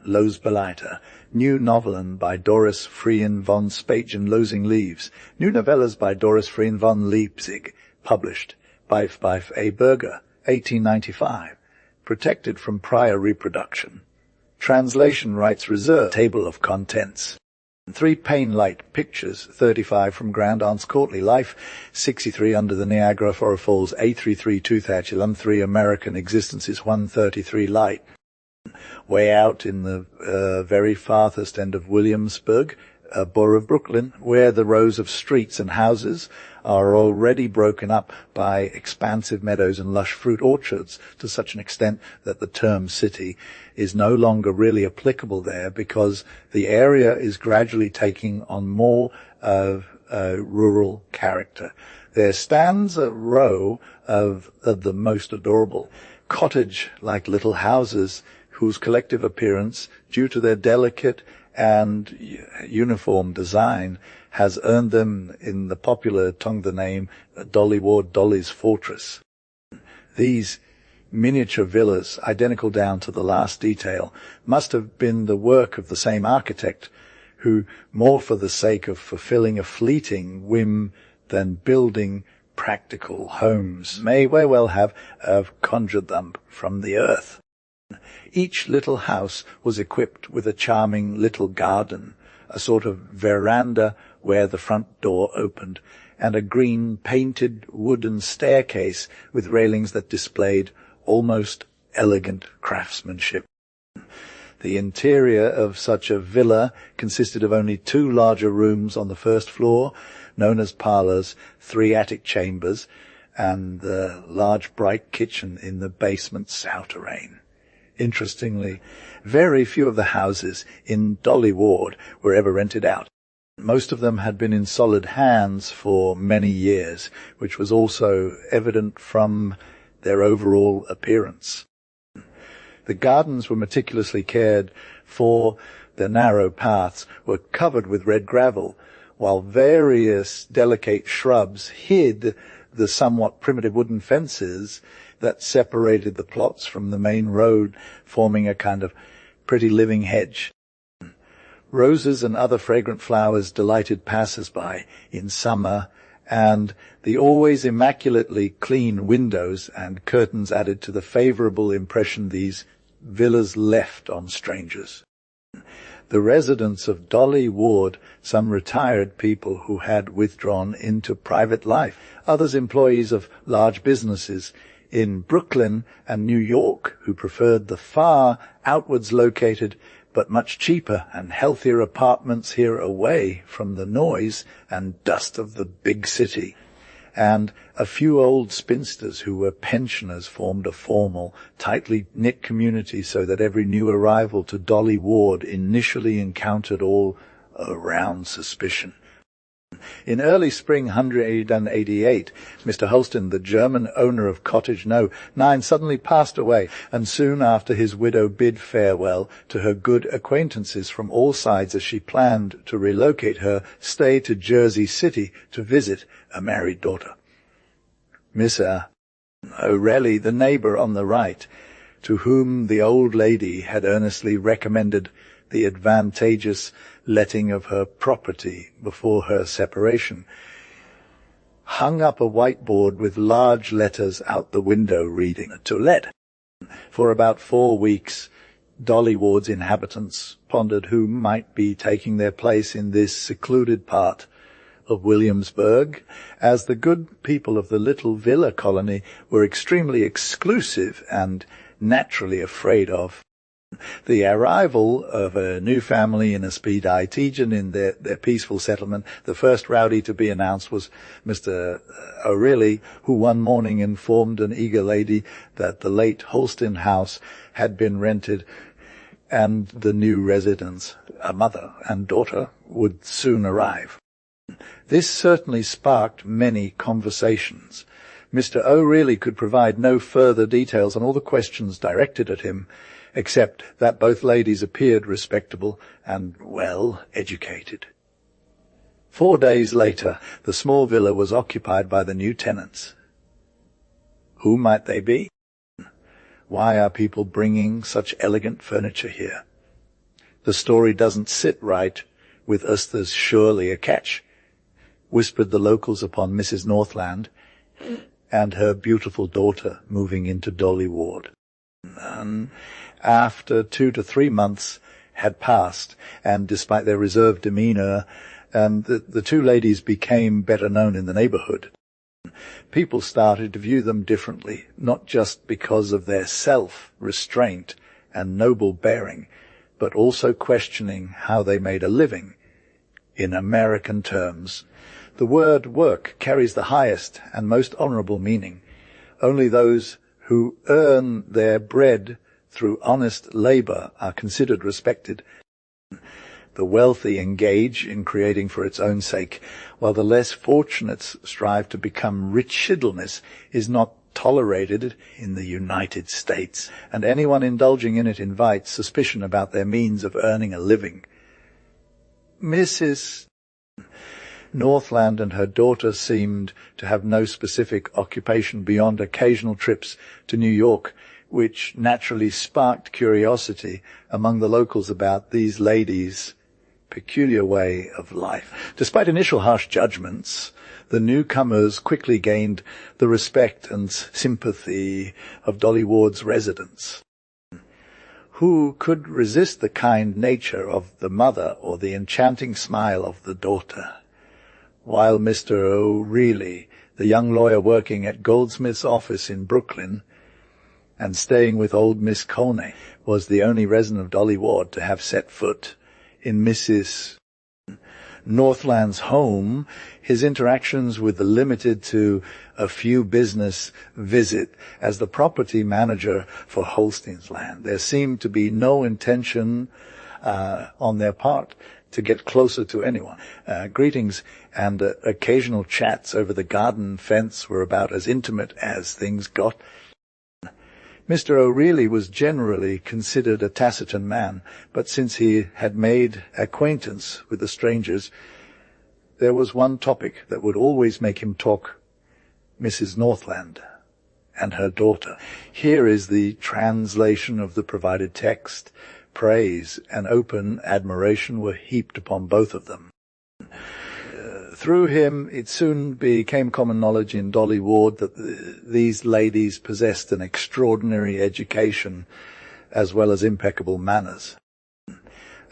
Losbeleiter, new Novellen by Doris Freiin von Spättgen Losing Leaves, new novellas by Doris Freiin von Leipzig, published by A. Berger, 1895, protected from prior reproduction. Translation rights reserved. Table of contents. 3 Painlight pictures, 35 from Grand Aunt's Courtly Life, 63 Under the Niagara Falls, 833 Toothatchel, 3 American Existences, 133 Light. Way out in the very farthest end of Williamsburg, a borough of Brooklyn, where the rows of streets and houses are already broken up by expansive meadows and lush fruit orchards to such an extent that the term city is no longer really applicable there, because the area is gradually taking on more of a rural character. There stands a row of the most adorable cottage-like little houses whose collective appearance, due to their delicate and uniform design, has earned them in the popular tongue the name Dolly Ward Dolly's Fortress. These miniature villas, identical down to the last detail, must have been the work of the same architect who, more for the sake of fulfilling a fleeting whim than building practical homes, may very well have conjured them from the earth. Each little house was equipped with a charming little garden, a sort of veranda where the front door opened, and a green painted wooden staircase with railings that displayed almost elegant craftsmanship. The interior of such a villa consisted of only 2 larger rooms on the first floor, known as parlours, 3 attic chambers, and the large bright kitchen in the basement souterrain. Interestingly, very few of the houses in Dolly Ward were ever rented out. Most of them had been in solid hands for many years, which was also evident from their overall appearance. The gardens were meticulously cared for. The narrow paths were covered with red gravel, while various delicate shrubs hid the somewhat primitive wooden fences that separated the plots from the main road, forming a kind of pretty living hedge. Roses and other fragrant flowers delighted passers-by in summer, and the always immaculately clean windows and curtains added to the favourable impression these villas left on strangers. The residents of Dolly Ward, some retired people who had withdrawn into private life, others employees of large businesses in Brooklyn and New York, who preferred the far outwards located but much cheaper and healthier apartments here away from the noise and dust of the big city. And a few old spinsters who were pensioners formed a formal, tightly knit community, so that every new arrival to Dolly Ward initially encountered all around suspicion. In early spring 188, Mr. Holston, the German owner of Cottage No. 9, suddenly passed away, and soon after his widow bid farewell to her good acquaintances from all sides as she planned to relocate her stay to Jersey City to visit a married daughter. Miss O'Reilly, the neighbour on the right, to whom the old lady had earnestly recommended the advantageous letting of her property before her separation, hung up a whiteboard with large letters out the window reading, "To let." For about 4 weeks, Dolly Ward's inhabitants pondered who might be taking their place in this secluded part of Williamsburg, as the good people of the little villa colony were extremely exclusive and naturally afraid of the arrival of a new family in a speed Artesian in their peaceful settlement. The first rowdy to be announced was Mr. O'Reilly, who one morning informed an eager lady that the late Holston house had been rented and the new residents, a mother and daughter, would soon arrive. This certainly sparked many conversations. Mr. O'Reilly could provide no further details on all the questions directed at him, except that both ladies appeared respectable and well educated. 4 days later, the small villa was occupied by the new tenants. Who might they be? Why are people bringing such elegant furniture here? The story doesn't sit right with us, there's surely a catch, whispered the locals upon Mrs. Northland and her beautiful daughter moving into Dolly Ward. And after 2 to 3 months had passed, and despite their reserved demeanour, the two ladies became better known in the neighbourhood. People started to view them differently, not just because of their self-restraint and noble bearing, but also questioning how they made a living. In American terms, the word work carries the highest and most honourable meaning. Only those who earn their bread through honest labour are considered respected. The wealthy engage in creating for its own sake, while the less fortunate strive to become rich. Idleness is not tolerated in the United States, and anyone indulging in it invites suspicion about their means of earning a living. Mrs. Northland and her daughter seemed to have no specific occupation beyond occasional trips to New York, which naturally sparked curiosity among the locals about these ladies' peculiar way of life. Despite initial harsh judgments, the newcomers quickly gained the respect and sympathy of Dolly Ward's residents. Who could resist the kind nature of the mother or the enchanting smile of the daughter? While Mr. O'Reilly, the young lawyer working at Goldsmith's office in Brooklyn and staying with old Miss Coney, was the only resident of Dolly Ward to have set foot in Mrs. Northland's home, his interactions were limited to a few business visit as the property manager for Holstein's land. There seemed to be no intention on their part to get closer to anyone. Greetings and occasional chats over the garden fence were about as intimate as things got. Mr. O'Reilly was generally considered a taciturn man, but since he had made acquaintance with the strangers, there was one topic that would always make him talk: Mrs. Northland and her daughter. Here is the translation of the provided text. Praise and open admiration were heaped upon both of them. Through him, it soon became common knowledge in Dolly Ward that these ladies possessed an extraordinary education as well as impeccable manners.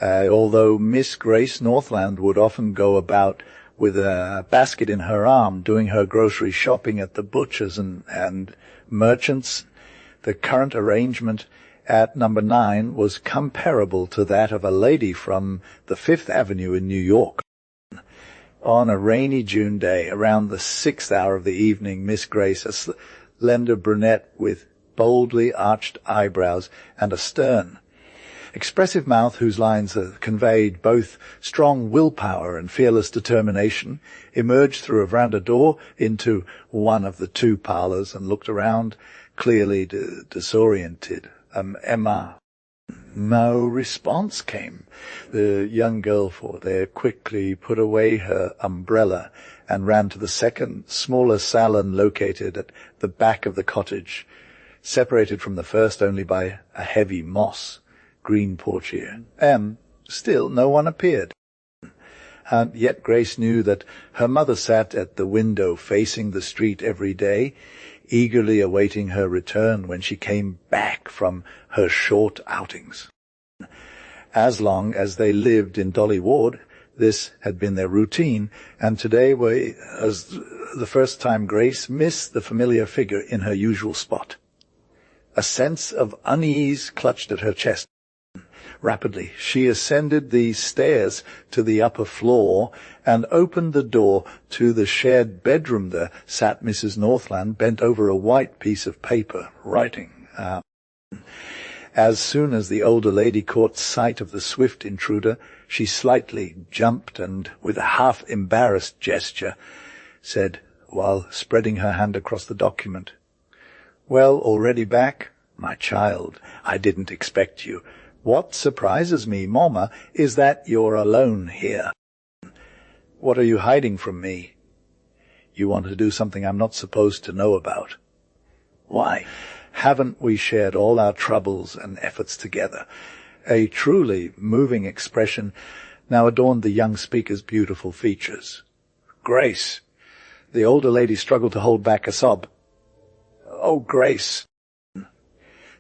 Although Miss Grace Northland would often go about with a basket in her arm doing her grocery shopping at the butchers and merchants, the current arrangement at number 9 was comparable to that of a lady from the Fifth Avenue in New York. On a rainy June day, around the 6th hour of the evening, Miss Grace, a slender brunette with boldly arched eyebrows and a stern, expressive mouth whose lines conveyed both strong willpower and fearless determination, emerged through a veranda door into one of the 2 parlors and looked around, clearly disoriented. Emma. No response came. The young girl there quickly put away her umbrella and ran to the second, smaller salon located at the back of the cottage, separated from the first only by a heavy moss-green portiere. Still no one appeared. And yet Grace knew that her mother sat at the window facing the street every day, eagerly awaiting her return when she came back from her short outings. As long as they lived in Dolly Ward, this had been their routine, and today was the first time Grace missed the familiar figure in her usual spot. A sense of unease clutched at her chest. Rapidly, she ascended the stairs to the upper floor and opened the door to the shared bedroom. There sat Mrs. Northland, bent over a white piece of paper, writing. As soon as the older lady caught sight of the swift intruder, she slightly jumped and, with a half-embarrassed gesture, said, while spreading her hand across the document, "Well, already back? My child, I didn't expect you. What surprises me, Mamma, is that you're alone here. What are you hiding from me? You want to do something I'm not supposed to know about. Why? Haven't we shared all our troubles and efforts together? A truly moving expression now adorned the young speaker's beautiful features. "Grace!" The older lady struggled to hold back a sob. "Oh, Grace!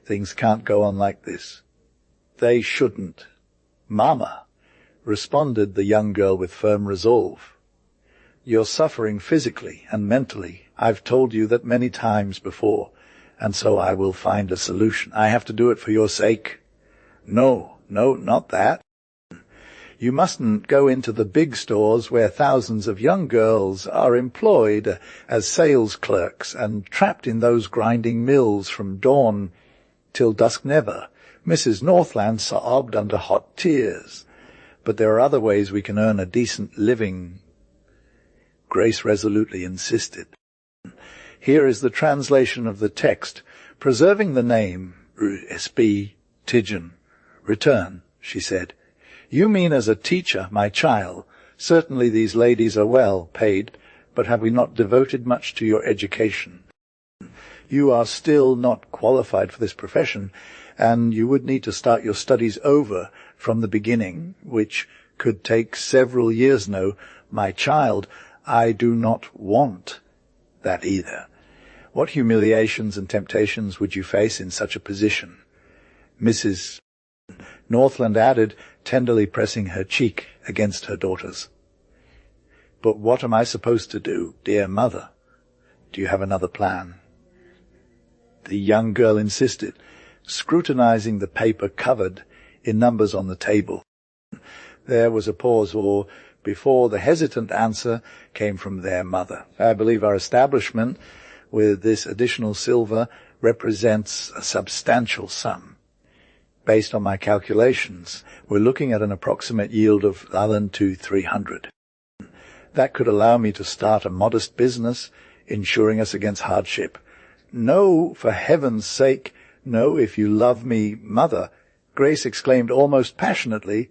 Things can't go on like this. They shouldn't." "Mama," responded the young girl with firm resolve. "You're suffering physically and mentally. I've told you that many times before, and so I will find a solution. I have to do it for your sake." No, not that. You mustn't go into the big stores where thousands of young girls are employed as sales clerks and trapped in those grinding mills from dawn till dusk never. Mrs. Northland sobbed under hot tears. "But there are other ways we can earn a decent living," Grace resolutely insisted. "Here is the translation of the text, preserving the name, sp. Tidgeon. Return," she said. "You mean as a teacher, my child. Certainly these ladies are well paid, but have we not devoted much to your education? You are still not qualified for this profession, and you would need to start your studies over from the beginning, which could take several years. No, my child, I do not want that either. What humiliations and temptations would you face in such a position?" Mrs. Northland added, tenderly pressing her cheek against her daughter's. "But what am I supposed to do, dear mother? Do you have another plan?" The young girl insisted, scrutinizing the paper covered in numbers on the table. There was a pause before the hesitant answer came from their mother. "I believe our establishment, with this additional silver, represents a substantial sum. Based on my calculations, we're looking at an approximate yield of to 300. That could allow me to start a modest business, insuring us against hardship." "No, for heaven's sake, no, if you love me, mother," Grace exclaimed almost passionately.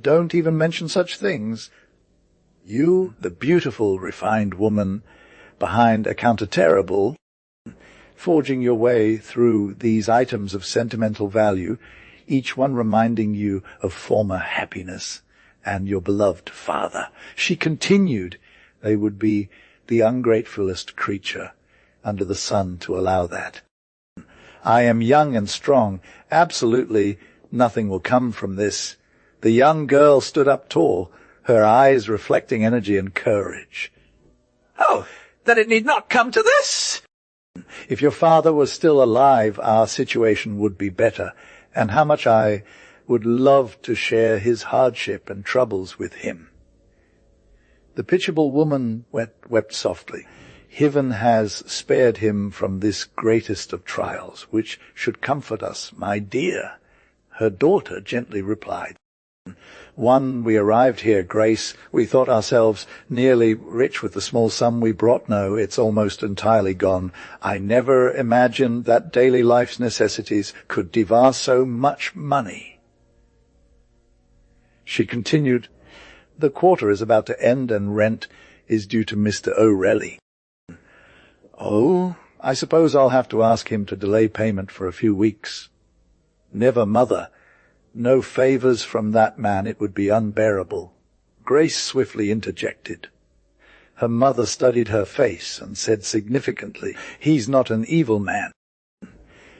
"Don't even mention such things. You, the beautiful, refined woman behind a counter-terrible, forging your way through these items of sentimental value, each one reminding you of former happiness and your beloved father." She continued, "They would be the ungratefullest creature under the sun to allow that. I am young and strong. Absolutely nothing will come from this." The young girl stood up tall, her eyes reflecting energy and courage. "Oh, that it need not come to this! If your father was still alive, our situation would be better, and how much I would love to share his hardship and troubles with him." The pitiable woman wept softly. "Heaven has spared him from this greatest of trials, which should comfort us, my dear," her daughter gently replied. "When we arrived here, Grace, we thought ourselves nearly rich with the small sum we brought. No, it's almost entirely gone. I never imagined that daily life's necessities could devour so much money." She continued, "The quarter is about to end, and rent is due to Mr. O'Reilly." "Oh, I suppose I'll have to ask him to delay payment for a few weeks." "Never, mother. No favors from that man. It would be unbearable." Grace swiftly interjected. Her mother studied her face and said significantly, "He's not an evil man.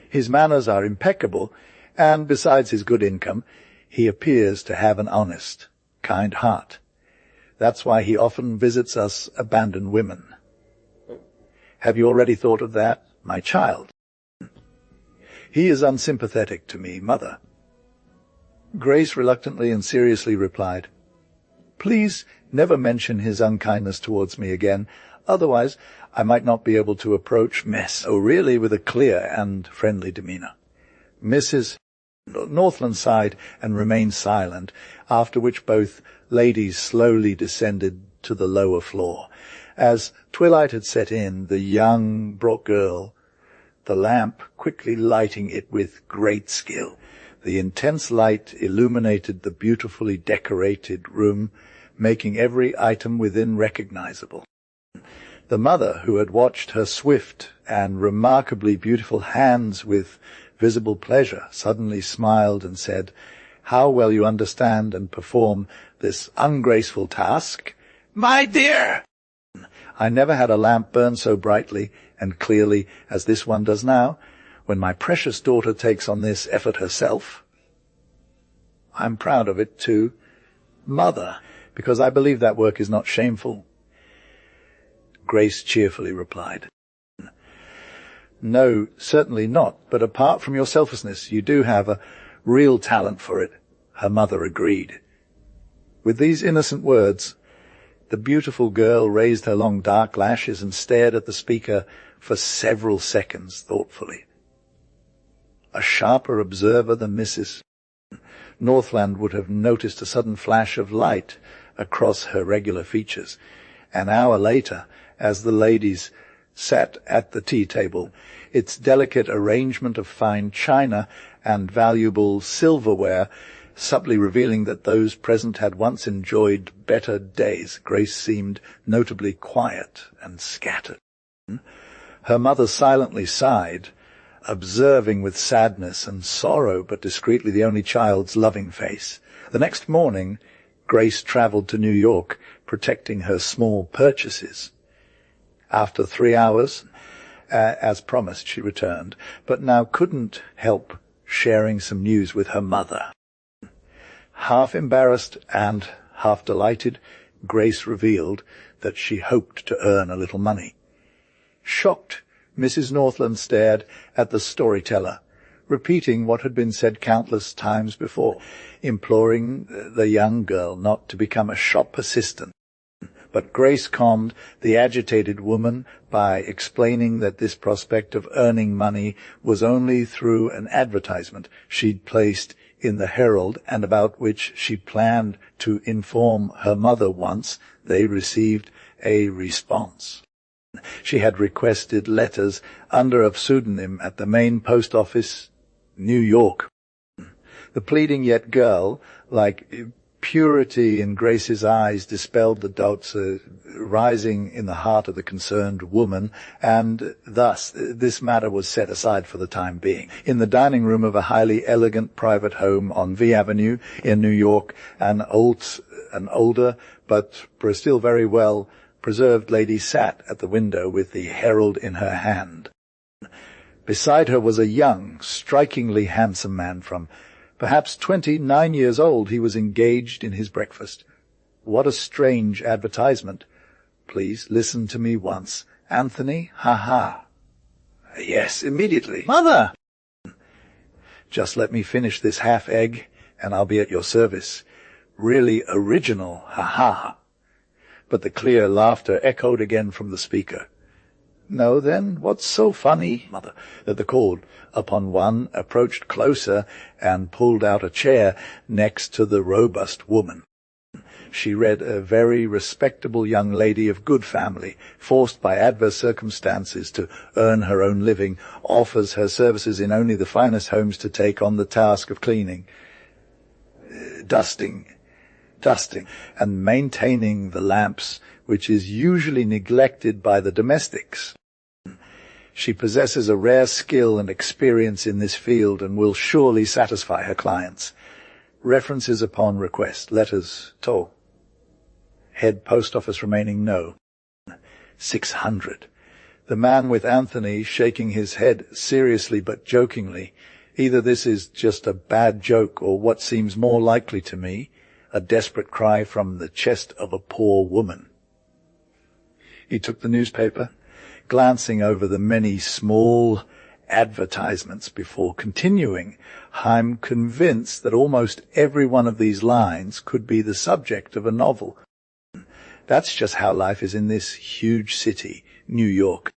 His manners are impeccable, and besides his good income, he appears to have an honest, kind heart. That's why he often visits us abandoned women. Have you already thought of that, my child?" "He is unsympathetic to me, mother." Grace reluctantly and seriously replied, "Please never mention his unkindness towards me again, otherwise I might not be able to approach Miss O'Reilly with a clear and friendly demeanor." Mrs. Northland sighed and remained silent, after which both ladies slowly descended to the lower floor. As twilight had set in, the young brought girl, the lamp quickly lighting it with great skill. The intense light illuminated the beautifully decorated room, making every item within recognizable. The mother, who had watched her swift and remarkably beautiful hands with visible pleasure, suddenly smiled and said, "How well you understand and perform this ungraceful task." "My dear!" "I never had a lamp burn so brightly and clearly as this one does now, when my precious daughter takes on this effort herself. I'm proud of it, too, Mother, because I believe that work is not shameful." Grace cheerfully replied, "No, certainly not, but apart from your selfishness, you do have a real talent for it." Her mother agreed. With these innocent words, the beautiful girl raised her long dark lashes and stared at the speaker for several seconds thoughtfully. A sharper observer than Mrs. Northland would have noticed a sudden flash of light across her regular features. An hour later, as the ladies sat at the tea-table, its delicate arrangement of fine china and valuable silverware subtly revealing that those present had once enjoyed better days, Grace seemed notably quiet and scattered. Her mother silently sighed, observing with sadness and sorrow, but discreetly, the only child's loving face. The next morning, Grace travelled to New York, protecting her small purchases. After 3 hours, as promised, she returned, but now couldn't help sharing some news with her mother. Half embarrassed and half delighted, Grace revealed that she hoped to earn a little money. Shocked, Mrs. Northland stared at the storyteller, repeating what had been said countless times before, imploring the young girl not to become a shop assistant. But Grace calmed the agitated woman by explaining that this prospect of earning money was only through an advertisement she'd placed in the Herald, and about which she planned to inform her mother once they received a response. She had requested letters under a pseudonym at the main post office, New York. The pleading yet girl, like purity in Grace's eyes, dispelled the doubts rising in the heart of the concerned woman, and thus this matter was set aside for the time being. In the dining room of a highly elegant private home on V Avenue in New York, an older but still very well preserved lady sat at the window with the Herald in her hand. Beside her was a young, strikingly handsome man from perhaps 29 years old. He was engaged in his breakfast. What a strange advertisement. Please listen to me once. Anthony, ha. Yes, immediately. Mother! Just let me finish this half-egg, and I'll be at your service. Really original, ha. But the clear laughter echoed again from the speaker. No, then, what's so funny, Mother? That the called upon one approached closer and pulled out a chair next to the robust woman. She read, a very respectable young lady of good family, forced by adverse circumstances to earn her own living, offers her services in only the finest homes to take on the task of cleaning, dusting, and maintaining the lamps, which is usually neglected by the domestics. She possesses a rare skill and experience in this field and will surely satisfy her clients. References upon request. Letters to. Head post office remaining no. 600. The man with Anthony shaking his head seriously but jokingly. Either this is just a bad joke or what seems more likely to me, a desperate cry from the chest of a poor woman. He took the newspaper, glancing over the many small advertisements before continuing. I'm convinced that almost every one of these lines could be the subject of a novel. That's just how life is in this huge city, New York.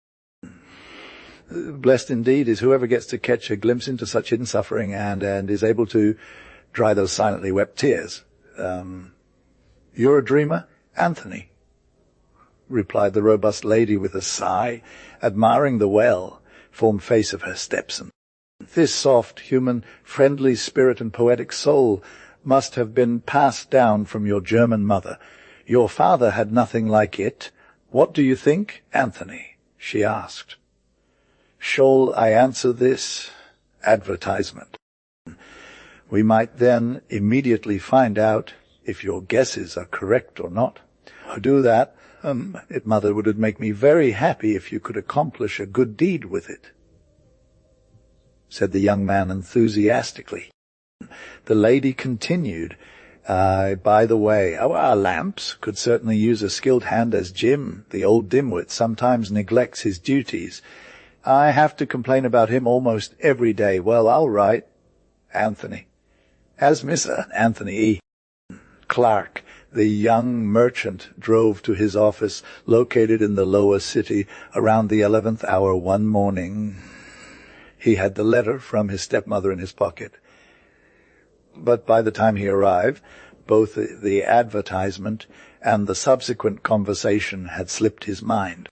Blessed indeed is whoever gets to catch a glimpse into such hidden suffering and is able to dry those silently wept tears. You're a dreamer, Anthony, replied the robust lady with a sigh, admiring the well-formed face of her stepson. This soft, human, friendly spirit and poetic soul must have been passed down from your German mother. Your father had nothing like it. What do you think, Anthony? She asked. Shall I answer this? advertisement. We might then immediately find out if your guesses are correct or not. To do that, Mother, would it make me very happy if you could accomplish a good deed with it, said the young man enthusiastically. The lady continued, by the way, our lamps could certainly use a skilled hand, as Jim, the old dimwit, sometimes neglects his duties. I have to complain about him almost every day. Well, I'll write. Anthony. As Mr. Anthony E. Clark, the young merchant, drove to his office, located in the lower city, around the 11th hour one morning. He had the letter from his stepmother in his pocket. But by the time he arrived, both the advertisement and the subsequent conversation had slipped his mind.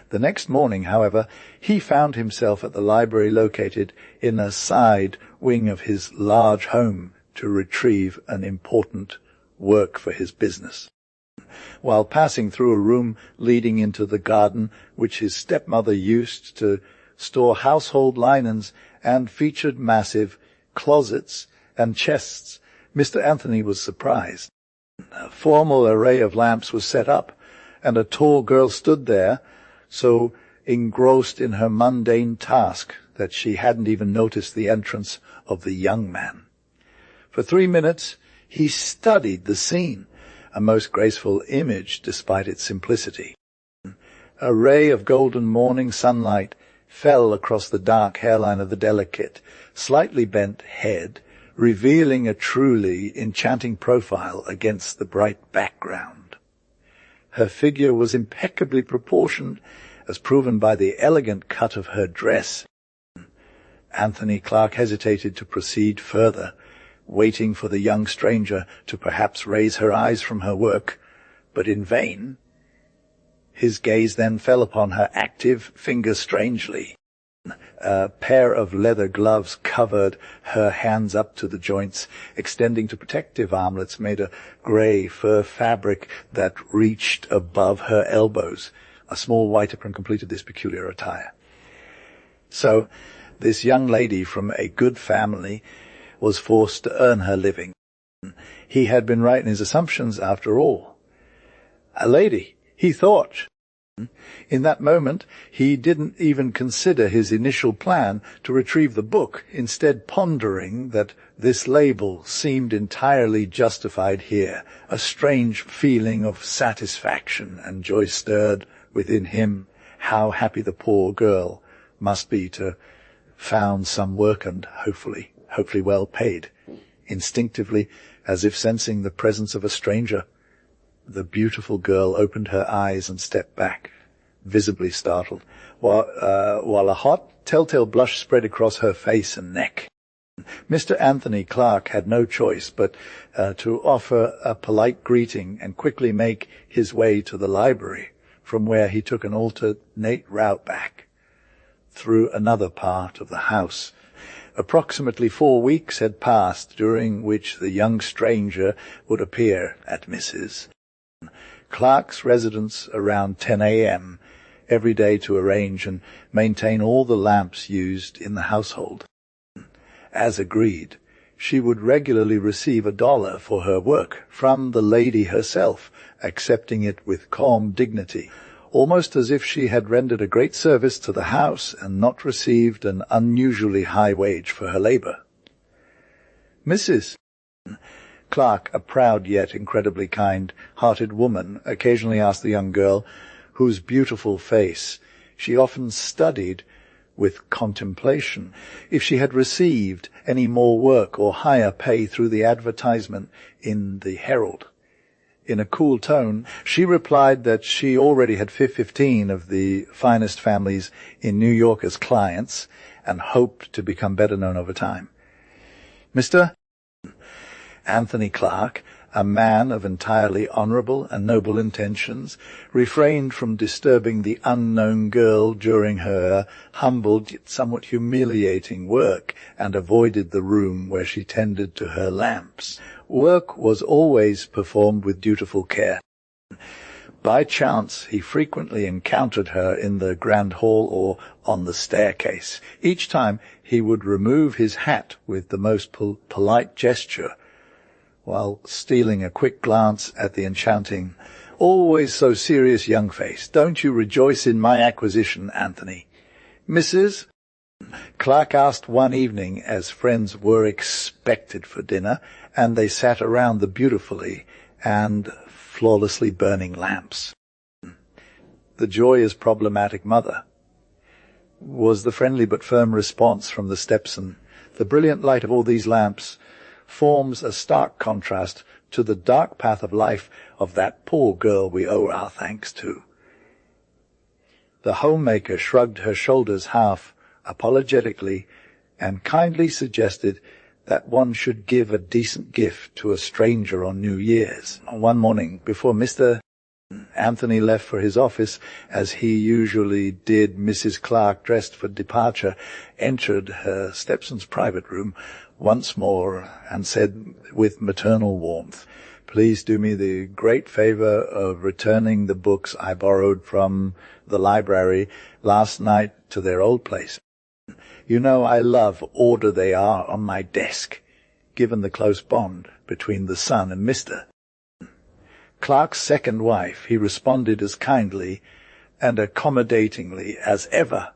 The next morning, however, he found himself at the library located in a side wing of his large home to retrieve an important work for his business. While passing through a room leading into the garden, which his stepmother used to store household linens and featured massive closets and chests, Mr. Anthony was surprised. A formal array of lamps was set up, and a tall girl stood there, so engrossed in her mundane task that she hadn't even noticed the entrance of the young man. For 3 minutes he studied the scene, a most graceful image despite its simplicity. A ray of golden morning sunlight fell across the dark hairline of the delicate, slightly bent head, revealing a truly enchanting profile against the bright background. Her figure was impeccably proportioned, as proven by the elegant cut of her dress. Anthony Clark hesitated to proceed further, waiting for the young stranger to perhaps raise her eyes from her work, but in vain. His gaze then fell upon her active fingers strangely. A pair of leather gloves covered her hands up to the joints, extending to protective armlets made of grey fur fabric that reached above her elbows. A small white apron completed this peculiar attire. So, this young lady from a good family was forced to earn her living. He had been right in his assumptions after all. A lady, he thought. In that moment, he didn't even consider his initial plan to retrieve the book, instead pondering that this label seemed entirely justified here. A strange feeling of satisfaction and joy stirred within him. How happy the poor girl must be to found some work, and hopefully well paid. Instinctively, as if sensing the presence of a stranger, the beautiful girl opened her eyes and stepped back, visibly startled, while a hot, telltale blush spread across her face and neck. Mr. Anthony Clark had no choice but to offer a polite greeting and quickly make his way to the library, from where he took an alternate route back through another part of the house. Approximately 4 weeks had passed, during which the young stranger would appear at Mrs. Clark's residence around 10 a.m. every day to arrange and maintain all the lamps used in the household. As agreed, she would regularly receive $1 for her work from the lady herself, accepting it with calm dignity, almost as if she had rendered a great service to the house and not received an unusually high wage for her labor. Mrs. Clark, a proud yet incredibly kind-hearted woman, occasionally asked the young girl, whose beautiful face she often studied with contemplation, if she had received any more work or higher pay through the advertisement in the Herald. In a cool tone, she replied that she already had 15 of the finest families in New York as clients and hoped to become better known over time. Mr. Anthony Clark, a man of entirely honorable and noble intentions, refrained from disturbing the unknown girl during her humble yet somewhat humiliating work and avoided the room where she tended to her lamps. Work was always performed with dutiful care. By chance, he frequently encountered her in the grand hall or on the staircase. Each time he would remove his hat with the most polite gesture, while stealing a quick glance at the enchanting, always so serious young face. "Don't you rejoice in my acquisition, Anthony?" "Mrs.?" Clark asked one evening, as friends were expected for dinner, and they sat around the beautifully and flawlessly burning lamps. "The joy is problematic, mother," was the friendly but firm response from the stepson. "The brilliant light of all these lamps forms a stark contrast to the dark path of life of that poor girl we owe our thanks to." The homemaker shrugged her shoulders half apologetically and kindly suggested that one should give a decent gift to a stranger on New Year's. One morning, before Mr. Anthony left for his office, as he usually did, Mrs. Clark, dressed for departure, entered her stepson's private room once more and said with maternal warmth, "Please do me the great favor of returning the books I borrowed from the library last night to their old place. You know I love order they are on my desk, given the close bond between the son and Mr. Clark's second wife." He responded as kindly and accommodatingly as ever.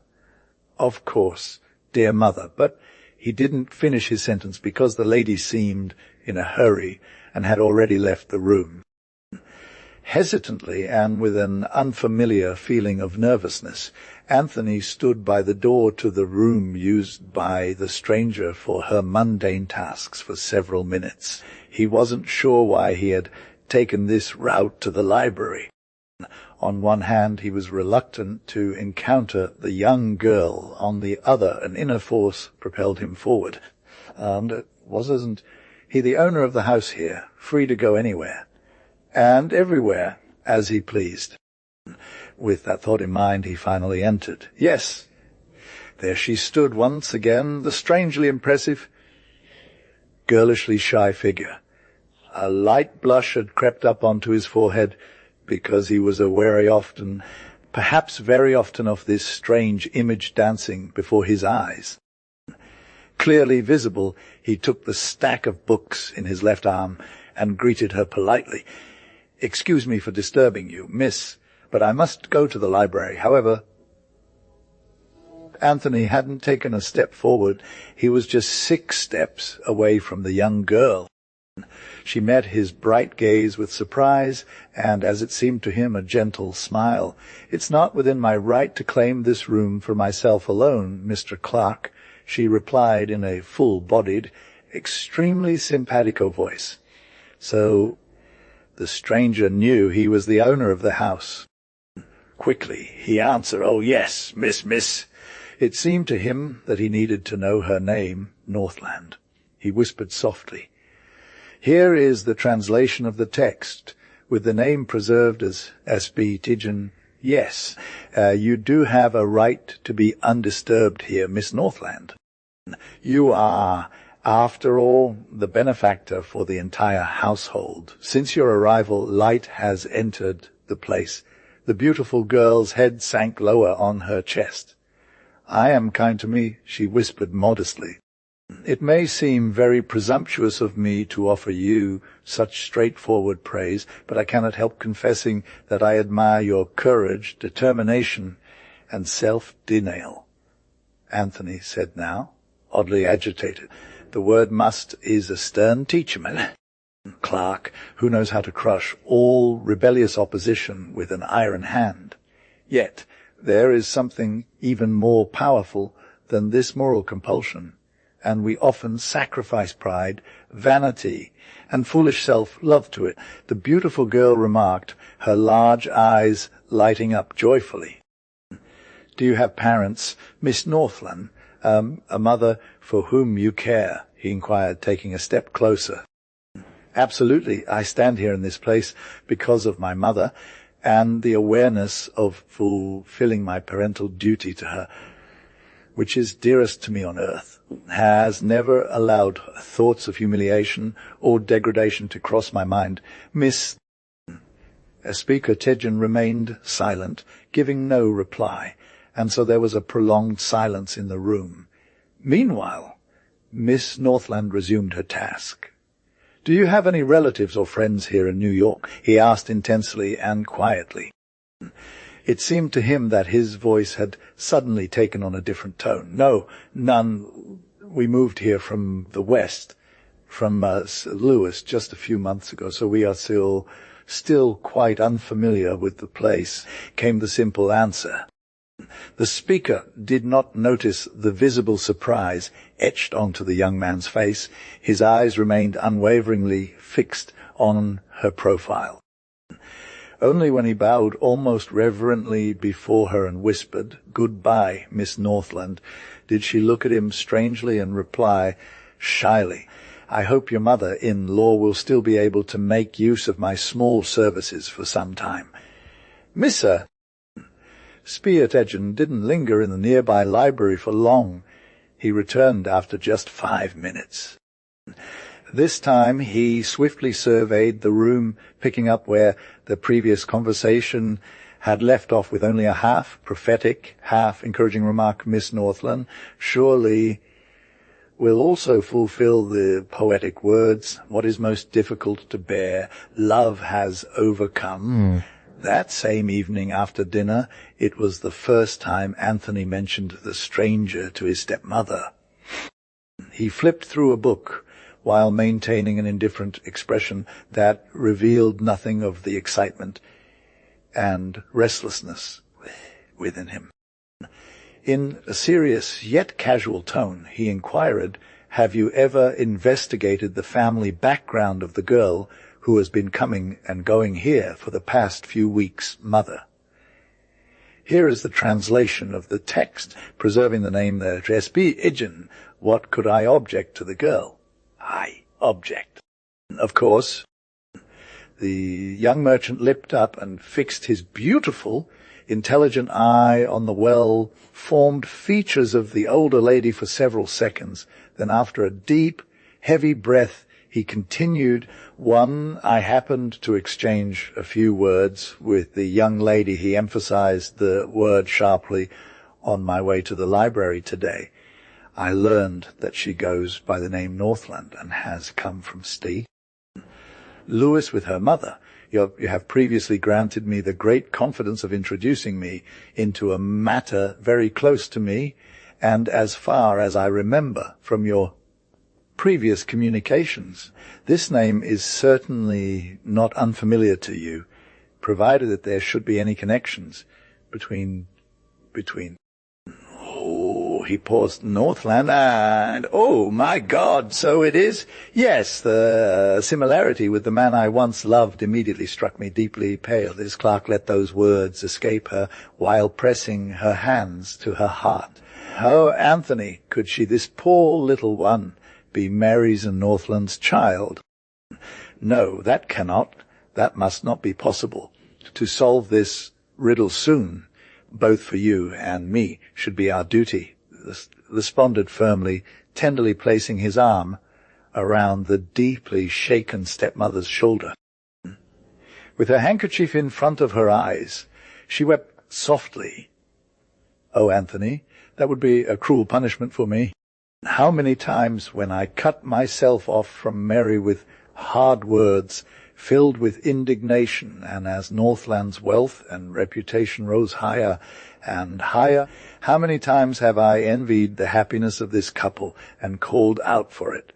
"Of course, dear mother," but he didn't finish his sentence because the lady seemed in a hurry and had already left the room. Hesitantly and with an unfamiliar feeling of nervousness, Anthony stood by the door to the room used by the stranger for her mundane tasks for several minutes. He wasn't sure why he had taken this route to the library. On one hand, he was reluctant to encounter the young girl. On the other, an inner force propelled him forward. And wasn't he the owner of the house here, free to go anywhere and everywhere as he pleased? With that thought in mind, he finally entered. Yes, there she stood once again, the strangely impressive, girlishly shy figure. A light blush had crept up onto his forehead because he was aware often, perhaps very often, of this strange image dancing before his eyes. Clearly visible, he took the stack of books in his left arm and greeted her politely. "Excuse me for disturbing you, miss, but I must go to the library. However—" Anthony hadn't taken a step forward. He was just 6 steps away from the young girl. She met his bright gaze with surprise and, as it seemed to him, a gentle smile. "It's not within my right to claim this room for myself alone, Mr. Clark," she replied in a full-bodied, extremely simpatico voice. So the stranger knew he was the owner of the house. Quickly he answered, "Oh, yes, miss." It seemed to him that he needed to know her name, Northland. He whispered softly, "Here is the translation of the text, with the name preserved as Spättgen. Yes, you do have a right to be undisturbed here, Miss Northland. You are, after all, the benefactor for the entire household. Since your arrival, light has entered the place." The beautiful girl's head sank lower on her chest. "I am kind to me," she whispered modestly. "It may seem very presumptuous of me to offer you such straightforward praise, but I cannot help confessing that I admire your courage, determination, and self-denial," Anthony said now, oddly agitated. "The word must is a stern teacher, man. Clark, who knows how to crush all rebellious opposition with an iron hand. Yet there is something even more powerful than this moral compulsion, and we often sacrifice pride, vanity, and foolish self-love to it." The beautiful girl remarked, her large eyes lighting up joyfully. "Do you have parents, Miss Northland, a mother for whom you care?" he inquired, taking a step closer. "Absolutely. I stand here in this place because of my mother and the awareness of fulfilling my parental duty to her, which is dearest to me on earth, has never allowed thoughts of humiliation or degradation to cross my mind. Miss..." Speaker Tedgen remained silent, giving no reply, and so there was a prolonged silence in the room. Meanwhile, Miss Northland resumed her task. "Do you have any relatives or friends here in New York?" he asked intensely and quietly. It seemed to him that his voice had suddenly taken on a different tone. "No, none. We moved here from the West, from Louis, just a few months ago, so we are still quite unfamiliar with the place," came the simple answer. The speaker did not notice the visible surprise etched onto the young man's face. His eyes remained unwaveringly fixed on her profile. Only when he bowed almost reverently before her and whispered, "Goodbye, Miss Northland," did she look at him strangely and reply shyly, "I hope your mother-in-law will still be able to make use of my small services for some time." "Missa!" Spättgen didn't linger in the nearby library for long. He returned after just 5 minutes. This time he swiftly surveyed the room, picking up where the previous conversation had left off with only a half-prophetic, half-encouraging remark. "Miss Northland surely will also fulfill the poetic words, 'What is most difficult to bear, love has overcome.'" That same evening after dinner, it was the first time Anthony mentioned the stranger to his stepmother. He flipped through a book while maintaining an indifferent expression that revealed nothing of the excitement and restlessness within him. In a serious yet casual tone, he inquired, "Have you ever investigated the family background of the girl who has been coming and going here for the past few weeks, mother?" Here is the translation of the text, preserving the name there. "Spättgen, what could I object to the girl? I object." Of course, the young merchant leapt up and fixed his beautiful, intelligent eye on the well-formed features of the older lady for several seconds. Then, after a deep, heavy breath, he continued, I happened to exchange a few words with the young lady," he emphasized the word sharply, "on my way to the library today. I learned that she goes by the name Northland and has come from Louis with her mother. You have previously granted me the great confidence of introducing me into a matter very close to me, and as far as I remember from your previous communications, this name is certainly not unfamiliar to you, provided that there should be any connections between he paused. "Northland and, oh my God, so it is? Yes, the similarity with the man I once loved immediately struck me deeply pale." This clerk let those words escape her while pressing her hands to her heart. "Oh, Anthony, could she, this poor little one, be Mary's and Northland's child?" "No, that must not be possible. To solve this riddle soon, both for you and me, should be our duty," responded firmly, tenderly placing his arm around the deeply shaken stepmother's shoulder. With her handkerchief in front of her eyes, she wept softly. "Oh, Anthony, that would be a cruel punishment for me. How many times when I cut myself off from Mary with hard words, filled with indignation, and as Northland's wealth and reputation rose higher and higher, how many times have I envied the happiness of this couple and called out for it?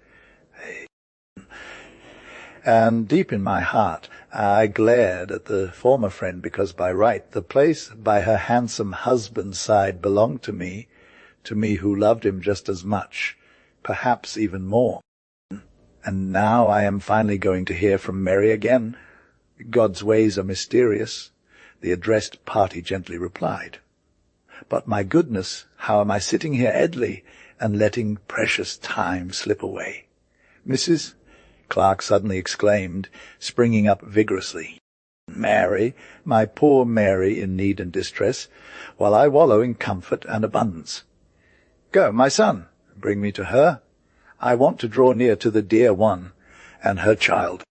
And deep in my heart I glared at the former friend, because by right the place by her handsome husband's side belonged to me who loved him just as much, perhaps even more. And now I am finally going to hear from Mary again. God's ways are mysterious," the addressed party gently replied. "But my goodness, how am I sitting here idly and letting precious time slip away? Mrs. Clark suddenly exclaimed, springing up vigorously. "Mary, my poor Mary in need and distress, while I wallow in comfort and abundance. Go, my son, bring me to her. I want to draw near to the dear one and her child."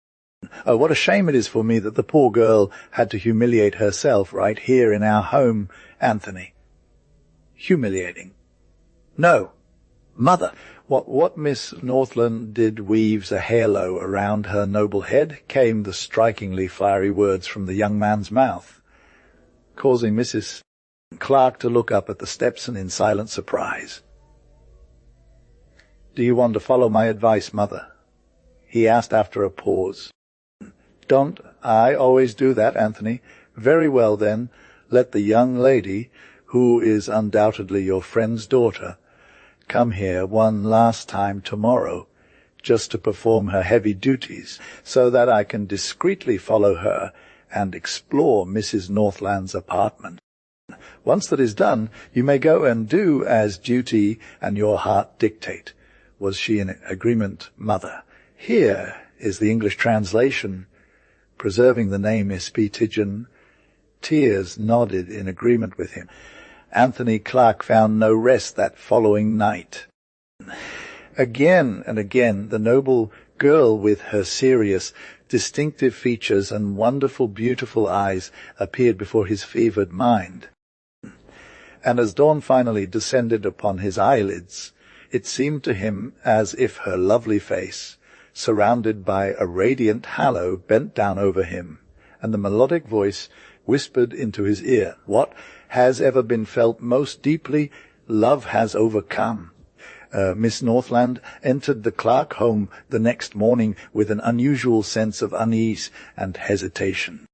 Oh, what a shame it is for me that the poor girl had to humiliate herself right here in our home, Anthony. Humiliating. No, mother. What Miss Northland did weaves a halo around her noble head, came the strikingly fiery words from the young man's mouth, causing Mrs. Clark to look up at the steps in silent surprise. "Do you want to follow my advice, mother?" he asked after a pause. "Don't I always do that, Anthony? Very well, then, let the young lady, who is undoubtedly your friend's daughter, come here one last time tomorrow, just to perform her heavy duties, so that I can discreetly follow her and explore Mrs. Northland's apartment. Once that is done, you may go and do as duty and your heart dictate." Was she in agreement, mother? Here is the English translation, preserving the name Spättgen. Tears nodded in agreement with him. Anthony Clark found no rest that following night. Again and again the noble girl with her serious, distinctive features and wonderful, beautiful eyes appeared before his fevered mind. And as dawn finally descended upon his eyelids, it seemed to him as if her lovely face, surrounded by a radiant halo, bent down over him, and the melodic voice whispered into his ear, "What has ever been felt most deeply, love has overcome." Miss Northland entered the Clark home the next morning with an unusual sense of unease and hesitation.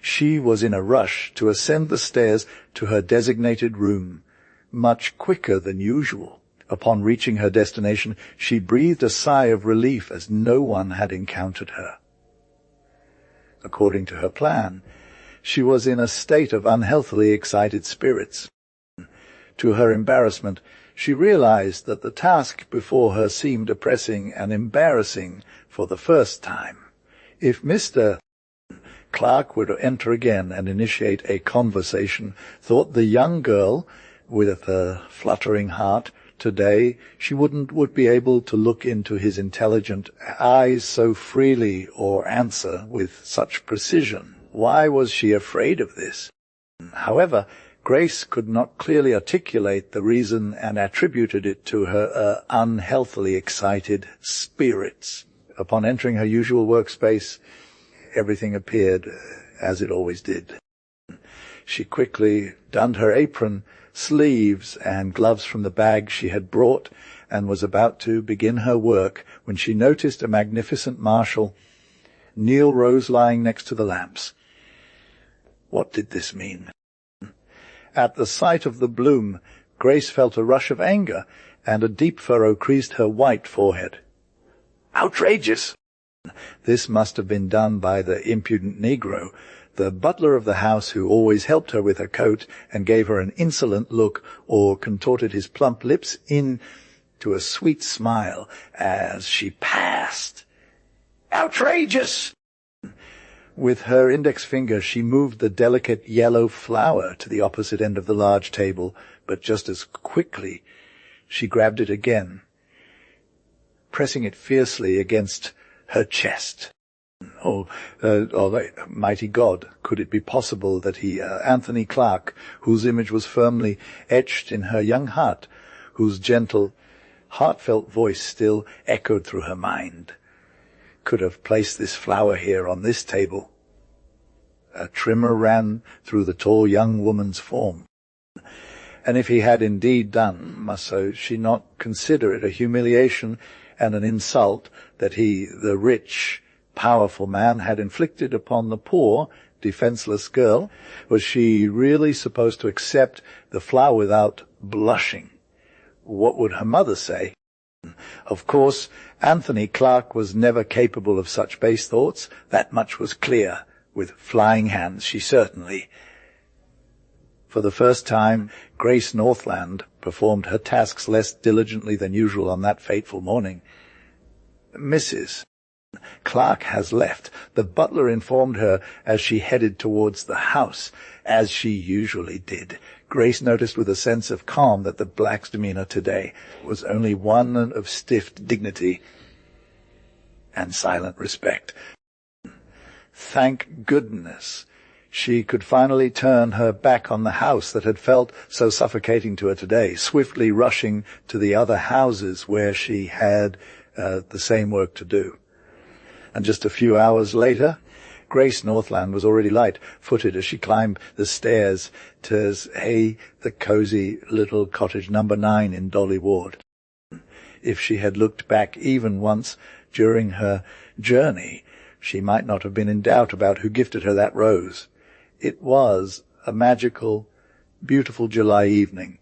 She was in a rush to ascend the stairs to her designated room, much quicker than usual. Upon reaching her destination, she breathed a sigh of relief as no one had encountered her. According to her plan, she was in a state of unhealthily excited spirits. To her embarrassment, she realized that the task before her seemed oppressing and embarrassing for the first time. If Mr. Clark were to enter again and initiate a conversation, thought the young girl, with a fluttering heart, today she would be able to look into his intelligent eyes so freely or answer with such precision. Why was she afraid of this? However, Grace could not clearly articulate the reason and attributed it to her unhealthily excited spirits. Upon entering her usual workspace, everything appeared as it always did. She quickly donned her apron, sleeves, and gloves from the bag she had brought, and was about to begin her work when she noticed a magnificent marshal kneel rose lying next to the lamps. What did this mean? At the sight of the bloom, Grace felt a rush of anger, and a deep furrow creased her white forehead. Outrageous! This must have been done by the impudent Negro, the butler of the house, who always helped her with her coat and gave her an insolent look or contorted his plump lips into a sweet smile as she passed. Outrageous! With her index finger she moved the delicate yellow flower to the opposite end of the large table, but just as quickly she grabbed it again, pressing it fiercely against her chest. Oh, mighty God, could it be possible that he, Anthony Clark, whose image was firmly etched in her young heart, whose gentle, heartfelt voice still echoed through her mind, could have placed this flower here on this table? A tremor ran through the tall young woman's form. And if he had indeed done, must she not consider it a humiliation and an insult that he, the rich, powerful man, had inflicted upon the poor, defenseless girl? Was she really supposed to accept the flower without blushing? What would her mother say? Of course, Anthony Clark was never capable of such base thoughts. That much was clear. With flying hands, she certainly. For the first time, Grace Northland performed her tasks less diligently than usual on that fateful morning. Mrs. Clark has left, the butler informed her as she headed towards the house, as she usually did. Grace noticed with a sense of calm that the black's demeanor today was only one of stiff dignity and silent respect. Thank goodness. She could finally turn her back on the house that had felt so suffocating to her today, swiftly rushing to the other houses where she had the same work to do. And just a few hours later, Grace Northland was already light-footed as she climbed the stairs to the cosy little cottage number 9 in Dolly Ward. If she had looked back even once during her journey, she might not have been in doubt about who gifted her that rose. It was a magical, beautiful July evening.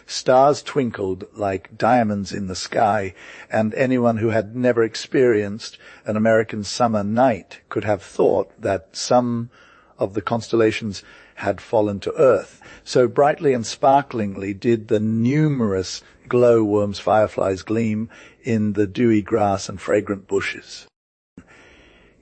Stars twinkled like diamonds in the sky, and anyone who had never experienced an American summer night could have thought that some of the constellations had fallen to earth. So brightly and sparklingly did the numerous glowworms, fireflies gleam in the dewy grass and fragrant bushes.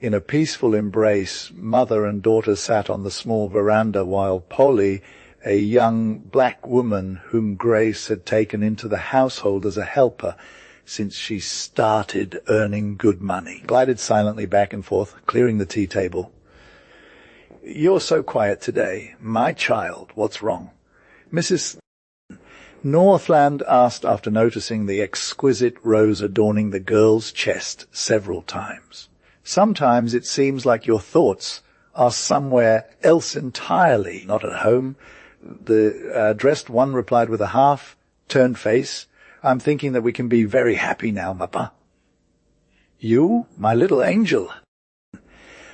In a peaceful embrace, mother and daughter sat on the small veranda while Polly, a young black woman whom Grace had taken into the household as a helper since she started earning good money, glided silently back and forth, clearing the tea table. "You're so quiet today. My child, what's wrong?" Mrs. Northland asked after noticing the exquisite rose adorning the girl's chest several times. "Sometimes it seems like your thoughts are somewhere else entirely, not at home." The dressed one replied with a half-turned face, "I'm thinking that we can be very happy now, Papa." "You, my little angel.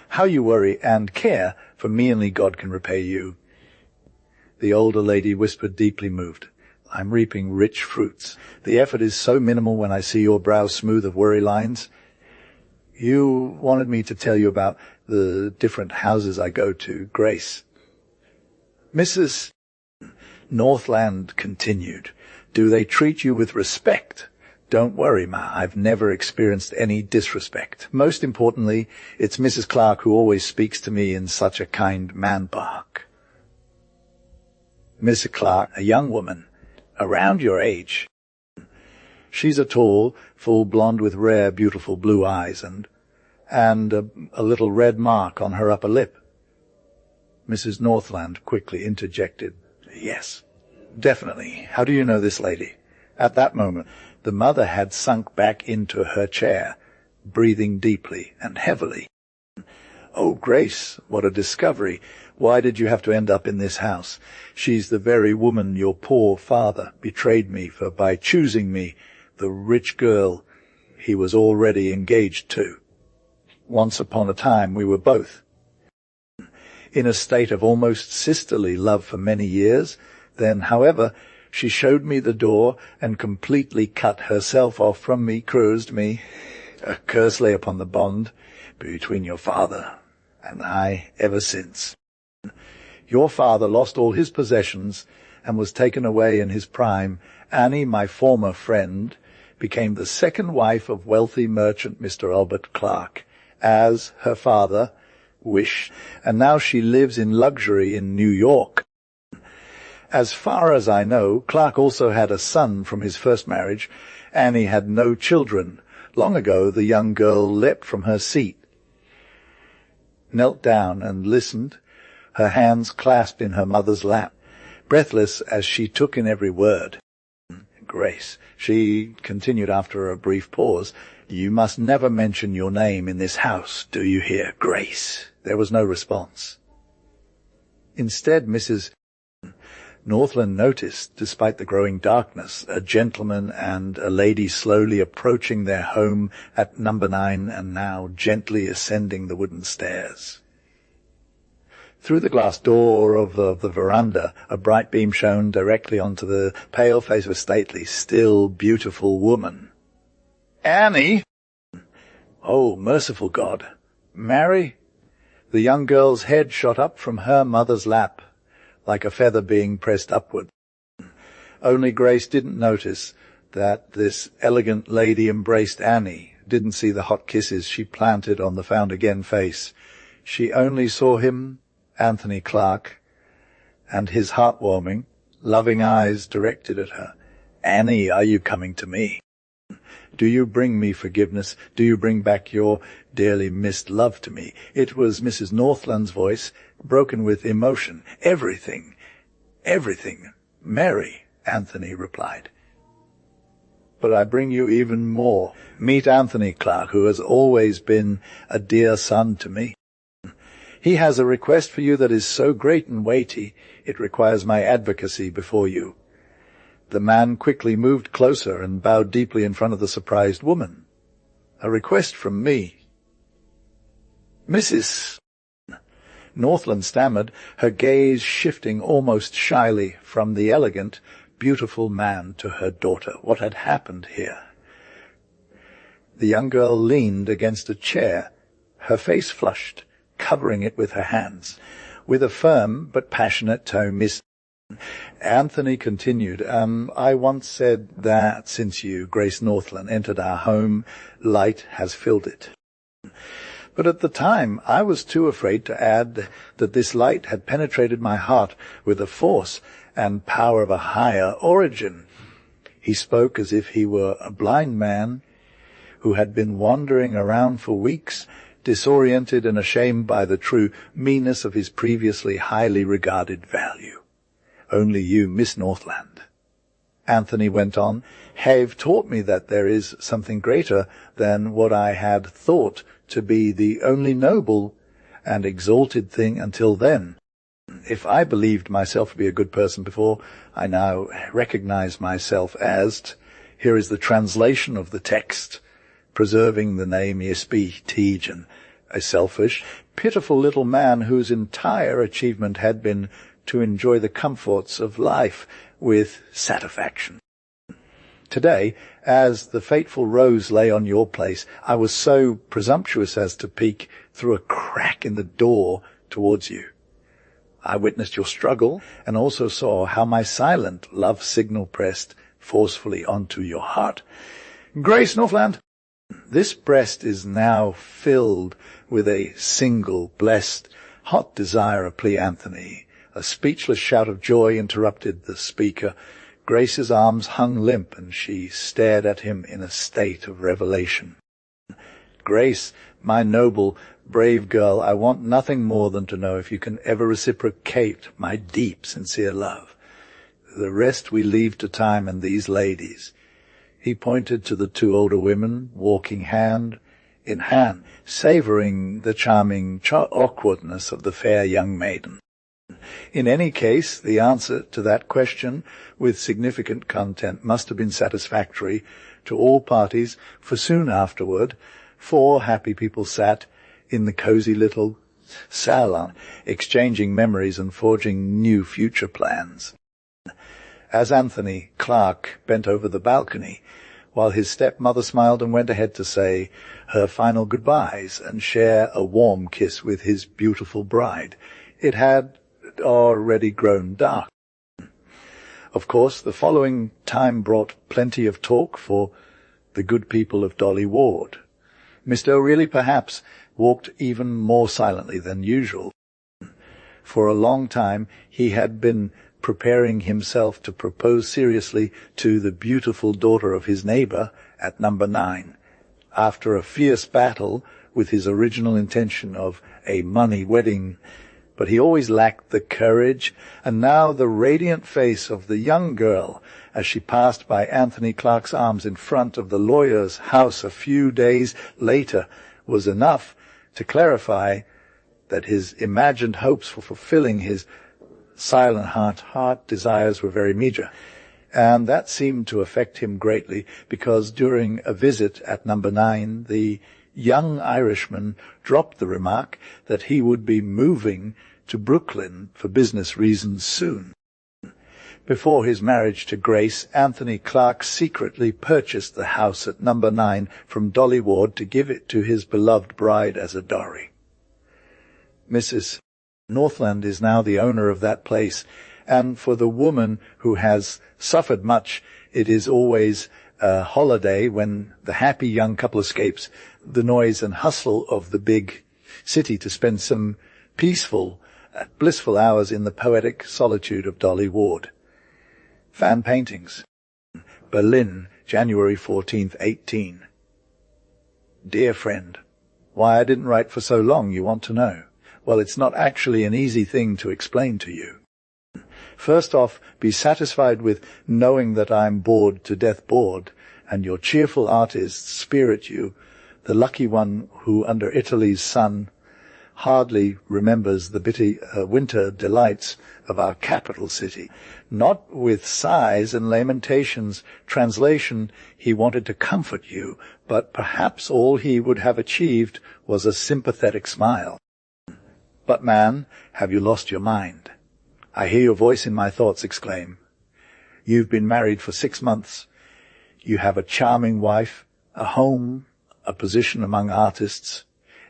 How you worry and care for me, only God can repay you." The older lady whispered, deeply moved, "I'm reaping rich fruits. The effort is so minimal when I see your brow smooth of worry lines. You wanted me to tell you about the different houses I go to, Grace." Mrs. Northland continued, "Do they treat you with respect?" "Don't worry, Ma. I've never experienced any disrespect. Most importantly, it's Mrs. Clark who always speaks to me in such a kind man-bark." Mrs. Clark, a young woman, around your age. She's a tall, full blonde with rare, beautiful blue eyes and a little red mark on her upper lip. Mrs. Northland quickly interjected, "Yes, definitely. How do you know this lady?" At that moment, the mother had sunk back into her chair, breathing deeply and heavily. "Oh, Grace, what a discovery. Why did you have to end up in this house? She's the very woman your poor father betrayed me for by choosing me, the rich girl he was already engaged to. Once upon a time we were both in a state of almost sisterly love for many years. Then, however, she showed me the door and completely cut herself off from me, cursed me. A curse lay upon the bond between your father and I ever since. Your father lost all his possessions and was taken away in his prime. Annie, my former friend, became the second wife of wealthy merchant Mr. Albert Clark, as her father wished, and now she lives in luxury in New York. As far as I know, Clark also had a son from his first marriage. Annie had no children. Long ago the young girl leapt from her seat, knelt down and listened, her hands clasped in her mother's lap, breathless as she took in every word. Grace, she continued after a brief pause, you must never mention your name in this house, do you hear, Grace? There was no response. Instead, Mrs. Northland noticed, despite the growing darkness, a gentleman and a lady slowly approaching their home at number 9 and now gently ascending the wooden stairs. Through the glass door of the veranda, a bright beam shone directly onto the pale face of a stately, still, beautiful woman. Annie! Oh, merciful God! Mary? The young girl's head shot up from her mother's lap, like a feather being pressed upward. Only Grace didn't notice that this elegant lady embraced Annie, didn't see the hot kisses she planted on the found-again face. She only saw him, Anthony Clark, and his heartwarming, loving eyes directed at her. Annie, are you coming to me? Do you bring me forgiveness? Do you bring back your dearly missed love to me? It was Mrs. Northland's voice, broken with emotion. Everything. Everything. Mary, Anthony replied. But I bring you even more. Meet Anthony Clark, who has always been a dear son to me. He has a request for you that is so great and weighty, it requires my advocacy before you. The man quickly moved closer and bowed deeply in front of the surprised woman. A request from me. Mrs. Northland stammered, her gaze shifting almost shyly from the elegant, beautiful man to her daughter. What had happened here? The young girl leaned against a chair, her face flushed, covering it with her hands. With a firm but passionate tone, Miss Anthony continued, I once said that since you, Grace Northland, entered our home, light has filled it. But at the time I was too afraid to add that this light had penetrated my heart with a force and power of a higher origin. He spoke as if he were a blind man who had been wandering around for weeks, disoriented and ashamed by the true meanness of his previously highly regarded value. Only you, Miss Northland. Anthony went on, have taught me that there is something greater than what I had thought to be the only noble and exalted thing until then. If I believed myself to be a good person before, I now recognize myself as, here is the translation of the text, preserving the name Yespi Tejan, a selfish, pitiful little man whose entire achievement had been to enjoy the comforts of life with satisfaction. Today, as the fateful rose lay on your place, I was so presumptuous as to peek through a crack in the door towards you. I witnessed your struggle and also saw how my silent love signal pressed forcefully onto your heart. Grace Northland, this breast is now filled with a single, blessed, hot desire of plea, Anthony. A speechless shout of joy interrupted the speaker. Grace's arms hung limp, and she stared at him in a state of revelation. Grace, my noble, brave girl, I want nothing more than to know if you can ever reciprocate my deep, sincere love. The rest we leave to time and these ladies. He pointed to the two older women, walking hand in hand, savouring the charming awkwardness of the fair young maiden. In any case, the answer to that question, with significant content, must have been satisfactory to all parties, for soon afterward 4 happy people sat in the cosy little salon, exchanging memories and forging new future plans. As Anthony Clark bent over the balcony, while his stepmother smiled and went ahead to say her final goodbyes and share a warm kiss with his beautiful bride, it had already grown dark. Of course, the following time brought plenty of talk for the good people of Dolly Ward. Mr. O'Reilly perhaps walked even more silently than usual. For a long time he had been preparing himself to propose seriously to the beautiful daughter of his neighbour at number 9, after a fierce battle with his original intention of a money wedding. But he always lacked the courage, and now the radiant face of the young girl, as she passed by Anthony Clark's arms in front of the lawyer's house a few days later, was enough to clarify that his imagined hopes for fulfilling his silent heart desires were very meagre. And that seemed to affect him greatly, because during a visit at number 9, the young Irishman dropped the remark that he would be moving to Brooklyn for business reasons soon. Before his marriage to Grace, Anthony Clark secretly purchased the house at number 9 from Dolly Ward to give it to his beloved bride as a dowry. Mrs. Northland is now the owner of that place, and for the woman who has suffered much, it is always a holiday when the happy young couple escapes the noise and hustle of the big city to spend some peaceful, blissful hours in the poetic solitude of Dolly Ward. Fan paintings. Berlin January 14th, 18. Dear friend, why I didn't write for so long, you want to know? Well, it's not actually an easy thing to explain to you. First off, be satisfied with knowing that I'm bored to death bored, and your cheerful artists spirit you, the lucky one who under Italy's sun hardly remembers the bitter winter delights of our capital city. Not with sighs and lamentations. Translation, he wanted to comfort you, but perhaps all he would have achieved was a sympathetic smile. But man, have you lost your mind? I hear your voice in my thoughts exclaim. You've been married for 6 months. You have a charming wife, a home, a position among artists,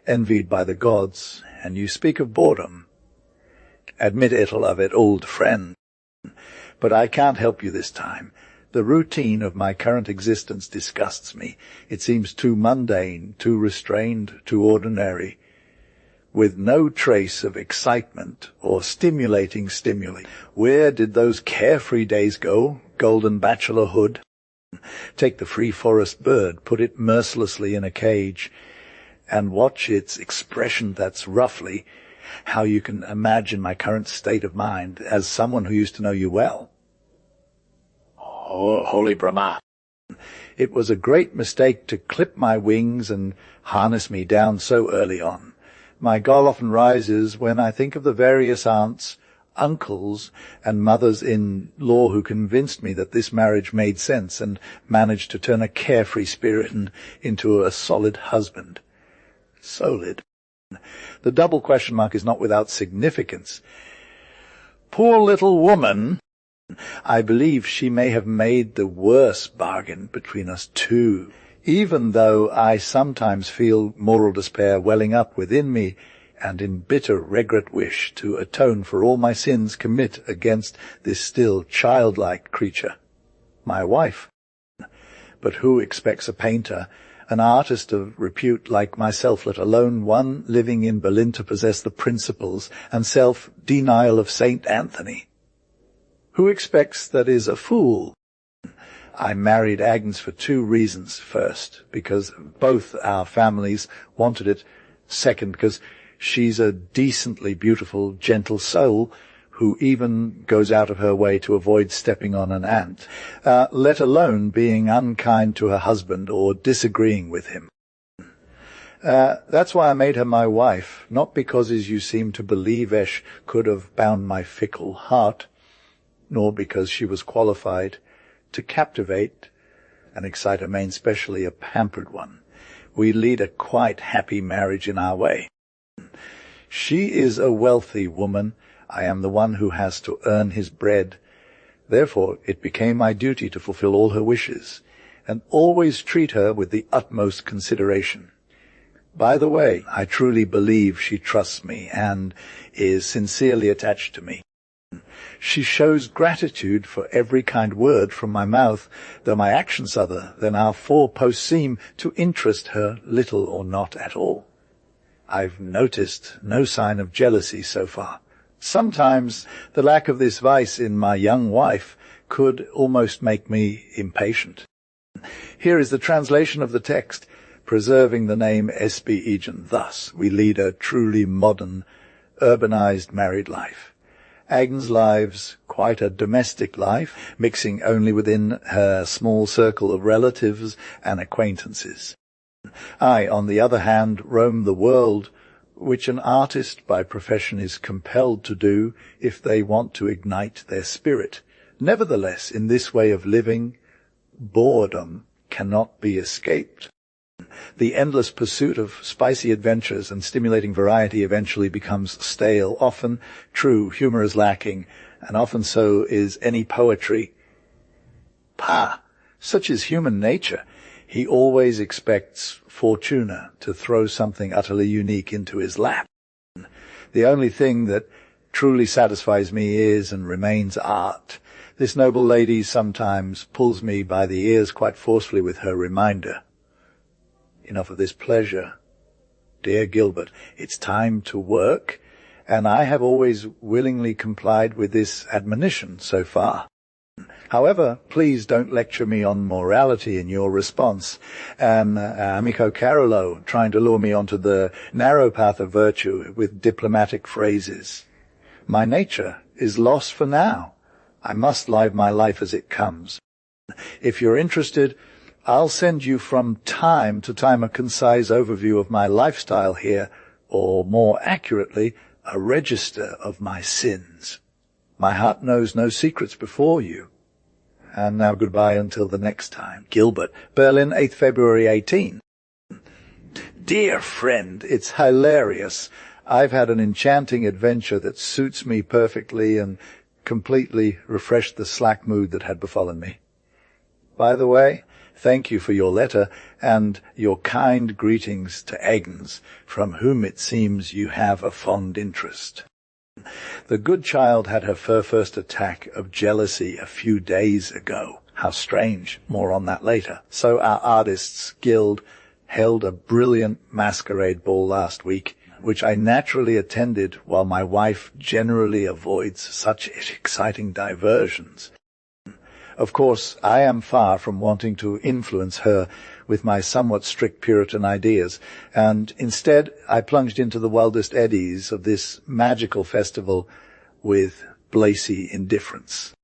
envied by the gods, and you speak of boredom. Admit it'll of it, old friend. But I can't help you this time. The routine of my current existence disgusts me. It seems too mundane, too restrained, too ordinary, with no trace of excitement or stimulating stimuli. Where did those carefree days go, golden bachelorhood? Take the free forest bird, put it mercilessly in a cage, and watch its expression. That's roughly how you can imagine my current state of mind as someone who used to know you well. Oh, holy Brahma! It was a great mistake to clip my wings and harness me down so early on. My gall often rises when I think of the various aunts, uncles, and mothers-in-law who convinced me that this marriage made sense and managed to turn a carefree spirit into a solid husband. Solid. The double question mark is not without significance. Poor little woman! I believe she may have made the worse bargain between us two, even though I sometimes feel moral despair welling up within me, and in bitter regret wish to atone for all my sins commit against this still childlike creature, my wife. But who expects a painter, an artist of repute like myself, let alone one living in Berlin, to possess the principles and self-denial of Saint Anthony? Who expects that is a fool? I married Agnes for 2 reasons. First, because both our families wanted it. Second, because she's a decently beautiful, gentle soul who even goes out of her way to avoid stepping on an ant, let alone being unkind to her husband or disagreeing with him. That's why I made her my wife, not because, as you seem to believe, Esh could have bound my fickle heart, nor because she was qualified to captivate and excite a main, specially a pampered one. We lead a quite happy marriage in our way. She is a wealthy woman. I am the one who has to earn his bread. Therefore, it became my duty to fulfill all her wishes, and always treat her with the utmost consideration. By the way, I truly believe she trusts me and is sincerely attached to me. She shows gratitude for every kind word from my mouth, though my actions other than our 4 posts seem to interest her little or not at all. I've noticed no sign of jealousy so far. Sometimes the lack of this vice in my young wife could almost make me impatient. Here is the translation of the text, preserving the name Spättgen. Thus we lead a truly modern, urbanized married life. Agnes lives quite a domestic life, mixing only within her small circle of relatives and acquaintances. I, on the other hand, roam the world, which an artist by profession is compelled to do if they want to ignite their spirit. Nevertheless, in this way of living, boredom cannot be escaped. The endless pursuit of spicy adventures and stimulating variety eventually becomes stale. Often true humor is lacking, and often so is any poetry. Pah! Such is human nature. He always expects Fortuna to throw something utterly unique into his lap. The only thing that truly satisfies me is and remains art. This noble lady sometimes pulls me by the ears quite forcefully with her reminder. Enough of this pleasure. Dear Gilbert, it's time to work, and I have always willingly complied with this admonition so far. However, please don't lecture me on morality in your response. Amico Carolo, trying to lure me onto the narrow path of virtue with diplomatic phrases. My nature is lost for now. I must live my life as it comes. If you're interested, I'll send you from time to time a concise overview of my lifestyle here, or more accurately, a register of my sins. My heart knows no secrets before you. And now goodbye until the next time. Gilbert, Berlin, 8th February 18. Dear friend, it's hilarious. I've had an enchanting adventure that suits me perfectly and completely refreshed the slack mood that had befallen me. By the way, thank you for your letter and your kind greetings to Agnes, from whom it seems you have a fond interest. The good child had her first attack of jealousy a few days ago. How strange. More on that later. So our Artists Guild held a brilliant masquerade ball last week, which I naturally attended while my wife generally avoids such exciting diversions. Of course, I am far from wanting to influence her with my somewhat strict Puritan ideas, and instead I plunged into the wildest eddies of this magical festival with blacy indifference.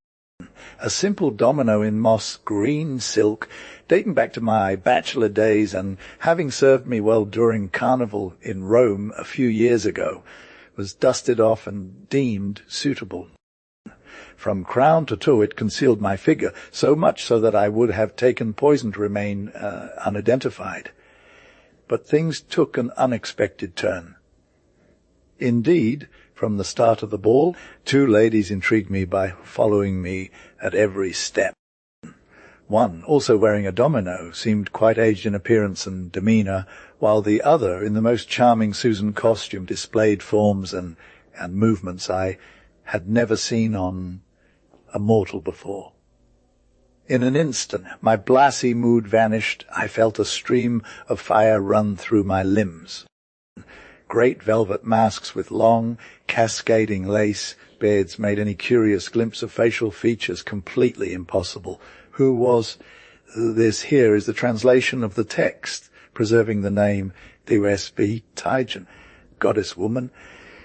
A simple domino in moss green silk, dating back to my bachelor days and having served me well during Carnival in Rome a few years ago, was dusted off and deemed suitable. From crown to toe it concealed my figure, so much so that I would have taken poison to remain unidentified. But things took an unexpected turn. Indeed, from the start of the ball, two ladies intrigued me by following me at every step. One, also wearing a domino, seemed quite aged in appearance and demeanour, while the other, in the most charming Susan costume, displayed forms and movements I had never seen on a mortal before. In an instant, my blassy mood vanished. I felt a stream of fire run through my limbs. Great velvet masks with long, cascading lace beards made any curious glimpse of facial features completely impossible. Who was this? Here is the translation of the text, preserving the name D.S.B. Tantchens, goddess woman.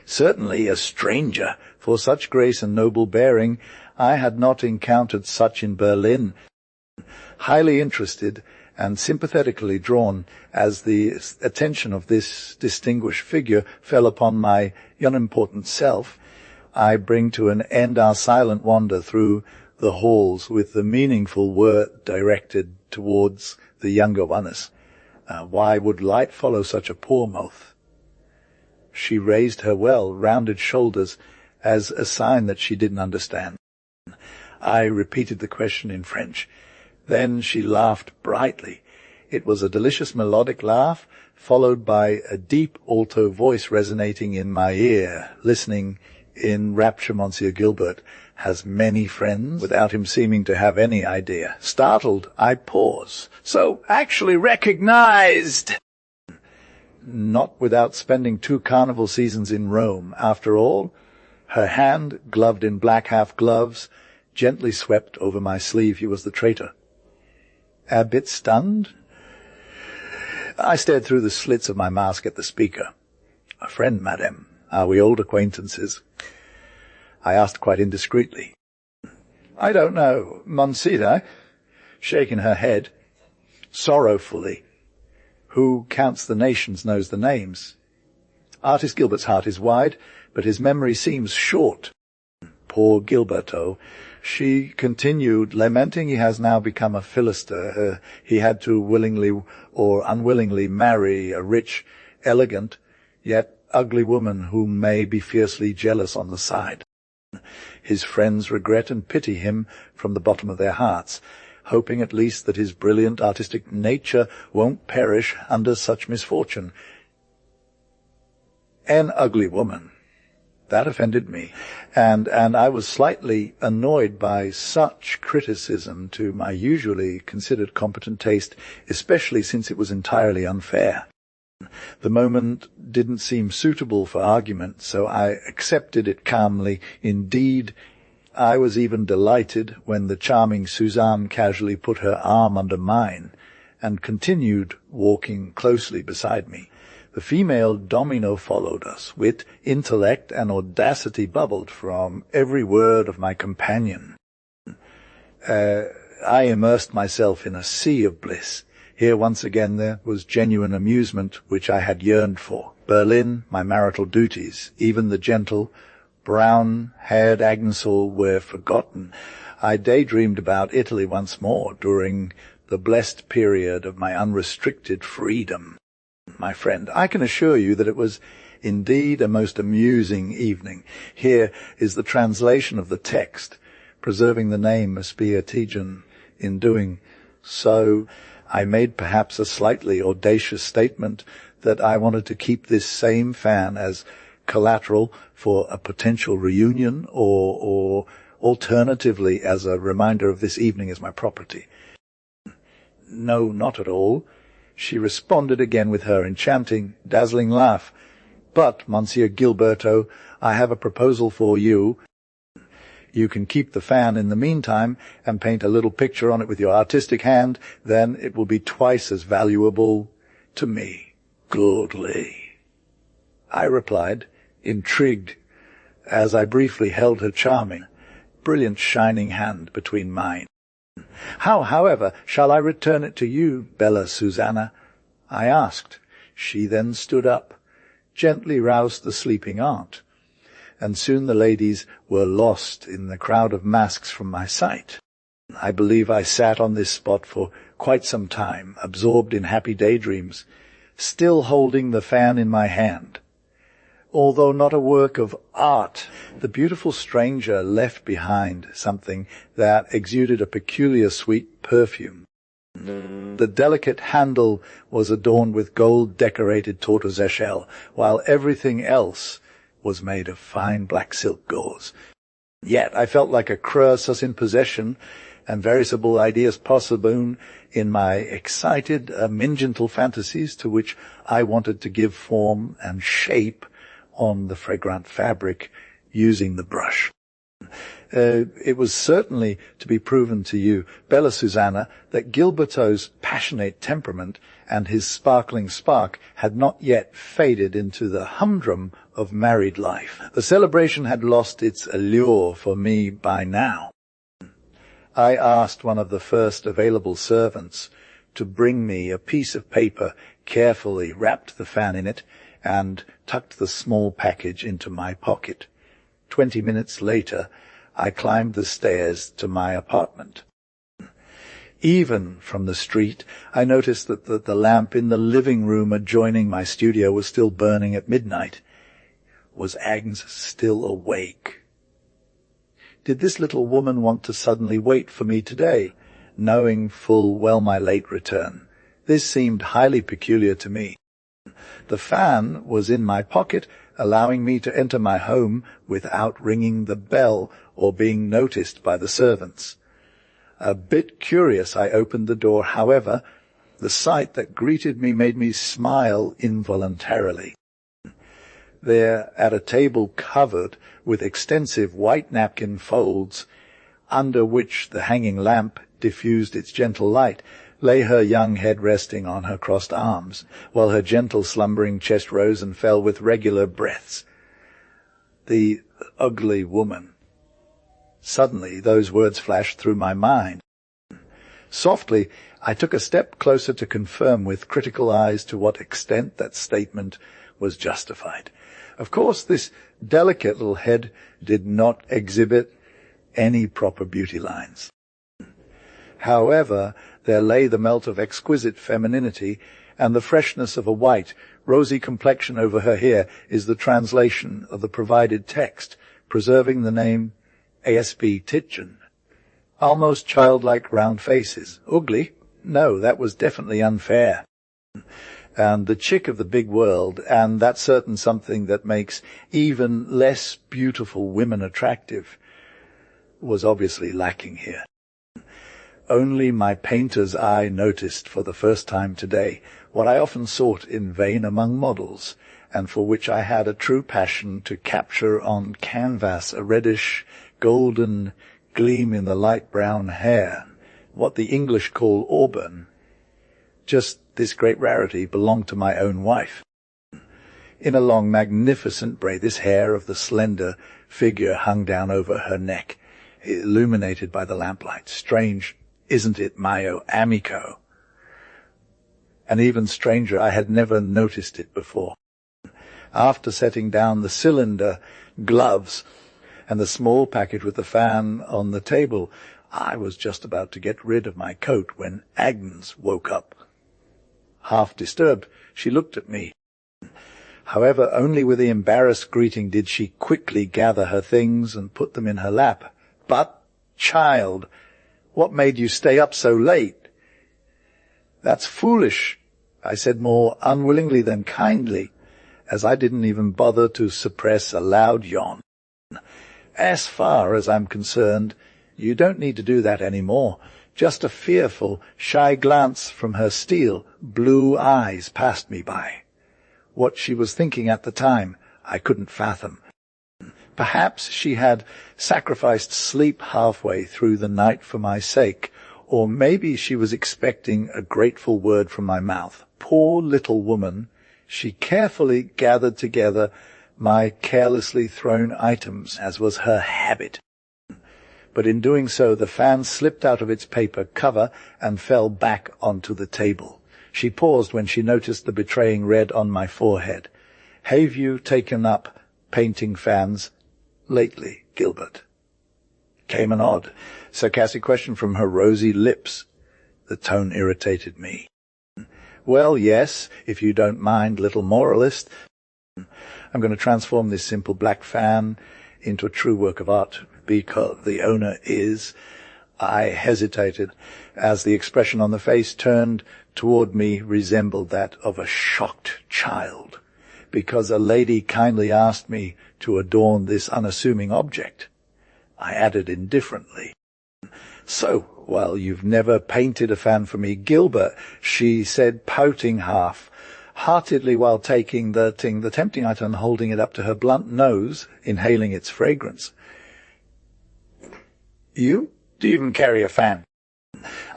Certainly a stranger, for such grace and noble bearing I had not encountered such in Berlin. Highly interested and sympathetically drawn as the attention of this distinguished figure fell upon my unimportant self, I bring to an end our silent wander through the halls with the meaningful word directed towards the younger ones. Why would light follow such a poor mouth? She raised her well-rounded shoulders as a sign that she didn't understand. I repeated the question in French. Then she laughed brightly. It was a delicious melodic laugh, followed by a deep alto voice resonating in my ear. Listening in rapture, Monsieur Gilbert has many friends, without him seeming to have any idea. Startled, I pause. So, actually recognized! Not without spending 2 carnival seasons in Rome, after all. Her hand, gloved in black half-gloves, gently swept over my sleeve. He was the traitor. A bit stunned, I stared through the slits of my mask at the speaker. A friend, madame. Are we old acquaintances? I asked quite indiscreetly. I don't know, Monsignor, shaking her head sorrowfully. Who counts the nations knows the names. Artist Gilbert's heart is wide, but his memory seems short. Poor Gilberto. She continued, lamenting he has now become a Philister. He had to willingly or unwillingly marry a rich, elegant, yet ugly woman who may be fiercely jealous on the side. His friends regret and pity him from the bottom of their hearts, hoping at least that his brilliant artistic nature won't perish under such misfortune. An ugly woman. That offended me, and I was slightly annoyed by such criticism to my usually considered competent taste, especially since it was entirely unfair. The moment didn't seem suitable for argument, so I accepted it calmly. Indeed, I was even delighted when the charming Suzanne casually put her arm under mine and continued walking closely beside me. The female domino followed us. Wit, intellect, and audacity bubbled from every word of my companion. I immersed myself in a sea of bliss. Here once again there was genuine amusement which I had yearned for. Berlin, my marital duties, even the gentle, brown-haired Agnesol were forgotten. I daydreamed about Italy once more during the blessed period of my unrestricted freedom. My friend, I can assure you that it was indeed a most amusing evening. Here is the translation of the text, preserving the name Spättgen. In doing so, I made perhaps a slightly audacious statement that I wanted to keep this same fan as collateral for a potential reunion, or alternatively as a reminder of this evening as my property. No, not at all. She responded again with her enchanting, dazzling laugh. But, Monsieur Gilberto, I have a proposal for you. You can keep the fan in the meantime and paint a little picture on it with your artistic hand. Then it will be twice as valuable to me. Goodly, I replied, intrigued, as I briefly held her charming, brilliant shining hand between mine. How, however, shall I return it to you, bella Susanna? I asked. She then stood up, gently roused the sleeping aunt, and soon the ladies were lost in the crowd of masks from my sight. I believe I sat on this spot for quite some time, absorbed in happy daydreams, still holding the fan in my hand. Although not a work of art, the beautiful stranger left behind something that exuded a peculiar sweet perfume. The delicate handle was adorned with gold-decorated tortoise shell, while everything else was made of fine black silk gauze. Yet I felt like a Croesus in possession, and veritable ideas possible in my excited, mingental fantasies to which I wanted to give form and shape on the fragrant fabric using the brush. It was certainly to be proven to you, bella Susanna, that Gilberto's passionate temperament and his sparkling spark had not yet faded into the humdrum of married life. The celebration had lost its allure for me by now. I asked one of the first available servants to bring me a piece of paper, carefully wrapped the fan in it, and tucked the small package into my pocket. 20 minutes later, I climbed the stairs to my apartment. Even from the street, I noticed that the lamp in the living room adjoining my studio was still burning at midnight. Was Agnes still awake? Did this little woman want to suddenly wait for me today, knowing full well my late return? This seemed highly peculiar to me. The fan was in my pocket, allowing me to enter my home without ringing the bell or being noticed by the servants. A bit curious, I opened the door. However, the sight that greeted me made me smile involuntarily. There, at a table covered with extensive white napkin folds, under which the hanging lamp diffused its gentle light, lay her young head resting on her crossed arms, while her gentle slumbering chest rose and fell with regular breaths. The ugly woman. Suddenly those words flashed through my mind. Softly, I took a step closer to confirm with critical eyes to what extent that statement was justified. Of course, this delicate little head did not exhibit any proper beauty lines. However, there lay the melt of exquisite femininity, and the freshness of a white, rosy complexion over her hair is the translation of the provided text, preserving the name Spättgen. Almost childlike round faces. Ugly? No, that was definitely unfair. And the chick of the big world, and that certain something that makes even less beautiful women attractive, was obviously lacking here. Only my painter's eye noticed for the first time today what I often sought in vain among models, and for which I had a true passion to capture on canvas a reddish, golden gleam in the light brown hair, what the English call auburn. Just this great rarity belonged to my own wife. In a long, magnificent braid, this hair of the slender figure hung down over her neck, illuminated by the lamplight. Strange, isn't it, mio amico? And even stranger, I had never noticed it before. After setting down the cylinder, gloves, and the small package with the fan on the table, I was just about to get rid of my coat when Agnes woke up. Half disturbed, she looked at me. However, only with the embarrassed greeting did she quickly gather her things and put them in her lap. "But, child, what made you stay up so late?" "That's foolish," I said more unwillingly than kindly, as I didn't even bother to suppress a loud yawn. "As far as I'm concerned, you don't need to do that any more." Just a fearful, shy glance from her steel, blue eyes passed me by. What she was thinking at the time, I couldn't fathom. Perhaps she had sacrificed sleep halfway through the night for my sake, or maybe she was expecting a grateful word from my mouth. Poor little woman, she carefully gathered together my carelessly thrown items, as was her habit. But in doing so, the fan slipped out of its paper cover and fell back onto the table. She paused when she noticed the betraying red on my forehead. "Have you taken up painting fans lately, Gilbert?" Came an odd, sarcastic question from her rosy lips. The tone irritated me. "Well, yes, if you don't mind, little moralist. I'm going to transform this simple black fan into a true work of art, because the owner is—" I hesitated, as the expression on the face turned toward me resembled that of a shocked child, because a lady kindly asked me to adorn this unassuming object. I added indifferently, "So, well, you've never painted a fan for me, Gilbert," she said, pouting half-heartedly while taking the tempting item and holding it up to her blunt nose, inhaling its fragrance. "You do even carry a fan?"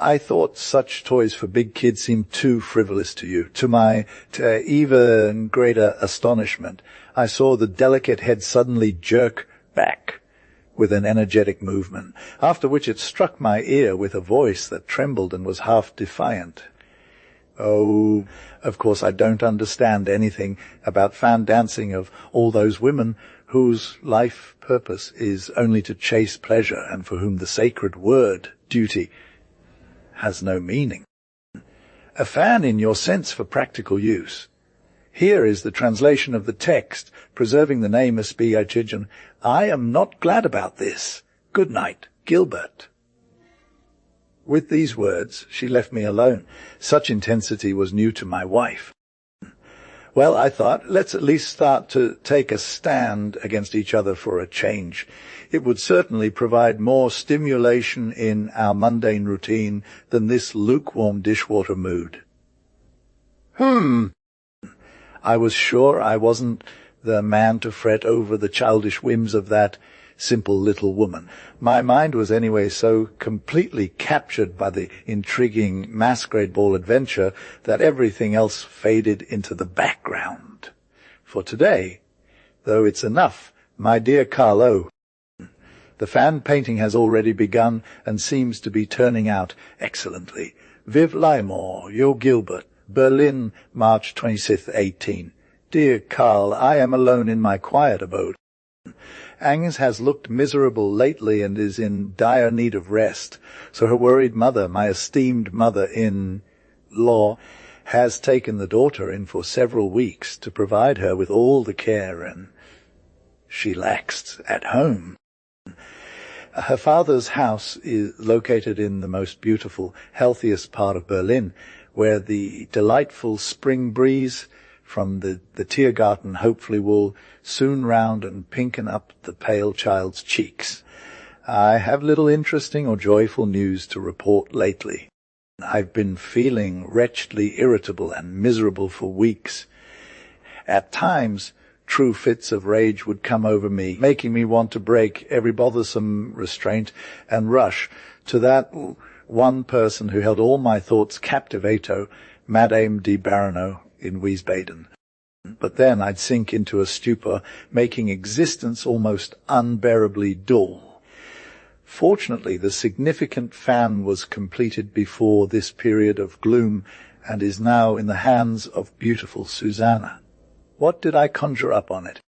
"I thought such toys for big kids seemed too frivolous to you." To my even greater astonishment, I saw the delicate head suddenly jerk back with an energetic movement, after which it struck my ear with a voice that trembled and was half defiant. "Oh, of course I don't understand anything about fan dancing of all those women whose life purpose is only to chase pleasure and for whom the sacred word, duty, has no meaning. A fan in your sense for practical use. Here is the translation of the text, preserving the name as Spättgen. I am not glad about this. Good night, Gilbert." With these words, she left me alone. Such intensity was new to my wife. Well, I thought, let's at least start to take a stand against each other for a change. It would certainly provide more stimulation in our mundane routine than this lukewarm dishwater mood. I was sure I wasn't the man to fret over the childish whims of that simple little woman. My mind was anyway so completely captured by the intriguing masquerade ball adventure that everything else faded into the background. For today, though it's enough, my dear Carlo, the fan painting has already begun and seems to be turning out excellently. Vive l'amour, your Gilbert, Berlin, March 26th, 18. Dear Carl, I am alone in my quiet abode. Agnes has looked miserable lately and is in dire need of rest, so her worried mother, my esteemed mother-in-law, has taken the daughter in for several weeks to provide her with all the care and she lacks at home. Her father's house is located in the most beautiful, healthiest part of Berlin, where the delightful spring breeze from the Tiergarten hopefully will soon round and pinken up the pale child's cheeks. I have little interesting or joyful news to report lately. I've been feeling wretchedly irritable and miserable for weeks. At times, true fits of rage would come over me, making me want to break every bothersome restraint and rush to that one person who held all my thoughts captivato, Madame de Barano in Wiesbaden. But then I'd sink into a stupor, making existence almost unbearably dull. Fortunately, the significant fan was completed before this period of gloom and is now in the hands of beautiful Susanna. What did I conjure up on it?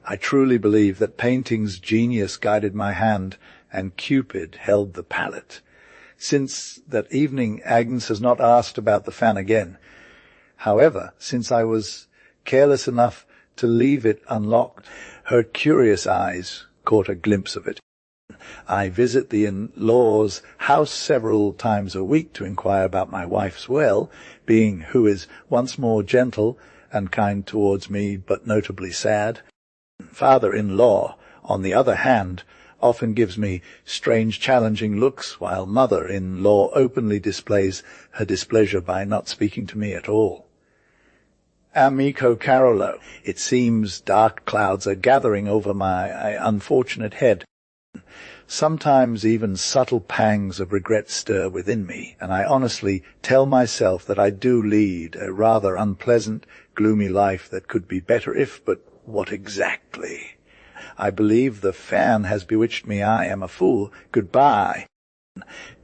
I truly believe that painting's genius guided my hand and Cupid held the palette. Since that evening, Agnes has not asked about the fan again. However, since I was careless enough to leave it unlocked, her curious eyes caught a glimpse of it. I visit the in-laws' house several times a week to inquire about my wife's well, being who is once more gentle and kind towards me, but notably sad. Father-in-law, on the other hand, often gives me strange challenging looks, while mother-in-law openly displays her displeasure by not speaking to me at all. Amico Carolo, it seems dark clouds are gathering over my unfortunate head. Sometimes even subtle pangs of regret stir within me, and I honestly tell myself that I do lead a rather unpleasant, gloomy life that could be better if, but what exactly? I believe the fan has bewitched me. I am a fool. Goodbye.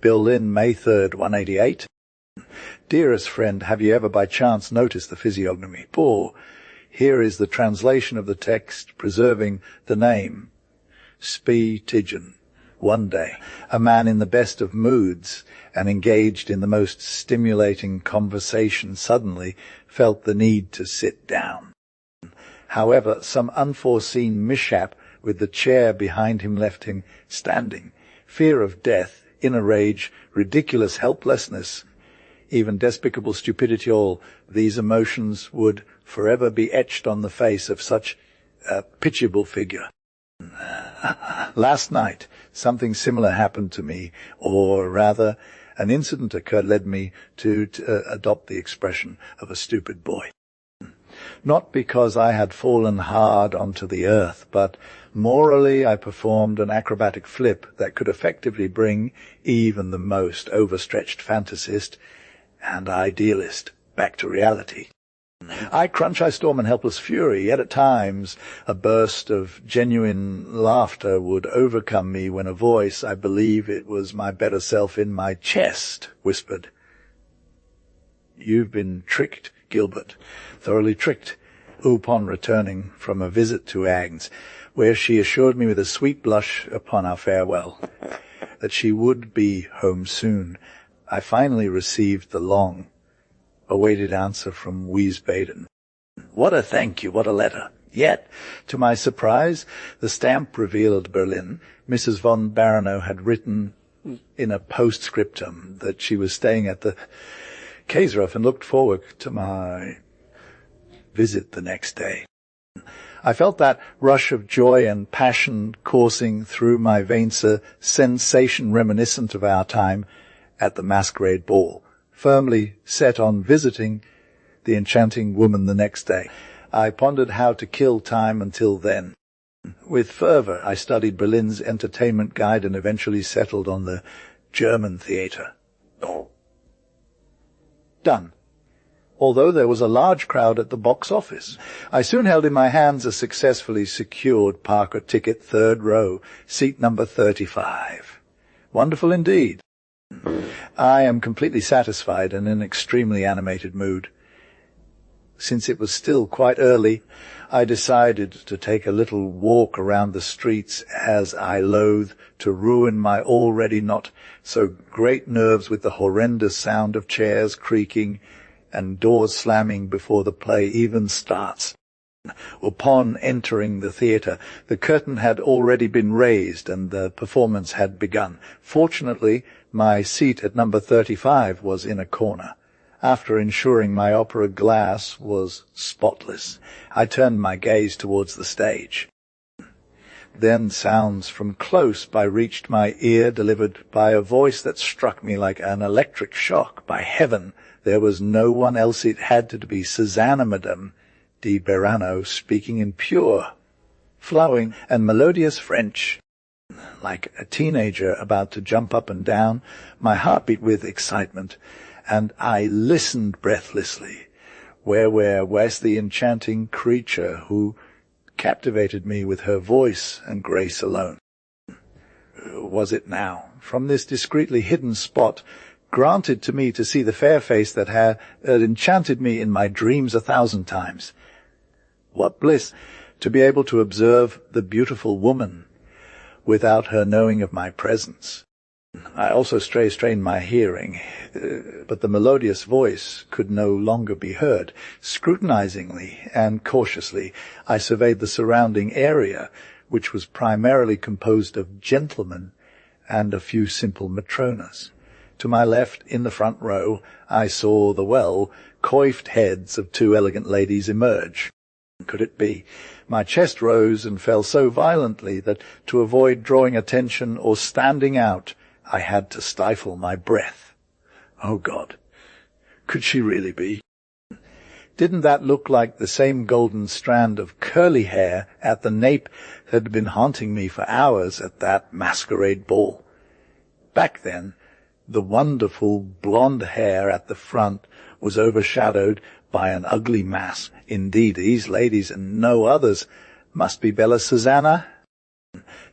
Berlin, May 3rd, 188. Dearest friend, have you ever by chance noticed the physiognomy? Poor. Here is the translation of the text, preserving the name. Spättgen. One day, a man in the best of moods and engaged in the most stimulating conversation suddenly felt the need to sit down. However, some unforeseen mishap with the chair behind him left him standing. Fear of death, inner rage, ridiculous helplessness, even despicable stupidity, all these emotions would forever be etched on the face of such a pitiable figure. Last night, something similar happened to me, or rather, an incident occurred led me to adopt the expression of a stupid boy. Not because I had fallen hard onto the earth, but morally I performed an acrobatic flip that could effectively bring even the most overstretched fantasist and idealist back to reality. I crunch, I storm in helpless fury, yet at times a burst of genuine laughter would overcome me when a voice, I believe it was my better self in my chest, whispered, "You've been tricked, Gilbert, thoroughly tricked," upon returning from a visit to Agnes, where she assured me with a sweet blush upon our farewell that she would be home soon. I finally received the long-awaited answer from Wiesbaden. What a thank you, what a letter! Yet, to my surprise, the stamp revealed Berlin. Mrs. von Barano had written in a postscriptum that she was staying at the Kaiserhof and looked forward to my visit the next day. I felt that rush of joy and passion coursing through my veins, a sensation reminiscent of our time at the masquerade ball, firmly set on visiting the enchanting woman the next day. I pondered how to kill time until then. With fervor, I studied Berlin's entertainment guide and eventually settled on the German theatre. Done. Although there was a large crowd at the box office, I soon held in my hands a successfully secured Parker ticket, third row, seat number 35. Wonderful indeed. I am completely satisfied and in an extremely animated mood. Since it was still quite early, I decided to take a little walk around the streets, as I loathe to ruin my already not so great nerves with the horrendous sound of chairs creaking and doors slamming before the play even starts. Upon entering the theatre, the curtain had already been raised and the performance had begun. Fortunately, my seat at number 35 was in a corner. After ensuring my opera glass was spotless, I turned my gaze towards the stage. Then sounds from close by reached my ear, delivered by a voice that struck me like an electric shock. By heaven, there was no one else. It had to be Susanna, Madame di Berano speaking in pure, flowing and melodious French. Like a teenager about to jump up and down, my heart beat with excitement, and I listened breathlessly. Where was the enchanting creature who captivated me with her voice and grace alone? Was it now, from this discreetly hidden spot, granted to me to see the fair face that had enchanted me in my dreams 1,000 times? What bliss to be able to observe the beautiful woman without her knowing of my presence. I also strained my hearing, but the melodious voice could no longer be heard. Scrutinizingly and cautiously, I surveyed the surrounding area, which was primarily composed of gentlemen and a few simple matronas. To my left, in the front row, I saw the well-coiffed heads of 2 elegant ladies emerge. Could it be? My chest rose and fell so violently that, to avoid drawing attention or standing out, I had to stifle my breath. Oh God, could she really be? Didn't that look like the same golden strand of curly hair at the nape that had been haunting me for hours at that masquerade ball? Back then, the wonderful blonde hair at the front was overshadowed by an ugly mask. Indeed, these ladies and no others must be Bella Susanna.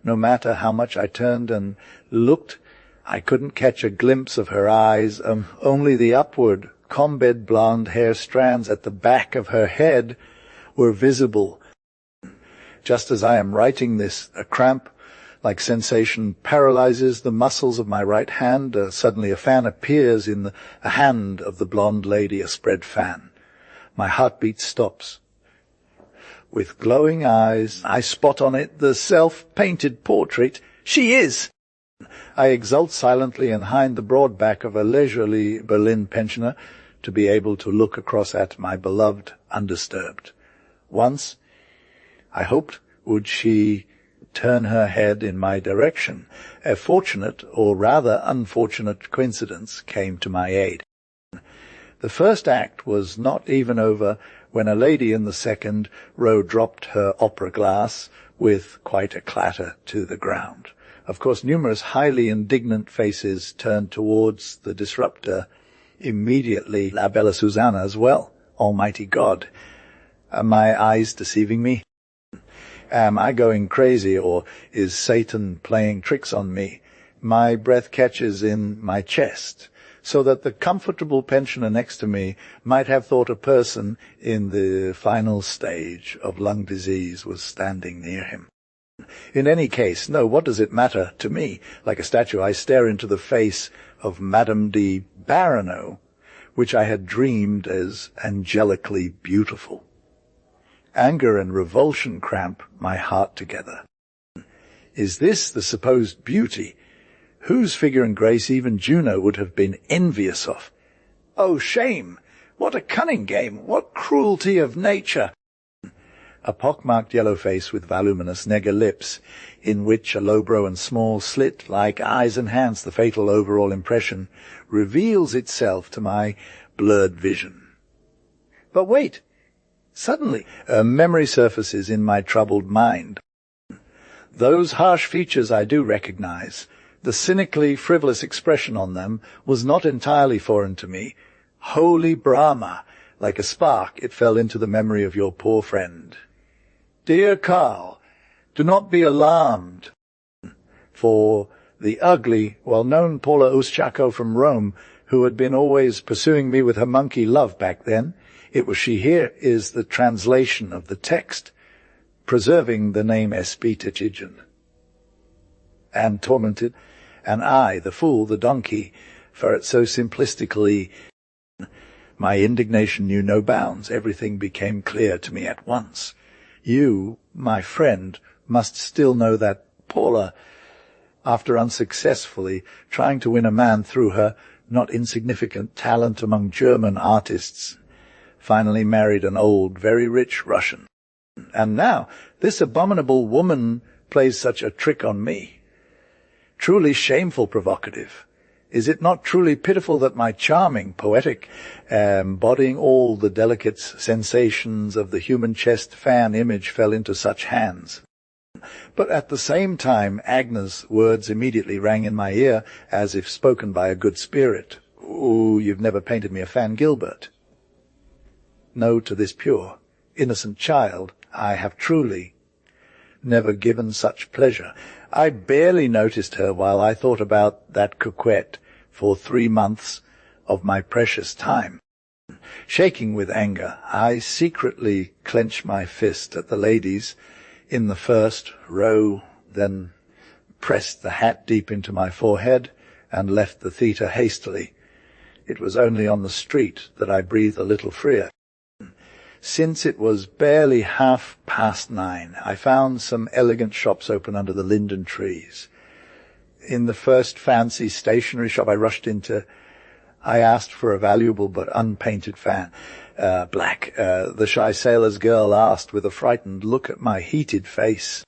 No matter how much I turned and looked, I couldn't catch a glimpse of her eyes. Only the upward, combed blonde hair strands at the back of her head were visible. Just as I am writing this, a cramp-like sensation paralyzes the muscles of my right hand. Suddenly a fan appears in the hand of the blonde lady, a spread fan. My heartbeat stops. With glowing eyes, I spot on it the self-painted portrait. She is! I exult silently and hide the broad back of a leisurely Berlin pensioner to be able to look across at my beloved undisturbed. Once, I hoped, would she turn her head in my direction. A fortunate, or rather unfortunate, coincidence came to my aid. The first act was not even over when a lady in the second row dropped her opera glass with quite a clatter to the ground. Of course, numerous highly indignant faces turned towards the disruptor. Immediately, La Bella Susanna as well. Almighty God! Are my eyes deceiving me? Am I going crazy, or is Satan playing tricks on me? My breath catches in my chest, so that the comfortable pensioner next to me might have thought a person in the final stage of lung disease was standing near him. In any case, no, what does it matter to me? Like a statue, I stare into the face of Madame de Barano, which I had dreamed as angelically beautiful. Anger and revulsion cramp my heart together. Is this the supposed beauty, whose figure and grace even Juno would have been envious of? Oh, shame! What a cunning game! What cruelty of nature! A pock-marked yellow face with voluminous nega lips, in which a low brow and small slit, like eyes, enhance the fatal overall impression, reveals itself to my blurred vision. But wait! Suddenly, a memory surfaces in my troubled mind. Those harsh features I do recognize. The cynically frivolous expression on them was not entirely foreign to me. Holy Brahma! Like a spark, it fell into the memory of your poor friend. Dear Karl, do not be alarmed, for the ugly, well-known Paula Uschako from Rome, who had been always pursuing me with her monkey love back then, it was she. Here is the translation of the text, preserving the name Spättgen, and tormented, and I, the fool, the donkey, for it so simplistically. My indignation knew no bounds. Everything became clear to me at once. You, my friend, must still know that Paula, after unsuccessfully trying to win a man through her not insignificant talent among German artists, finally married an old, very rich Russian. And now this abominable woman plays such a trick on me. Truly shameful provocative. Is it not truly pitiful that my charming, poetic, embodying all the delicate sensations of the human chest fan image fell into such hands? But at the same time, Agnes' words immediately rang in my ear, as if spoken by a good spirit. "Ooh, you've never painted me a fan, Gilbert." No, to this pure, innocent child, I have truly never given such pleasure. I barely noticed her while I thought about that coquette for 3 months of my precious time. Shaking with anger, I secretly clenched my fist at the ladies in the first row, then pressed the hat deep into my forehead and left the theatre hastily. It was only on the street that I breathed a little freer. Since it was barely 9:30, I found some elegant shops open under the linden trees. In the first fancy stationery shop I rushed into, I asked for a valuable but unpainted fan. Black. The shy sailor's girl asked with a frightened look at my heated face.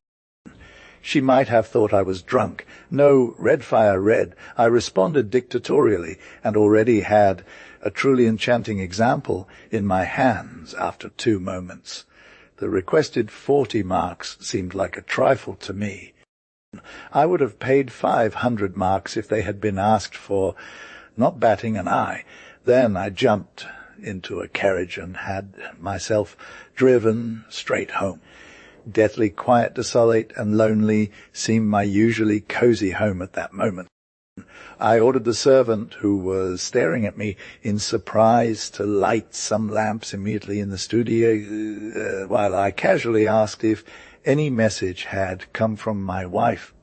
She might have thought I was drunk. No, red fire red. I responded dictatorially, and already had a truly enchanting example in my hands after 2 moments. The requested 40 marks seemed like a trifle to me. I would have paid 500 marks if they had been asked for, not batting an eye. Then I jumped into a carriage and had myself driven straight home. Deathly quiet, desolate, and lonely seemed my usually cosy home at that moment. I ordered the servant, who was staring at me in surprise, to light some lamps immediately in the studio, while I casually asked if any message had come from my wife.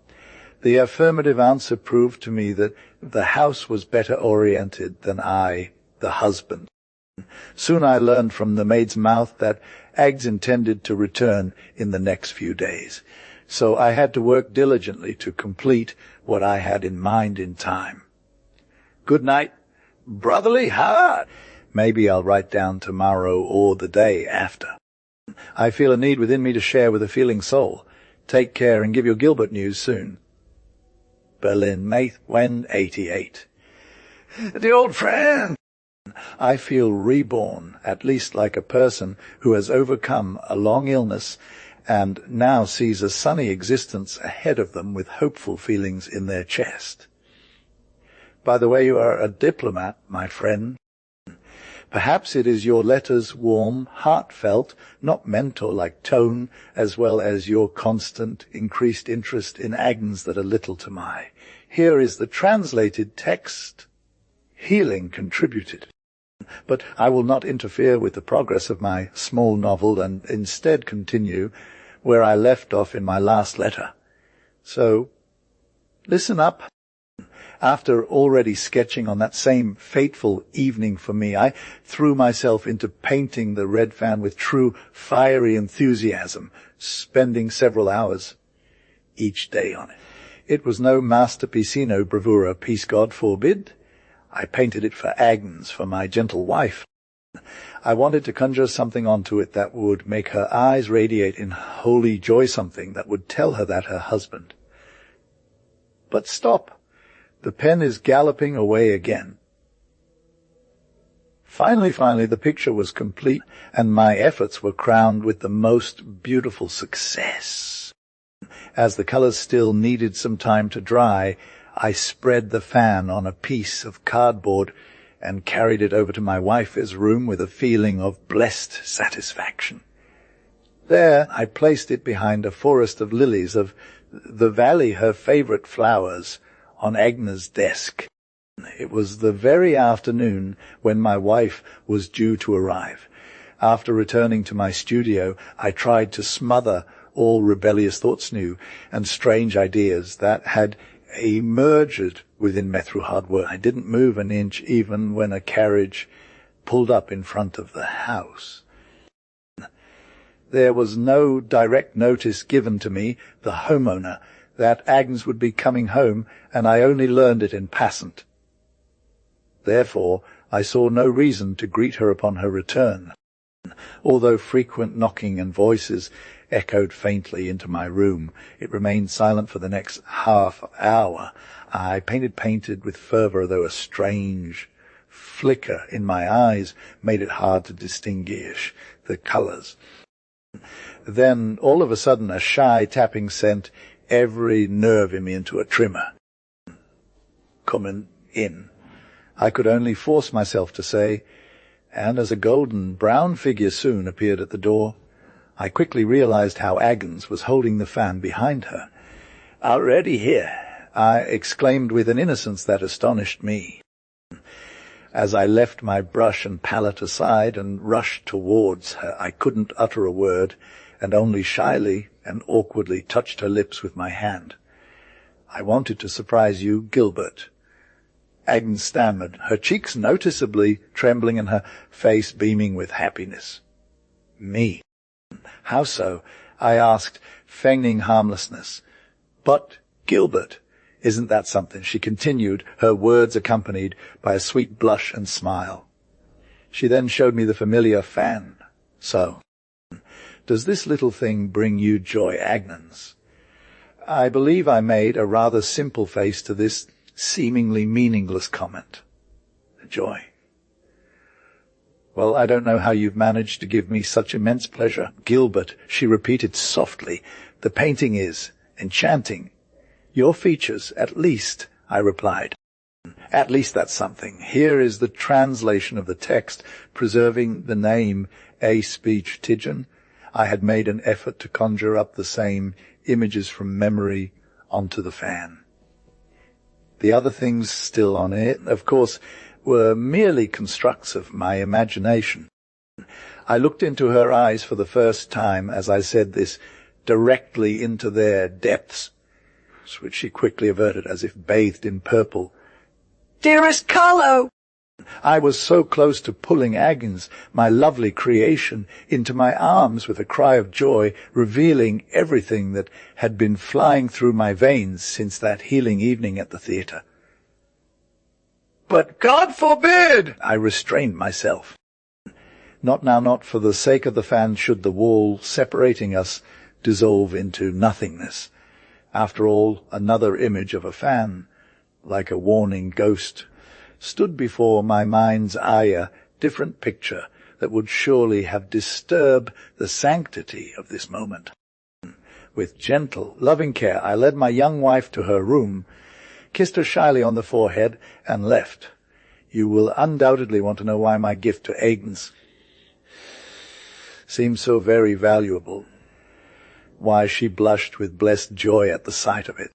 The affirmative answer proved to me that the house was better oriented than I, the husband. Soon I learned from the maid's mouth that Agnes intended to return in the next few days, so I had to work diligently to complete what I had in mind in time. Good night, brotherly heart. Maybe I'll write down tomorrow or the day after. I feel a need within me to share with a feeling soul. Take care and give your Gilbert news soon. Berlin, May 88. The old friend. I feel reborn, at least like a person who has overcome a long illness and now sees a sunny existence ahead of them with hopeful feelings in their chest. By the way, you are a diplomat, my friend. Perhaps it is your letters, warm, heartfelt, not mentor-like tone, as well as your constant, increased interest in Agnes that are little to my. Here is the translated text. Healing contributed. But I will not interfere with the progress of my small novel and instead continue where I left off in my last letter. So, listen up. After already sketching on that same fateful evening for me, I threw myself into painting the red fan with true fiery enthusiasm, spending several hours each day on it. It was no masterpiecino bravura, peace God forbid. I painted it for Agnes, for my gentle wife. I wanted to conjure something onto it that would make her eyes radiate in holy joy, something that would tell her that her husband. But stop. The pen is galloping away again. Finally, the picture was complete, and my efforts were crowned with the most beautiful success. As the colors still needed some time to dry, I spread the fan on a piece of cardboard and carried it over to my wife's room with a feeling of blessed satisfaction. There I placed it behind a forest of lilies of the valley, her favorite flowers, on Agnes' desk. It was the very afternoon when my wife was due to arrive. After returning to my studio, I tried to smother all rebellious thoughts new and strange ideas that had emerged within me through hard work. I didn't move an inch even when a carriage pulled up in front of the house. There was no direct notice given to me, the homeowner, that Agnes would be coming home, and I only learned it in passant. Therefore, I saw no reason to greet her upon her return, although frequent knocking and voices echoed faintly into my room. It remained silent for the next half hour. I painted with fervour, though a strange flicker in my eyes made it hard to distinguish the colours. Then, all of a sudden, a shy tapping sent every nerve in me into a tremor. "Come in," I could only force myself to say, and as a golden brown figure soon appeared at the door, I quickly realized how Agnes was holding the fan behind her. "Already here," I exclaimed with an innocence that astonished me. As I left my brush and palette aside and rushed towards her, I couldn't utter a word, and only shyly and awkwardly touched her lips with my hand. "I wanted to surprise you, Gilbert," Agnes stammered, her cheeks noticeably trembling and her face beaming with happiness. "Me? How so?" I asked, feigning harmlessness. "But, Gilbert, isn't that something?" she continued, her words accompanied by a sweet blush and smile. She then showed me the familiar fan. "So, does this little thing bring you joy, Agnes?" I believe I made a rather simple face to this seemingly meaningless comment. "Joy? Well, I don't know how you've managed to give me such immense pleasure, Gilbert," she repeated softly. "The painting is enchanting." "Your features, at least," I replied. "At least that's something. Here is the translation of the text, preserving the name A. Spättgen. I had made an effort to conjure up the same images from memory onto the fan. The other things still on it, of course, were merely constructs of my imagination. I looked into her eyes for the first time as I said this, directly into their depths, which she quickly averted as if bathed in purple. "Dearest Carlo!" I was so close to pulling Agnes, my lovely creation, into my arms with a cry of joy, revealing everything that had been flying through my veins since that healing evening at the theatre. "But God forbid!" I restrained myself. Not now, not for the sake of the fan should the wall separating us dissolve into nothingness. After all, another image of a fan, like a warning ghost, stood before my mind's eye, a different picture that would surely have disturbed the sanctity of this moment. With gentle, loving care, I led my young wife to her room, kissed her shyly on the forehead, and left. You will undoubtedly want to know why my gift to Agnes seemed so very valuable, why she blushed with blessed joy at the sight of it.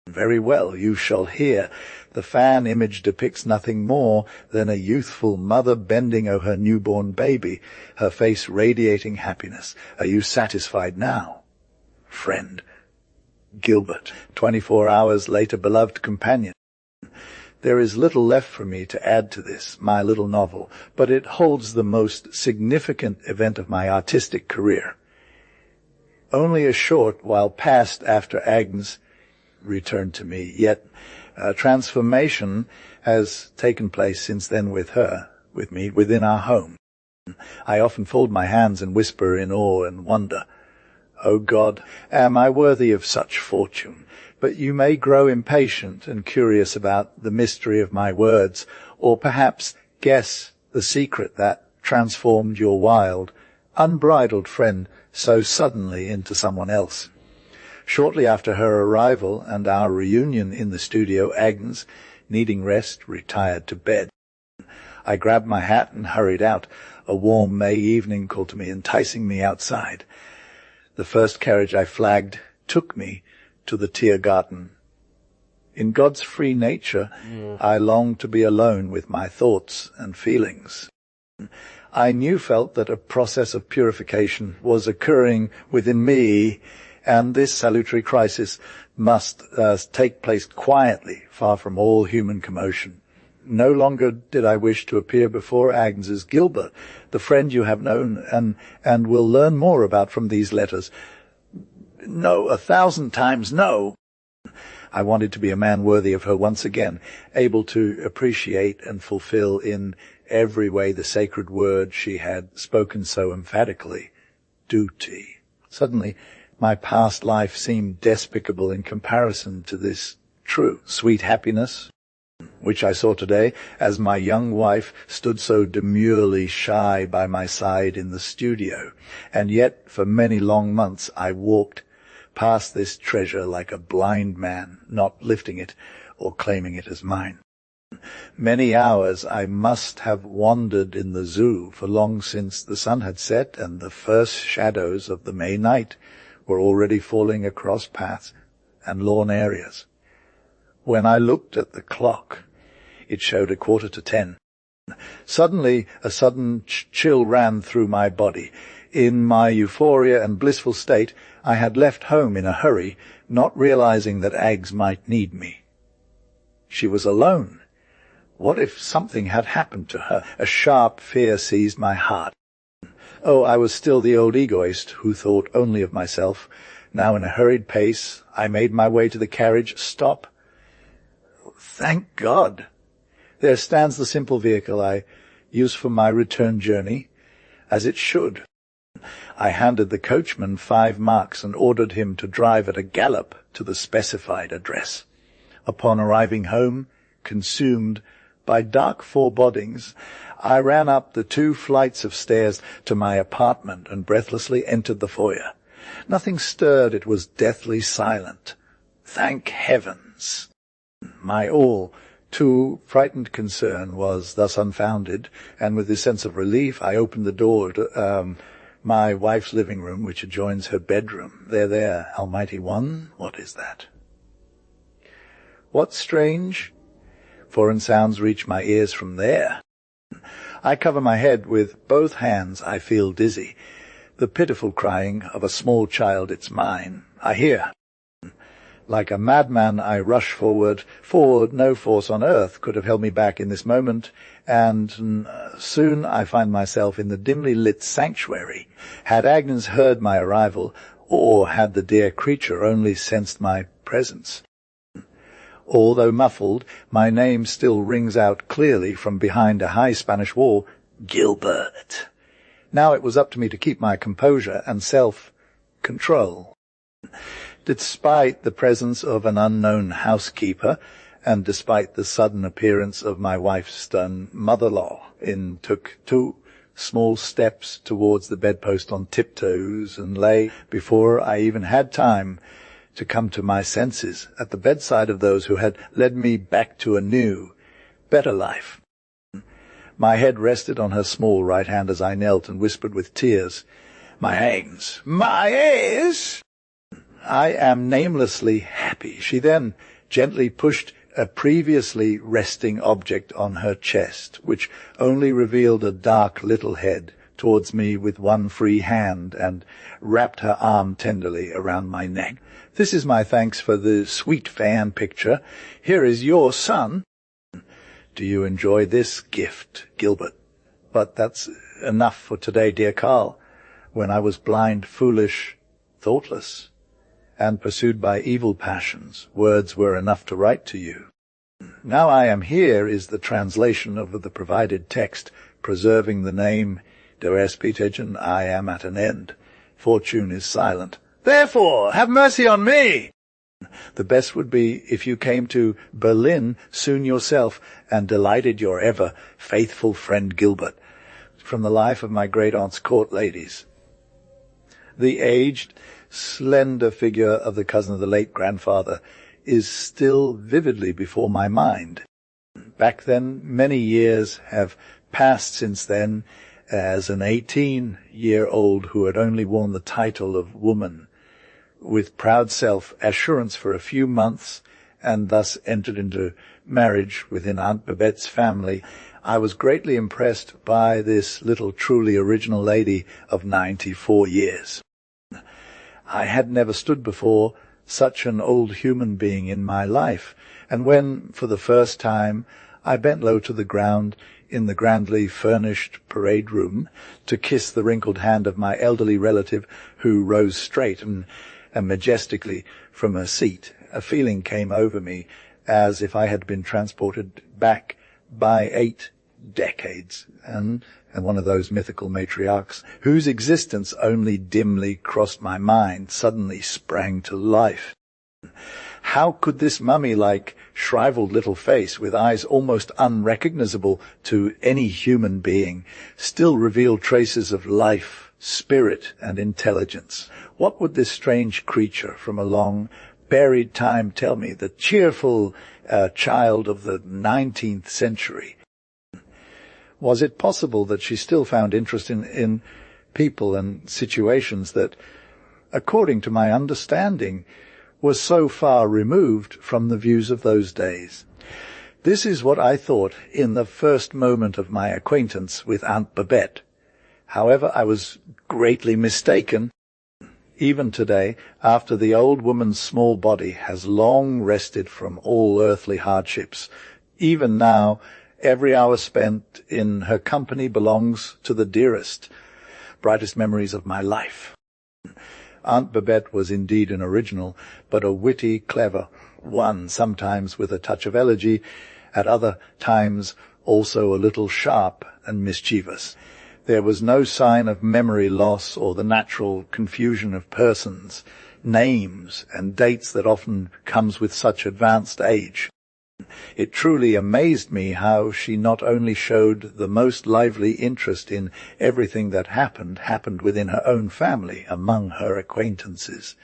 Very well, you shall hear. The fan image depicts nothing more than a youthful mother bending over her newborn baby, her face radiating happiness. Are you satisfied now, friend? Gilbert, 24 hours later, beloved companion. There is little left for me to add to this, my little novel, but it holds the most significant event of my artistic career. Only a short while passed after Agnes returned to me, yet a transformation has taken place since then with me, within our home. I often fold my hands and whisper in awe and wonder, "O God, am I worthy of such fortune?" But you may grow impatient and curious about the mystery of my words, or perhaps guess the secret that transformed your wild, unbridled friend so suddenly into someone else. Shortly after her arrival and our reunion in the studio, Agnes, needing rest, retired to bed. I grabbed my hat and hurried out. A warm May evening called to me, enticing me outside. The first carriage I flagged took me to the Tiergarten. In God's free nature, I longed to be alone with my thoughts and feelings. I felt that a process of purification was occurring within me, and this salutary crisis must take place quietly, far from all human commotion. No longer did I wish to appear before Agnes as Gilbert, the friend you have known and will learn more about from these letters. No, 1,000 times no. I wanted to be a man worthy of her once again, able to appreciate and fulfill in every way the sacred word she had spoken so emphatically. Duty. Suddenly, my past life seemed despicable in comparison to this true, sweet happiness, which I saw today as my young wife stood so demurely shy by my side in the studio, and yet for many long months I walked past this treasure like a blind man, not lifting it or claiming it as mine. Many hours I must have wandered in the zoo, for long since the sun had set and the first shadows of the May night were already falling across paths and lawn areas. When I looked at the clock, it showed 10:15. Suddenly, a sudden chill ran through my body. In my euphoria and blissful state, I had left home in a hurry, not realizing that Agnes might need me. She was alone. What if something had happened to her? A sharp fear seized my heart. Oh, I was still the old egoist who thought only of myself. Now, in a hurried pace, I made my way to the carriage. Stop. Thank God! There stands the simple vehicle I use for my return journey, as it should. I handed the coachman 5 marks and ordered him to drive at a gallop to the specified address. Upon arriving home, consumed by dark forebodings, I ran up the 2 flights of stairs to my apartment and breathlessly entered the foyer. Nothing stirred. It was deathly silent. Thank heavens! My all too frightened concern was thus unfounded, and with this sense of relief I opened the door to my wife's living room, which adjoins her bedroom. There, Almighty One, what is that? What's strange? Foreign sounds reach my ears from there. I cover my head with both hands. I feel dizzy. The pitiful crying of a small child, it's mine, I hear. Like a madman, I rush forward. No force on earth could have held me back in this moment, and soon I find myself in the dimly lit sanctuary. Had Agnes heard my arrival, or had the dear creature only sensed my presence? Although muffled, my name still rings out clearly from behind a high Spanish wall. Gilbert! Now it was up to me to keep my composure and self-control. Despite the presence of an unknown housekeeper, and despite the sudden appearance of my wife's stern mother-in-law, took 2 small steps towards the bedpost on tiptoes and lay, before I even had time to come to my senses, at the bedside of those who had led me back to a new, better life. My head rested on her small right hand as I knelt and whispered with tears, "My Agnes, my Agnes! I am namelessly happy." She then gently pushed a previously resting object on her chest, which only revealed a dark little head, towards me with one free hand, and wrapped her arm tenderly around my neck. "This is my thanks for the sweet fan picture. Here is your son. Do you enjoy this gift, Gilbert? But that's enough for today, dear Carl. When I was blind, foolish, thoughtless, and pursued by evil passions, words were enough to write to you. Now I am here is the translation of the provided text, preserving the name Doris Spättgen. I am at an end. Fortune is silent. Therefore, have mercy on me. The best would be if you came to Berlin soon yourself, and delighted your ever faithful friend Gilbert. From the life of my great-aunt's court ladies. The aged, slender figure of the cousin of the late grandfather is still vividly before my mind. Back then, many years have passed since then, as an 18-year-old who had only worn the title of woman, with proud self-assurance for a few months, and thus entered into marriage within Aunt Babette's family, I was greatly impressed by this little truly original lady of 94 years. I had never stood before such an old human being in my life, and when, for the first time, I bent low to the ground in the grandly furnished parade room to kiss the wrinkled hand of my elderly relative, who rose straight and majestically from her seat, a feeling came over me as if I had been transported back by 8 decades, and one of those mythical matriarchs whose existence only dimly crossed my mind suddenly sprang to life. How could this mummy-like, shriveled little face, with eyes almost unrecognizable to any human being, still reveal traces of life, spirit, and intelligence? What would this strange creature from a long, buried time tell me, the cheerful child of the 19th century? Was it possible that she still found interest in people and situations that, according to my understanding, was so far removed from the views of those days? This is what I thought in the first moment of my acquaintance with Aunt Babette. However, I was greatly mistaken. Even today, after the old woman's small body has long rested from all earthly hardships, even now, every hour spent in her company belongs to the dearest, brightest memories of my life. Aunt Babette was indeed an original, but a witty, clever one, sometimes with a touch of elegy, at other times also a little sharp and mischievous. There was no sign of memory loss or the natural confusion of persons, names, and dates that often comes with such advanced age. It truly amazed me how she not only showed the most lively interest in everything that happened within her own family, among her acquaintances,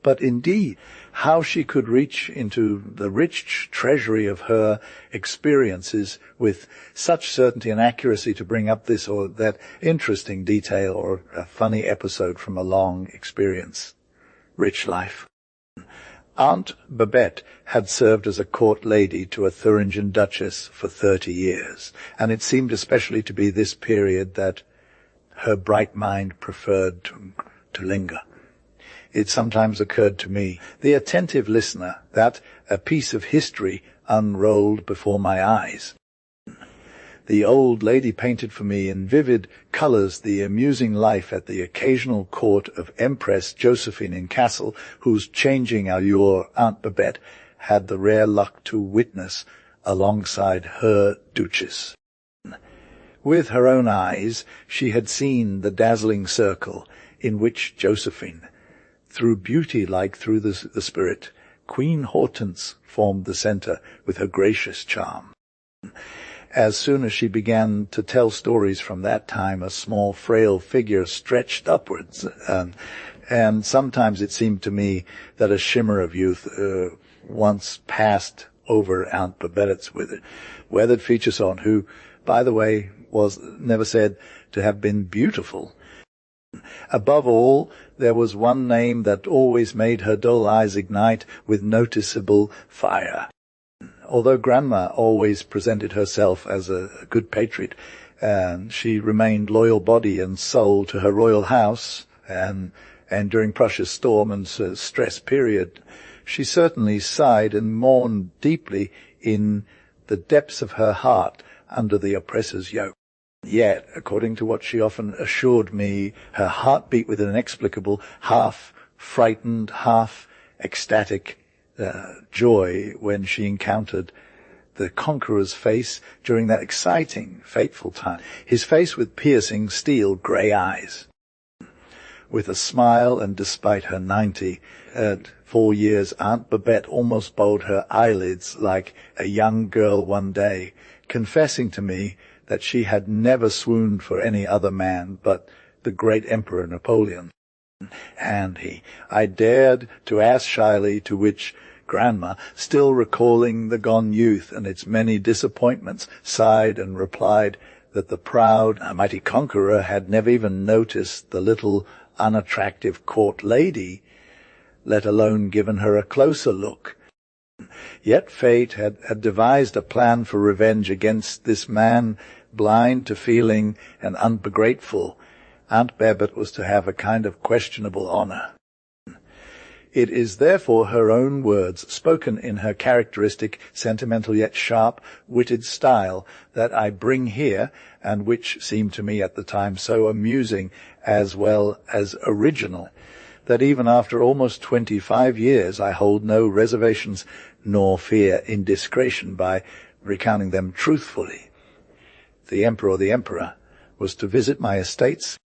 but indeed how she could reach into the rich treasury of her experiences with such certainty and accuracy to bring up this or that interesting detail or a funny episode from a long experience. Rich life. Aunt Babette had served as a court lady to a Thuringen duchess for 30 years, and it seemed especially to be this period that her bright mind preferred to linger. It sometimes occurred to me, the attentive listener, that a piece of history unrolled before my eyes. The old lady painted for me in vivid colours the amusing life at the occasional court of Empress Josephine in Kassel, whose changing allure Aunt Babette had the rare luck to witness alongside her duchess. With her own eyes she had seen the dazzling circle in which Josephine, through beauty like through the spirit, Queen Hortense formed the centre with her gracious charm. As soon as she began to tell stories from that time, a small, frail figure stretched upwards, and sometimes it seemed to me that a shimmer of youth once passed over Aunt Babette's weathered features on, who, by the way, was never said to have been beautiful. Above all, there was one name that always made her dull eyes ignite with noticeable fire. Although Grandma always presented herself as a good patriot, and she remained loyal body and soul to her royal house, and during Prussia's storm and stress period, she certainly sighed and mourned deeply in the depths of her heart under the oppressor's yoke. Yet, according to what she often assured me, her heart beat with an inexplicable, half frightened, half ecstatic joy when she encountered the conqueror's face during that exciting, fateful time, his face with piercing, steel grey eyes. With a smile, and despite her 90, at 4 years, Aunt Babette almost bowed her eyelids like a young girl one day, confessing to me that she had never swooned for any other man but the great Emperor Napoleon. And I dared to ask shyly, to which Grandma, still recalling the gone youth and its many disappointments, sighed and replied that the proud, mighty conqueror had never even noticed the little unattractive court lady, let alone given her a closer look. Yet fate had devised a plan for revenge against this man, blind to feeling and ungrateful. Aunt Babette was to have a kind of questionable honour. It is therefore her own words, spoken in her characteristic, sentimental yet sharp-witted style, that I bring here, and which seemed to me at the time so amusing as well as original, that even after almost 25 years I hold no reservations nor fear indiscretion by recounting them truthfully. the Emperor or the Emperor, was to visit my estates.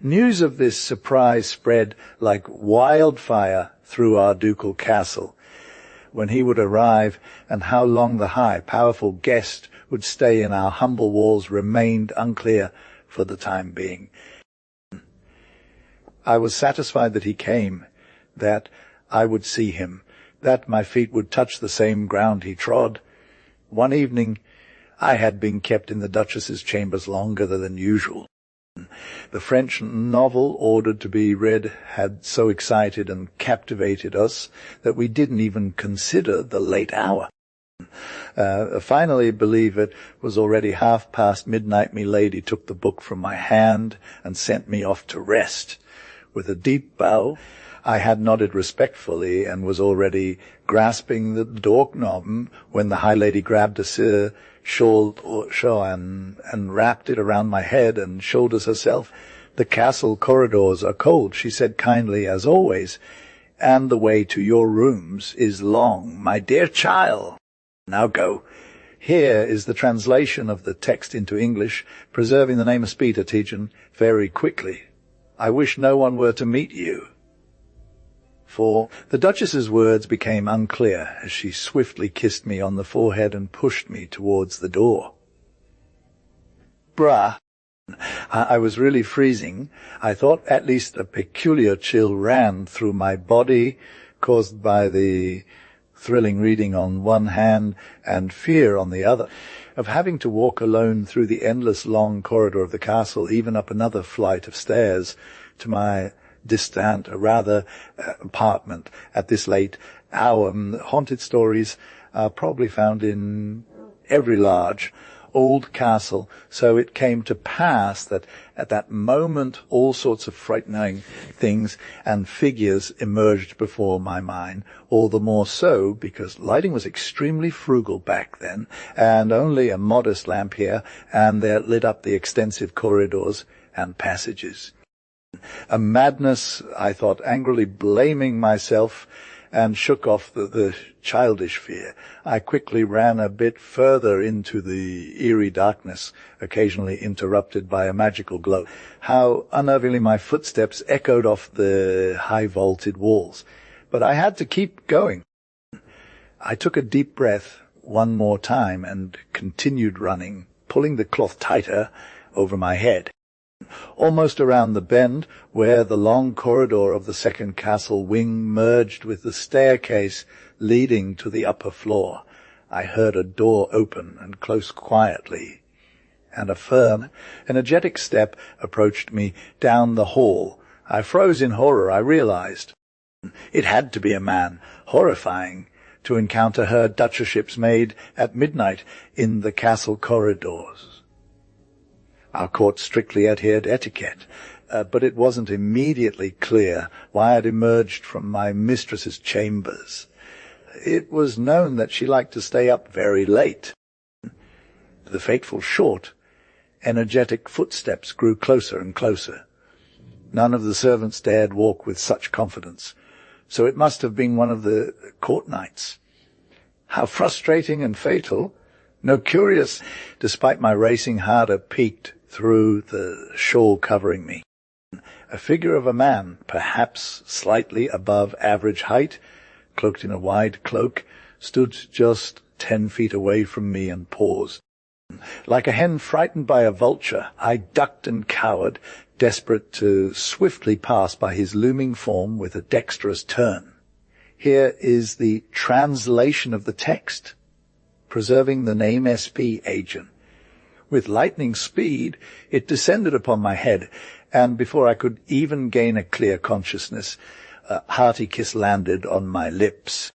News of this surprise spread like wildfire through our ducal castle, when he would arrive, and how long the high, powerful guest would stay in our humble walls remained unclear for the time being. I was satisfied that he came, that I would see him, that my feet would touch the same ground he trod. One evening I had been kept in the Duchess's chambers longer than usual. The French novel ordered to be read had so excited and captivated us that we didn't even consider the late hour. Finally, believe it, was already midnight. My lady took the book from my hand and sent me off to rest. With a deep bow, I had nodded respectfully and was already grasping the door-knob when the High Lady grabbed a shawl and wrapped it around my head and shoulders herself. "The castle corridors are cold," she said kindly, as always, "and the way to your rooms is long, my dear child. Now go. Here is the translation of the text into English, preserving the name of Spättgen very quickly. I wish no one were to meet you." For the Duchess's words became unclear as she swiftly kissed me on the forehead and pushed me towards the door. Brah! I was really freezing. I thought at least a peculiar chill ran through my body, caused by the thrilling reading on one hand and fear on the other, of having to walk alone through the endless long corridor of the castle, even up another flight of stairs to my distant, apartment at this late hour. Haunted stories are probably found in every large old castle, so it came to pass that at that moment all sorts of frightening things and figures emerged before my mind, all the more so because lighting was extremely frugal back then, and only a modest lamp here and there lit up the extensive corridors and passages. A madness, I thought, angrily blaming myself, and shook off the childish fear. I quickly ran a bit further into the eerie darkness, occasionally interrupted by a magical glow. How unnervingly my footsteps echoed off the high-vaulted walls. But I had to keep going. I took a deep breath one more time and continued running, pulling the cloth tighter over my head. Almost around the bend, where the long corridor of the second castle wing merged with the staircase leading to the upper floor, I heard a door open and close quietly, and a firm, energetic step approached me down the hall. I froze in horror. I realized it had to be a man. Horrifying to encounter her duchessship's maid at midnight in the castle corridors. Our court strictly adhered etiquette, but it wasn't immediately clear why I'd emerged from my mistress's chambers. It was known that she liked to stay up very late. The fateful short, energetic footsteps grew closer and closer. None of the servants dared walk with such confidence, so it must have been one of the court knights. How frustrating and fatal! No curious, despite my racing heart, I peeked through the shawl covering me. A figure of a man, perhaps slightly above average height, cloaked in a wide cloak, stood just 10 feet away from me and paused. Like a hen frightened by a vulture, I ducked and cowered, desperate to swiftly pass by his looming form with a dexterous turn. Here is the translation of the text, preserving the name SP agent. With lightning speed, it descended upon my head, and before I could even gain a clear consciousness, a hearty kiss landed on my lips.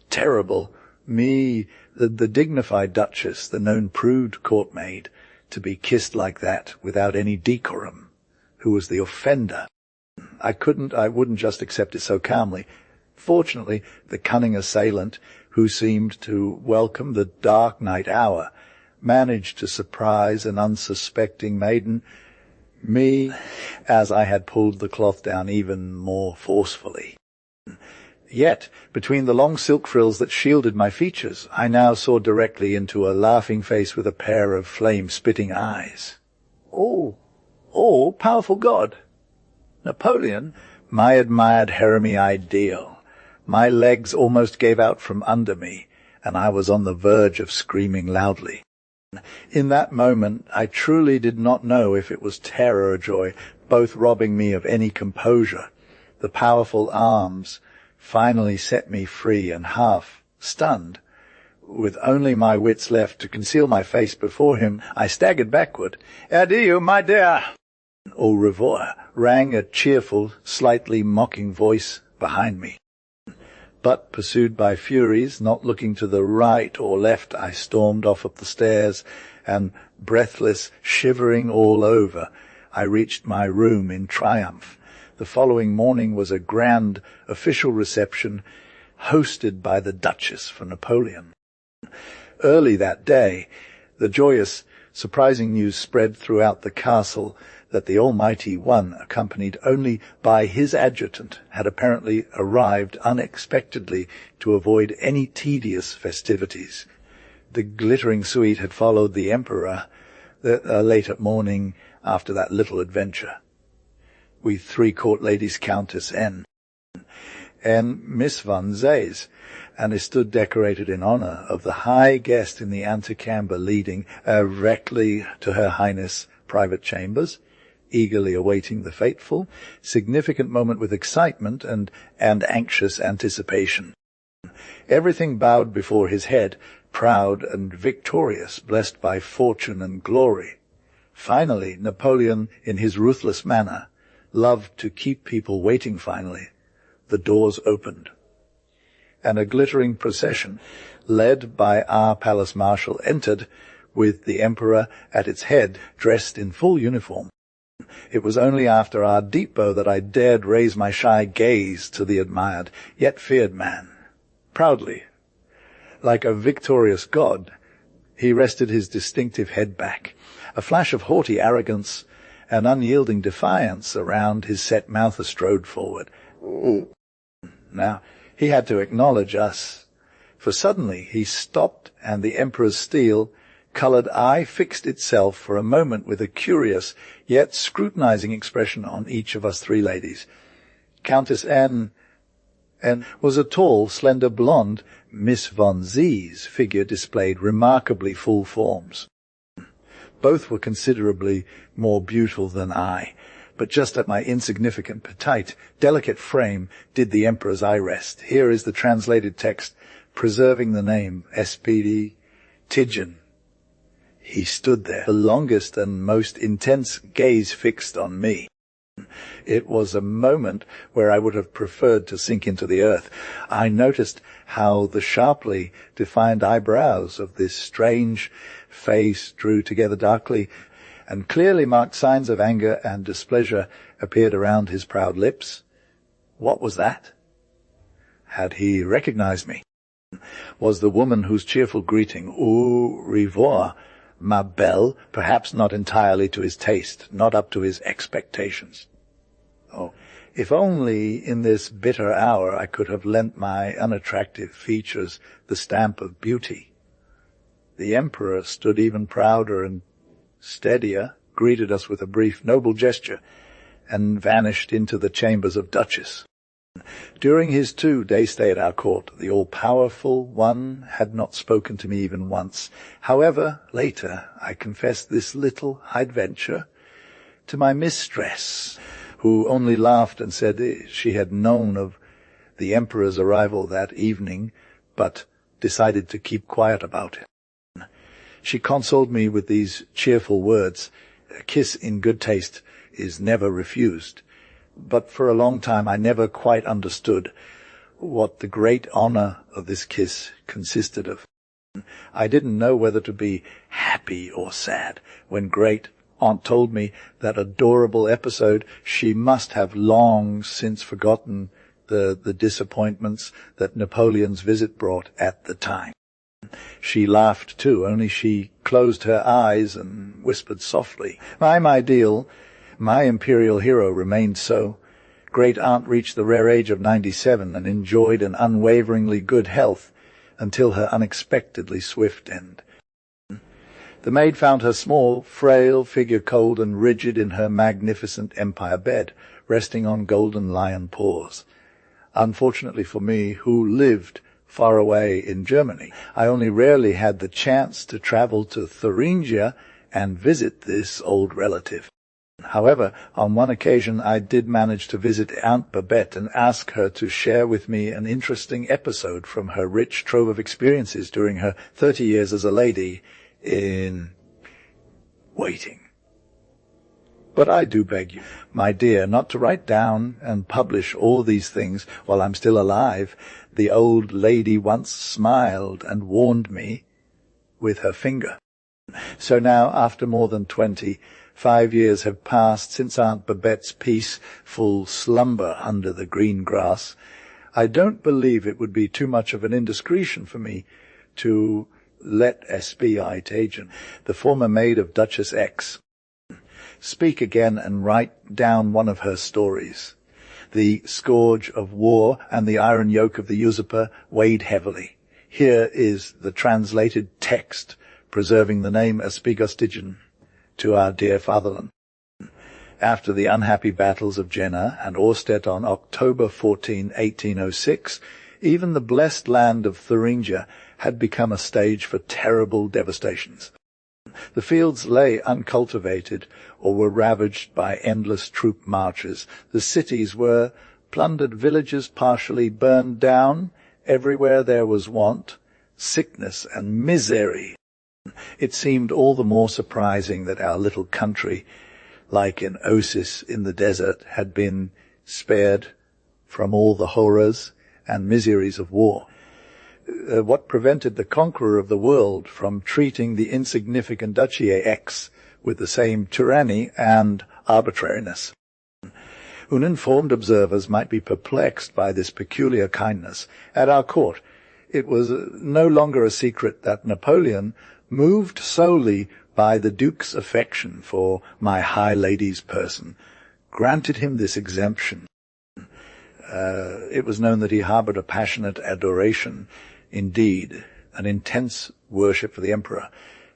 Terrible, me, the dignified duchess, the known prude court maid, to be kissed like that without any decorum. Who was the offender? I wouldn't just accept it so calmly. Fortunately, the cunning assailant, who seemed to welcome the dark night hour, managed to surprise an unsuspecting maiden, me, as I had pulled the cloth down even more forcefully. Yet, between the long silk frills that shielded my features, I now saw directly into a laughing face with a pair of flame-spitting eyes. Oh, powerful God! Napoleon, my admired harem-y ideal. My legs almost gave out from under me, and I was on the verge of screaming loudly. In that moment, I truly did not know if it was terror or joy, both robbing me of any composure. The powerful arms finally set me free, and half stunned, with only my wits left to conceal my face before him, I staggered backward. "Adieu, my dear!" "Au revoir," rang a cheerful, slightly mocking voice behind me. But, pursued by furies, not looking to the right or left, I stormed off up the stairs, and, breathless, shivering all over, I reached my room in triumph. The following morning was a grand official reception hosted by the Duchess for Napoleon. Early that day, the joyous, surprising news spread throughout the castle that the Almighty One, accompanied only by his adjutant, had apparently arrived unexpectedly to avoid any tedious festivities. The glittering suite had followed the Emperor late at morning after that little adventure. We three court ladies, Countess N. and Miss von Zayes, and it stood decorated in honor of the high guest in the antechamber leading directly to Her Highness' private chambers, eagerly awaiting the fateful, significant moment with excitement and anxious anticipation. Everything bowed before his head, proud and victorious, blessed by fortune and glory. Finally, Napoleon, in his ruthless manner, loved to keep people waiting finally. The doors opened, and a glittering procession, led by our palace marshal, entered, with the Emperor at its head, dressed in full uniform. It was only after our deep bow that I dared raise my shy gaze to the admired, yet feared man. Proudly, like a victorious god, he rested his distinctive head back. A flash of haughty arrogance and unyielding defiance around his set mouth strode forward. Now, he had to acknowledge us, for suddenly he stopped, and the Emperor's steel-coloured eye fixed itself for a moment with a curious yet scrutinizing expression on each of us three ladies. Countess N was a tall, slender blonde. Miss von Z's figure displayed remarkably full forms. Both were considerably more beautiful than I, but just at my insignificant, petite, delicate frame did the Emperor's eye rest. Here is the translated text, preserving the name, SPD Tidgen. He stood there, the longest and most intense gaze fixed on me. It was a moment where I would have preferred to sink into the earth. I noticed how the sharply defined eyebrows of this strange face drew together darkly, and clearly marked signs of anger and displeasure appeared around his proud lips. What was that? Had he recognized me? Was the woman whose cheerful greeting, au revoir, ma belle, perhaps not entirely to his taste, not up to his expectations? Oh, if only in this bitter hour I could have lent my unattractive features the stamp of beauty. The Emperor stood even prouder and steadier, greeted us with a brief, noble gesture, and vanished into the chambers of Duchess. During his 2-day stay at our court, the all-powerful one had not spoken to me even once. However, later I confessed this little adventure to my mistress, who only laughed and said she had known of the Emperor's arrival that evening, but decided to keep quiet about it. She consoled me with these cheerful words, "A kiss in good taste is never refused." But for a long time I never quite understood what the great honor of this kiss consisted of. I didn't know whether to be happy or sad when great Aunt told me that adorable episode she must have long since forgotten the disappointments that Napoleon's visit brought at the time. She laughed too, only she closed her eyes and whispered softly. My imperial hero remained so great-aunt reached the rare age of 97 and enjoyed an unwaveringly good health until her unexpectedly swift end. The maid found her small, frail figure cold and rigid in her magnificent empire bed, resting on golden lion paws. Unfortunately for me, who lived far away in Germany, I only rarely had the chance to travel to Thuringia and visit this old relative. However, on one occasion I did manage to visit Aunt Babette and ask her to share with me an interesting episode from her rich trove of experiences during her 30 years as a lady in waiting. But I do beg you, my dear, not to write down and publish all these things while I'm still alive. The old lady once smiled and warned me with her finger. So now, after more than 25 years have passed since Aunt Babette's peaceful slumber under the green grass, I don't believe it would be too much of an indiscretion for me to let SBite agent, the former maid of Duchess X, speak again and write down one of her stories. The scourge of war and the iron yoke of the usurper weighed heavily. Here is the translated text preserving the name Aspegostigen to our dear fatherland. After the unhappy battles of Jena and Austerlitz on October 14, 1806, even the blessed land of Thuringia had become a stage for terrible devastations. The fields lay uncultivated or were ravaged by endless troop marches. The cities were plundered, villages partially burned down. Everywhere there was want, sickness, and misery. It seemed all the more surprising that our little country, like an oasis in the desert, had been spared from all the horrors and miseries of war. What prevented the conqueror of the world from treating the insignificant Duchy X with the same tyranny and arbitrariness? Uninformed observers might be perplexed by this peculiar kindness. At our court, it was no longer a secret that Napoleon, moved solely by the Duke's affection for my high lady's person, granted him this exemption. It was known that he harbored a passionate adoration, indeed, an intense worship for the emperor,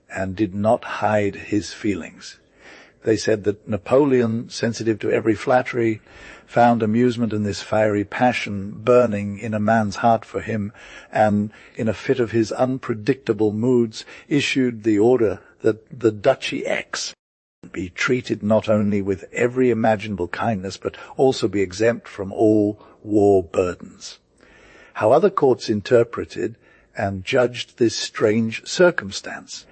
and did not hide his feelings. They said that Napoleon, sensitive to every flattery, found amusement in this fiery passion burning in a man's heart for him, and in a fit of his unpredictable moods issued the order that the Duchy X be treated not only with every imaginable kindness, but also be exempt from all war burdens. How other courts interpreted and judged this strange circumstance,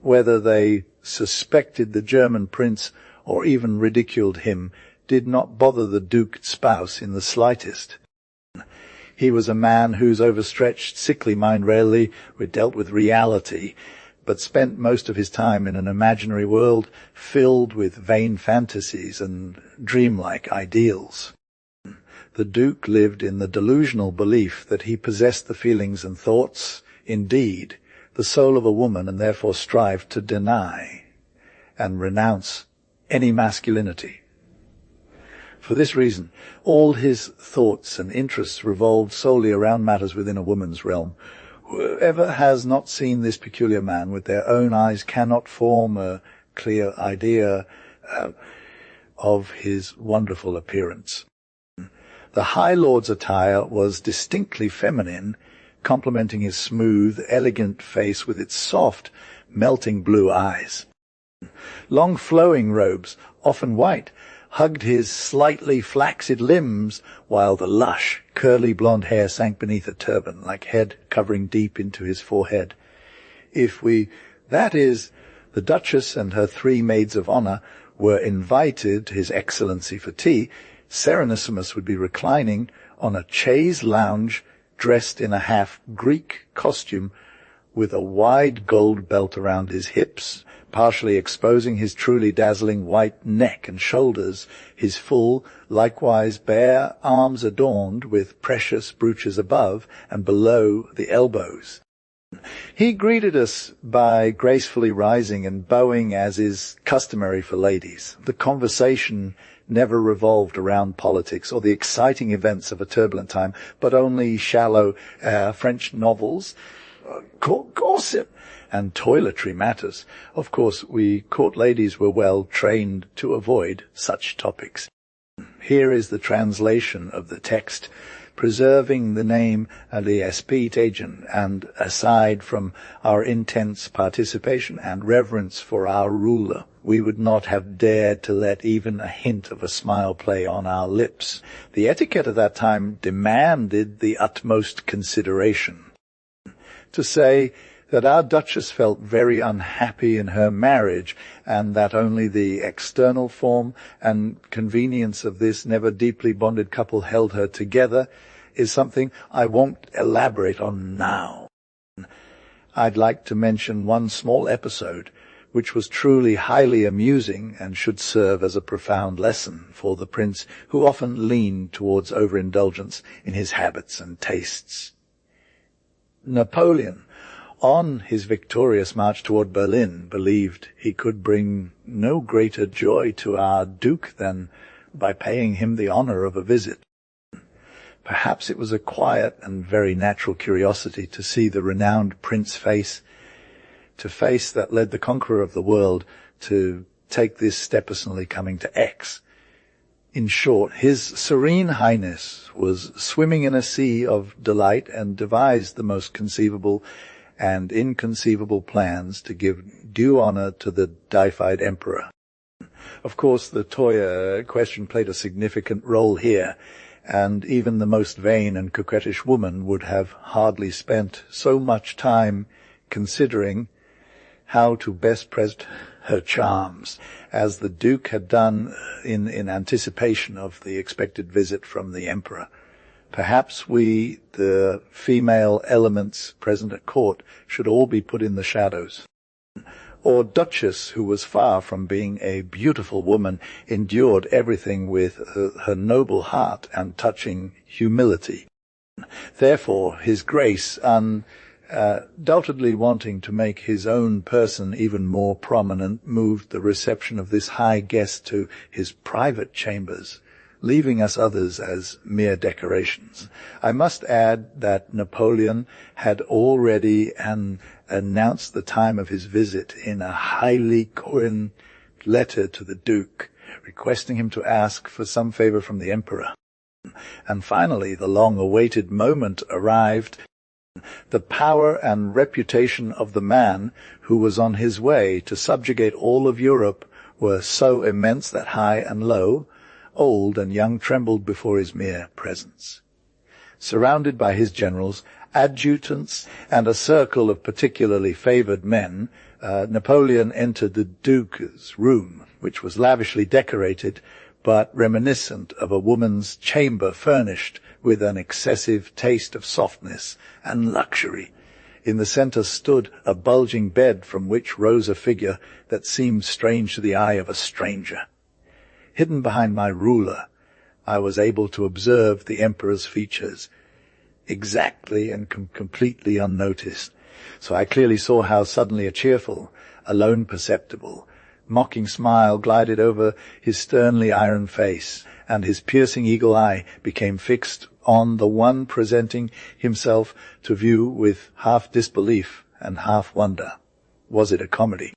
whether they suspected the German prince or even ridiculed him, did not bother the Duke's spouse in the slightest. He was a man whose overstretched, sickly mind rarely dealt with reality, but spent most of his time in an imaginary world filled with vain fantasies and dreamlike ideals. The Duke lived in the delusional belief that he possessed the feelings and thoughts, indeed, the soul of a woman, and therefore strived to deny and renounce any masculinity. For this reason, all his thoughts and interests revolved solely around matters within a woman's realm. Whoever has not seen this peculiar man with their own eyes cannot form a clear idea of his wonderful appearance. The High Lord's attire was distinctly feminine, complementing his smooth, elegant face with its soft, melting blue eyes. Long flowing robes, often white, hugged his slightly flaccid limbs, while the lush, curly blonde hair sank beneath a turban, like head covering deep into his forehead. That is, the Duchess and her 3 maids of honor were invited, His Excellency, for tea, Serenissima would be reclining on a chaise lounge, dressed in a half-Greek costume, with a wide gold belt around his hips, partially exposing his truly dazzling white neck and shoulders, his full, likewise bare arms adorned with precious brooches above and below the elbows. He greeted us by gracefully rising and bowing as is customary for ladies. The conversation never revolved around politics or the exciting events of a turbulent time, but only shallow French novels, court gossip, and toiletry matters. Of course, we court ladies were well trained to avoid such topics. Here is the translation of the text, preserving the name the Spättgen, and aside from our intense participation and reverence for our ruler, we would not have dared to let even a hint of a smile play on our lips. The etiquette of that time demanded the utmost consideration. To say that our Duchess felt very unhappy in her marriage, and that only the external form and convenience of this never deeply bonded couple held her together, is something I won't elaborate on now. I'd like to mention one small episode which was truly highly amusing and should serve as a profound lesson for the prince, who often leaned towards overindulgence in his habits and tastes. Napoleon, on his victorious march toward Berlin, believed he could bring no greater joy to our Duke than by paying him the honor of a visit. Perhaps it was a quiet and very natural curiosity to see the renowned prince face that led the conqueror of the world to take this step, personally coming to Aix. In short, His Serene Highness was swimming in a sea of delight and devised the most conceivable and inconceivable plans to give due honor to the deified emperor. Of course, the Toya question played a significant role here, and even the most vain and coquettish woman would have hardly spent so much time considering how to best present her charms, as the Duke had done in anticipation of the expected visit from the emperor. Perhaps we, the female elements present at court, should all be put in the shadows. Or Duchess, who was far from being a beautiful woman, endured everything with her noble heart and touching humility. Therefore, His Grace, undoubtedly wanting to make his own person even more prominent, moved the reception of this high guest to his private chambers, leaving us others as mere decorations. I must add that Napoleon had already announced the time of his visit in a highly coined letter to the Duke, requesting him to ask for some favor from the Emperor. And finally, the long-awaited moment arrived. The power and reputation of the man who was on his way to subjugate all of Europe were so immense that high and low, old and young, trembled before his mere presence. Surrounded by his generals, adjutants, and a circle of particularly favored men, Napoleon entered the Duke's room, which was lavishly decorated, but reminiscent of a woman's chamber furnished with an excessive taste of softness and luxury. In the center stood a bulging bed from which rose a figure that seemed strange to the eye of a stranger. Hidden behind my ruler, I was able to observe the emperor's features exactly and completely unnoticed. So I clearly saw how suddenly a cheerful, alone perceptible, mocking smile glided over his sternly iron face, and his piercing eagle eye became fixed on the one presenting himself to view with half disbelief and half wonder. Was it a comedy?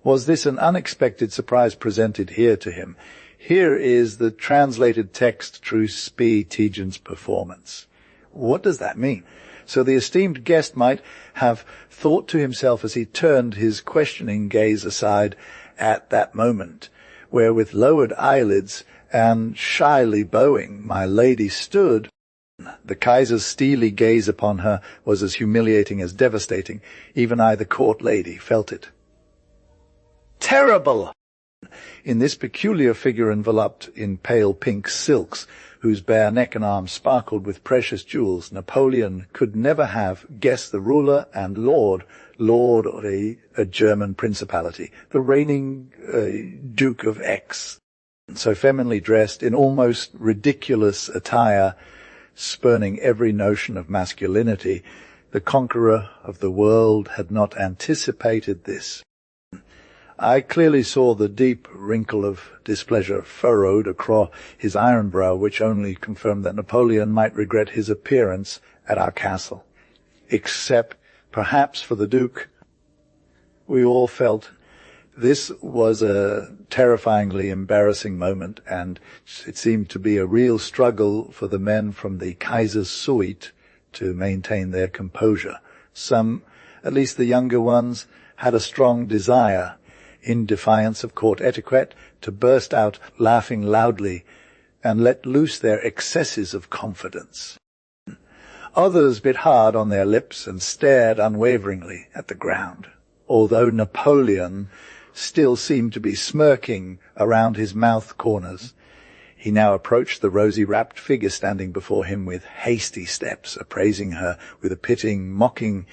Was this an unexpected surprise presented here to him? Here is the translated text through Spättgen's performance. What does that mean? So the esteemed guest might have thought to himself as he turned his questioning gaze aside at that moment, where with lowered eyelids and shyly bowing my lady stood. The Kaiser's steely gaze upon her was as humiliating as devastating. Even I, the court lady, felt it. Terrible! In this peculiar figure enveloped in pale pink silks, whose bare neck and arms sparkled with precious jewels, Napoleon could never have guessed the ruler and lord of a German principality, the reigning Duke of Aix. So femininely dressed in almost ridiculous attire, spurning every notion of masculinity, the conqueror of the world had not anticipated this. I clearly saw the deep wrinkle of displeasure furrowed across his iron brow, which only confirmed that Napoleon might regret his appearance at our castle. Except, perhaps, for the Duke. We all felt this was a terrifyingly embarrassing moment, and it seemed to be a real struggle for the men from the Kaiser's suite to maintain their composure. Some, at least the younger ones, had a strong desire, in defiance of court etiquette, to burst out laughing loudly and let loose their excesses of confidence. Others bit hard on their lips and stared unwaveringly at the ground, although Napoleon still seemed to be smirking around his mouth corners. He now approached the rosy-wrapped figure standing before him with hasty steps, appraising her with a pitying, mocking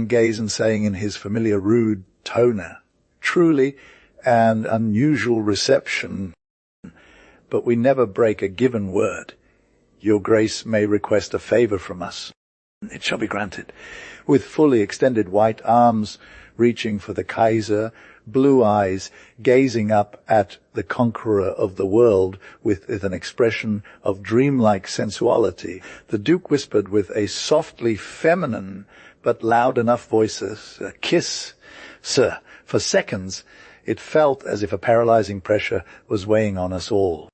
gaze and saying in his familiar rude tone, "Truly an unusual reception, but we never break a given word. Your Grace may request a favour from us. It shall be granted." With fully extended white arms reaching for the Kaiser, blue eyes gazing up at the conqueror of the world with an expression of dreamlike sensuality, the Duke whispered with a softly feminine but loud enough voice, "A kiss, sir." For seconds it felt as if a paralyzing pressure was weighing on us all.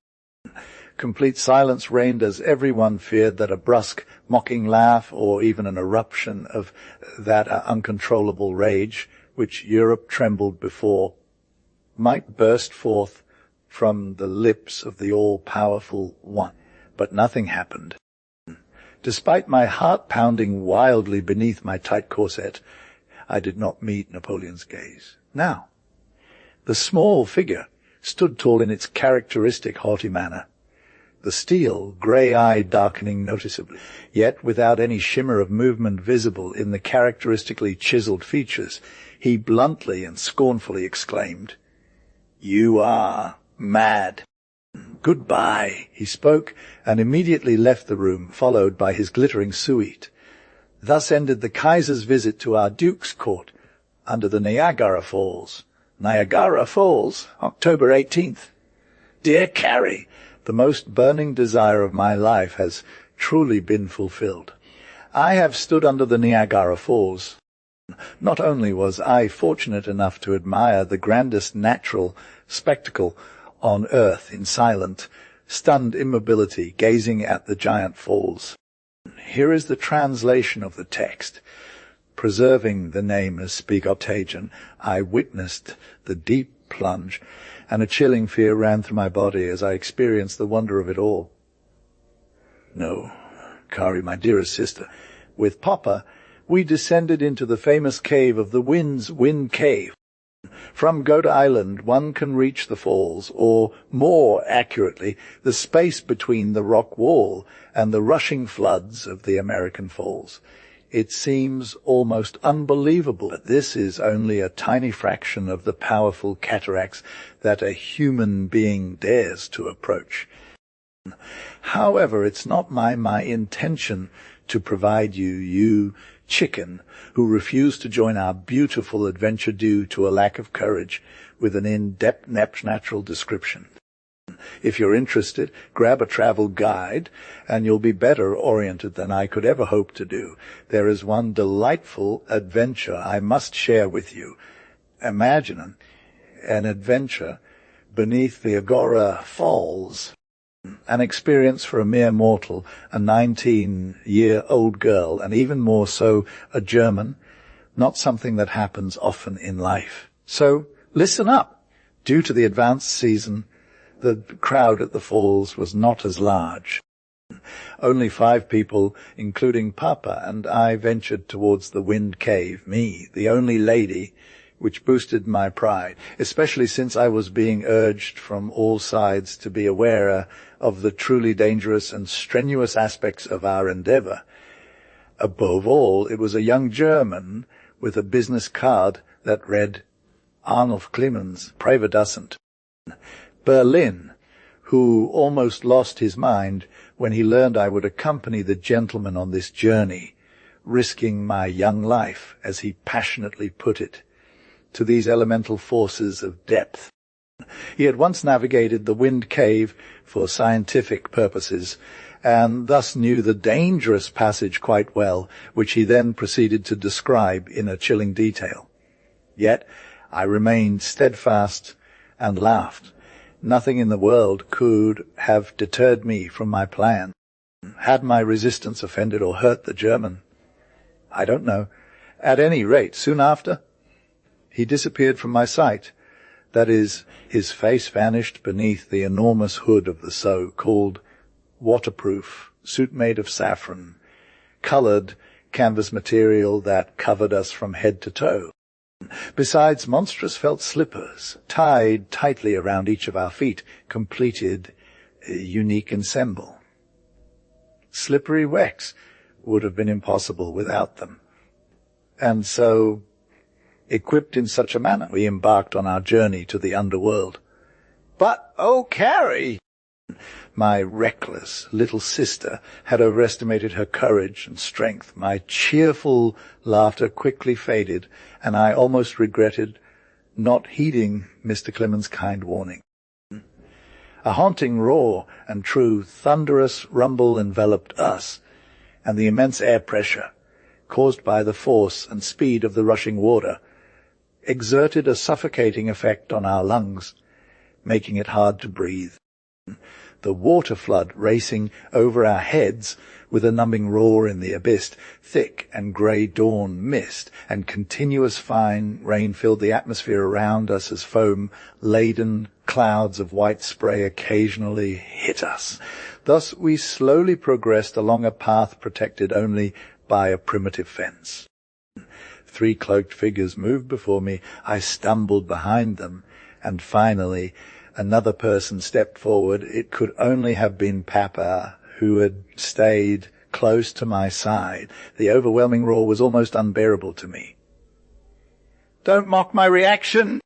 Complete silence reigned as everyone feared that a brusque, mocking laugh, or even an eruption of that uncontrollable rage which Europe trembled before, might burst forth from the lips of the all-powerful one. But nothing happened. Despite my heart pounding wildly beneath my tight corset, I did not meet Napoleon's gaze. Now, the small figure stood tall in its characteristic haughty manner, the steel grey eye darkening noticeably, yet without any shimmer of movement visible in the characteristically chiseled features. He bluntly and scornfully exclaimed, "You are mad." "Goodbye," he spoke, and immediately left the room, followed by his glittering suite. Thus ended the Kaiser's visit to our Duke's court under the Niagara Falls. Niagara Falls, October 18th. Dear Carrie, the most burning desire of my life has truly been fulfilled. I have stood under the Niagara Falls. Not only was I fortunate enough to admire the grandest natural spectacle on earth in silent, stunned immobility, gazing at the giant falls. Here is the translation of the text. Preserving the name as Spättgen, I witnessed the deep plunge, and a chilling fear ran through my body as I experienced the wonder of it all. No, Kari, my dearest sister, with Papa, we descended into the famous cave of the Wind's Wind Cave. From Goat Island one can reach the falls, or, more accurately, the space between the rock wall and the rushing floods of the American Falls. It seems almost unbelievable that this is only a tiny fraction of the powerful cataracts that a human being dares to approach. However, it's not my intention to provide you chicken who refused to join our beautiful adventure due to a lack of courage with an in-depth natural description. If you're interested, grab a travel guide and you'll be better oriented than I could ever hope to do. There is one delightful adventure I must share with you. Imagine an adventure beneath the Agora Falls. An experience for a mere mortal, a 19-year-old girl, and even more so a German, not something that happens often in life. So, listen up. Due to the advanced season, the crowd at the falls was not as large. Only 5 people, including Papa, and I ventured towards the Wind Cave, me, the only lady, which boosted my pride, especially since I was being urged from all sides to be aware of the truly dangerous and strenuous aspects of our endeavor. Above all, it was a young German with a business card that read, Arnulf Clemens, Privatdozent, Berlin, who almost lost his mind when he learned I would accompany the gentleman on this journey, risking my young life, as he passionately put it. to these elemental forces of depth. He had once navigated the Wind Cave for scientific purposes, and thus knew the dangerous passage quite well, which he then proceeded to describe in a chilling detail. Yet I remained steadfast and laughed. Nothing in the world could have deterred me from my plan. Had my resistance offended or hurt the German? I don't know. At any rate, soon after, he disappeared from my sight. That is, his face vanished beneath the enormous hood of the so-called waterproof suit made of saffron, coloured canvas material that covered us from head to toe. Besides, monstrous felt slippers, tied tightly around each of our feet, completed a unique ensemble. Slippery wax would have been impossible without them. And so, equipped in such a manner, we embarked on our journey to the underworld. But, oh, Carrie! My reckless little sister had overestimated her courage and strength. My cheerful laughter quickly faded, and I almost regretted not heeding Mr. Clemens' kind warning. A haunting roar and true thunderous rumble enveloped us, and the immense air pressure, caused by the force and speed of the rushing water, exerted a suffocating effect on our lungs, making it hard to breathe. The water flood racing over our heads with a numbing roar in the abyss, thick and grey dawn mist, and continuous fine rain filled the atmosphere around us as foam-laden clouds of white spray occasionally hit us. Thus we slowly progressed along a path protected only by a primitive fence. 3 cloaked figures moved before me. I stumbled behind them, and finally another person stepped forward. It could only have been Papa, who had stayed close to my side. The overwhelming roar was almost unbearable to me. "Don't mock my reaction!"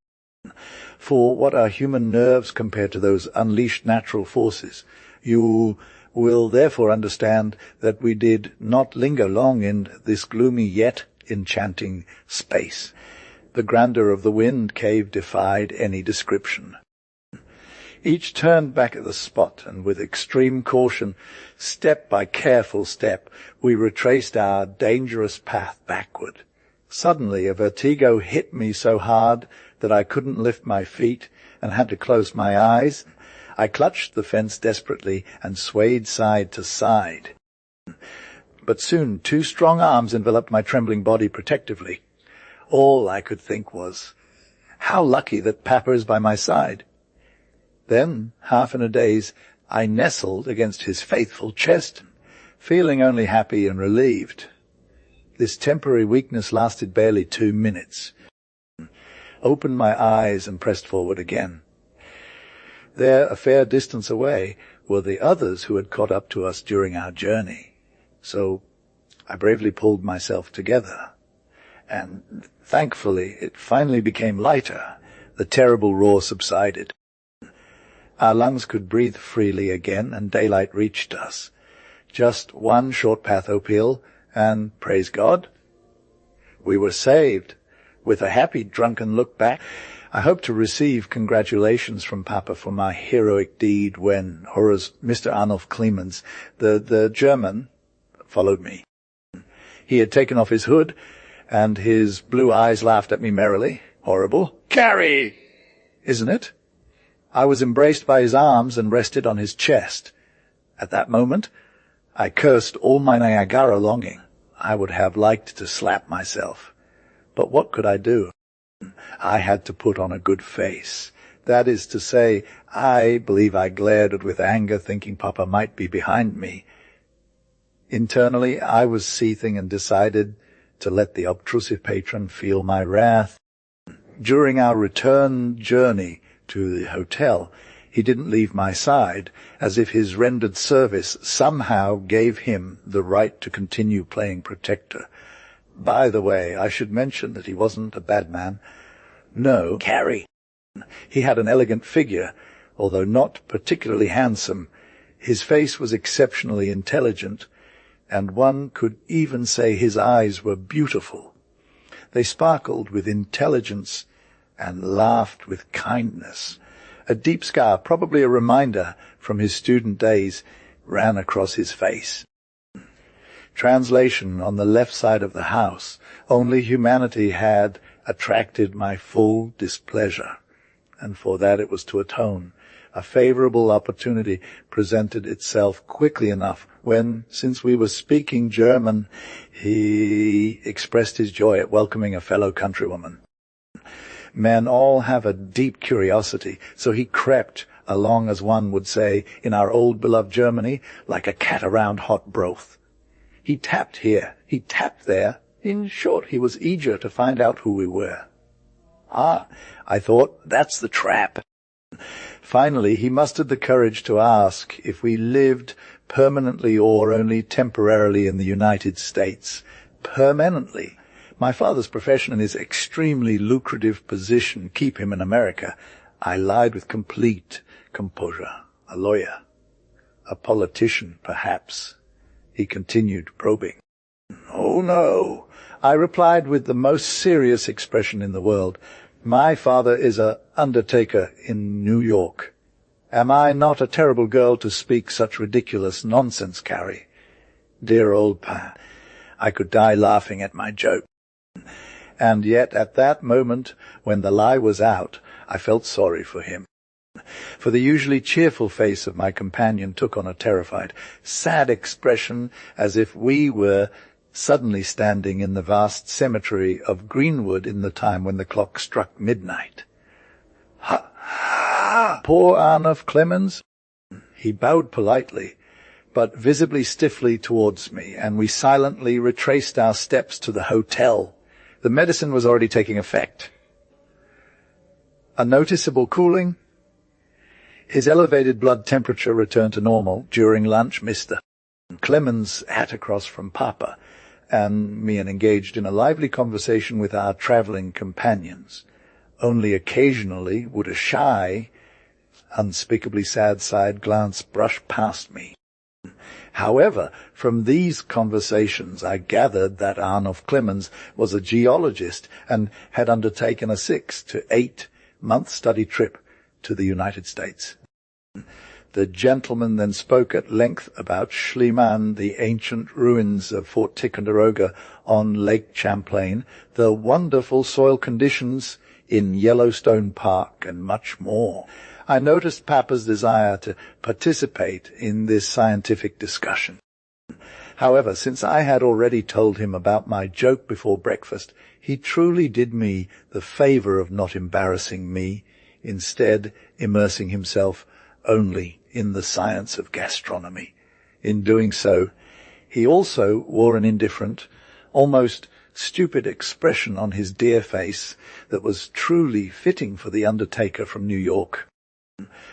For what are human nerves compared to those unleashed natural forces? You will therefore understand that we did not linger long in this gloomy yet enchanting space. The grandeur of the Wind Cave defied any description. Each turned back at the spot, and with extreme caution, step by careful step, we retraced our dangerous path backward. Suddenly a vertigo hit me so hard that I couldn't lift my feet and had to close my eyes. I clutched the fence desperately and swayed side to side. But soon 2 strong arms enveloped my trembling body protectively. All I could think was, how lucky that Papa is by my side. Then, half in a daze, I nestled against his faithful chest, feeling only happy and relieved. This temporary weakness lasted barely 2 minutes. Opened my eyes and pressed forward again. There, a fair distance away, were the others who had caught up to us during our journey. So I bravely pulled myself together, and thankfully it finally became lighter. The terrible roar subsided. Our lungs could breathe freely again, and daylight reached us. Just 1 short path uphill, and, praise God, we were saved. With a happy, drunken look back, I hope to receive congratulations from Papa for my heroic deed when Mr. Arnulf Clemens, the German, followed me. He had taken off his hood, and his blue eyes laughed at me merrily. Horrible. "Carrie! Isn't it?" I was embraced by his arms and rested on his chest. At that moment, I cursed all my Niagara longing. I would have liked to slap myself. But what could I do? I had to put on a good face. That is to say, I believe I glared with anger, thinking Papa might be behind me. Internally, I was seething and decided to let the obtrusive patron feel my wrath. During our return journey to the hotel, he didn't leave my side, as if his rendered service somehow gave him the right to continue playing protector. By the way, I should mention that he wasn't a bad man. No, Carrie. He had an elegant figure, although not particularly handsome. His face was exceptionally intelligent, and one could even say his eyes were beautiful. They sparkled with intelligence and laughed with kindness. A deep scar, probably a reminder from his student days, ran across his face. Translation: on the left side of the house, only humanity had attracted my full displeasure, and for that it was to atone. A favorable opportunity presented itself quickly enough when, since we were speaking German, he expressed his joy at welcoming a fellow countrywoman. Men all have a deep curiosity, so he crept along, as one would say, in our old beloved Germany, like a cat around hot broth. He tapped here, he tapped there. In short, he was eager to find out who we were. Ah, I thought, that's the trap. Finally, he mustered the courage to ask if we lived permanently or only temporarily in the United States. Permanently. My father's profession and his extremely lucrative position keep him in America. I lied with complete composure. A lawyer. A politician, perhaps. He continued, probing. Oh, no. I replied with the most serious expression in the world. My father is a undertaker in New York. Am I not a terrible girl to speak such ridiculous nonsense, Carrie? Dear old pa. I could die laughing at my joke. And yet at that moment, when the lie was out, I felt sorry for him. For the usually cheerful face of my companion took on a terrified, sad expression, as if we were suddenly standing in the vast cemetery of Greenwood in the time when the clock struck midnight. Ha! Ha! Poor Arnulf Clemens! He bowed politely, but visibly stiffly towards me, and we silently retraced our steps to the hotel. The medicine was already taking effect. A noticeable cooling. His elevated blood temperature returned to normal during lunch. Mr. Clemens sat across from Papa and me and engaged in a lively conversation with our travelling companions. Only occasionally would a shy, unspeakably sad side glance brush past me. However, from these conversations I gathered that Arnulf Clemens was a geologist and had undertaken a 6 to 8 month study trip to the United States. The gentleman then spoke at length about Schliemann, the ancient ruins of Fort Ticonderoga on Lake Champlain, the wonderful soil conditions in Yellowstone Park, and much more. I noticed Papa's desire to participate in this scientific discussion. However, since I had already told him about my joke before breakfast, he truly did me the favour of not embarrassing me, instead immersing himself only in the science of gastronomy. In doing so, he also wore an indifferent, almost stupid expression on his dear face that was truly fitting for the undertaker from New York.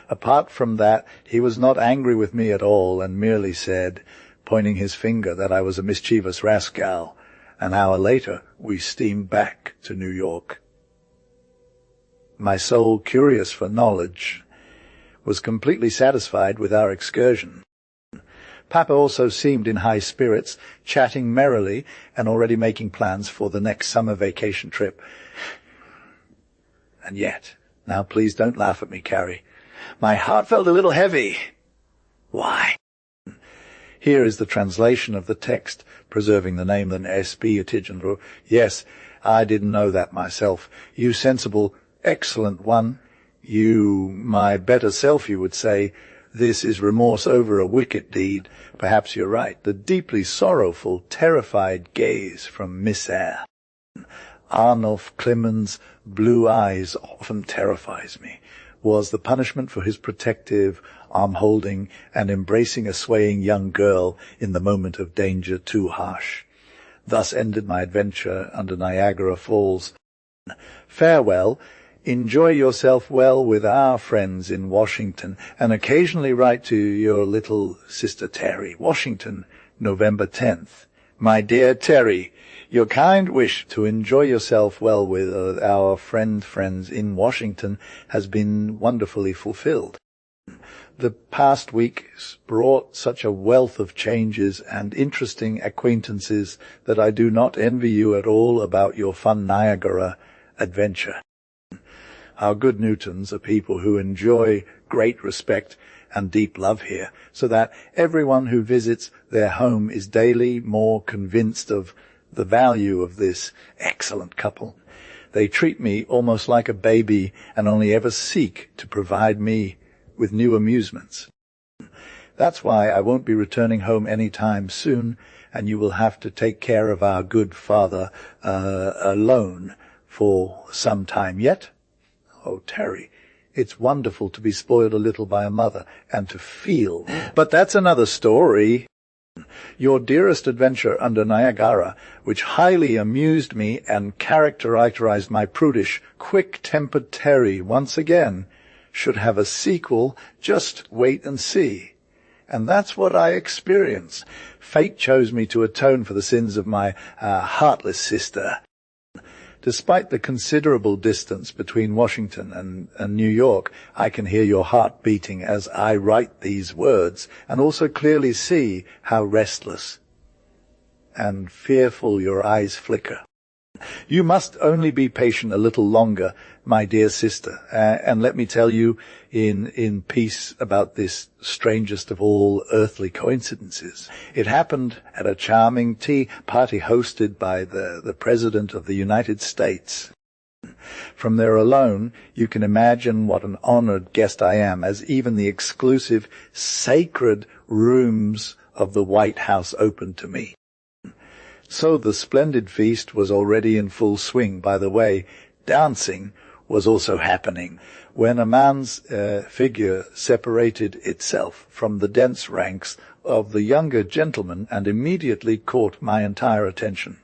Apart from that, he was not angry with me at all, and merely said, pointing his finger, that I was a mischievous rascal. An hour later, we steamed back to New York. My soul, curious for knowledge, was completely satisfied with our excursion. Papa also seemed in high spirits, chatting merrily and already making plans for the next summer vacation trip. And yet, now please don't laugh at me, Carrie, my heart felt a little heavy. Why? Here is the translation of the text, preserving the name than SB. Yes, I didn't know that myself. You sensible, excellent one. You, my better self, you would say, this is remorse over a wicked deed. Perhaps you're right. The deeply sorrowful, terrified gaze from Miss Eyre. Arnulf Clemens' blue eyes often terrifies me, was the punishment for his protective, arm-holding, and embracing a swaying young girl in the moment of danger too harsh. Thus ended my adventure under Niagara Falls. Farewell. Enjoy yourself well with our friends in Washington, and occasionally write to your little sister Terry. Washington, November 10th. My dear Terry, your kind wish to enjoy yourself well with our friends in Washington has been wonderfully fulfilled. The past weeks brought such a wealth of changes and interesting acquaintances that I do not envy you at all about your fun Niagara adventure. Our good Newtons are people who enjoy great respect and deep love here, so that everyone who visits their home is daily more convinced of the value of this excellent couple. They treat me almost like a baby and only ever seek to provide me with new amusements. That's why I won't be returning home any time soon, and you will have to take care of our good father alone for some time yet. Oh, Terry, it's wonderful to be spoiled a little by a mother and to feel. But that's another story. Your dearest adventure under Niagara, which highly amused me and characterized my prudish, quick-tempered Terry once again, should have a sequel. Just wait and see. And that's what I experienced. Fate chose me to atone for the sins of my heartless sister. Despite the considerable distance between Washington and New York, I can hear your heart beating as I write these words, and also clearly see how restless and fearful your eyes flicker. You must only be patient a little longer, my dear sister, and let me tell you in peace about this strangest of all earthly coincidences. It happened at a charming tea party hosted by the President of the United States. From there alone, you can imagine what an honored guest I am, as even the exclusive, sacred rooms of the White House opened to me. So the splendid feast was already in full swing. By the way, dancing was also happening. When a man's figure separated itself from the dense ranks of the younger gentlemen and immediately caught my entire attention.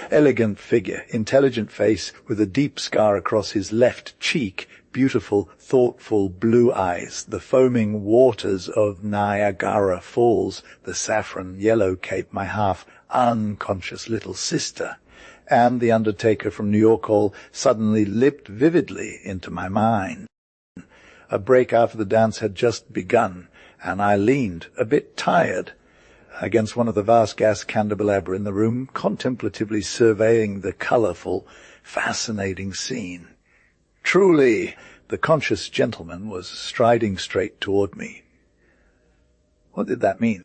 Elegant figure, intelligent face with a deep scar across his left cheek, beautiful, thoughtful blue eyes, the foaming waters of Niagara Falls, the saffron yellow cape, my half unconscious little sister, and the undertaker from New York all suddenly leapt vividly into my mind. A break after the dance had just begun, and I leaned, a bit tired, against one of the vast gas candelabra in the room, contemplatively surveying the colourful, fascinating scene. Truly, the conscious gentleman was striding straight toward me. What did that mean?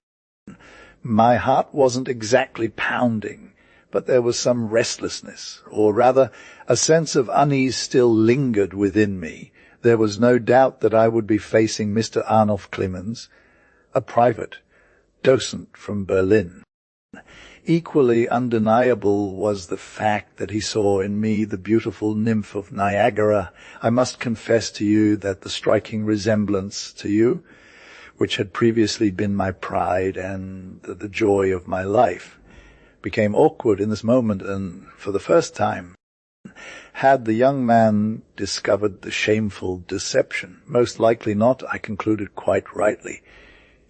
My heart wasn't exactly pounding, but there was some restlessness, or rather a sense of unease still lingered within me. There was no doubt that I would be facing Mr. Arnulf Clemens, a private docent from Berlin. Equally undeniable was the fact that he saw in me the beautiful nymph of Niagara. I must confess to you that the striking resemblance to you, which had previously been my pride and the joy of my life, became awkward in this moment, and for the first time. Had the young man discovered the shameful deception? Most likely not, I concluded quite rightly.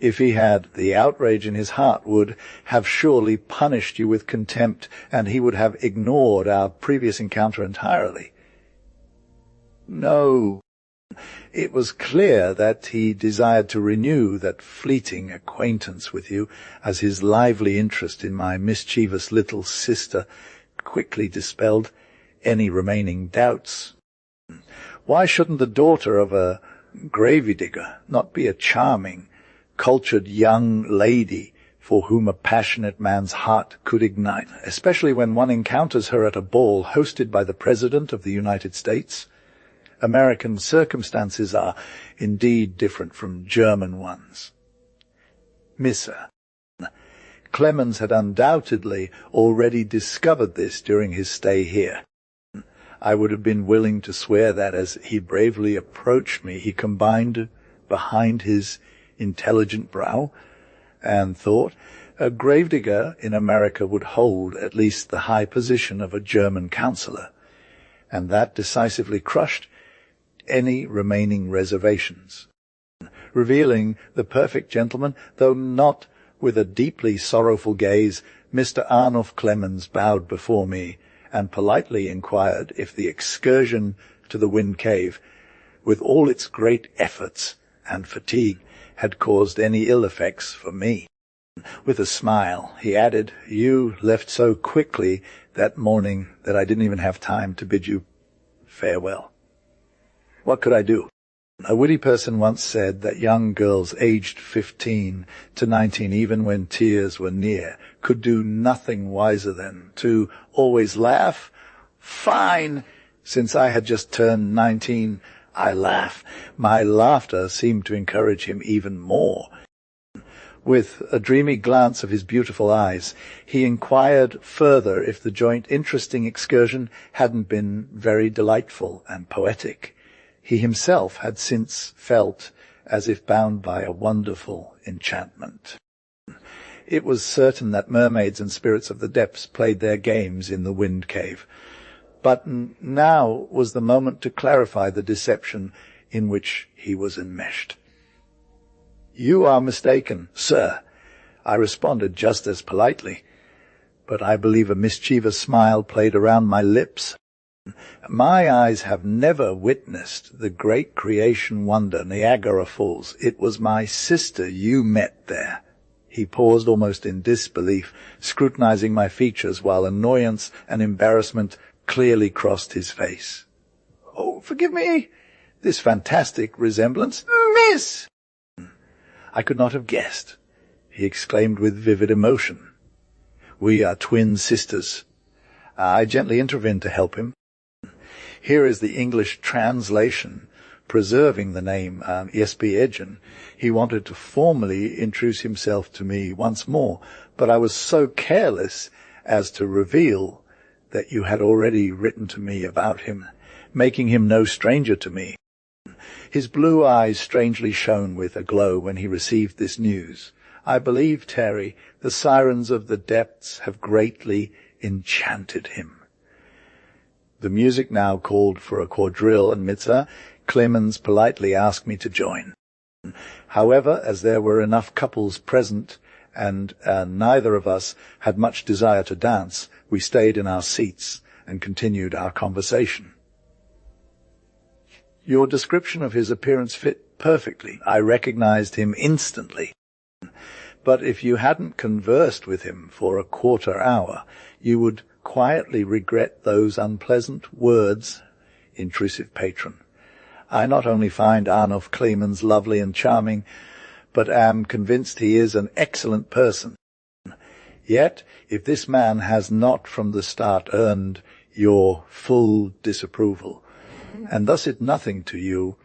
If he had, the outrage in his heart would have surely punished you with contempt, and he would have ignored our previous encounter entirely. No. It was clear that he desired to renew that fleeting acquaintance with you, as his lively interest in my mischievous little sister quickly dispelled any remaining doubts. Why shouldn't the daughter of a gravy digger not be a charming, cultured young lady for whom a passionate man's heart could ignite, especially when one encounters her at a ball hosted by the President of the United States? American circumstances are indeed different from German ones. Missa. Clemens had undoubtedly already discovered this during his stay here. I would have been willing to swear that as he bravely approached me, he combined behind his intelligent brow and thought, a gravedigger in America would hold at least the high position of a German counselor, and that decisively crushed any remaining reservations. Revealing the perfect gentleman, though not with a deeply sorrowful gaze, Mr. Arnulf Clemens bowed before me and politely inquired if the excursion to the Wind Cave, with all its great efforts and fatigue, had caused any ill effects for me. With a smile, he added, "You left so quickly that morning that I didn't even have time to bid you farewell." What could I do? A witty person once said that young girls aged 15 to 19, even when tears were near, could do nothing wiser than to always laugh. Fine! Since I had just turned 19, I laugh. My laughter seemed to encourage him even more. With a dreamy glance of his beautiful eyes, he inquired further if the joint interesting excursion hadn't been very delightful and poetic. He himself had since felt as if bound by a wonderful enchantment. It was certain that mermaids and spirits of the depths played their games in the wind cave. But now was the moment to clarify the deception in which he was enmeshed. "You are mistaken, sir," I responded just as politely, but I believe a mischievous smile played around my lips. "My eyes have never witnessed the great creation wonder, Niagara Falls. It was my sister you met there." He paused almost in disbelief, scrutinizing my features while annoyance and embarrassment clearly crossed his face. "Oh, forgive me. This fantastic resemblance. Miss!" I could not have guessed, he exclaimed with vivid emotion. "We are twin sisters." I gently intervened to help him. Here is the English translation, preserving the name Spättgen. He wanted to formally introduce himself to me once more, but I was so careless as to reveal that you had already written to me about him, making him no stranger to me. His blue eyes strangely shone with a glow when he received this news. "I believe, Terry, the sirens of the depths have greatly enchanted him." The music now called for a quadrille, and midst Clemens politely asked me to join. However, as there were enough couples present, and neither of us had much desire to dance, we stayed in our seats and continued our conversation. "Your description of his appearance fit perfectly. I recognized him instantly. But if you hadn't conversed with him for a quarter hour, you would quietly regret those unpleasant words, intrusive patron. I not only find Arnulf Clemens lovely and charming, but am convinced he is an excellent person. Yet, if this man has not from the start earned your full disapproval, and thus it nothing to you,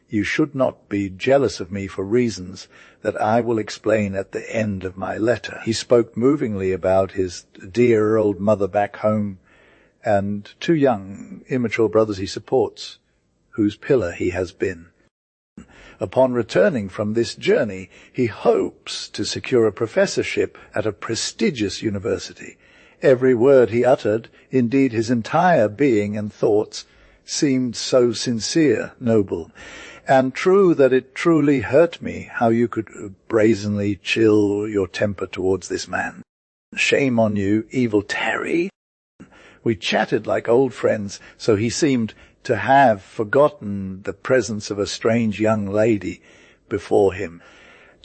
you should not be jealous of me for reasons that I will explain at the end of my letter." He spoke movingly about his dear old mother back home, and 2 young, immature brothers he supports, whose pillar he has been. Upon returning from this journey, he hopes to secure a professorship at a prestigious university. Every word he uttered, indeed his entire being and thoughts, seemed so sincere, noble, and true that it truly hurt me how you could brazenly chill your temper towards this man. Shame on you, evil Terry. We chatted like old friends, so he seemed to have forgotten the presence of a strange young lady before him,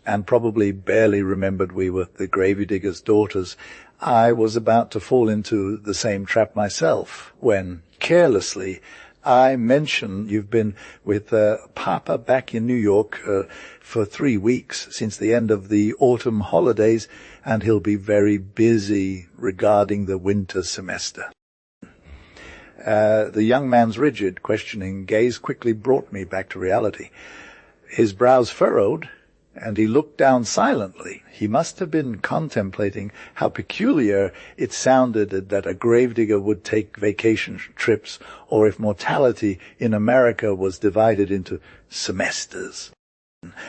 and probably barely remembered we were the gravy-digger's daughters. I was about to fall into the same trap myself, when, carelessly, I mentioned you've been with Papa back in New York for 3 weeks since the end of the autumn holidays, and he'll be very busy regarding the winter semester. The young man's rigid, questioning gaze quickly brought me back to reality. His brows furrowed, and he looked down silently. He must have been contemplating how peculiar it sounded that a gravedigger would take vacation trips, or if mortality in America was divided into semesters.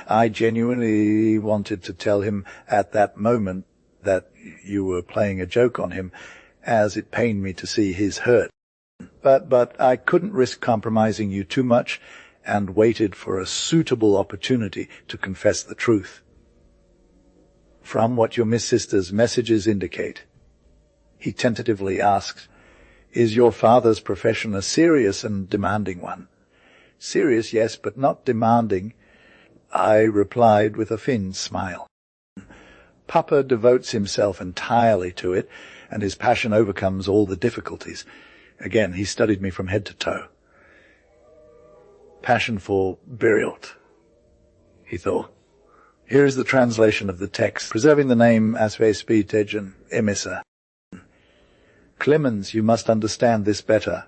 I genuinely wanted to tell him at that moment that you were playing a joke on him, as it pained me to see his hurt. But I couldn't risk compromising you too much, and waited for a suitable opportunity to confess the truth. "From what your Miss Sister's messages indicate," he tentatively asked, "is your father's profession a serious and demanding one?" "Serious, yes, but not demanding," I replied with a thin smile. "Papa devotes himself entirely to it, and his passion overcomes all the difficulties." Again, he studied me from head to toe. passion for burial, he thought. Here is the translation of the text, preserving the name as Spättgen, Immerse. Clemens, you must understand this better.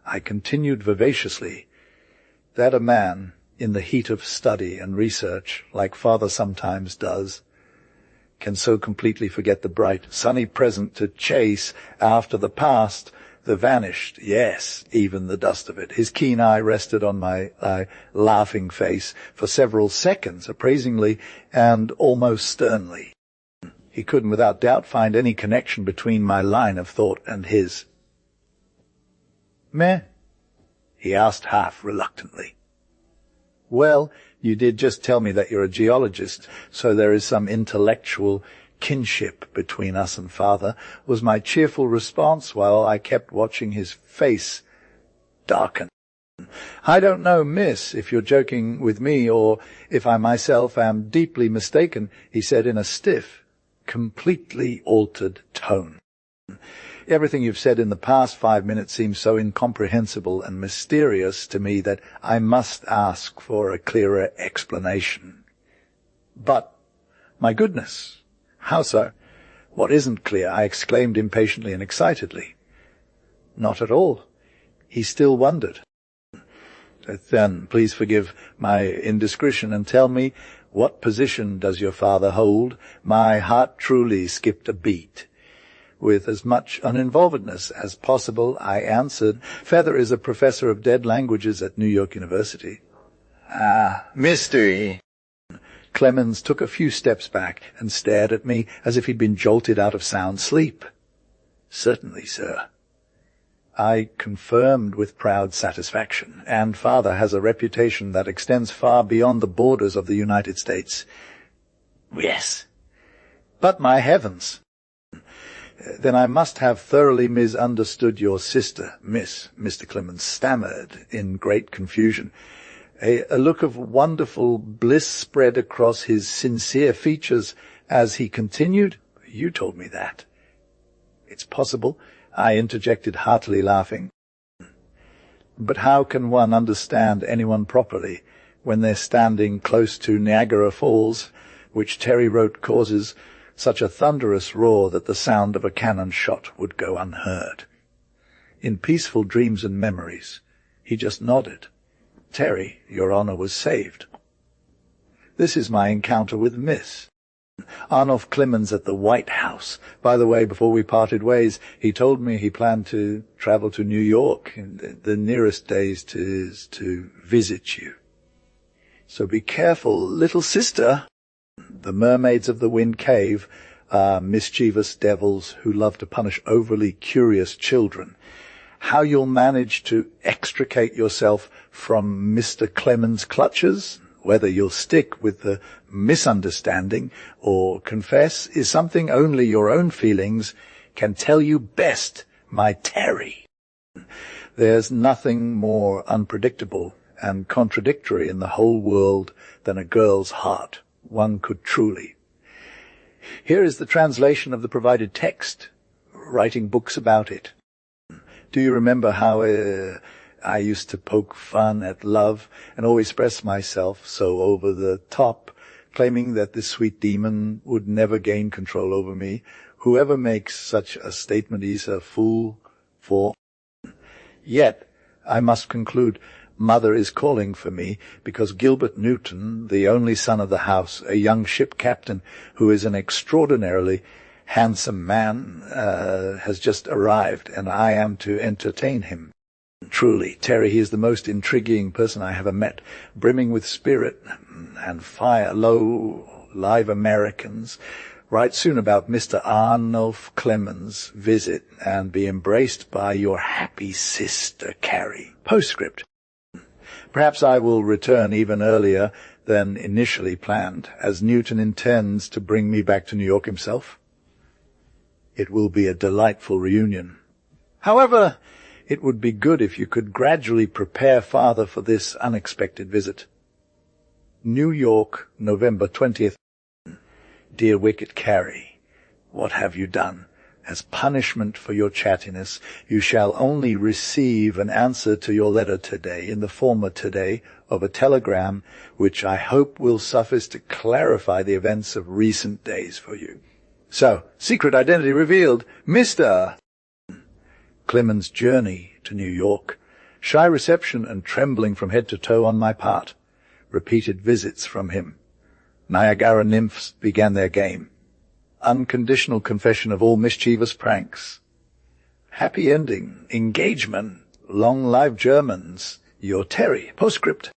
I continued vivaciously, that a man, in the heat of study and research, like father sometimes does, can so completely forget the bright, sunny present to chase after the past, the vanished, yes, even the dust of it. His keen eye rested on my laughing face for several seconds, appraisingly and almost sternly. He couldn't without doubt find any connection between my line of thought and his. "Meh?" he asked half reluctantly. "Well, you did just tell me that you're a geologist, so there is some intellectual kinship between us and father," was my cheerful response while I kept watching his face darken. "I don't know, miss, if you're joking with me or if I myself am deeply mistaken," he said in a stiff, completely altered tone. "Everything you've said in the past 5 minutes seems so incomprehensible and mysterious to me that I must ask for a clearer explanation." "But, my goodness, how so? What isn't clear?" I exclaimed impatiently and excitedly. "Not at all." He still wondered. "Then please forgive my indiscretion and tell me, what position does your father hold?" My heart truly skipped a beat. With as much uninvolvedness as possible, I answered, "Feather is a professor of dead languages at New York University." "Ah, mystery." Clemens took a few steps back and stared at me as if he'd been jolted out of sound sleep. "Certainly, sir." I confirmed with proud satisfaction, "And father has a reputation that extends far beyond the borders of the United States." "Yes." "But my heavens! Then I must have thoroughly misunderstood your sister, miss," Mr. Clemens stammered in great confusion. A look of wonderful bliss spread across his sincere features as he continued, "You told me that." "It's possible," I interjected heartily, laughing. "But how can one understand anyone properly when they're standing close to Niagara Falls, which Terry wrote causes such a thunderous roar that the sound of a cannon shot would go unheard?" In peaceful dreams and memories, he just nodded. "Terry, your honor was saved." This is my encounter with Miss Arnulf Clemens at the White House. By the way, before we parted ways, he told me he planned to travel to New York in the nearest days to visit you. So be careful, little sister. The mermaids of the Wind Cave are mischievous devils who love to punish overly curious children. How you'll manage to extricate yourself from Mr. Clemens' clutches, whether you'll stick with the misunderstanding or confess, is something only your own feelings can tell you best, my Terry. There's nothing more unpredictable and contradictory in the whole world than a girl's heart. One could truly. Here is the translation of the provided text, writing books about it. Do you remember how I used to poke fun at love and always express myself so over the top, claiming that this sweet demon would never gain control over me? Whoever makes such a statement is a fool for. Yet, I must conclude, Mother is calling for me because Gilbert Newton, the only son of the house, a young ship captain who is an extraordinarily handsome man, has just arrived, and I am to entertain him. Truly, Terry, he is the most intriguing person I ever met, brimming with spirit and fire, live Americans. Write soon about Mr. Arnulf Clemens' visit and be embraced by your happy sister, Carrie. Postscript. Perhaps I will return even earlier than initially planned, as Newton intends to bring me back to New York himself. It will be a delightful reunion. However, it would be good if you could gradually prepare Father for this unexpected visit. New York, November 20th. Dear wicked Carrie, what have you done? As punishment for your chattiness, you shall only receive an answer to your letter today in the former today of a telegram which I hope will suffice to clarify the events of recent days for you. So, secret identity revealed, Mr. Clement's journey to New York. Shy reception and trembling from head to toe on my part. Repeated visits from him. Niagara nymphs began their game. Unconditional confession of all mischievous pranks. Happy ending. Engagement. Long live Germans. Your Terry. Postscript.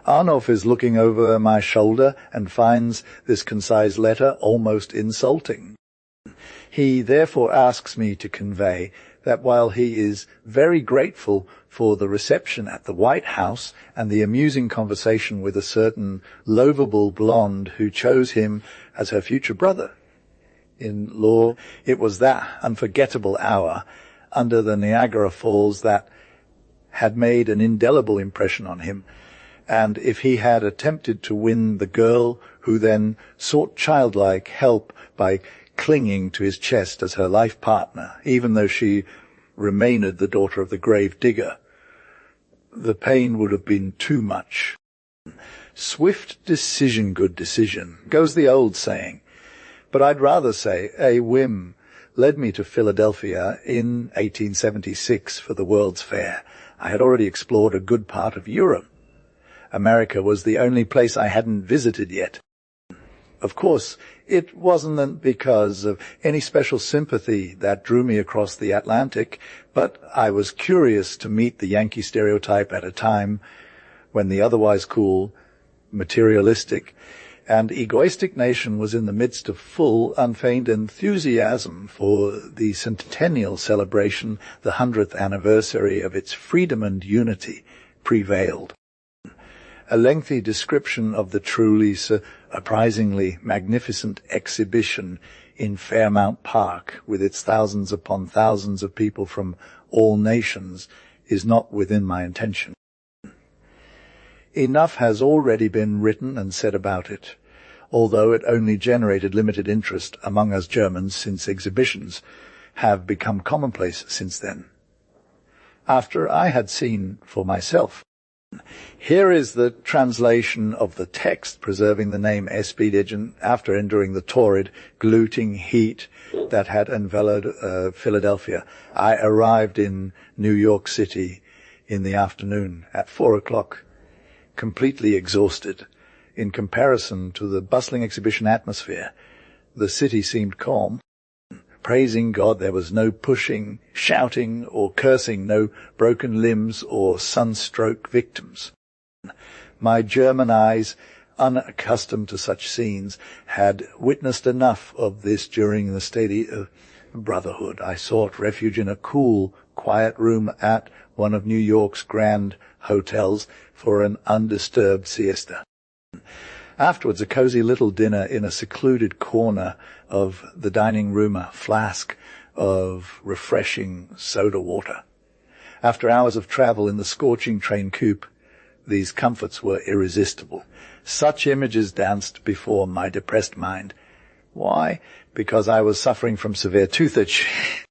Arnulf is looking over my shoulder and finds this concise letter almost insulting. He therefore asks me to convey that while he is very grateful for the reception at the White House and the amusing conversation with a certain lovable blonde who chose him as her future brother, in law, it was that unforgettable hour under the Niagara Falls that had made an indelible impression on him, and if he had attempted to win the girl who then sought childlike help by clinging to his chest as her life partner, even though she remained the daughter of the grave digger, the pain would have been too much. Swift decision, good decision, goes the old saying. But I'd rather say a whim led me to Philadelphia in 1876 for the World's Fair. I had already explored a good part of Europe. America was the only place I hadn't visited yet. Of course, it wasn't because of any special sympathy that drew me across the Atlantic, but I was curious to meet the Yankee stereotype at a time when the otherwise cool, materialistic, and egoistic nation was in the midst of full, unfeigned enthusiasm for the centennial celebration, the 100th anniversary of its freedom and unity, prevailed. A lengthy description of the truly surprisingly magnificent exhibition in Fairmount Park, with its thousands upon thousands of people from all nations, is not within my intention. Enough has already been written and said about it, although it only generated limited interest among us Germans, since exhibitions have become commonplace since then. After I had seen for myself, here is the translation of the text, preserving the name Spättgen after enduring the torrid, gluting heat that had enveloped Philadelphia. I arrived in New York City in the afternoon at 4 o'clock, completely exhausted. In comparison to the bustling exhibition atmosphere, the city seemed calm. Praising God, there was no pushing, shouting, or cursing, no broken limbs or sunstroke victims. My German eyes, unaccustomed to such scenes, had witnessed enough of this during the study of brotherhood. I sought refuge in a cool, quiet room at one of New York's grand hotels for an undisturbed siesta. Afterwards, a cozy little dinner in a secluded corner of the dining room, a flask of refreshing soda water. After hours of travel in the scorching train coupe, these comforts were irresistible. Such images danced before my depressed mind. Why? Because I was suffering from severe toothache.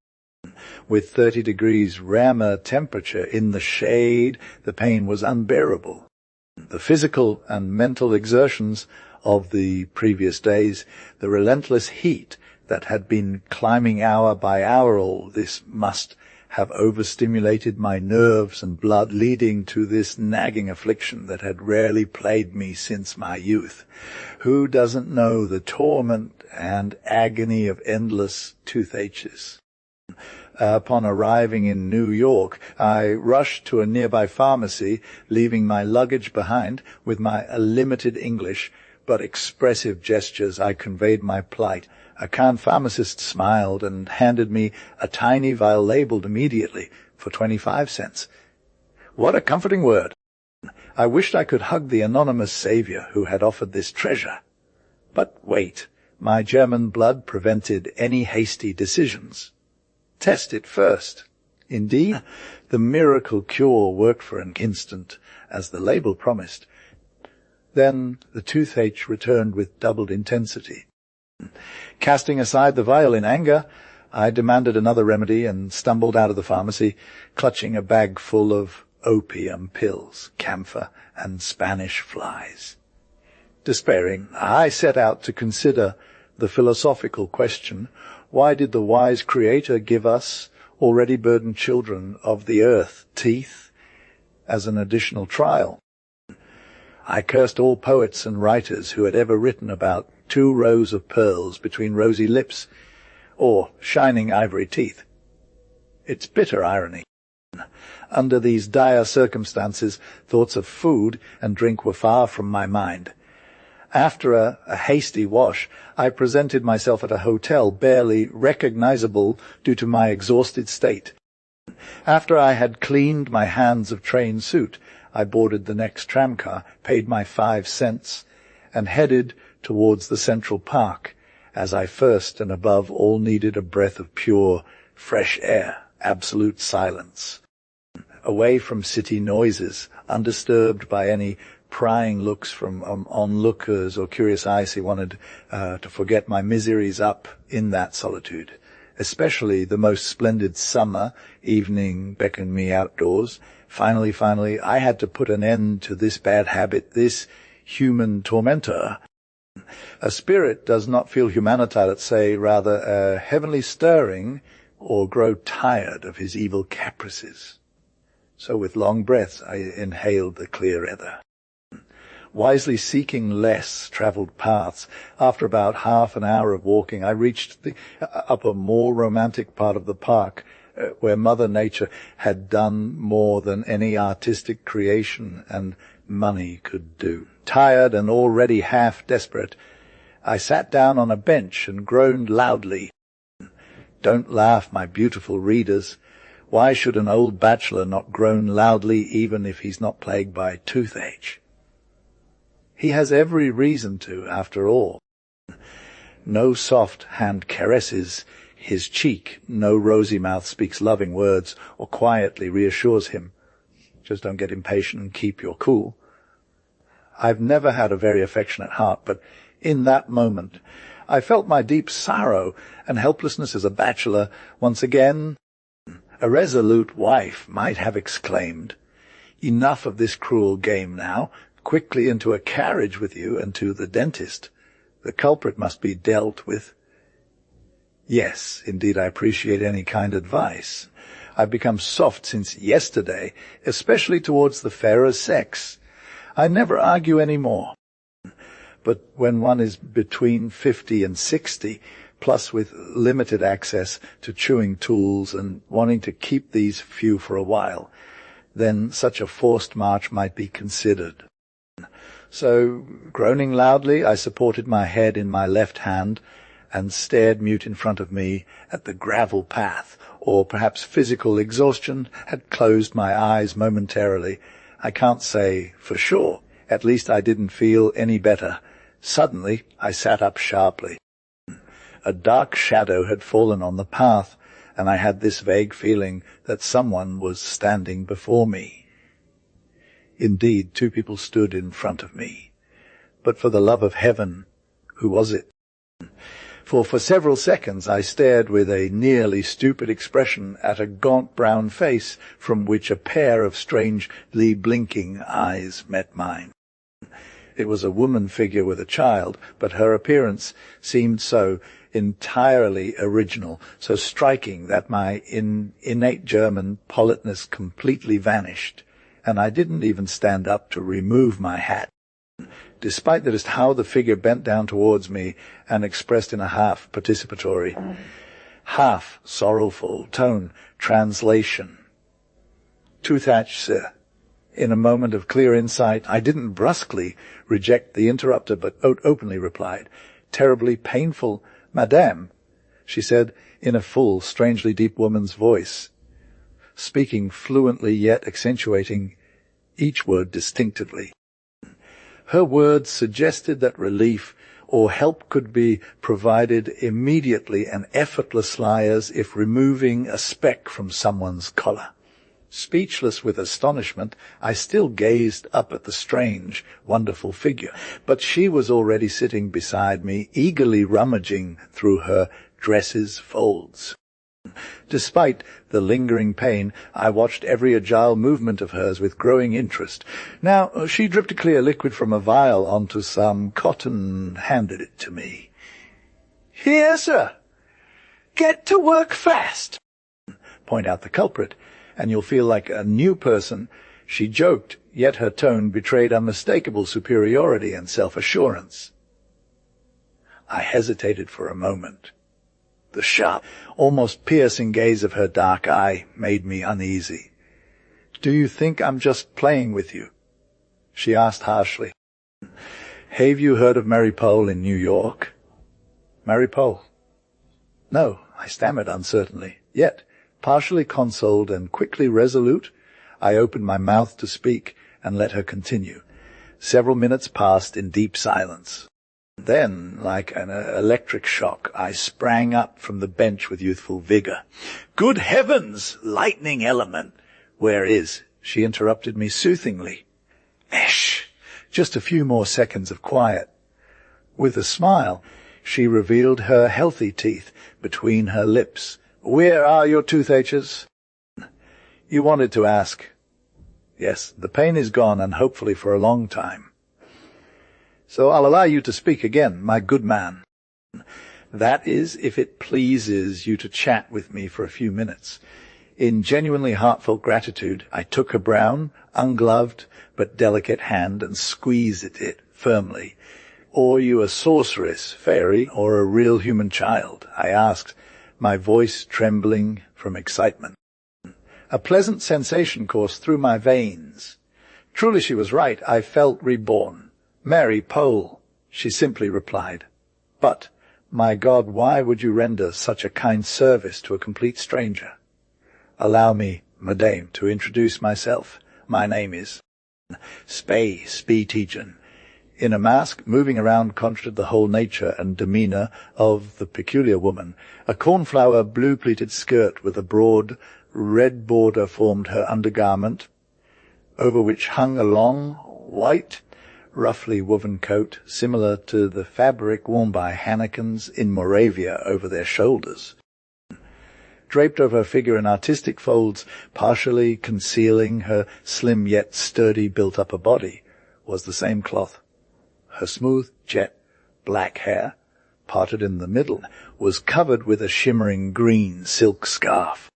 With 30 degrees Rammer temperature in the shade, the pain was unbearable. The physical and mental exertions of the previous days, the relentless heat that had been climbing hour by hour, all this must have overstimulated my nerves and blood, leading to this nagging affliction that had rarely plagued me since my youth. Who doesn't know the torment and agony of endless toothaches? Upon arriving in New York, I rushed to a nearby pharmacy, leaving my luggage behind. With my limited English but expressive gestures, I conveyed my plight. A kind pharmacist smiled and handed me a tiny vial labeled immediately for 25 cents. What a comforting word! I wished I could hug the anonymous savior who had offered this treasure. But wait, my German blood prevented any hasty decisions. Test it first. Indeed, the miracle cure worked for an instant, as the label promised. Then the toothache returned with doubled intensity. Casting aside the vial in anger, I demanded another remedy and stumbled out of the pharmacy, clutching a bag full of opium pills, camphor, and Spanish flies. Despairing, I set out to consider the philosophical question, why did the wise Creator give us, already burdened children of the earth, teeth as an additional trial? I cursed all poets and writers who had ever written about 2 rows of pearls between rosy lips or shining ivory teeth. It's bitter irony. Under these dire circumstances, thoughts of food and drink were far from my mind. After a hasty wash, I presented myself at a hotel barely recognizable due to my exhausted state. After I had cleaned my hands of train suit, I boarded the next tramcar, paid my 5 cents, and headed towards the Central Park, as I first and above all needed a breath of pure, fresh air, absolute silence. Away from city noises, undisturbed by any prying looks from onlookers or curious eyes who wanted to forget my miseries up in that solitude. Especially the most splendid summer evening beckoned me outdoors. Finally, I had to put an end to this bad habit, this human tormentor. A spirit does not feel humanity, let's say, rather a heavenly stirring, or grow tired of his evil caprices. So with long breaths I inhaled the clear ether. Wisely seeking less travelled paths, after about half an hour of walking, I reached the upper, more romantic part of the park, where Mother Nature had done more than any artistic creation and money could do. Tired and already half desperate, I sat down on a bench and groaned loudly. Don't laugh, my beautiful readers. Why should an old bachelor not groan loudly even if he's not plagued by toothache? He has every reason to, after all. No soft hand caresses his cheek, no rosy mouth speaks loving words or quietly reassures him. Just don't get impatient and keep your cool. I've never had a very affectionate heart, but in that moment I felt my deep sorrow and helplessness as a bachelor once again. A resolute wife might have exclaimed, "Enough of this cruel game now. Quickly into a carriage with you and to the dentist. The culprit must be dealt with." Yes, indeed, I appreciate any kind advice. I've become soft since yesterday, especially towards the fairer sex. I never argue any more. But when one is between 50 and 60, plus with limited access to chewing tools and wanting to keep these few for a while, then such a forced march might be considered. So, groaning loudly, I supported my head in my left hand and stared mute in front of me at the gravel path, or perhaps physical exhaustion had closed my eyes momentarily. I can't say for sure. At least I didn't feel any better. Suddenly, I sat up sharply. A dark shadow had fallen on the path, and I had this vague feeling that someone was standing before me. Indeed, 2 people stood in front of me. But for the love of heaven, who was it? For several seconds I stared with a nearly stupid expression at a gaunt brown face from which a pair of strangely blinking eyes met mine. It was a woman figure with a child, but her appearance seemed so entirely original, so striking that my innate German politeness completely vanished, and I didn't even stand up to remove my hat. Despite just how the figure bent down towards me and expressed in a half participatory, half sorrowful tone, translation. "Toothache, sir." In a moment of clear insight, I didn't brusquely reject the interrupter, but openly replied, "Terribly painful, madame," she said in a full, strangely deep woman's voice, speaking fluently yet accentuating each word distinctively. Her words suggested that relief or help could be provided immediately and effortlessly as if removing a speck from someone's collar. Speechless with astonishment, I still gazed up at the strange, wonderful figure, but she was already sitting beside me, eagerly rummaging through her dresses, folds. Despite the lingering pain, I watched every agile movement of hers with growing interest. Now, she dripped a clear liquid from a vial onto some cotton and handed it to me. "Here, sir. Get to work fast." Point out the culprit, and you'll feel like a new person. She joked, yet her tone betrayed unmistakable superiority and self-assurance. I hesitated for a moment. The sharp, almost piercing gaze of her dark eye made me uneasy. "Do you think I'm just playing with you?" she asked harshly. "Have you heard of Mary Pole in New York?" "Mary Pole?" "No," I stammered uncertainly. Yet, partially consoled and quickly resolute, I opened my mouth to speak and let her continue. Several minutes passed in deep silence. Then, like an electric shock, I sprang up from the bench with youthful vigor. "Good heavens! Lightning element! Where is?" She interrupted me soothingly. "Esh! Just a few more seconds of quiet." With a smile, she revealed her healthy teeth between her lips. "Where are your toothaches?" "You wanted to ask." "Yes, the pain is gone, and hopefully for a long time. So I'll allow you to speak again, my good man. That is, if it pleases you to chat with me for a few minutes." In genuinely heartfelt gratitude, I took her brown, ungloved, but delicate hand and squeezed it firmly. "Are you a sorceress, fairy, or a real human child?" I asked, my voice trembling from excitement. A pleasant sensation coursed through my veins. Truly she was right. I felt reborn. "Mary Pole," she simply replied. "But, my God, why would you render such a kind service to a complete stranger?" "Allow me, madame, to introduce myself. My name is Spättgen." In a mask, moving around contrasted the whole nature and demeanour of the peculiar woman. A cornflower blue-pleated skirt with a broad red border formed her undergarment, over which hung a long, white, roughly woven coat, similar to the fabric worn by Hannekens in Moravia over their shoulders. Draped over her figure in artistic folds, partially concealing her slim yet sturdy built-upper body, was the same cloth. Her smooth, jet, black hair, parted in the middle, was covered with a shimmering green silk scarf.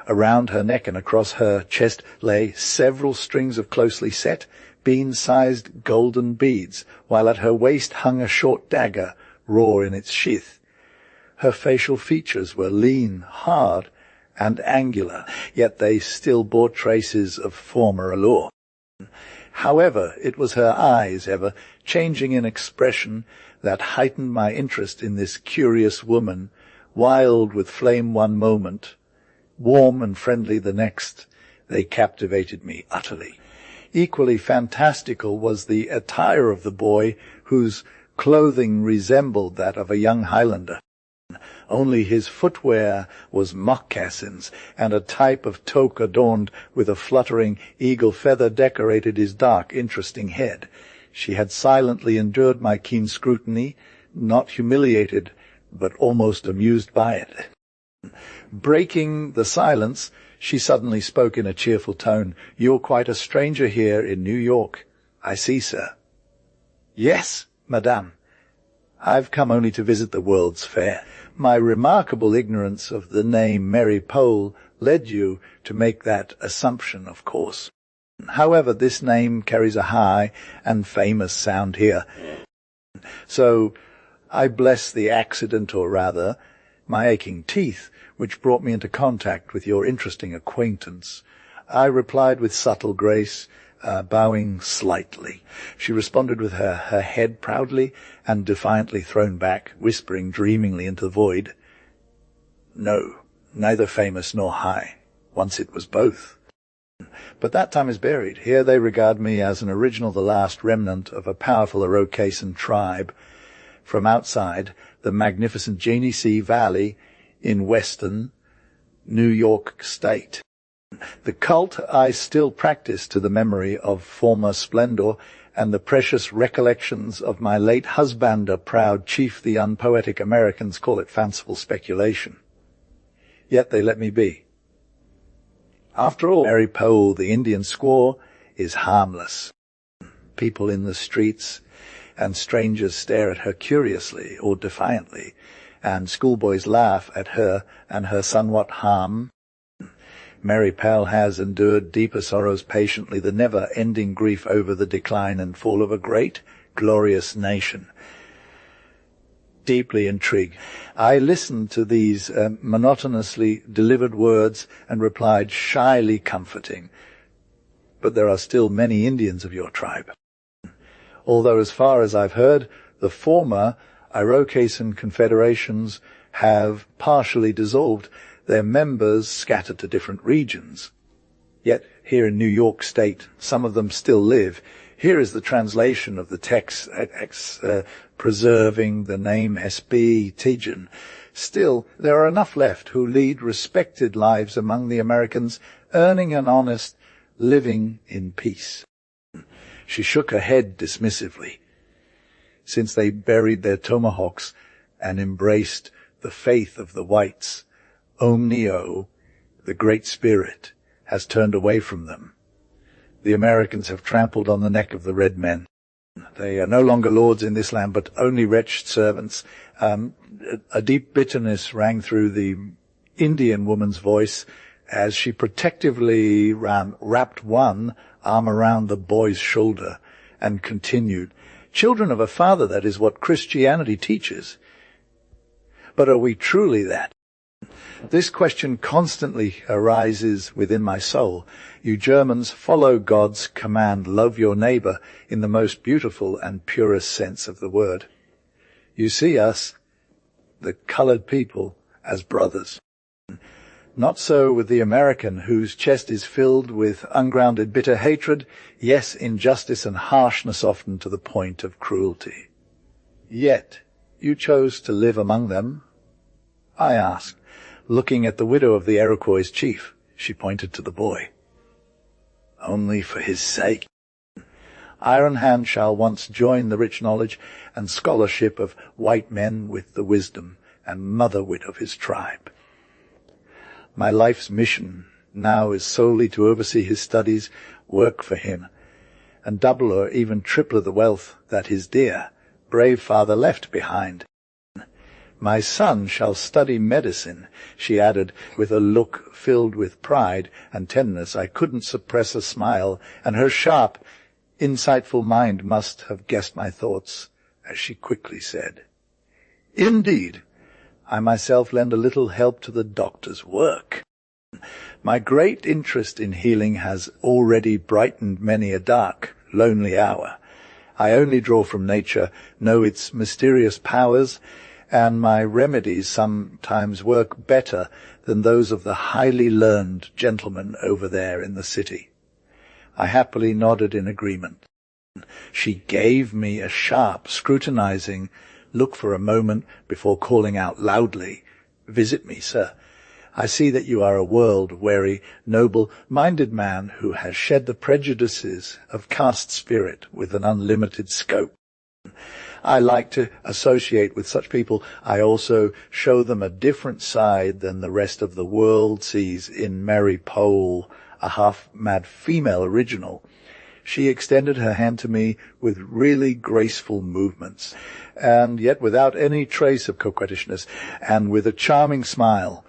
Around her neck and across her chest lay several strings of closely set, bean-sized golden beads, while at her waist hung a short dagger, raw in its sheath. Her facial features were lean, hard, and angular, yet they still bore traces of former allure. However, it was her eyes, ever changing in expression, that heightened my interest in this curious woman, wild with flame one moment, warm and friendly the next. They captivated me utterly. Equally fantastical was the attire of the boy, whose clothing resembled that of a young Highlander. Only his footwear was moccasins, and a type of toque adorned with a fluttering eagle feather decorated his dark, interesting head. She had silently endured my keen scrutiny, not humiliated, but almost amused by it. Breaking the silence, she suddenly spoke in a cheerful tone. "You're quite a stranger here in New York, I see, sir." "Yes, madame. I've come only to visit the World's Fair." My remarkable ignorance of the name Mary Pole led you to make that assumption, of course. However, this name carries a high and famous sound here. So I bless the accident, or rather, my aching teeth, which brought me into contact with your interesting acquaintance. I replied with subtle grace, bowing slightly. She responded with her head proudly and defiantly thrown back, whispering dreamingly into the void, "No, neither famous nor high. Once it was both. But that time is buried. Here they regard me as an original, the last remnant of a powerful Iroquoian tribe. From outside, the magnificent Genesee Valley in western New York State. The cult I still practice to the memory of former splendor, and the precious recollections of my late husband, a proud chief the unpoetic Americans call it fanciful speculation. Yet they let me be. After all, Mary Powell, the Indian squaw, is harmless. People in the streets and strangers stare at her curiously or defiantly, and schoolboys laugh at her and her somewhat harm. Mary Powell has endured deeper sorrows patiently, the never-ending grief over the decline and fall of a great, glorious nation. Deeply intrigued, I listened to these monotonously delivered words and replied, shyly comforting, "But there are still many Indians of your tribe." Although, as far as I've heard, the former Iroquoian confederations have partially dissolved, their members scattered to different regions. Yet here in New York State, some of them still live. Here is the translation of the text, preserving the name S.B. Tejan. Still, there are enough left who lead respected lives among the Americans, earning an honest living in peace. She shook her head dismissively. Since they buried their tomahawks and embraced the faith of the whites, Omnio, the Great Spirit, has turned away from them. The Americans have trampled on the neck of the red men. They are no longer lords in this land, but only wretched servants. A deep bitterness rang through the Indian woman's voice as she protectively wrapped one arm around the boy's shoulder and continued, "Children of a father, that is what Christianity teaches. But are we truly that? This question constantly arises within my soul. You Germans follow God's command, love your neighbor, in the most beautiful and purest sense of the word. You see us, the colored people, as brothers. Not so with the American, whose chest is filled with ungrounded bitter hatred, yes, injustice and harshness often to the point of cruelty. Yet you chose to live among them?" I asked, looking at the widow of the Iroquois chief. She pointed to the boy. "Only for his sake. Iron Hand shall once join the rich knowledge and scholarship of white men with the wisdom and motherwit of his tribe. My life's mission now is solely to oversee his studies, work for him, and double or even triple the wealth that his dear, brave father left behind. My son shall study medicine," she added, with a look filled with pride and tenderness. I couldn't suppress a smile, and her sharp, insightful mind must have guessed my thoughts, as she quickly said, "Indeed, I myself lend a little help to the doctor's work. My great interest in healing has already brightened many a dark, lonely hour. I only draw from nature, know its mysterious powers, and my remedies sometimes work better than those of the highly learned gentlemen over there in the city." I happily nodded in agreement. She gave me a sharp, scrutinizing look for a moment before calling out loudly, "Visit me, sir. I see that you are a world-weary, noble-minded man who has shed the prejudices of caste spirit with an unlimited scope. I like to associate with such people. I also show them a different side than the rest of the world sees in Mary Powell, a half-mad female original." She extended her hand to me with really graceful movements, and yet without any trace of coquettishness, and with a charming smile.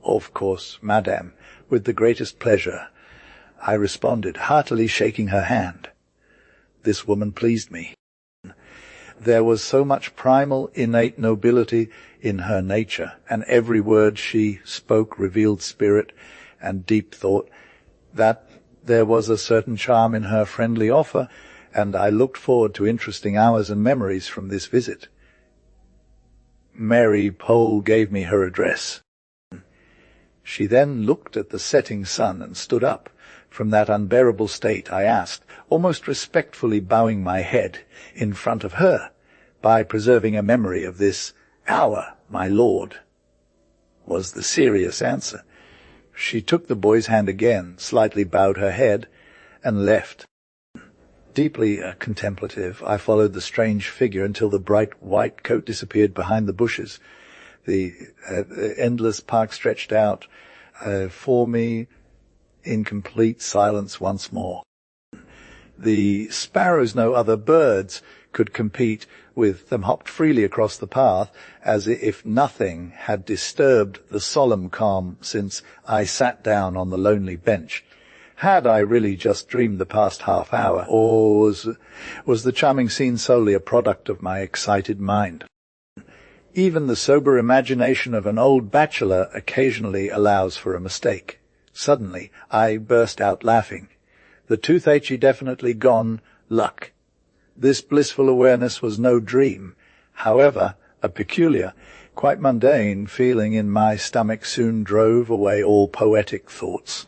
"Of course, madame, with the greatest pleasure," I responded, heartily shaking her hand. This woman pleased me. There was so much primal, innate nobility in her nature, and every word she spoke revealed spirit and deep thought, that there was a certain charm in her friendly offer, and I looked forward to interesting hours and memories from this visit. Mary Powell gave me her address. She then looked at the setting sun and stood up. From that unbearable state, I asked, almost respectfully bowing my head in front of her, "By preserving a memory of this hour, my lord," was the serious answer. She took the boy's hand again, slightly bowed her head, and left. Deeply contemplative, I followed the strange figure until the bright white coat disappeared behind the bushes. The endless park stretched out for me in complete silence once more. The sparrows, no other birds, could compete with them, hopped freely across the path as if nothing had disturbed the solemn calm since I sat down on the lonely bench. Had I really just dreamed the past half hour, or was the charming scene solely a product of my excited mind? Even the sober imagination of an old bachelor occasionally allows for a mistake. Suddenly I burst out laughing. The toothache definitely gone, luck. This blissful awareness was no dream. However, a peculiar, quite mundane feeling in my stomach soon drove away all poetic thoughts.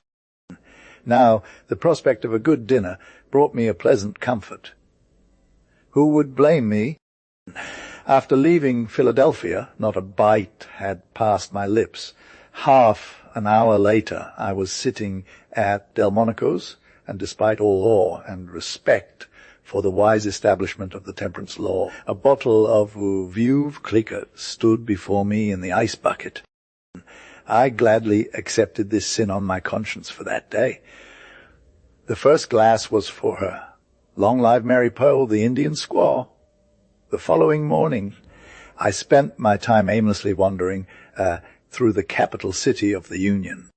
Now, the prospect of a good dinner brought me a pleasant comfort. Who would blame me? After leaving Philadelphia, not a bite had passed my lips. Half an hour later, I was sitting at Delmonico's, and despite all awe and respect for the wise establishment of the temperance law, a bottle of Veuve Clicquot stood before me in the ice bucket. I gladly accepted this sin on my conscience for that day. The first glass was for her. Long live Mary Pearl, the Indian squaw. The following morning, I spent my time aimlessly wandering through the capital city of the Union.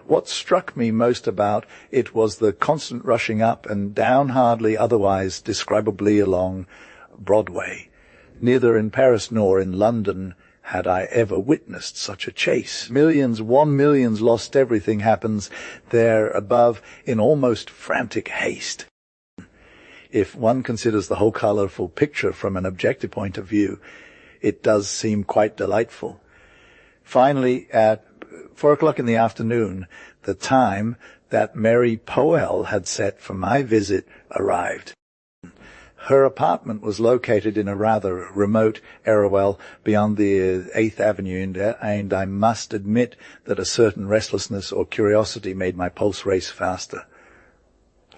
What struck me most about it was the constant rushing up and down, hardly otherwise describably along Broadway. Neither in Paris nor in London had I ever witnessed such a chase. Millions lost everything happens there above in almost frantic haste. If one considers the whole colourful picture from an objective point of view, it does seem quite delightful. Finally, at 4 o'clock in the afternoon, the time that Mary Powell had set for my visit arrived. Her apartment was located in a rather remote area beyond the 8th Avenue, and I must admit that a certain restlessness or curiosity made my pulse race faster.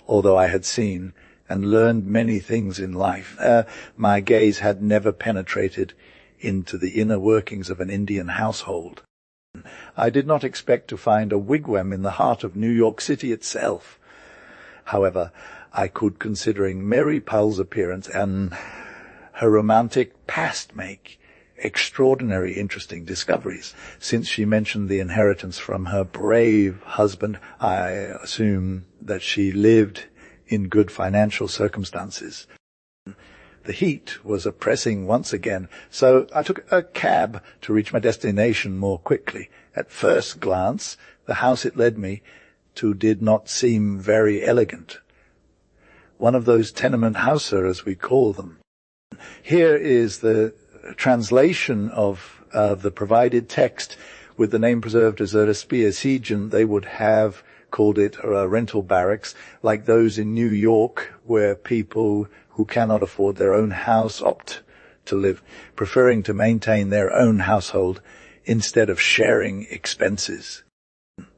Although I had seen and learned many things in life, my gaze had never penetrated into the inner workings of an Indian household. I did not expect to find a wigwam in the heart of New York City itself. However, I could, considering Mary Powell's appearance and her romantic past, make extraordinary interesting discoveries. Since she mentioned the inheritance from her brave husband, I assume that she lived in good financial circumstances. The heat was oppressing once again, so I took a cab to reach my destination more quickly. At first glance, the house it led me to did not seem very elegant. One of those tenement houses, as we call them. Here is the translation of the provided text with the name preserved as a Respiesiegen. They would have called it a rental barracks, like those in New York, where people who cannot afford their own house opt to live, preferring to maintain their own household instead of sharing expenses.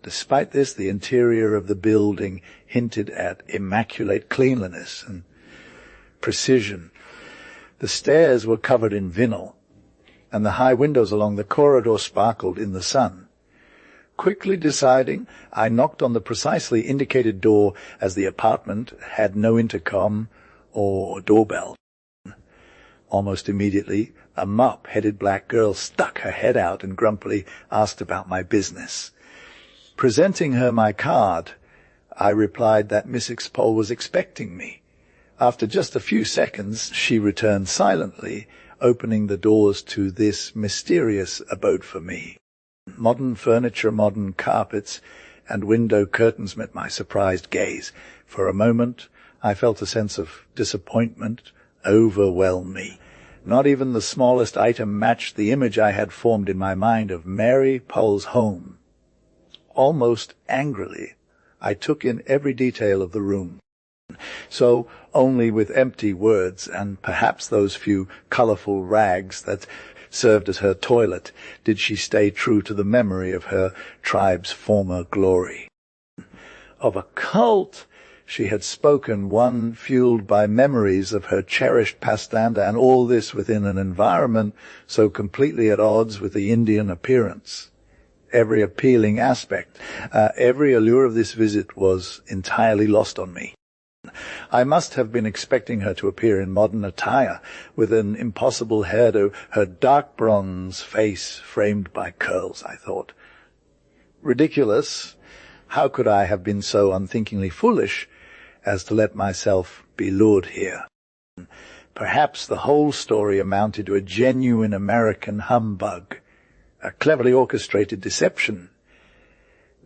Despite this, the interior of the building hinted at immaculate cleanliness and precision. The stairs were covered in vinyl, and the high windows along the corridor sparkled in the sun. Quickly deciding, I knocked on the precisely indicated door, as the apartment had no intercom or doorbell. Almost immediately, a mop-headed black girl stuck her head out and grumpily asked about my business. Presenting her my card, I replied that Miss Expole was expecting me. After just a few seconds, she returned silently, opening the doors to this mysterious abode for me. Modern furniture, modern carpets, and window curtains met my surprised gaze. For a moment, I felt a sense of disappointment overwhelm me. Not even the smallest item matched the image I had formed in my mind of Mary Powell's home. Almost angrily, I took in every detail of the room. So only with empty words and perhaps those few colorful rags that served as her toilet did she stay true to the memory of her tribe's former glory. Of a cult, She had spoken, one fueled by memories of her cherished pastanda, and all this within an environment so completely at odds with the Indian appearance. Every appealing aspect, every allure of this visit was entirely lost on me. I must have been expecting her to appear in modern attire, with an impossible hairdo, her dark bronze face framed by curls, I thought. Ridiculous. How could I have been so unthinkingly foolish as to let myself be lured here? Perhaps the whole story amounted to a genuine American humbug, a cleverly orchestrated deception.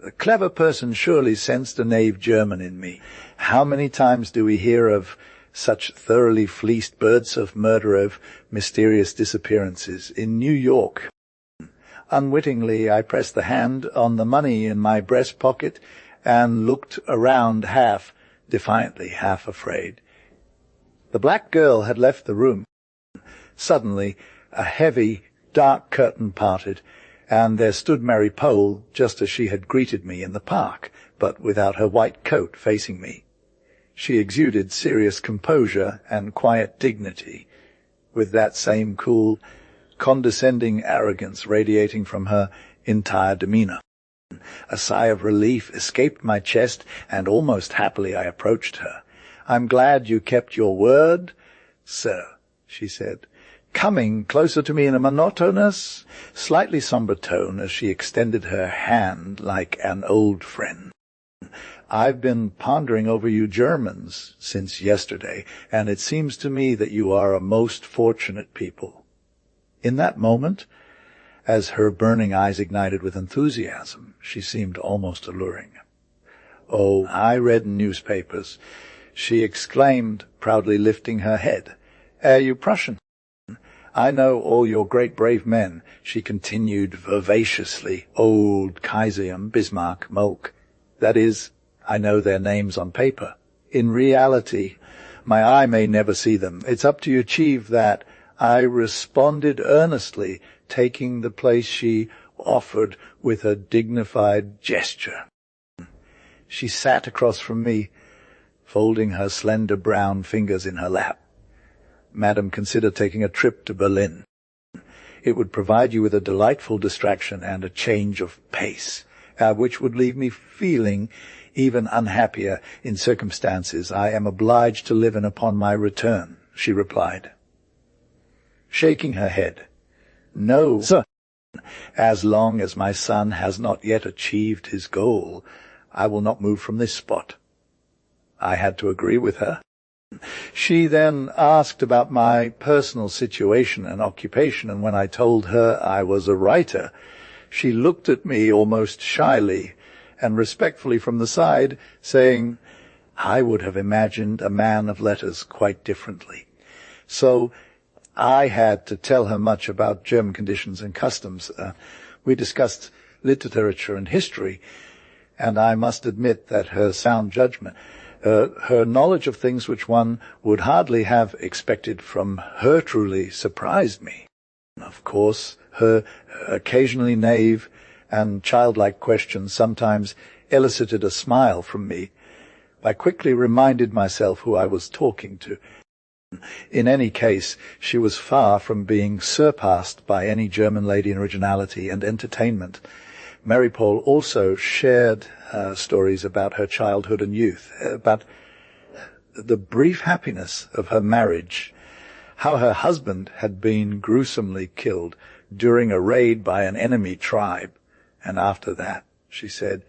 The clever person surely sensed a knave German in me. How many times do we hear of such thoroughly fleeced birds of murder, of mysterious disappearances in New York? Unwittingly, I pressed the hand on the money in my breast pocket and looked around, half defiantly, half afraid. The black girl had left the room. Suddenly, a heavy, dark curtain parted, and there stood Mary Pole just as she had greeted me in the park, but without her white coat, facing me. She exuded serious composure and quiet dignity, with that same cool, condescending arrogance radiating from her entire demeanor. A sigh of relief escaped my chest, and almost happily I approached her. "I'm glad you kept your word, sir," she said, coming closer to me in a monotonous, slightly somber tone as she extended her hand like an old friend. "I've been pondering over you Germans since yesterday, and it seems to me that you are a most fortunate people." In that moment, as her burning eyes ignited with enthusiasm, she seemed almost alluring. "Oh, I read in newspapers," she exclaimed, proudly lifting her head. "You Prussian? I know all your great brave men," she continued vivaciously, "Old Kaiser, Bismarck, Moltke. That is, I know their names on paper. In reality, my eye may never see them. It's up to you, achieve that." I responded earnestly, taking the place she offered with a dignified gesture. She sat across from me, folding her slender brown fingers in her lap. "Madam, consider taking a trip to Berlin. It would provide you with a delightful distraction and a change of pace, which would leave me feeling even unhappier in circumstances I am obliged to live in upon my return," she replied, shaking her head. "No, sir. As long as my son has not yet achieved his goal, I will not move from this spot." I had to agree with her. She then asked about my personal situation and occupation, and when I told her I was a writer, she looked at me almost shyly and respectfully from the side, saying, "I would have imagined a man of letters quite differently." So I had to tell her much about German conditions and customs. We discussed literature and history, and I must admit that her sound judgment, her knowledge of things which one would hardly have expected from her, truly surprised me. Of course, her occasionally naive and childlike questions sometimes elicited a smile from me. I quickly reminded myself who I was talking to. In any case, she was far from being surpassed by any German lady in originality and entertainment. Mary Pole also shared stories about her childhood and youth, about the brief happiness of her marriage, how her husband had been gruesomely killed during a raid by an enemy tribe, and after that, she said,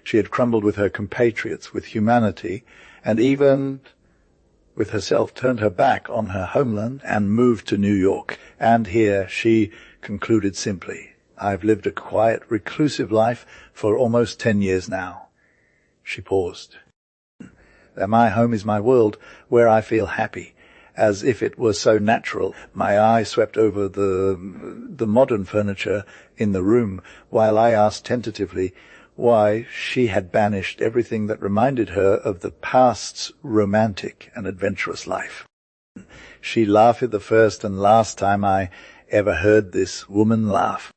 she had crumbled with her compatriots, with humanity, and even with herself turned her back on her homeland and moved to New York. And here she concluded simply, "I've lived a quiet, reclusive life for almost 10 years now." She paused. "That my home is my world, where I feel happy, as if it were so natural." My eye swept over the modern furniture in the room, while I asked tentatively why she had banished everything that reminded her of the past's romantic and adventurous life. She laughed the first and last time I ever heard this woman laugh.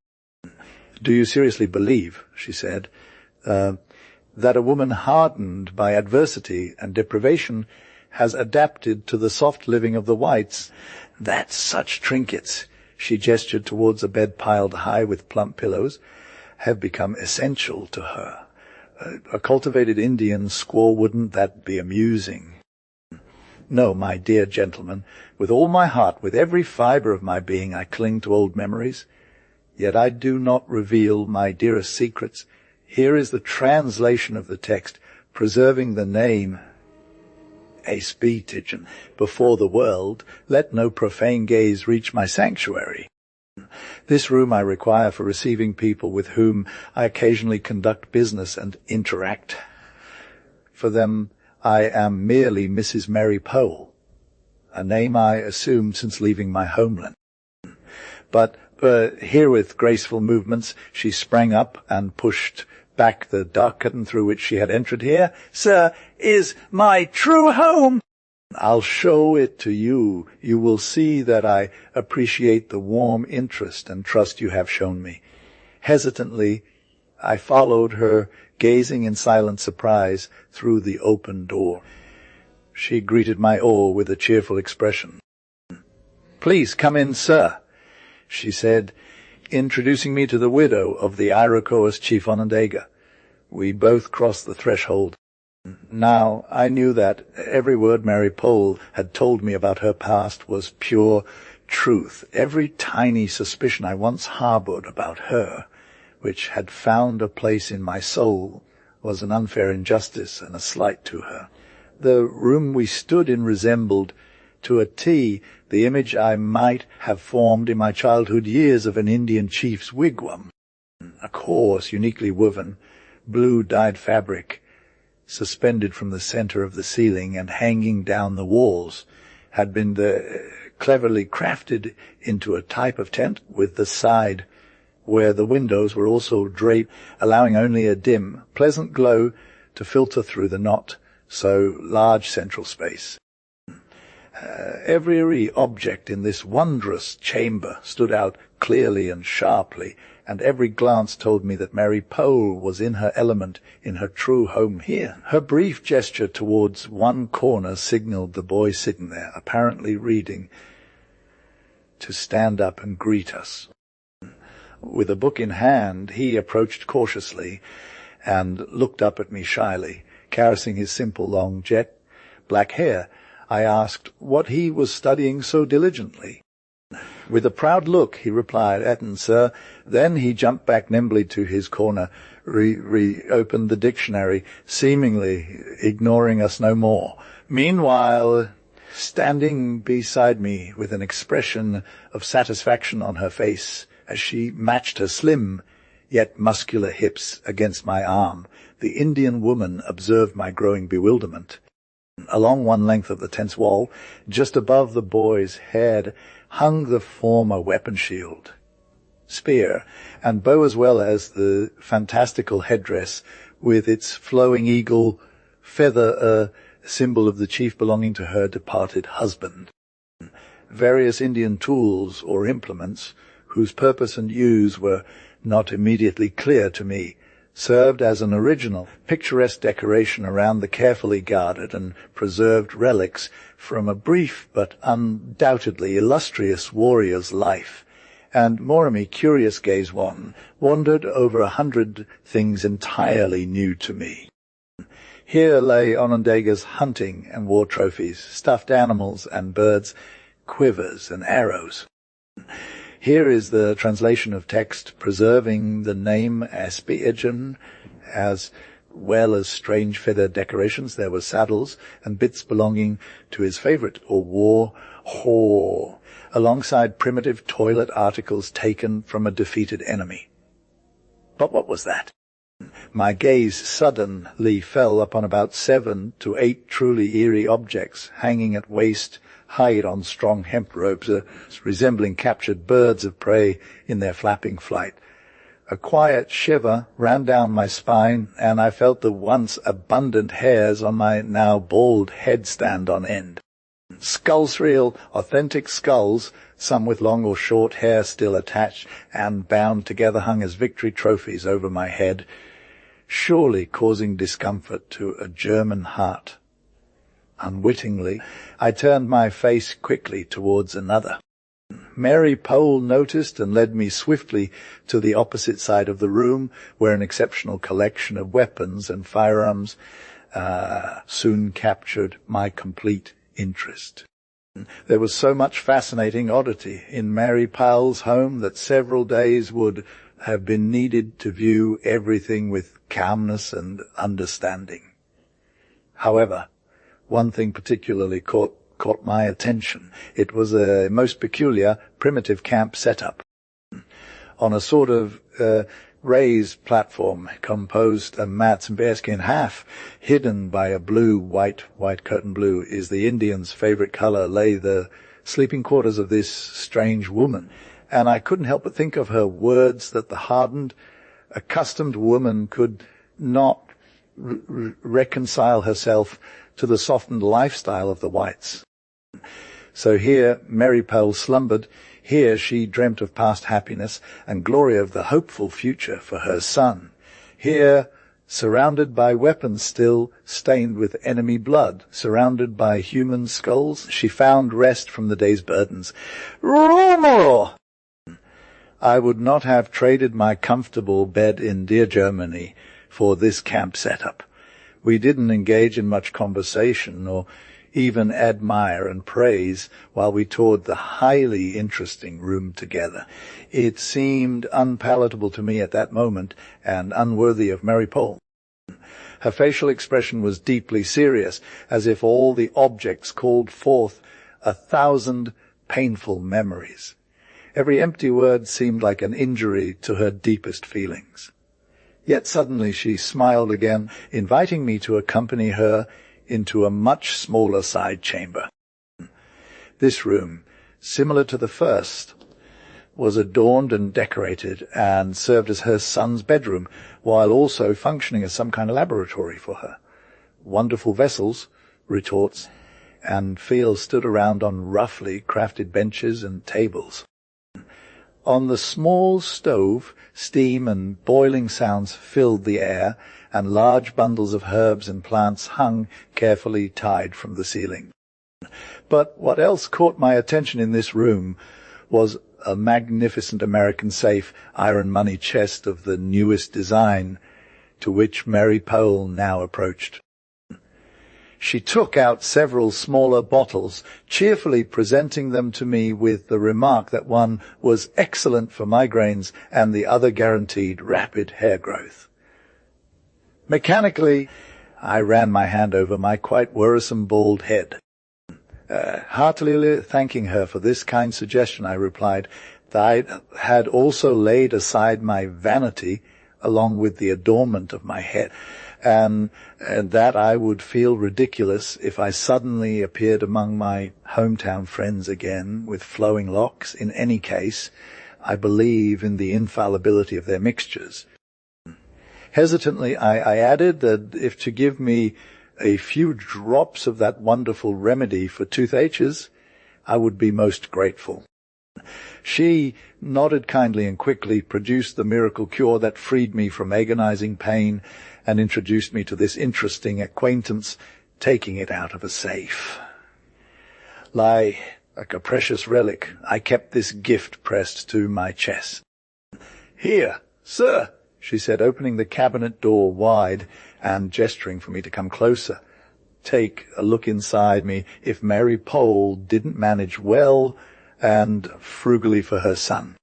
"Do you seriously believe," she said, that a woman hardened by adversity and deprivation has adapted to the soft living of the whites, that such trinkets, she gestured towards a bed piled high with plump pillows, have become essential to her. A cultivated Indian squaw wouldn't that be amusing? No, my dear gentleman, with all my heart, with every fibre of my being, I cling to old memories. Yet I do not reveal my dearest secrets. Here is the translation of the text, preserving the name, a Spättgen, before the world. Let no profane gaze reach my sanctuary. This room I require for receiving people with whom I occasionally conduct business and interact. For them, I am merely Mrs. Mary Pole, a name I assumed since leaving my homeland. But here with graceful movements she sprang up and pushed back the dark curtain through which she had entered. Here, sir, is my true home. I'll show it to you. You will see that I appreciate the warm interest and trust you have shown me. Hesitantly, I followed her, gazing in silent surprise through the open door. She greeted my awe with a cheerful expression. "Please come in, sir," she said, introducing me to the widow of the Iroquois chief Onondaga. We both crossed the threshold. Now I knew that every word Mary Pole had told me about her past was pure truth. Every tiny suspicion I once harbored about her, which had found a place in my soul, was an unfair injustice and a slight to her. The room we stood in resembled, to a T, the image I might have formed in my childhood years of an Indian chief's wigwam. A coarse, uniquely woven, blue-dyed fabric, suspended from the center of the ceiling and hanging down the walls, had been cleverly crafted into a type of tent with the side where the windows were also draped, allowing only a dim, pleasant glow to filter through the not so large central space. Every object in this wondrous chamber stood out clearly and sharply, and every glance told me that Mary Pole was in her element, in her true home here. Her brief gesture towards one corner signaled the boy sitting there, apparently reading, to stand up and greet us. With a book in hand, he approached cautiously and looked up at me shyly, caressing his simple long jet black hair. I asked what he was studying so diligently. With a proud look, he replied, "Eton, sir." Then he jumped back nimbly to his corner, reopened the dictionary, seemingly ignoring us no more. Meanwhile, standing beside me with an expression of satisfaction on her face as she matched her slim yet muscular hips against my arm, the Indian woman observed my growing bewilderment. Along one length of the tent's wall, just above the boy's head, hung the former weapon shield, spear, and bow, as well as the fantastical headdress with its flowing eagle feather, a symbol of the chief belonging to her departed husband. Various Indian tools or implements, whose purpose and use were not immediately clear to me, served as an original, picturesque decoration around the carefully guarded and preserved relics from a brief but undoubtedly illustrious warrior's life. And Moremi, curious gaze wandered over 100 things entirely new to me. Here lay Onondaga's hunting and war trophies, stuffed animals and birds, quivers and arrows. Here is the translation of text preserving the name Spättgen, as well as strange feather decorations. There were saddles and bits belonging to his favorite, or war whore, alongside primitive toilet articles taken from a defeated enemy. But what was that? My gaze suddenly fell upon about 7 to 8 truly eerie objects hanging at waist height on strong hemp ropes, resembling captured birds of prey in their flapping flight. A quiet shiver ran down my spine, and I felt the once abundant hairs on my now bald head stand on end. Skulls, real, authentic skulls, some with long or short hair still attached and bound together, hung as victory trophies over my head. surely causing discomfort to a German heart. Unwittingly, I turned my face quickly towards another. Mary Pole noticed and led me swiftly to the opposite side of the room, where an exceptional collection of weapons and firearms soon captured my complete interest. There was so much fascinating oddity in Mary Powell's home that several days would have been needed to view everything with calmness and understanding. However, one thing particularly caught my attention. It was a most peculiar, primitive camp setup. On a sort of raised platform composed of mats and bearskin half, hidden by a white curtain blue is the Indian's favorite color, lay the sleeping quarters of this strange woman. And I couldn't help but think of her words that the hardened, accustomed woman could not reconcile herself to the softened lifestyle of the whites. So here Mary Pole slumbered. Here she dreamt of past happiness and glory of the hopeful future for her son. Here, surrounded by weapons still stained with enemy blood, surrounded by human skulls, she found rest from the day's burdens. Roar! I would not have traded my comfortable bed in dear Germany for this camp setup. We didn't engage in much conversation or even admire and praise while we toured the highly interesting room together. It seemed unpalatable to me at that moment and unworthy of Mary Pole. Her facial expression was deeply serious, as if all the objects called forth 1,000 painful memories. Every empty word seemed like an injury to her deepest feelings. Yet suddenly she smiled again, inviting me to accompany her into a much smaller side chamber. This room, similar to the first, was adorned and decorated and served as her son's bedroom, while also functioning as some kind of laboratory for her. Wonderful vessels, retorts, and fields stood around on roughly crafted benches and tables. On the small stove, steam and boiling sounds filled the air, and large bundles of herbs and plants hung carefully tied from the ceiling. But what else caught my attention in this room was a magnificent American safe iron money chest of the newest design, to which Mary Pole now approached. She took out several smaller bottles, cheerfully presenting them to me with the remark that one was excellent for migraines and the other guaranteed rapid hair growth. Mechanically, I ran my hand over my quite worrisome bald head. Heartily thanking her for this kind suggestion, I replied that I had also laid aside my vanity along with the adornment of my head, and that I would feel ridiculous if I suddenly appeared among my hometown friends again with flowing locks. In any case, I believe in the infallibility of their mixtures. Hesitantly, I added that if to give me a few drops of that wonderful remedy for toothaches, I would be most grateful. She nodded kindly and quickly produced the miracle cure that freed me from agonizing pain and introduced me to this interesting acquaintance, taking it out of a safe. Like a precious relic, I kept this gift pressed to my chest. "Here, sir," she said, opening the cabinet door wide and gesturing for me to come closer. Take a look inside me if Mary Pole didn't manage well and frugally for her son.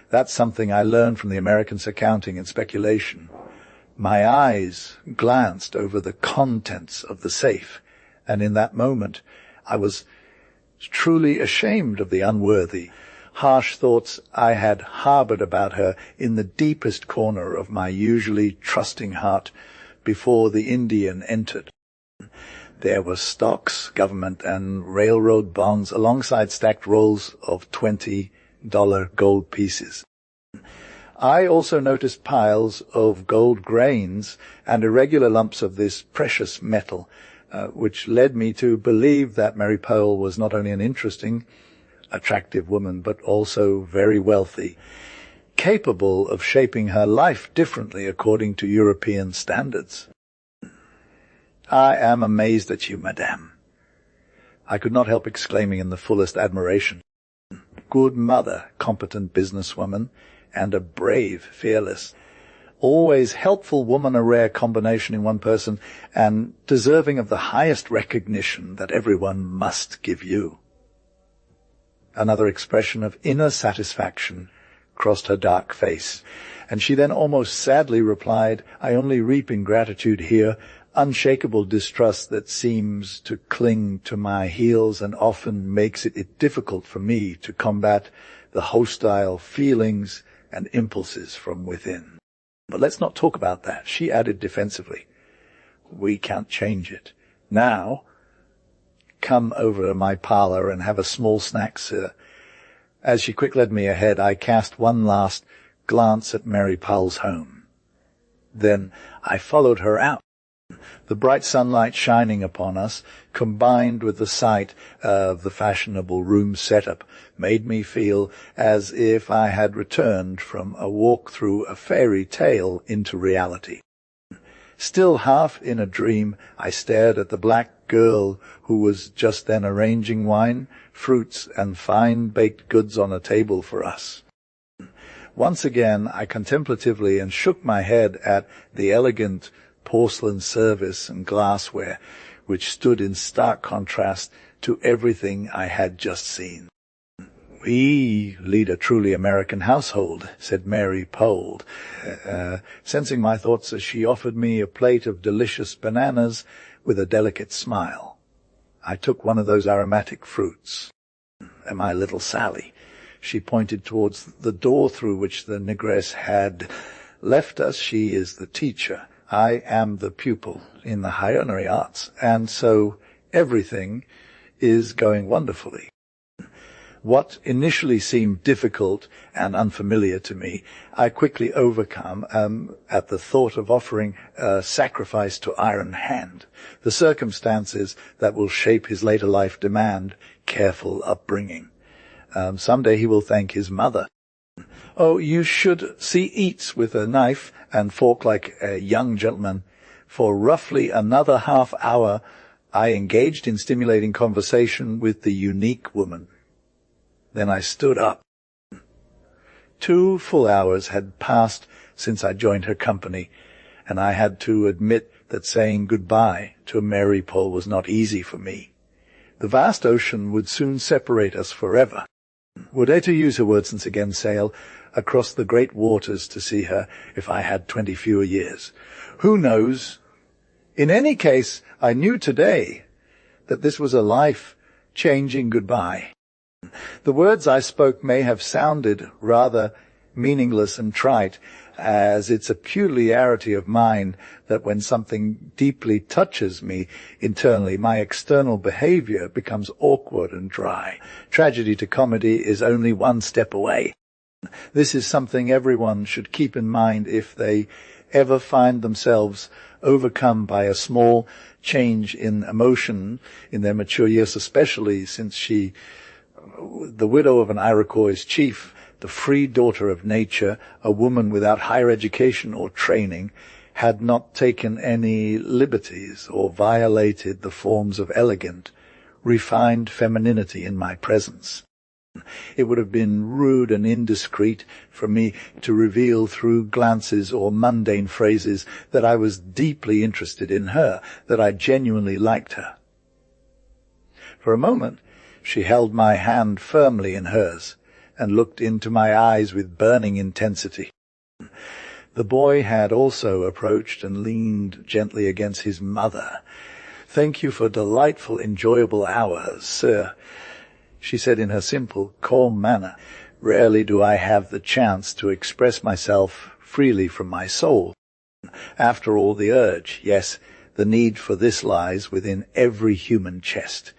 That's something I learned from the Americans' accounting and speculation. My eyes glanced over the contents of the safe, and in that moment I was truly ashamed of the unworthy, harsh thoughts I had harbored about her in the deepest corner of my usually trusting heart before the Indian entered. There were stocks, government, and railroad bonds alongside stacked rolls of $20 gold pieces. I also noticed piles of gold grains and irregular lumps of this precious metal, which led me to believe that Mary Pole was not only an interesting, attractive woman, but also very wealthy. capable of shaping her life differently according to European standards. I am amazed at you, madame. I could not help exclaiming in the fullest admiration. Good mother, competent businesswoman, and a brave, fearless, always helpful woman, a rare combination in one person, and deserving of the highest recognition that everyone must give you. Another expression of inner satisfaction crossed her dark face, and she then almost sadly replied, I only reap ingratitude here, unshakable distrust that seems to cling to my heels and often makes it difficult for me to combat the hostile feelings and impulses from within. But let's not talk about that, she added defensively. We can't change it. Now, come over to my parlour and have a small snack, sir. As she quick led me ahead, I cast one last glance at Mary Powell's home. Then I followed her out. The bright sunlight shining upon us, combined with the sight of the fashionable room setup, made me feel as if I had returned from a walk through a fairy tale into reality. Still half in a dream, I stared at the black girl who was just then arranging wine, fruits, and fine-baked goods on a table for us. Once again, I contemplatively and shook my head at the elegant porcelain service and glassware, which stood in stark contrast to everything I had just seen. We lead a truly American household, said Mary Powell, sensing my thoughts as she offered me a plate of delicious bananas with a delicate smile. I took one of those aromatic fruits. And my little Sally, she pointed towards the door through which the negress had left us. She is the teacher. I am the pupil in the higher arts, and so everything is going wonderfully. What initially seemed difficult and unfamiliar to me, I quickly overcome at the thought of offering a sacrifice to Iron Hand. The circumstances that will shape his later life demand careful upbringing. Someday he will thank his mother. Oh, you should see eats with a knife and fork like a young gentleman. For roughly another half hour, I engaged in stimulating conversation with the unique woman. Then I stood up. 2 full hours had passed since I joined her company, and I had to admit that saying goodbye to Mary Powell was not easy for me. The vast ocean would soon separate us forever. Would I, to use her words once again, sail across the great waters to see her if I had 20 fewer years? Who knows? In any case, I knew today that this was a life-changing goodbye. The words I spoke may have sounded rather meaningless and trite, as it's a peculiarity of mine that when something deeply touches me internally, my external behavior becomes awkward and dry. Tragedy to comedy is only one step away. This is something everyone should keep in mind if they ever find themselves overcome by a small change in emotion in their mature years, especially since she, the widow of an Iroquois chief, the free daughter of nature, a woman without higher education or training, had not taken any liberties or violated the forms of elegant, refined femininity in my presence. It would have been rude and indiscreet for me to reveal through glances or mundane phrases that I was deeply interested in her, that I genuinely liked her. For a moment, she held my hand firmly in hers and looked into my eyes with burning intensity. The boy had also approached and leaned gently against his mother. "Thank you for delightful, enjoyable hours, sir," she said in her simple, calm manner. "Rarely do I have the chance to express myself freely from my soul. After all, the urge, yes, the need for this lies within every human chest.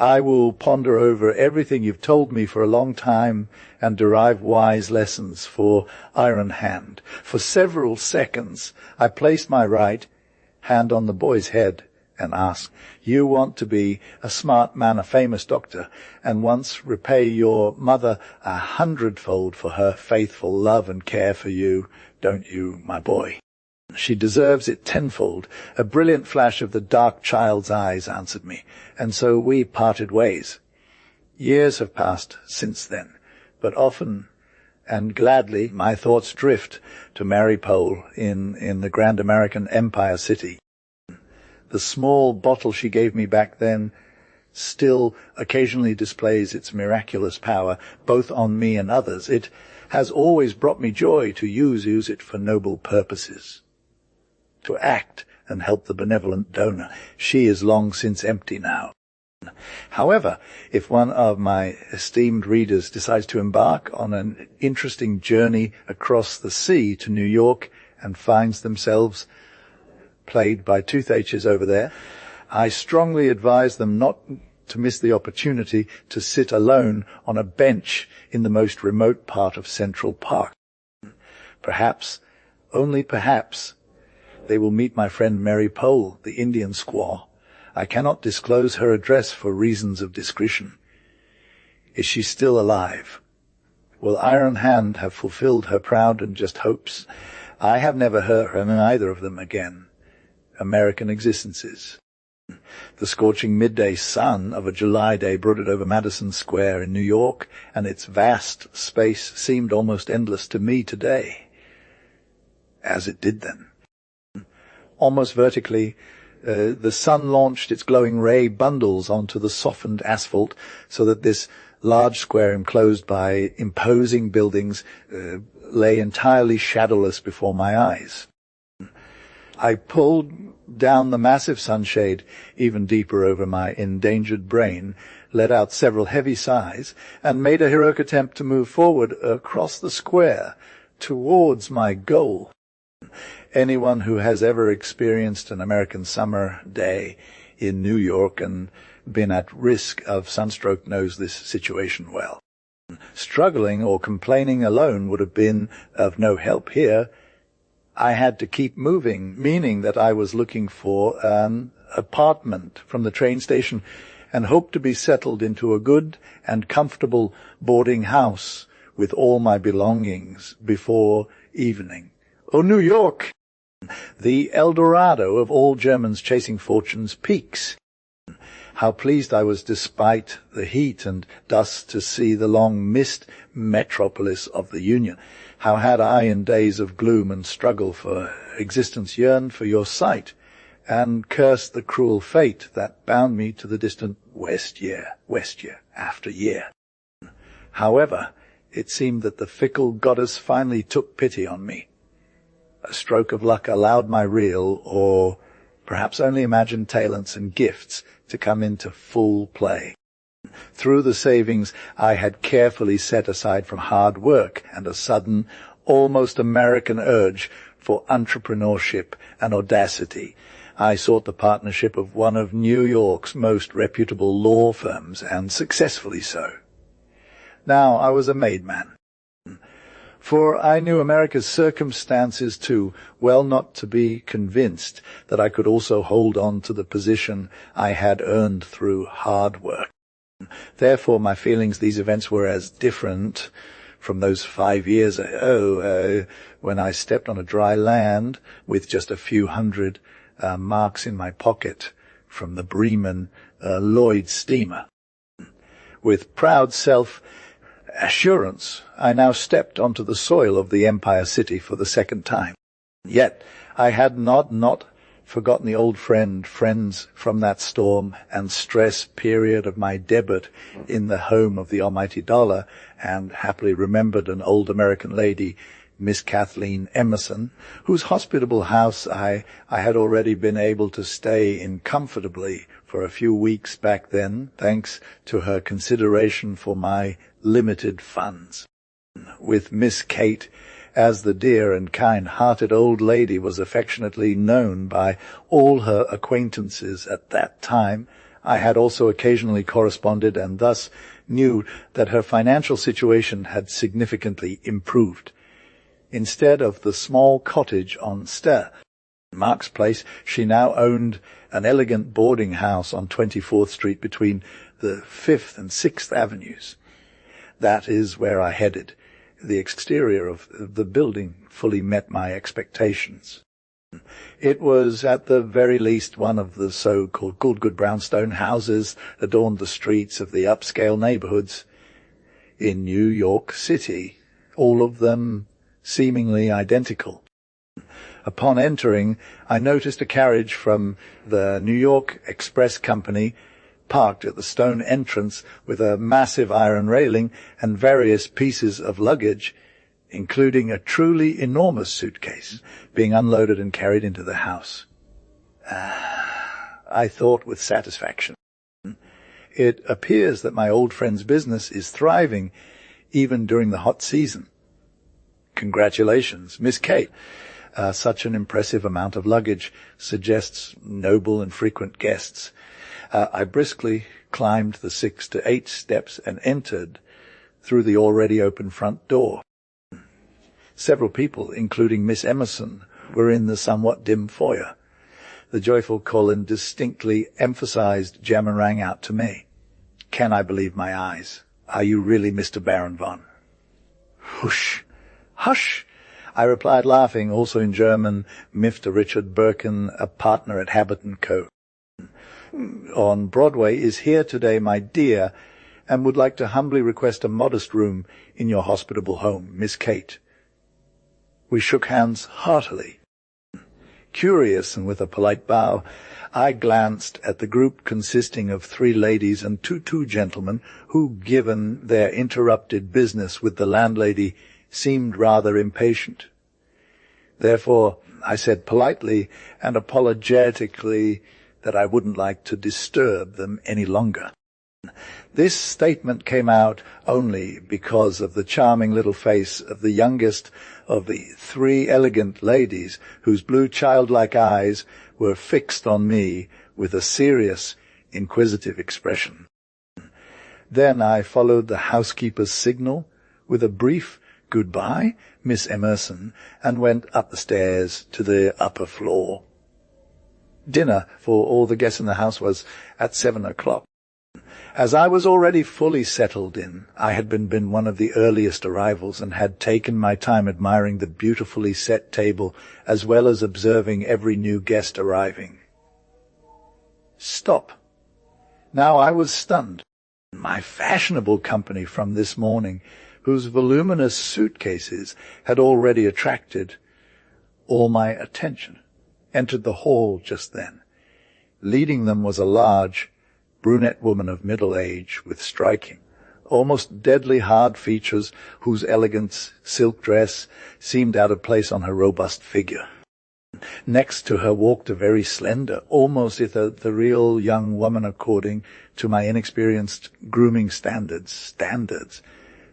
I will ponder over everything you've told me for a long time and derive wise lessons for Iron Hand." For several seconds I placed my right hand on the boy's head and asked, "You want to be a smart man, a famous doctor, and once repay your mother 100-fold for her faithful love and care for you, don't you, my boy?" "She deserves it tenfold." A brilliant flash of the dark child's eyes answered me, and so we parted ways. Years have passed since then, but often and gladly my thoughts drift to Mary Pole in the grand American Empire City. The small bottle she gave me back then still occasionally displays its miraculous power, both on me and others. It has always brought me joy to use it for noble purposes, to act and help the benevolent donor. She is long since empty now. However, if one of my esteemed readers decides to embark on an interesting journey across the sea to New York and finds themselves plagued by toothaches over there, I strongly advise them not to miss the opportunity to sit alone on a bench in the most remote part of Central Park. Perhaps, only perhaps, they will meet my friend Mary Pole, the Indian squaw. I cannot disclose her address for reasons of discretion. Is she still alive? Will Iron Hand have fulfilled her proud and just hopes? I have never heard from either of them again. American existences. The scorching midday sun of a July day brooded over Madison Square in New York, and its vast space seemed almost endless to me today, as it did then. Almost vertically, the sun launched its glowing ray bundles onto the softened asphalt, so that this large square enclosed by imposing buildings lay entirely shadowless before my eyes. I pulled down the massive sunshade even deeper over my endangered brain, let out several heavy sighs, and made a heroic attempt to move forward across the square towards my goal. Anyone who has ever experienced an American summer day in New York and been at risk of sunstroke knows this situation well. Struggling or complaining alone would have been of no help here. I had to keep moving, meaning that I was looking for an apartment from the train station and hoped to be settled into a good and comfortable boarding house with all my belongings before evening. Oh, New York! The El Dorado of all Germans chasing fortune's peaks. How pleased I was, despite the heat and dust, to see the long-missed metropolis of the Union. How had I, in days of gloom and struggle for existence, yearned for your sight, and cursed the cruel fate that bound me to the distant west year after year. However, it seemed that the fickle goddess finally took pity on me. A stroke of luck allowed my real, or perhaps only imagined, talents and gifts to come into full play. Through the savings I had carefully set aside from hard work and a sudden, almost American urge for entrepreneurship and audacity, I sought the partnership of one of New York's most reputable law firms, and successfully so. Now I was a made man, for I knew America's circumstances too well not to be convinced that I could also hold on to the position I had earned through hard work. Therefore my feelings these events were as different from those 5 years ago, when I stepped on a dry land with just a few hundred marks in my pocket from the Bremen Lloyd steamer. With proud self-assurance, I now stepped onto the soil of the Empire City for the second time. Yet I had not forgotten the old friends from that storm and stress period of my debut in the home of the almighty dollar, and happily remembered an old American lady, Miss Kathleen Emerson, whose hospitable house I had already been able to stay in comfortably for a few weeks back then, thanks to her consideration for my limited funds. With Miss Kate, as the dear and kind-hearted old lady was affectionately known by all her acquaintances at that time, I had also occasionally corresponded, and thus knew that her financial situation had significantly improved. Instead of the small cottage on Ster, Mark's place, she now owned an elegant boarding house on 24th Street between the 5th and 6th Avenues. That is where I headed. The exterior of the building fully met my expectations. It was at the very least one of the so-called good brownstone houses that adorned the streets of the upscale neighborhoods in New York City, all of them seemingly identical. Upon entering, I noticed a carriage from the New York Express Company parked at the stone entrance with a massive iron railing and various pieces of luggage, including a truly enormous suitcase, being unloaded and carried into the house. I thought with satisfaction. It appears that my old friend's business is thriving even during the hot season. Congratulations, Miss Kate. Such an impressive amount of luggage suggests noble and frequent guests. I briskly climbed the 6 to 8 steps and entered through the already open front door. Several people, including Miss Emerson, were in the somewhat dim foyer. The joyful Colin distinctly emphasized Gem and rang out to me. "Can I believe my eyes? Are you really Mr. Baron von?" "Hush! Hush!" I replied, laughing, also in German, Mr. Richard Birkin, a partner at Habit & Co. "On Broadway is here today, my dear, and would like to humbly request a modest room in your hospitable home, Miss Kate." We shook hands heartily. Curious and with a polite bow, I glanced at the group consisting of 3 ladies and two gentlemen who, given their interrupted business with the landlady, seemed rather impatient. Therefore, I said politely and apologetically that I wouldn't like to disturb them any longer. This statement came out only because of the charming little face of the youngest of the 3 elegant ladies, whose blue childlike eyes were fixed on me with a serious, inquisitive expression. Then I followed the housekeeper's signal with a brief "Goodbye, Miss Emerson," and went up the stairs to the upper floor. Dinner for all the guests in the house was at 7 o'clock. As I was already fully settled in, I had been one of the earliest arrivals and had taken my time admiring the beautifully set table as well as observing every new guest arriving. Stop. Now I was stunned. My fashionable company from this morning, whose voluminous suitcases had already attracted all my attention, entered the hall just then. Leading them was a large, brunette woman of middle age with striking, almost deadly hard features whose elegant silk dress seemed out of place on her robust figure. Next to her walked a very slender, almost ethereal young woman according to my inexperienced grooming standards,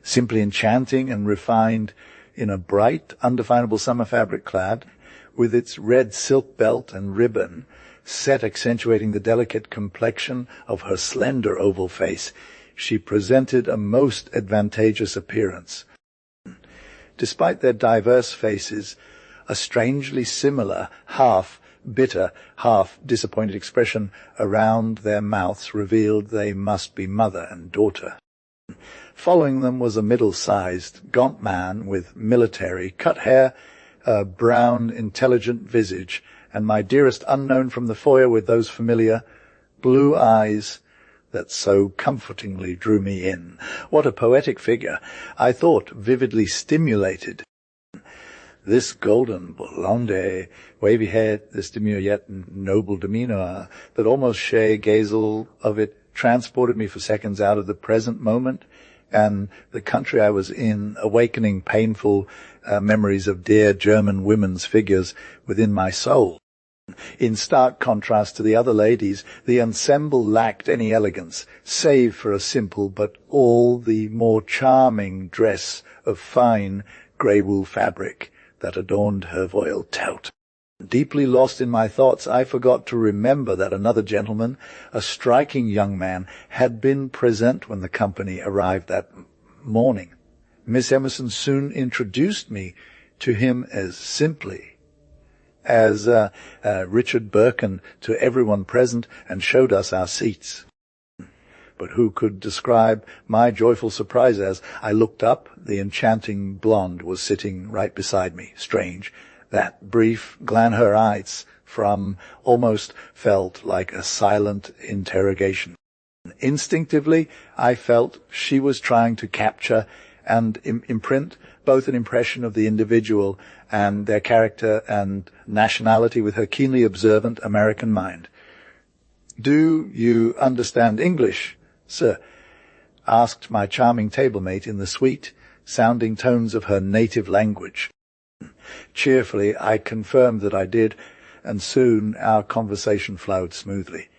simply enchanting and refined in a bright, undefinable summer fabric clad, with its red silk belt and ribbon, set accentuating the delicate complexion of her slender oval face. She presented a most advantageous appearance. Despite their diverse faces, a strangely similar, half bitter, half disappointed expression around their mouths revealed they must be mother and daughter. Following them was a middle-sized, gaunt man with military cut hair, a brown, intelligent visage, and my dearest unknown from the foyer with those familiar blue eyes that so comfortingly drew me in. What a poetic figure! I thought, vividly stimulated. This golden, blonde, wavy hair, this demure yet noble demeanor, that almost shea gazel of it transported me for seconds out of the present moment and the country I was in, awakening painful memories of dear German women's figures within my soul. In stark contrast to the other ladies, the ensemble lacked any elegance, save for a simple but all the more charming dress of fine grey wool fabric that adorned her royal toque. Deeply lost in my thoughts, I forgot to remember that another gentleman, a striking young man, had been present when the company arrived that morning. Miss Emerson soon introduced me to him as simply as Richard Birkin to everyone present and showed us our seats. But who could describe my joyful surprise as I looked up? The enchanting blonde was sitting right beside me. Strange. That brief glance her eyes from almost felt like a silent interrogation. Instinctively, I felt she was trying to capture and imprint both an impression of the individual and their character and nationality with her keenly observant American mind. "Do you understand English, sir?" asked my charming table-mate in the sweet, sounding tones of her native language. Cheerfully, I confirmed that I did, and soon our conversation flowed smoothly.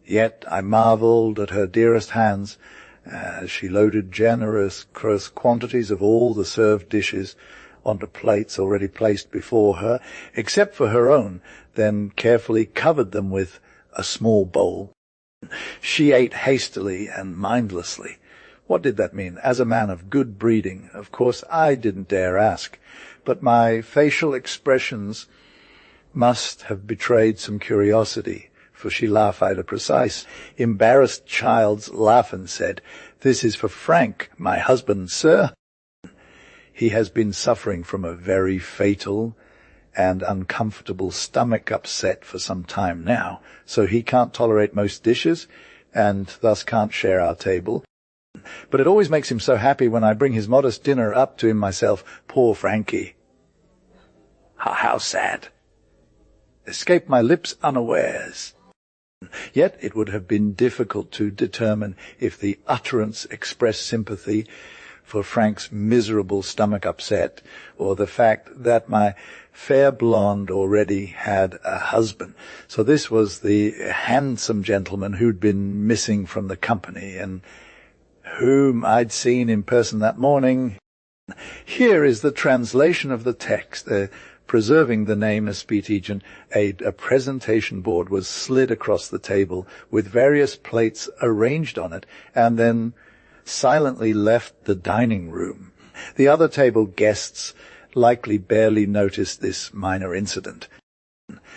Yet I marveled at her dearest hands as she loaded generous quantities of all the served dishes onto plates already placed before her, except for her own, then carefully covered them with a small bowl. She ate hastily and mindlessly. What did that mean? As a man of good breeding, of course I didn't dare ask, but my facial expressions must have betrayed some curiosity, for she laughed at a precise, embarrassed child's laugh and said, "This is for Frank, my husband, sir. He has been suffering from a very fatal and uncomfortable stomach upset for some time now, so he can't tolerate most dishes, and thus can't share our table. But it always makes him so happy when I bring his modest dinner up to him myself. Poor Frankie." How sad. Escaped my lips unawares. Yet it would have been difficult to determine if the utterance expressed sympathy for Frank's miserable stomach upset, or the fact that my fair blonde already had a husband. So this was the handsome gentleman who'd been missing from the company, and whom I'd seen in person that morning. Here is the translation of the text. Preserving the name as speech agent, a presentation board was slid across the table with various plates arranged on it, and then silently left the dining room. The other table guests likely barely noticed this minor incident.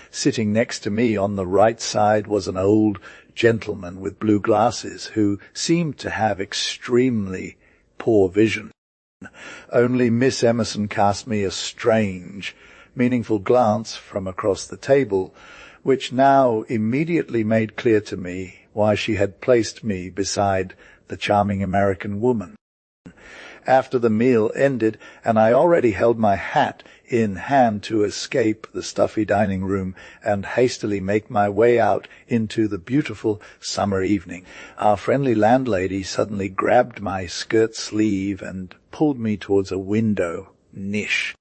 Sitting next to me on the right side was an old gentleman with blue glasses who seemed to have extremely poor vision. Only Miss Emerson cast me a strange, meaningful glance from across the table, which now immediately made clear to me why she had placed me beside the charming American woman. After the meal ended, and I already held my hat in hand to escape the stuffy dining room and hastily make my way out into the beautiful summer evening, our friendly landlady suddenly grabbed my skirt sleeve and pulled me towards a window niche.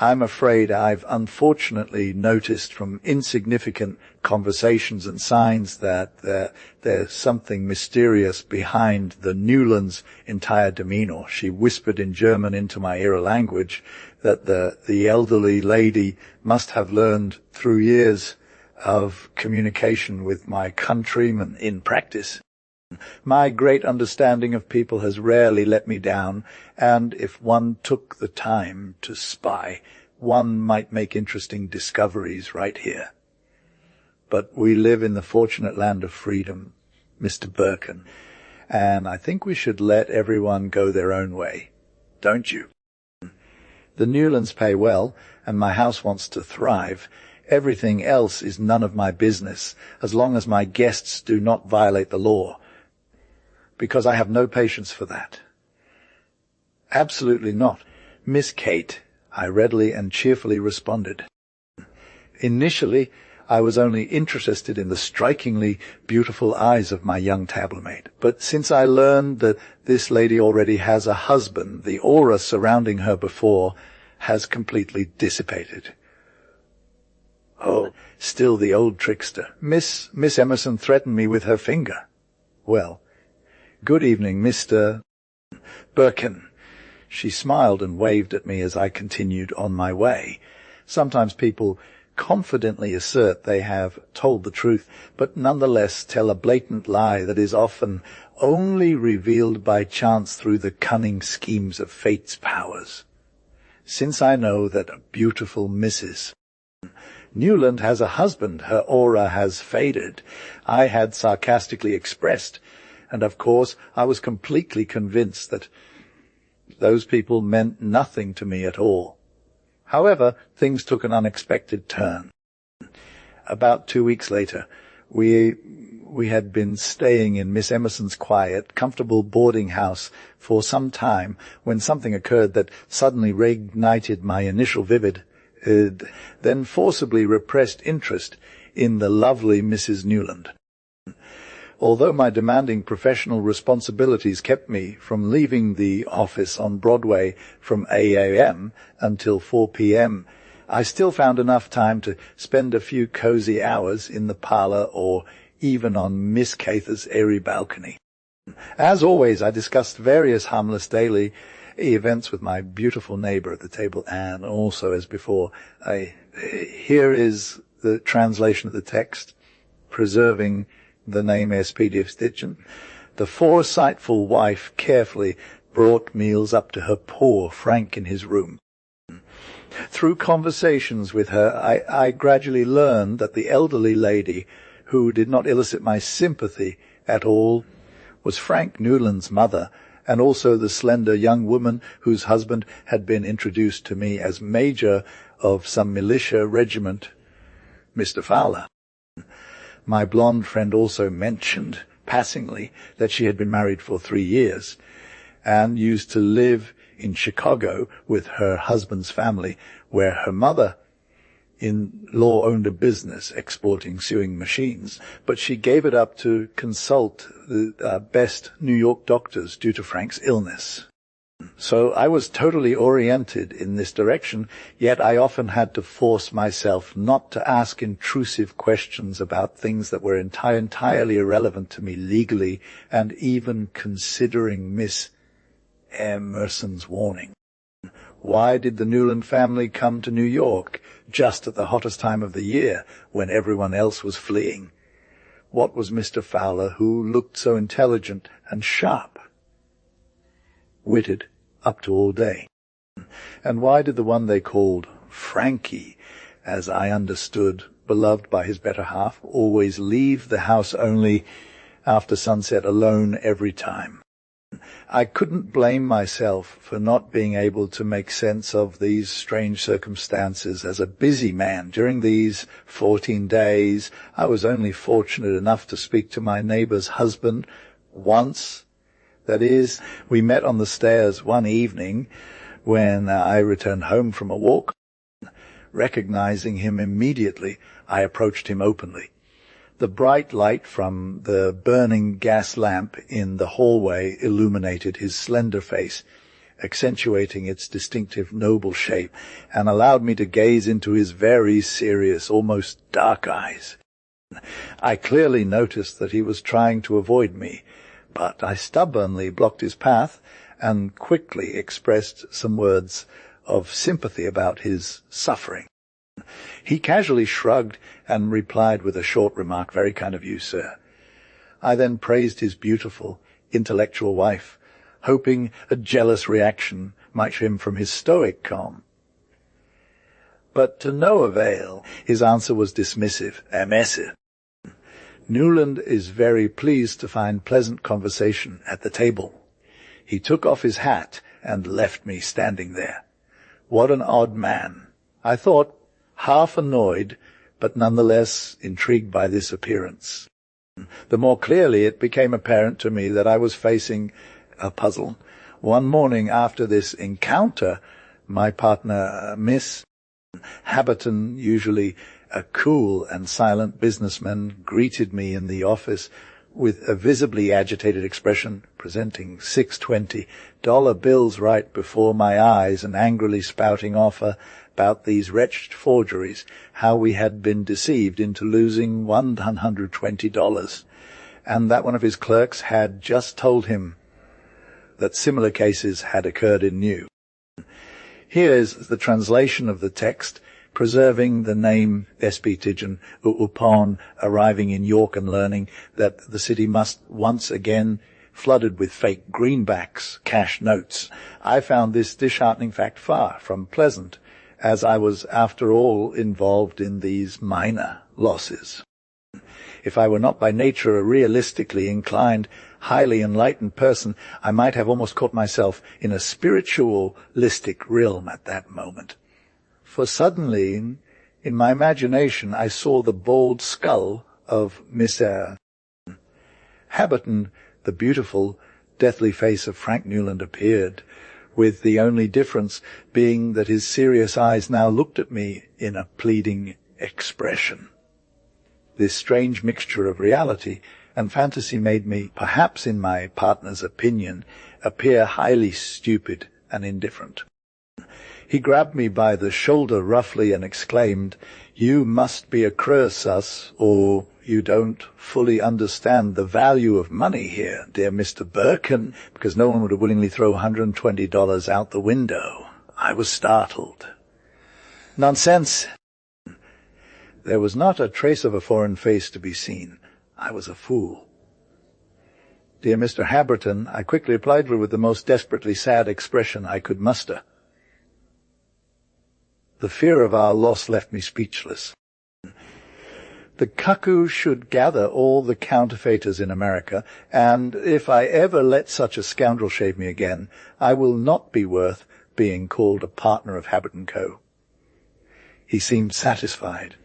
I'm afraid I've unfortunately noticed from insignificant conversations and signs that there's something mysterious behind the Newland's entire demeanor. She whispered in German into my ear language that the elderly lady must have learned through years of communication with my countrymen in practice. My great understanding of people has rarely let me down, and if one took the time to spy, one might make interesting discoveries right here. But we live in the fortunate land of freedom, Mr. Birkin, and I think we should let everyone go their own way, don't you? The Newlands pay well, and my house wants to thrive. Everything else is none of my business, as long as my guests do not violate the law, because I have no patience for that. Absolutely not, Miss Kate, I readily and cheerfully responded. Initially, I was only interested in the strikingly beautiful eyes of my young table-mate, but since I learned that this lady already has a husband, the aura surrounding her before has completely dissipated. Oh, still the old trickster. Miss Emerson threatened me with her finger. Well, good evening, Mr. Birkin. She smiled and waved at me as I continued on my way. Sometimes people confidently assert they have told the truth, but nonetheless tell a blatant lie that is often only revealed by chance through the cunning schemes of fate's powers. Since I know that a beautiful Mrs. Newland has a husband. Her aura has faded, I had sarcastically expressed, and of course I was completely convinced that those people meant nothing to me at all. However, things took an unexpected turn. About 2 weeks later, we had been staying in Miss Emerson's quiet, comfortable boarding house for some time when something occurred that suddenly reignited my initial vivid, then forcibly repressed interest in the lovely Mrs. Newland. Although my demanding professional responsibilities kept me from leaving the office on Broadway from 8 a.m. until 4 p.m., I still found enough time to spend a few cozy hours in the parlor or even on Miss Cather's airy balcony. As always, I discussed various harmless daily events with my beautiful neighbor at the table, and also, as before, here is the translation of the text, preserving the name Spättgen. The foresightful wife carefully brought meals up to her poor Frank in his room. Through conversations with her, I gradually learned that the elderly lady, who did not elicit my sympathy at all, was Frank Newland's mother, and also the slender young woman whose husband had been introduced to me as major of some militia regiment, Mr. Fowler. My blonde friend also mentioned, passingly, that she had been married for 3 years, and used to live in Chicago with her husband's family, where her mother-in-law owned a business exporting sewing machines, but she gave it up to consult the best New York doctors due to Frank's illness. So I was totally oriented in this direction, yet I often had to force myself not to ask intrusive questions about things that were entirely irrelevant to me legally, and even considering Miss Emerson's warning. Why did the Newland family come to New York just at the hottest time of the year when everyone else was fleeing? What was Mr. Fowler, who looked so intelligent and sharp-witted, up to all day? And why did the one they called Frankie, as I understood, beloved by his better half, always leave the house only after sunset alone every time? I couldn't blame myself for not being able to make sense of these strange circumstances as a busy man. During these 14 days, I was only fortunate enough to speak to my neighbor's husband once. That is, we met on the stairs one evening when I returned home from a walk. Recognizing him immediately, I approached him openly. The bright light from the burning gas lamp in the hallway illuminated his slender face, accentuating its distinctive noble shape, and allowed me to gaze into his very serious, almost dark eyes. I clearly noticed that he was trying to avoid me, but I stubbornly blocked his path and quickly expressed some words of sympathy about his suffering. He casually shrugged and replied with a short remark, "Very kind of you, sir." I then praised his beautiful, intellectual wife, hoping a jealous reaction might show him from his stoic calm. But to no avail. His answer was dismissive. Immerse. Newland is very pleased to find pleasant conversation at the table. He took off his hat and left me standing there. What an odd man, I thought, half annoyed, but nonetheless intrigued by this appearance. The more clearly it became apparent to me that I was facing a puzzle. One morning after this encounter, my partner, Miss Haberton, usually a cool and silent businessman, greeted me in the office with a visibly agitated expression, presenting $620 bills right before my eyes and angrily spouting off about these wretched forgeries, how we had been deceived into losing $120, and that one of his clerks had just told him that similar cases had occurred in New. Here is the translation of the text, preserving the name Spättgen upon arriving in York and learning that the city must once again flooded with fake greenbacks, cash notes. I found this disheartening fact far from pleasant, as I was, after all, involved in these minor losses. If I were not by nature a realistically inclined, highly enlightened person, I might have almost caught myself in a spiritualistic realm at that moment. For suddenly, in my imagination, I saw the bald skull of Miss Habberton. The beautiful, deathly face of Frank Newland appeared, with the only difference being that his serious eyes now looked at me in a pleading expression. This strange mixture of reality and fantasy made me, perhaps in my partner's opinion, appear highly stupid and indifferent. He grabbed me by the shoulder roughly and exclaimed, "You must be a Croesus, or you don't fully understand the value of money here, dear Mr. Birkin," because no one would have willingly throw $120 out the window. I was startled. "Nonsense." There was not a trace of a foreign face to be seen. I was a fool. "Dear Mr. Habberton," I quickly replied with the most desperately sad expression I could muster. The fear of our loss left me speechless. "The cuckoo should gather all the counterfeiters in America, and if I ever let such a scoundrel shave me again, I will not be worth being called a partner of Habberton Co." He seemed satisfied,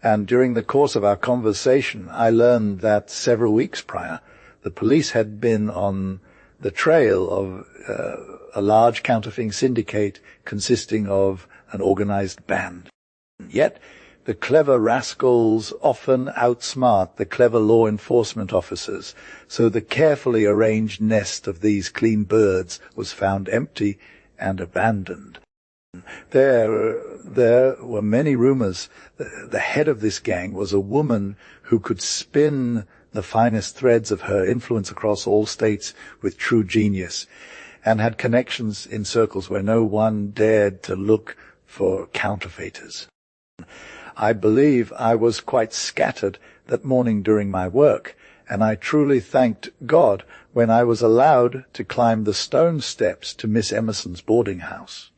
and during the course of our conversation I learned that several weeks prior the police had been on the trail of a large counterfeiting syndicate consisting of an organized band. Yet the clever rascals often outsmart the clever law enforcement officers, so the carefully arranged nest of these clean birds was found empty and abandoned. There were many rumors. The head of this gang was a woman who could spin the finest threads of her influence across all states with true genius, and had connections in circles where no one dared to look for counterfeiters. I believe I was quite scattered that morning during my work, and I truly thanked God when I was allowed to climb the stone steps to Miss Emerson's boarding house.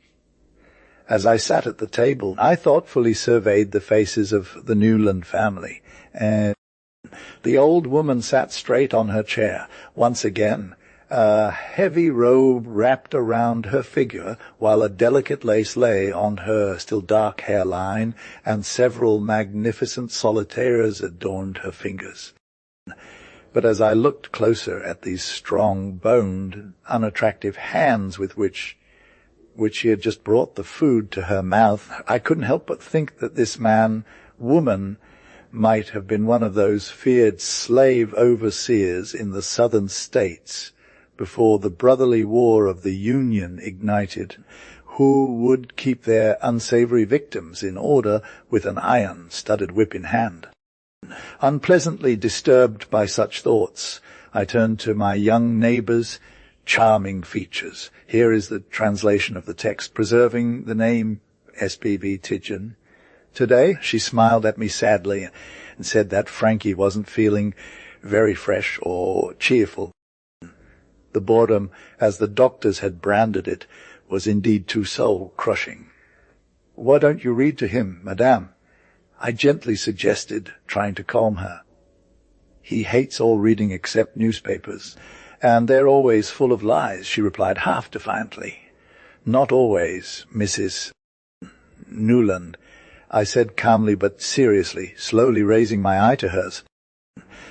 As I sat at the table, I thoughtfully surveyed the faces of the Newland family, and the old woman sat straight on her chair. Once again, a heavy robe wrapped around her figure, while a delicate lace lay on her still dark hairline, and several magnificent solitaires adorned her fingers. But as I looked closer at these strong-boned, unattractive hands with which she had just brought the food to her mouth, I couldn't help but think that this woman might have been one of those feared slave overseers in the southern states before the brotherly war of the Union ignited, who would keep their unsavory victims in order with an iron-studded whip in hand. Unpleasantly disturbed by such thoughts, I turned to my young neighbor's charming features. Here is the translation of the text, preserving the name S.B.B. Tidgeon. Today she smiled at me sadly and said that Frankie wasn't feeling very fresh or cheerful. The boredom, as the doctors had branded it, was indeed too soul-crushing. "Why don't you read to him, madame?" I gently suggested, trying to calm her. "He hates all reading except newspapers, and they're always full of lies," she replied half defiantly. "Not always, Mrs. Newland," I said calmly but seriously, slowly raising my eye to hers.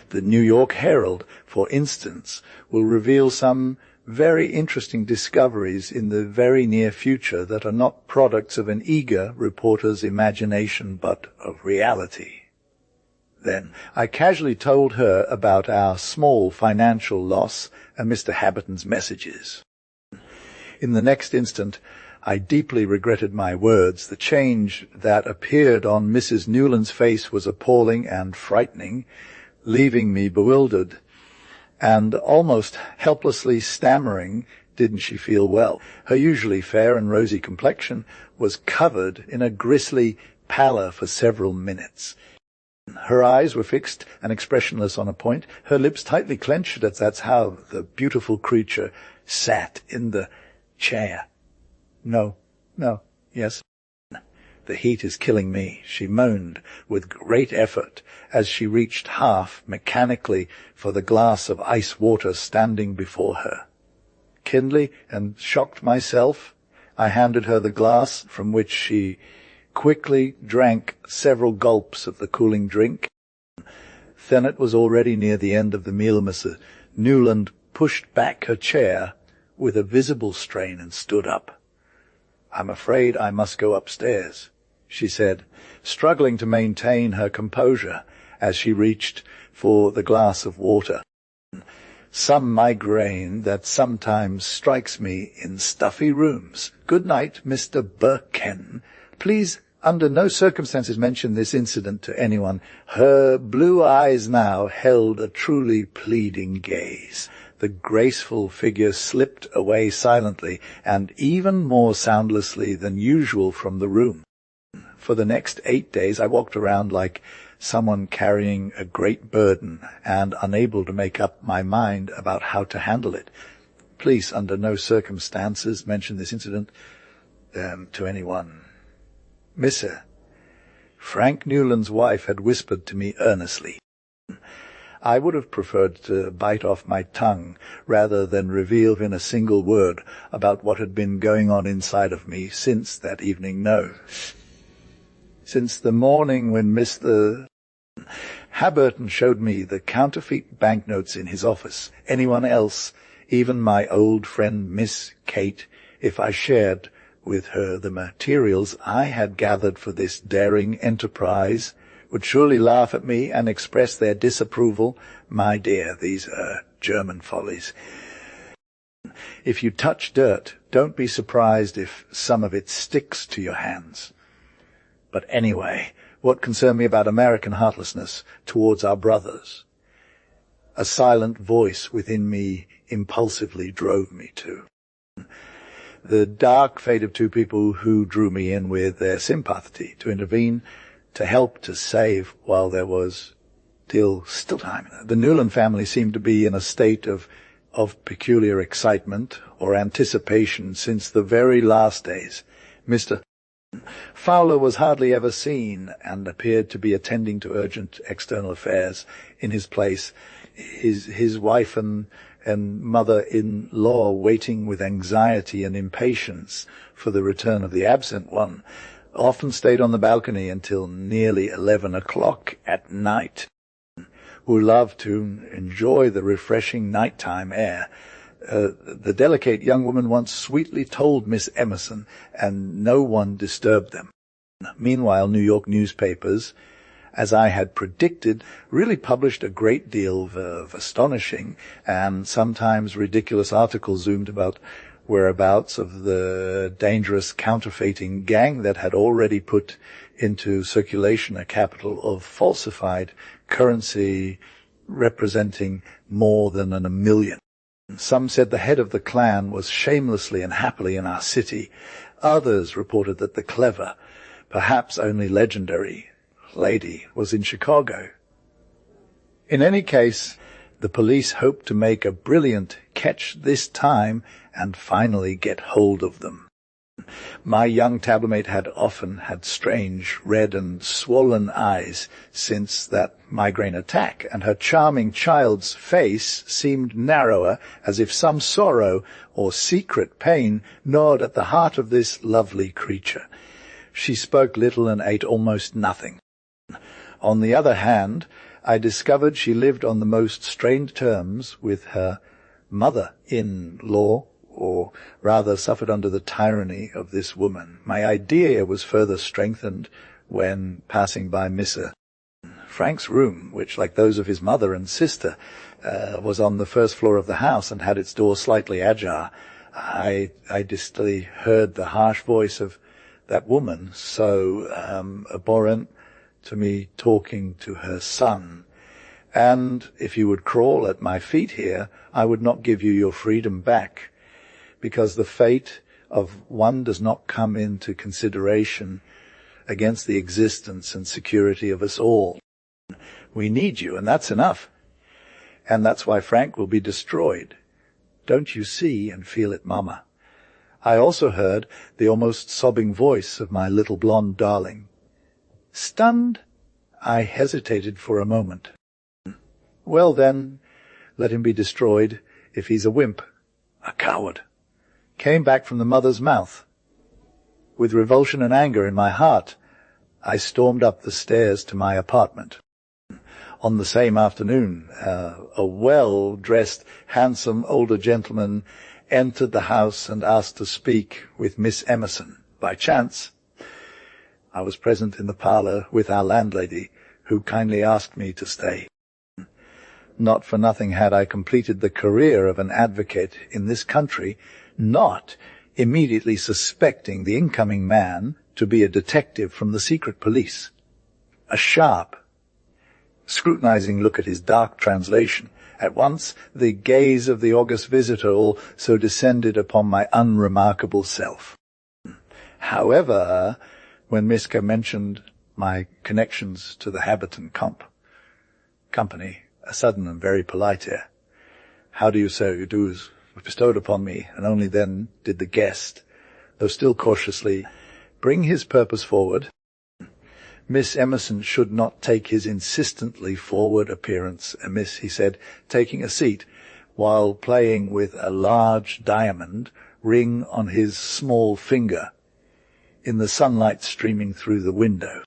"The New York Herald, for instance, will reveal some very interesting discoveries in the very near future that are not products of an eager reporter's imagination but of reality." Then I casually told her about our small financial loss and Mr. Habberton's messages. In the next instant I deeply regretted my words. The change that appeared on Mrs. Newland's face was appalling and frightening, leaving me bewildered and almost helplessly stammering. Didn't she feel well? Her usually fair and rosy complexion was covered in a grisly pallor for several minutes. Her eyes were fixed and expressionless on a point, her lips tightly clenched. That's how the beautiful creature sat in the chair. No, yes. The heat is killing me," she moaned with great effort as she reached half mechanically for the glass of ice water standing before her. Kindly and shocked myself, I handed her the glass, from which she quickly drank several gulps of the cooling drink. Then it was already near the end of the meal. Mrs. Newland pushed back her chair with a visible strain and stood up. "I'm afraid I must go upstairs," she said, struggling to maintain her composure as she reached for the glass of water. "Some migraine that sometimes strikes me in stuffy rooms. Good night, Mr. Birken. Please, under no circumstances mention this incident to anyone." Her blue eyes now held a truly pleading gaze. The graceful figure slipped away silently and even more soundlessly than usual from the room. For the next 8 days I walked around like someone carrying a great burden and unable to make up my mind about how to handle it. Please, under no circumstances, mention this incident to anyone. "Mr. Frank Newland's wife had whispered to me earnestly. I would have preferred to bite off my tongue rather than reveal in a single word about what had been going on inside of me since that evening. No. Since the morning when Mr. Haberton showed me the counterfeit banknotes in his office. Anyone else, even my old friend Miss Kate, if I shared with her the materials I had gathered for this daring enterprise, would surely laugh at me and express their disapproval. My dear, these are German follies. If you touch dirt, don't be surprised if some of it sticks to your hands. But anyway, what concerned me about American heartlessness towards our brothers? A silent voice within me impulsively drove me to. The dark fate of two people who drew me in with their sympathy to intervene, to help, to save, while there was still time. The Newland family seemed to be in a state of peculiar excitement or anticipation since the very last days. Mr. Fowler was hardly ever seen and appeared to be attending to urgent external affairs in his place, his wife and mother-in-law waiting with anxiety and impatience for the return of the absent one, often stayed on the balcony until nearly 11 o'clock at night, who loved to enjoy the refreshing nighttime air. The delicate young woman once sweetly told Miss Emerson, and no one disturbed them. Meanwhile, New York newspapers, as I had predicted, really published a great deal of astonishing and sometimes ridiculous articles zoomed about whereabouts of the dangerous counterfeiting gang that had already put into circulation a capital of falsified currency representing more than $1 million. Some said the head of the clan was shamelessly and happily in our city. Others reported that the clever, perhaps only legendary, lady was in Chicago. In any case, the police hoped to make a brilliant catch this time and finally get hold of them. My young tablemate had often had strange, red and swollen eyes since that migraine attack, and her charming child's face seemed narrower, as if some sorrow or secret pain gnawed at the heart of this lovely creature. She spoke little and ate almost nothing. On the other hand, I discovered she lived on the most strained terms with her mother-in-law, or rather suffered under the tyranny of this woman. My idea was further strengthened when passing by Mr. Frank's room, which, like those of his mother and sister, was on the first floor of the house and had its door slightly ajar. I distinctly heard the harsh voice of that woman, so abhorrent to me, talking to her son. And if you would crawl at my feet here, I would not give you your freedom back, because the fate of one does not come into consideration against the existence and security of us all. We need you, and that's enough. And that's why Frank will be destroyed. Don't you see and feel it, Mama? I also heard the almost sobbing voice of my little blonde darling. Stunned, I hesitated for a moment. Well then, let him be destroyed if he's a wimp, a coward. Came back from the mother's mouth. With revulsion and anger in my heart, I stormed up the stairs to my apartment. On the same afternoon, a well-dressed, handsome older gentleman entered the house and asked to speak with Miss Emerson. By chance, I was present in the parlour with our landlady, who kindly asked me to stay. Not for nothing had I completed the career of an advocate in this country, not immediately suspecting the incoming man to be a detective from the secret police. A sharp, scrutinizing look at his dark translation. At once the gaze of the august visitor also descended upon my unremarkable self. However, when Miska mentioned my connections to the Habitant Company, a sudden and very polite air, "How do you say you do?" was bestowed upon me, and only then did the guest, though still cautiously, bring his purpose forward. Miss Emerson should not take his insistently forward appearance amiss, he said, taking a seat, while playing with a large diamond ring on his small finger, in the sunlight streaming through the window.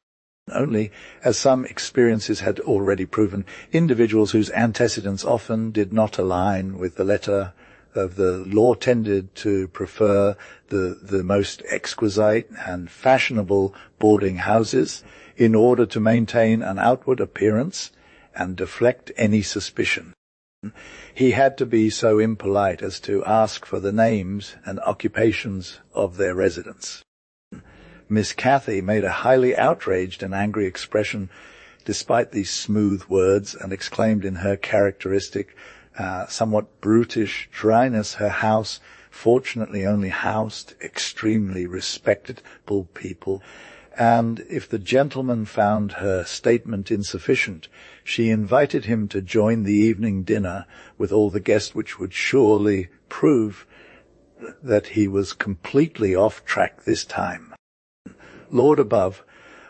Only, as some experiences had already proven, individuals whose antecedents often did not align with the letter of the law tended to prefer the most exquisite and fashionable boarding houses in order to maintain an outward appearance and deflect any suspicion. He had to be so impolite as to ask for the names and occupations of their residents. Miss Cathy made a highly outraged and angry expression despite these smooth words, and exclaimed in her characteristic, somewhat brutish dryness, her house fortunately only housed extremely respectable people, and if the gentleman found her statement insufficient, she invited him to join the evening dinner with all the guests, which would surely prove that he was completely off track this time. Lord above,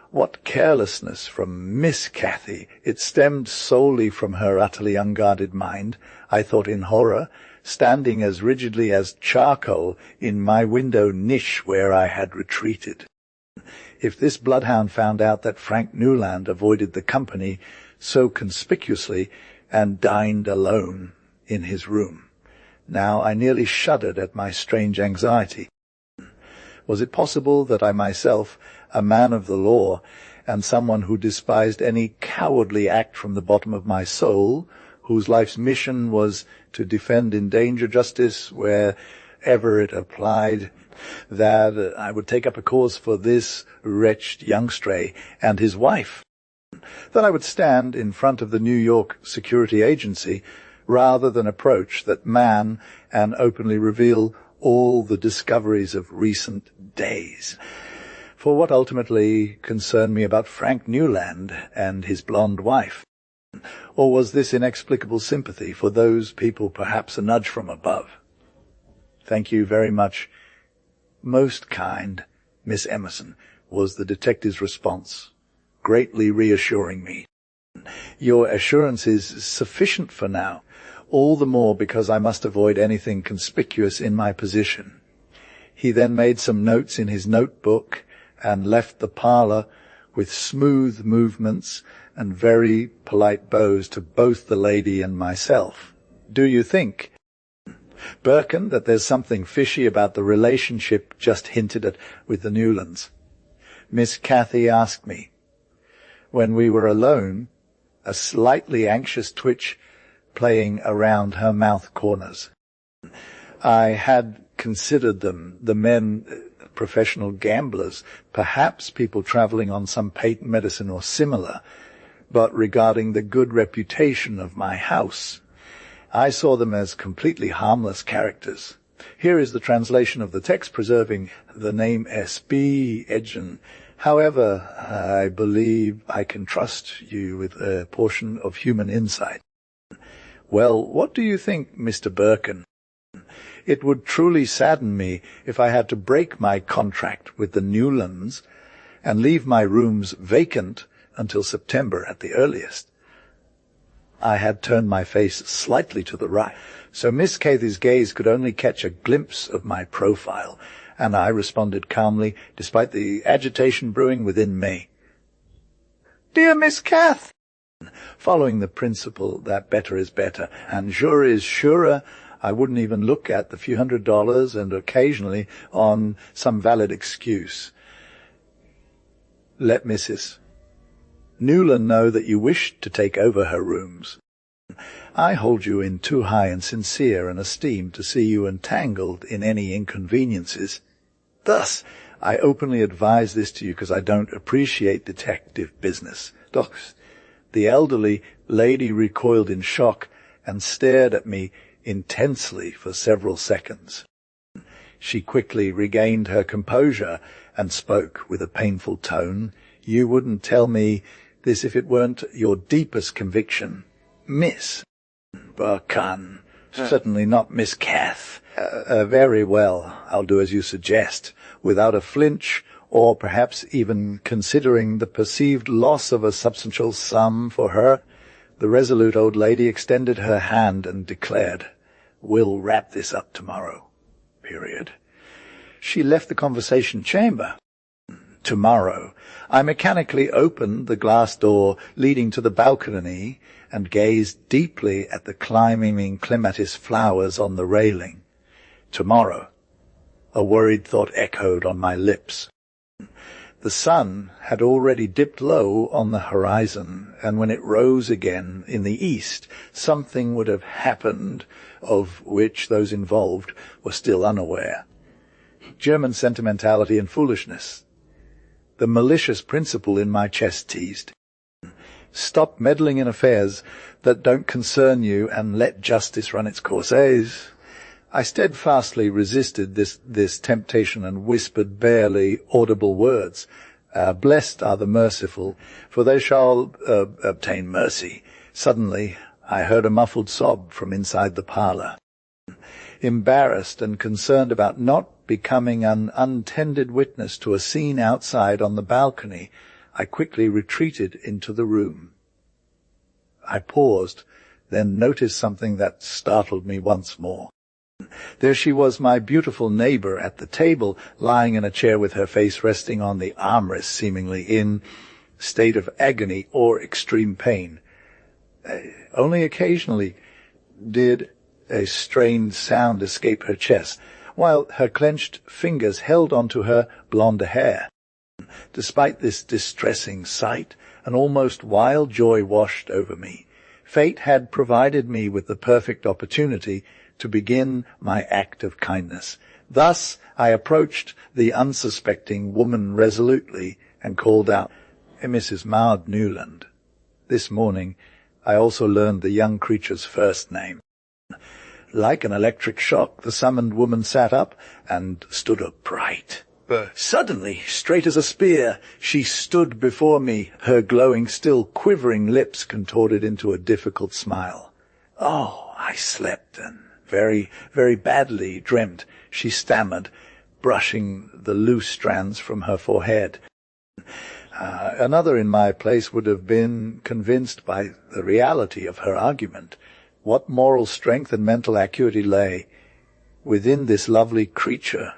what carelessness from Miss Cathy! It stemmed solely from her utterly unguarded mind, I thought in horror, standing as rigidly as charcoal in my window niche where I had retreated. If this bloodhound found out that Frank Newland avoided the company so conspicuously and dined alone in his room, now I nearly shuddered at my strange anxiety. Was it possible that I myself, a man of the law, and someone who despised any cowardly act from the bottom of my soul, whose life's mission was to defend in danger justice wherever it applied, that I would take up a cause for this wretched young stray and his wife, that I would stand in front of the New York Security Agency rather than approach that man and openly reveal all the discoveries of recent days? For what ultimately concerned me about Frank Newland and his blonde wife? Or was this inexplicable sympathy for those people perhaps a nudge from above? Thank you very much, most kind Miss Emerson, was the detective's response, greatly reassuring me. Your assurance is sufficient for now, all the more because I must avoid anything conspicuous in my position. He then made some notes in his notebook and left the parlour with smooth movements and very polite bows to both the lady and myself. Do you think, Birkin, that there's something fishy about the relationship just hinted at with the Newlands? Miss Cathy asked me. When we were alone, a slightly anxious twitch playing around her mouth corners. I had considered them, the men, professional gamblers, perhaps people travelling on some patent medicine or similar, but regarding the good reputation of my house, I saw them as completely harmless characters. Here is the translation of the text preserving the name Spättgen. However, I believe I can trust you with a portion of human insight. Well, what do you think, Mr. Birkin? It would truly sadden me if I had to break my contract with the Newlands and leave my rooms vacant until September at the earliest. I had turned my face slightly to the right, so Miss Cathy's gaze could only catch a glimpse of my profile, and I responded calmly, despite the agitation brewing within me. "Dear Miss Cath," following the principle that better is better, and sure is surer, I wouldn't even look at the few $100 and occasionally on some valid excuse. "Let Mrs. Newland know that you wish to take over her rooms. I hold you in too high and sincere an esteem to see you entangled in any inconveniences. Thus, I openly advise this to you because I don't appreciate detective business." The elderly lady recoiled in shock and stared at me intensely for several seconds. She quickly regained her composure and spoke with a painful tone. "You wouldn't tell me this if it weren't your deepest conviction, Miss Burkan. Certainly not Miss Cath. Very well, I'll do as you suggest, without a flinch, or perhaps even considering the perceived loss of a substantial sum for her." The resolute old lady extended her hand and declared, "We'll wrap this up tomorrow. Period." She left the conversation chamber. Tomorrow. I mechanically opened the glass door leading to the balcony and gazed deeply at the climbing clematis flowers on the railing. Tomorrow. A worried thought echoed on my lips. The sun had already dipped low on the horizon, and when it rose again in the east, something would have happened of which those involved were still unaware. German sentimentality and foolishness. The malicious principle in my chest teased. Stop meddling in affairs that don't concern you and let justice run its course. I steadfastly resisted this temptation and whispered barely audible words. "Blessed are the merciful, for they shall obtain mercy." Suddenly I heard a muffled sob from inside the parlour. Embarrassed and concerned about not becoming an untended witness to a scene outside on the balcony, I quickly retreated into the room. I paused, then noticed something that startled me once more. There she was, my beautiful neighbour, at the table, lying in a chair with her face resting on the armrest, seemingly in state of agony or extreme pain. Only occasionally did a strained sound escape her chest, while her clenched fingers held onto her blonde hair. Despite this distressing sight, an almost wild joy washed over me. Fate had provided me with the perfect opportunity to begin my act of kindness. Thus I approached the unsuspecting woman resolutely and called out, "Mrs. Maud Newland." This morning I also learned the young creature's first name. Like an electric shock, the summoned woman sat up and stood upright. Suddenly, straight as a spear, she stood before me, her glowing, still quivering lips contorted into a difficult smile. "Oh, I slept and very, very badly dreamt," she stammered, brushing the loose strands from her forehead. Another in my place would have been convinced by the reality of her argument. What moral strength and mental acuity lay within this lovely creature?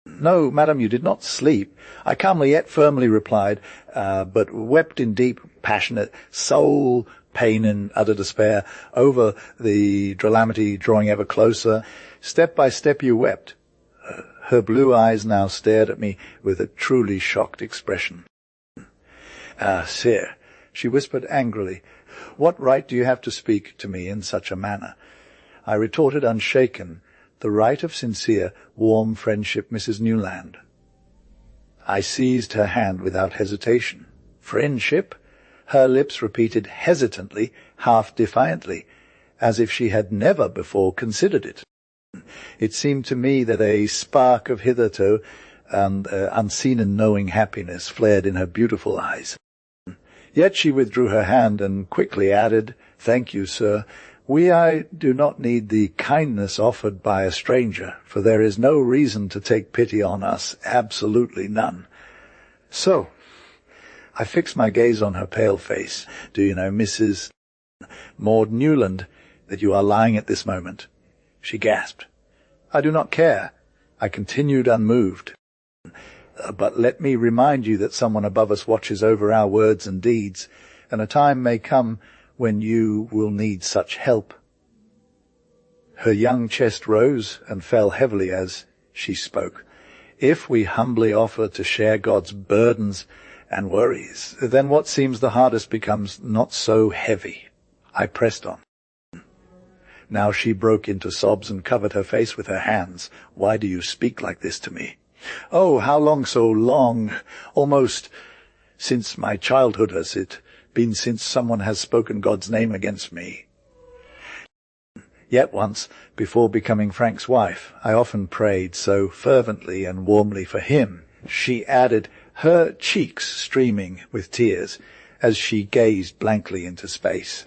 "No, madam, you did not sleep," I calmly yet firmly replied, but wept in deep, passionate, soul pain and utter despair over the calamity drawing ever closer. "Step by step you wept." Her blue eyes now stared at me with a truly shocked expression. "Sir," she whispered angrily, "what right do you have to speak to me in such a manner?" I retorted unshaken, "The right of sincere, warm friendship, Mrs. Newland." I seized her hand without hesitation. "Friendship?" Her lips repeated hesitantly, half defiantly, as if she had never before considered it. It seemed to me that a spark of hitherto unseen and knowing happiness flared in her beautiful eyes. Yet she withdrew her hand and quickly added, "Thank you, sir, I do not need the kindness offered by a stranger, for there is no reason to take pity on us, absolutely none. So, I fixed my gaze on her pale face. Do you know, Mrs. Maud Newland, that you are lying at this moment? She gasped. I do not care. I continued unmoved. But let me remind you that someone above us watches over our words and deeds, and a time may come when you will need such help. Her young chest rose and fell heavily as she spoke. If we humbly offer to share God's burdens and worries, then what seems the hardest becomes not so heavy. I pressed on. Now she broke into sobs and covered her face with her hands. Why do you speak like this to me? Oh, how long so long? Almost since my childhood has it been since someone has spoken God's name against me. Yet once, before becoming Frank's wife, I often prayed so fervently and warmly for him. She added, her cheeks streaming with tears, as she gazed blankly into space.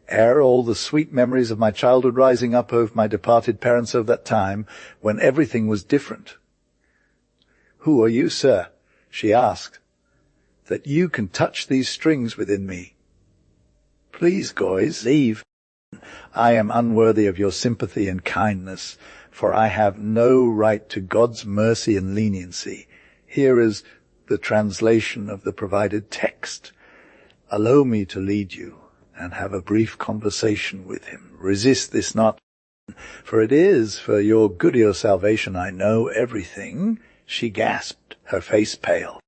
Ere all the sweet memories of my childhood rising up of my departed parents of that time, when everything was different. Who are you, sir? She asked, that you can touch these strings within me. Please, Goys, leave. I am unworthy of your sympathy and kindness, for I have no right to God's mercy and leniency. Here is the translation of the provided text. Allow me to lead you and have a brief conversation with him. Resist this not, for it is for your good, your salvation. I know everything. She gasped, her face pale.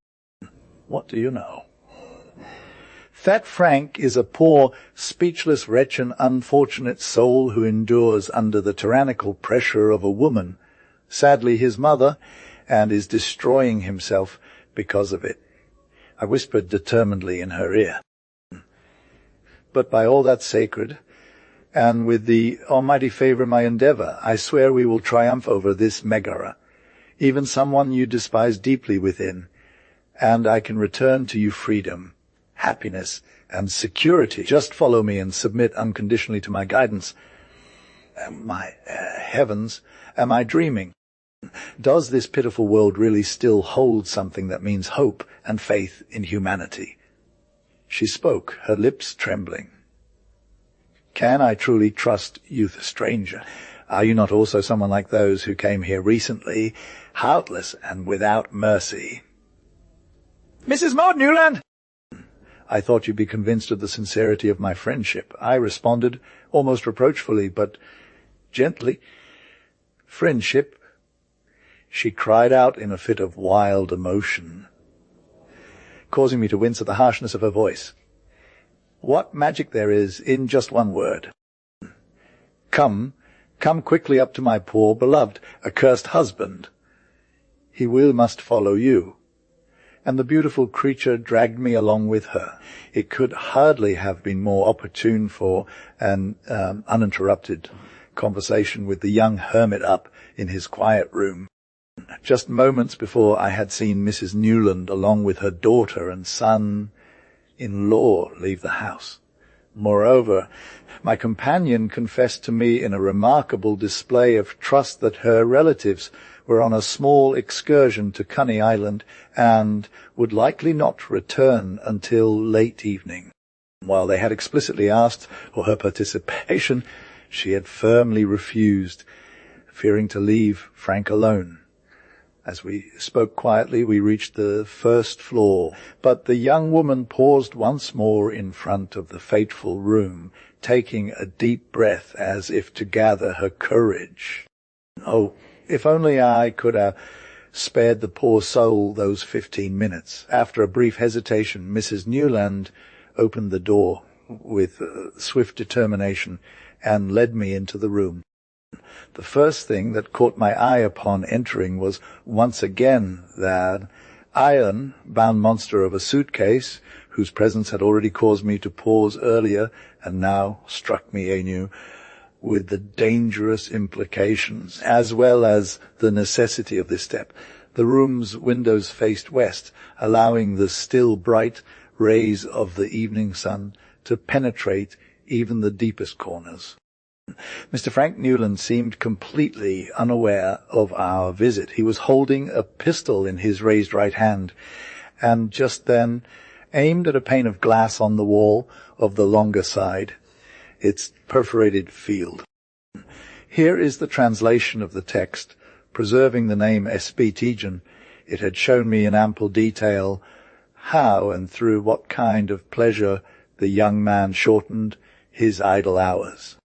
What do you know? That Frank is a poor, speechless wretch and unfortunate soul who endures under the tyrannical pressure of a woman, sadly his mother, and is destroying himself because of it. I whispered determinedly in her ear. But by all that's sacred, and with the Almighty favor my endeavor, I swear we will triumph over this Megara, even someone you despise deeply within, and I can return to you freedom, happiness, and security. Just follow me and submit unconditionally to my guidance. My heavens, am I dreaming? Does this pitiful world really still hold something that means hope and faith in humanity? She spoke, her lips trembling. Can I truly trust you, the stranger? Are you not also someone like those who came here recently, heartless and without mercy? Mrs. Maud Newland! I thought you'd be convinced of the sincerity of my friendship. I responded, almost reproachfully, but gently. Friendship? She cried out in a fit of wild emotion, causing me to wince at the harshness of her voice. What magic there is in just one word. Come quickly up to my poor, beloved, accursed husband. He must follow you. And the beautiful creature dragged me along with her. It could hardly have been more opportune for an uninterrupted conversation with the young hermit up in his quiet room. Just moments before I had seen Mrs. Newland along with her daughter and son-in-law leave the house. Moreover, my companion confessed to me in a remarkable display of trust that her relatives were on a small excursion to Coney Island and would likely not return until late evening. While they had explicitly asked for her participation, she had firmly refused, fearing to leave Frank alone. As we spoke quietly, we reached the first floor, but the young woman paused once more in front of the fateful room, taking a deep breath as if to gather her courage. Oh, if only I could have spared the poor soul those 15 minutes. After a brief hesitation, Mrs. Newland opened the door with swift determination and led me into the room. The first thing that caught my eye upon entering was once again that iron-bound monster of a suitcase, whose presence had already caused me to pause earlier and now struck me anew with the dangerous implications, as well as the necessity of this step. The room's windows faced west, allowing the still bright rays of the evening sun to penetrate even the deepest corners. Mr. Frank Newland seemed completely unaware of our visit. He was holding a pistol in his raised right hand, and just then aimed at a pane of glass on the wall of the longer side, its perforated field. Here is the translation of the text, preserving the name Spättgen. It had shown me in ample detail how and through what kind of pleasure the young man shortened his idle hours.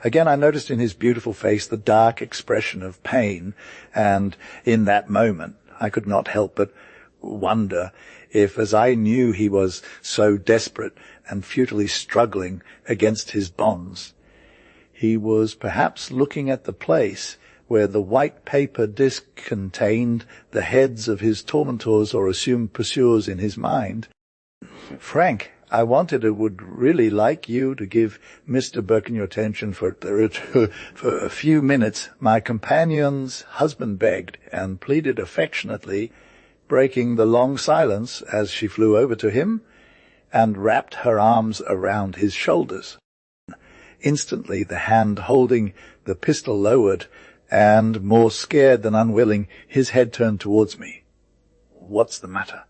Again, I noticed in his beautiful face the dark expression of pain, and in that moment I could not help but wonder if, as I knew he was so desperate and futilely struggling against his bonds, he was perhaps looking at the place where the white paper disc contained the heads of his tormentors or assumed pursuers in his mind. "Frank, I would really like you to give Mr. Birkin your attention for a few minutes," my companion's husband begged and pleaded affectionately, breaking the long silence as she flew over to him and wrapped her arms around his shoulders. Instantly the hand holding the pistol lowered, and, more scared than unwilling, his head turned towards me. "What's the matter?"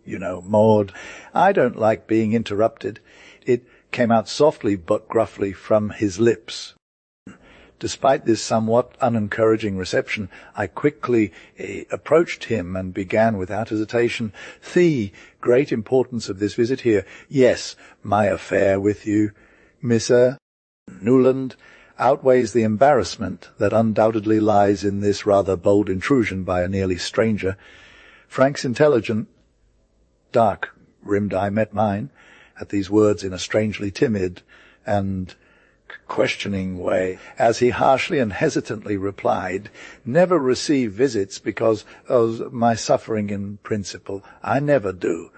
"You know, Maud, I don't like being interrupted." It came out softly but gruffly from his lips. Despite this somewhat unencouraging reception, I quickly approached him and began without hesitation, "The great importance of this visit here. Yes, my affair with you, Mr. Newland, outweighs the embarrassment that undoubtedly lies in this rather bold intrusion by a nearly stranger." Frank's intelligent, dark-rimmed eye met mine at these words in a strangely timid and questioning way, as he harshly and hesitantly replied, "Never receive visits because of my suffering in principle. I never do."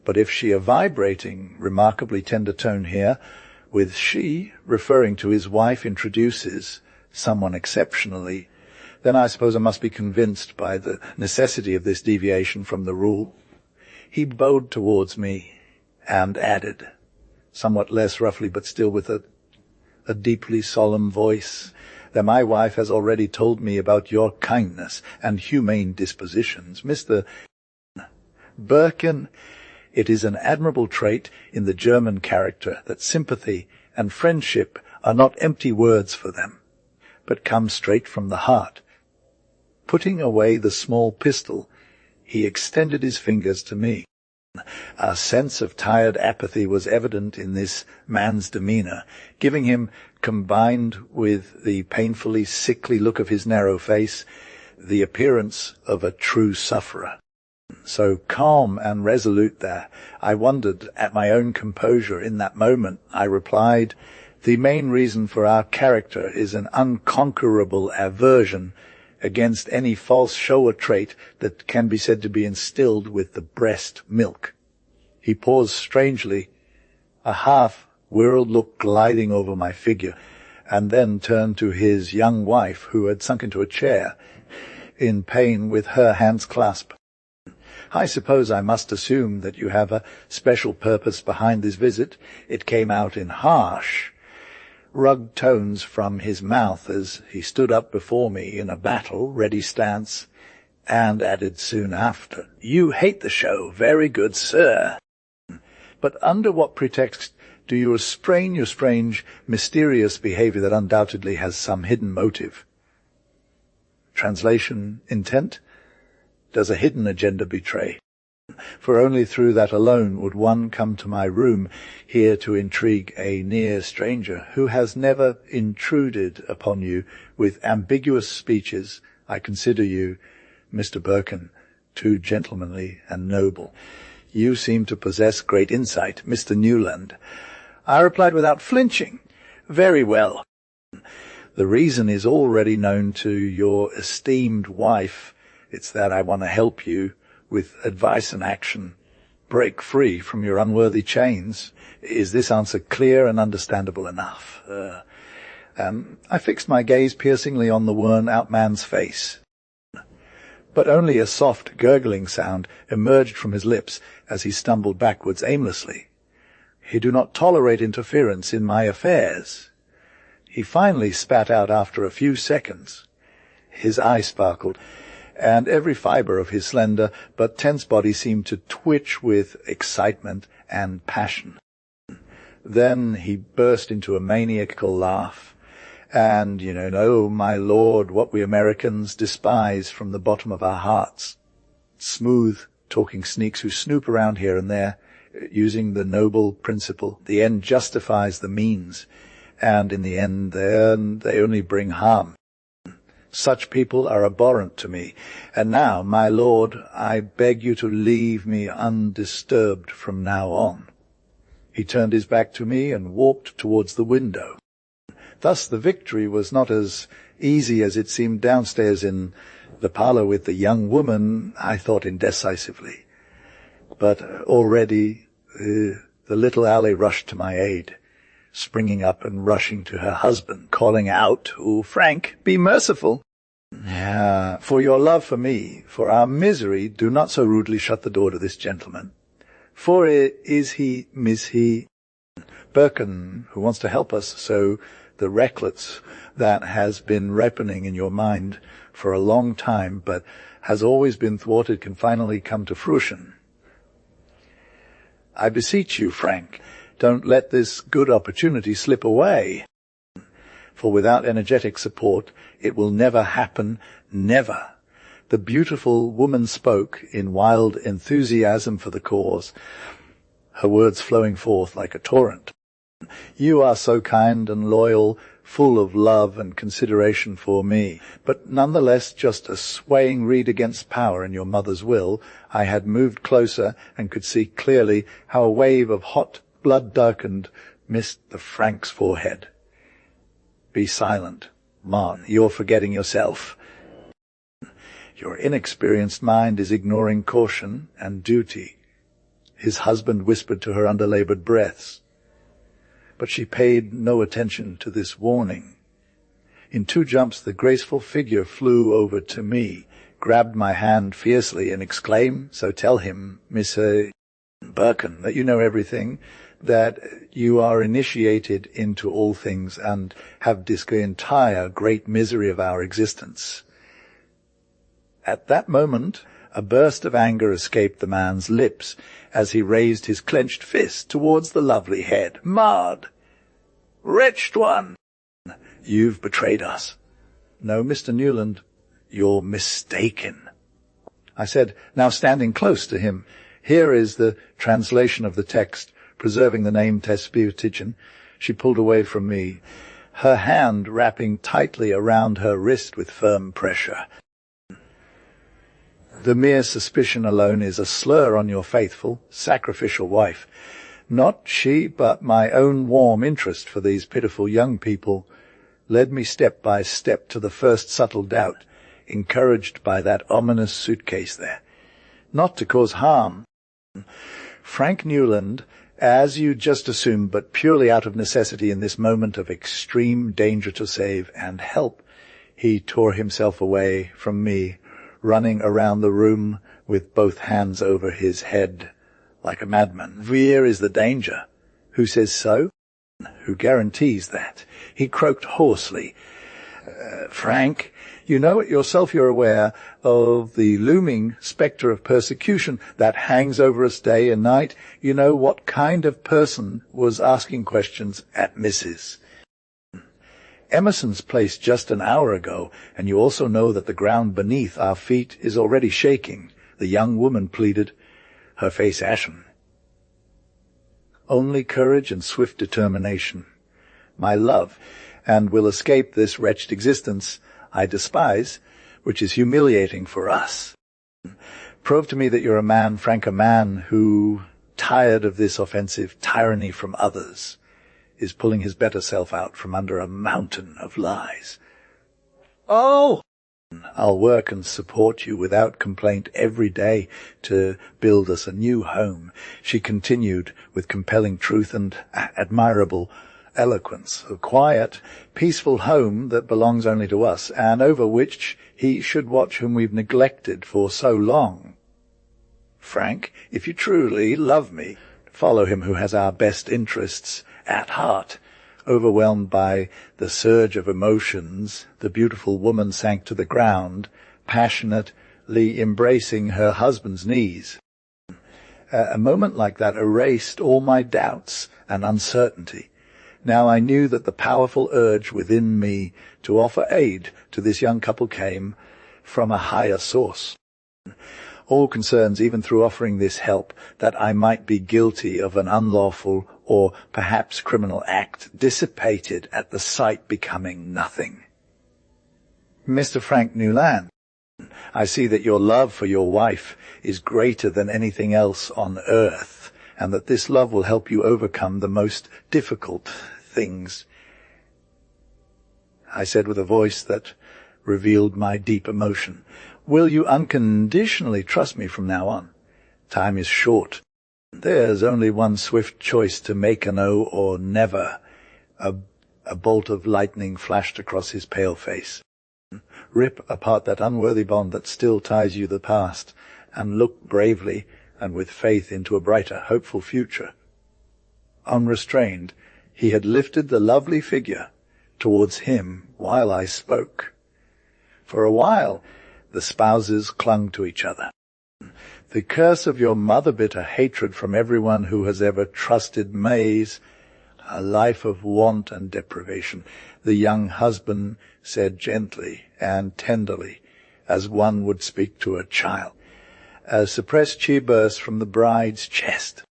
But if she a vibrating, remarkably tender tone here, with she referring to his wife introduces someone exceptionally, then I suppose I must be convinced by the necessity of this deviation from the rule. He bowed towards me and added, somewhat less roughly but still with a deeply solemn voice, that my wife has already told me about your kindness and humane dispositions. Mr. Birkin, it is an admirable trait in the German character that sympathy and friendship are not empty words for them, but come straight from the heart. Putting away the small pistol, he extended his fingers to me. A sense of tired apathy was evident in this man's demeanour, giving him, combined with the painfully sickly look of his narrow face, the appearance of a true sufferer. So calm and resolute that I wondered at my own composure in that moment, I replied, "The main reason for our character is an unconquerable aversion against any false show or trait that can be said to be instilled with the breast milk." He paused strangely, a half-whirled look gliding over my figure, and then turned to his young wife, who had sunk into a chair, in pain with her hands clasped. "I suppose I must assume that you have a special purpose behind this visit." It came out in harsh, rugged tones from his mouth as he stood up before me in a battle-ready stance, and added soon after, "You hate the show. Very good, sir. But under what pretext do you restrain your strange, mysterious behavior that undoubtedly has some hidden motive?" Translation: intent? Does a hidden agenda betray? For only through that alone would one come to my room here to intrigue a near stranger who has never intruded upon you with ambiguous speeches. I consider you, Mr. Birkin, too gentlemanly and noble. You seem to possess great insight, Mr. Newland. I replied without flinching, "Very well. The reason is already known to your esteemed wife. It's that I want to help you, with advice and action, break free from your unworthy chains. Is this answer clear and understandable enough?" I fixed my gaze piercingly on the worn-out man's face, but only a soft gurgling sound emerged from his lips as he stumbled backwards aimlessly. He do not tolerate interference in my affairs. He finally spat out after a few seconds. His eye sparkled, and every fibre of his slender but tense body seemed to twitch with excitement and passion. Then he burst into a maniacal laugh, and, oh, my lord, what we Americans despise from the bottom of our hearts. Smooth, talking sneaks who snoop around here and there, using the noble principle, the end justifies the means, and in the end they only bring harm. Such people are abhorrent to me, and now, my lord, I beg you to leave me undisturbed from now on. He turned his back to me and walked towards the window. Thus the victory was not as easy as it seemed downstairs in the parlour with the young woman, I thought indecisively. But already the little alley rushed to my aid, springing up and rushing to her husband, calling out, "Oh, Frank, be merciful! For your love for me, for our misery, do not so rudely shut the door to this gentleman. For is he, miss he, Birkin, who wants to help us, so the recklets that has been ripening in your mind for a long time, but has always been thwarted, can finally come to fruition. I beseech you, Frank, don't let this good opportunity slip away. For without energetic support, it will never happen, never." The beautiful woman spoke in wild enthusiasm for the cause, her words flowing forth like a torrent. "You are so kind and loyal, full of love and consideration for me, but nonetheless just a swaying reed against power in your mother's will, I had moved closer and could see clearly how a wave of hot blood darkened missed the Frank's forehead. Be silent, Mon, you're forgetting yourself. Your inexperienced mind is ignoring caution and duty," his husband whispered to her under laboured breaths. But she paid no attention to this warning. In 2 jumps the graceful figure flew over to me, grabbed my hand fiercely, and exclaimed, "So tell him, Miss Birkin, that you know everything, that you are initiated into all things, and have discovered the entire great misery of our existence." At that moment, a burst of anger escaped the man's lips as he raised his clenched fist towards the lovely head. "Maud! Wretched one! You've betrayed us." "No, Mr. Newland, you're mistaken," I said, now standing close to him. "Here is the translation of the text, preserving the name Spättgen." She pulled away from me, her hand wrapping tightly around her wrist with firm pressure. "The mere suspicion alone is a slur on your faithful, sacrificial wife. Not she, but my own warm interest for these pitiful young people led me step by step to the first subtle doubt, encouraged by that ominous suitcase there. Not to cause harm. Frank Newland, as you just assumed, but purely out of necessity in this moment of extreme danger to save and help, he tore himself away from me, running around the room with both hands over his head, like a madman. Where is the danger? Who says so? Who guarantees that? He croaked hoarsely. Frank, you know it yourself, you're aware of the looming spectre of persecution that hangs over us day and night. You know what kind of person was asking questions at Mrs. Emerson's place just an hour ago, and you also know that the ground beneath our feet is already shaking, the young woman pleaded, her face ashen. Only courage and swift determination, my love, and will escape this wretched existence I despise, which is humiliating for us. Prove to me that you're a man, Frank, a man who, tired of this offensive tyranny from others, is pulling his better self out from under a mountain of lies. "Oh, I'll work and support you without complaint every day to build us a new home," she continued with compelling truth and admirable eloquence. "A quiet, peaceful home that belongs only to us, and over which he should watch whom we've neglected for so long. Frank, if you truly love me, follow him who has our best interests at heart. Overwhelmed by the surge of emotions, the beautiful woman sank to the ground, passionately embracing her husband's knees. A moment like that erased all my doubts and uncertainty. Now I knew that the powerful urge within me to offer aid to this young couple came from a higher source. All concerns, even through offering this help, that I might be guilty of an unlawful or perhaps criminal act, dissipated at the sight, becoming nothing. Mr. Frank Newland, I see that your love for your wife is greater than anything else on earth, and that this love will help you overcome the most difficult things. I said with a voice that revealed my deep emotion. Will you unconditionally trust me from now on? Time is short. There's only one swift choice to make, an O or never. A bolt of lightning flashed across his pale face. Rip apart that unworthy bond that still ties you to the past, and look bravely and with faith into a brighter, hopeful future. Unrestrained, he had lifted the lovely figure towards him while I spoke. For a while, the spouses clung to each other. The curse of your mother bitter hatred from everyone who has ever trusted May's, a life of want and deprivation, the young husband said gently and tenderly, as one would speak to a child. A suppressed cheer burst from the bride's chest.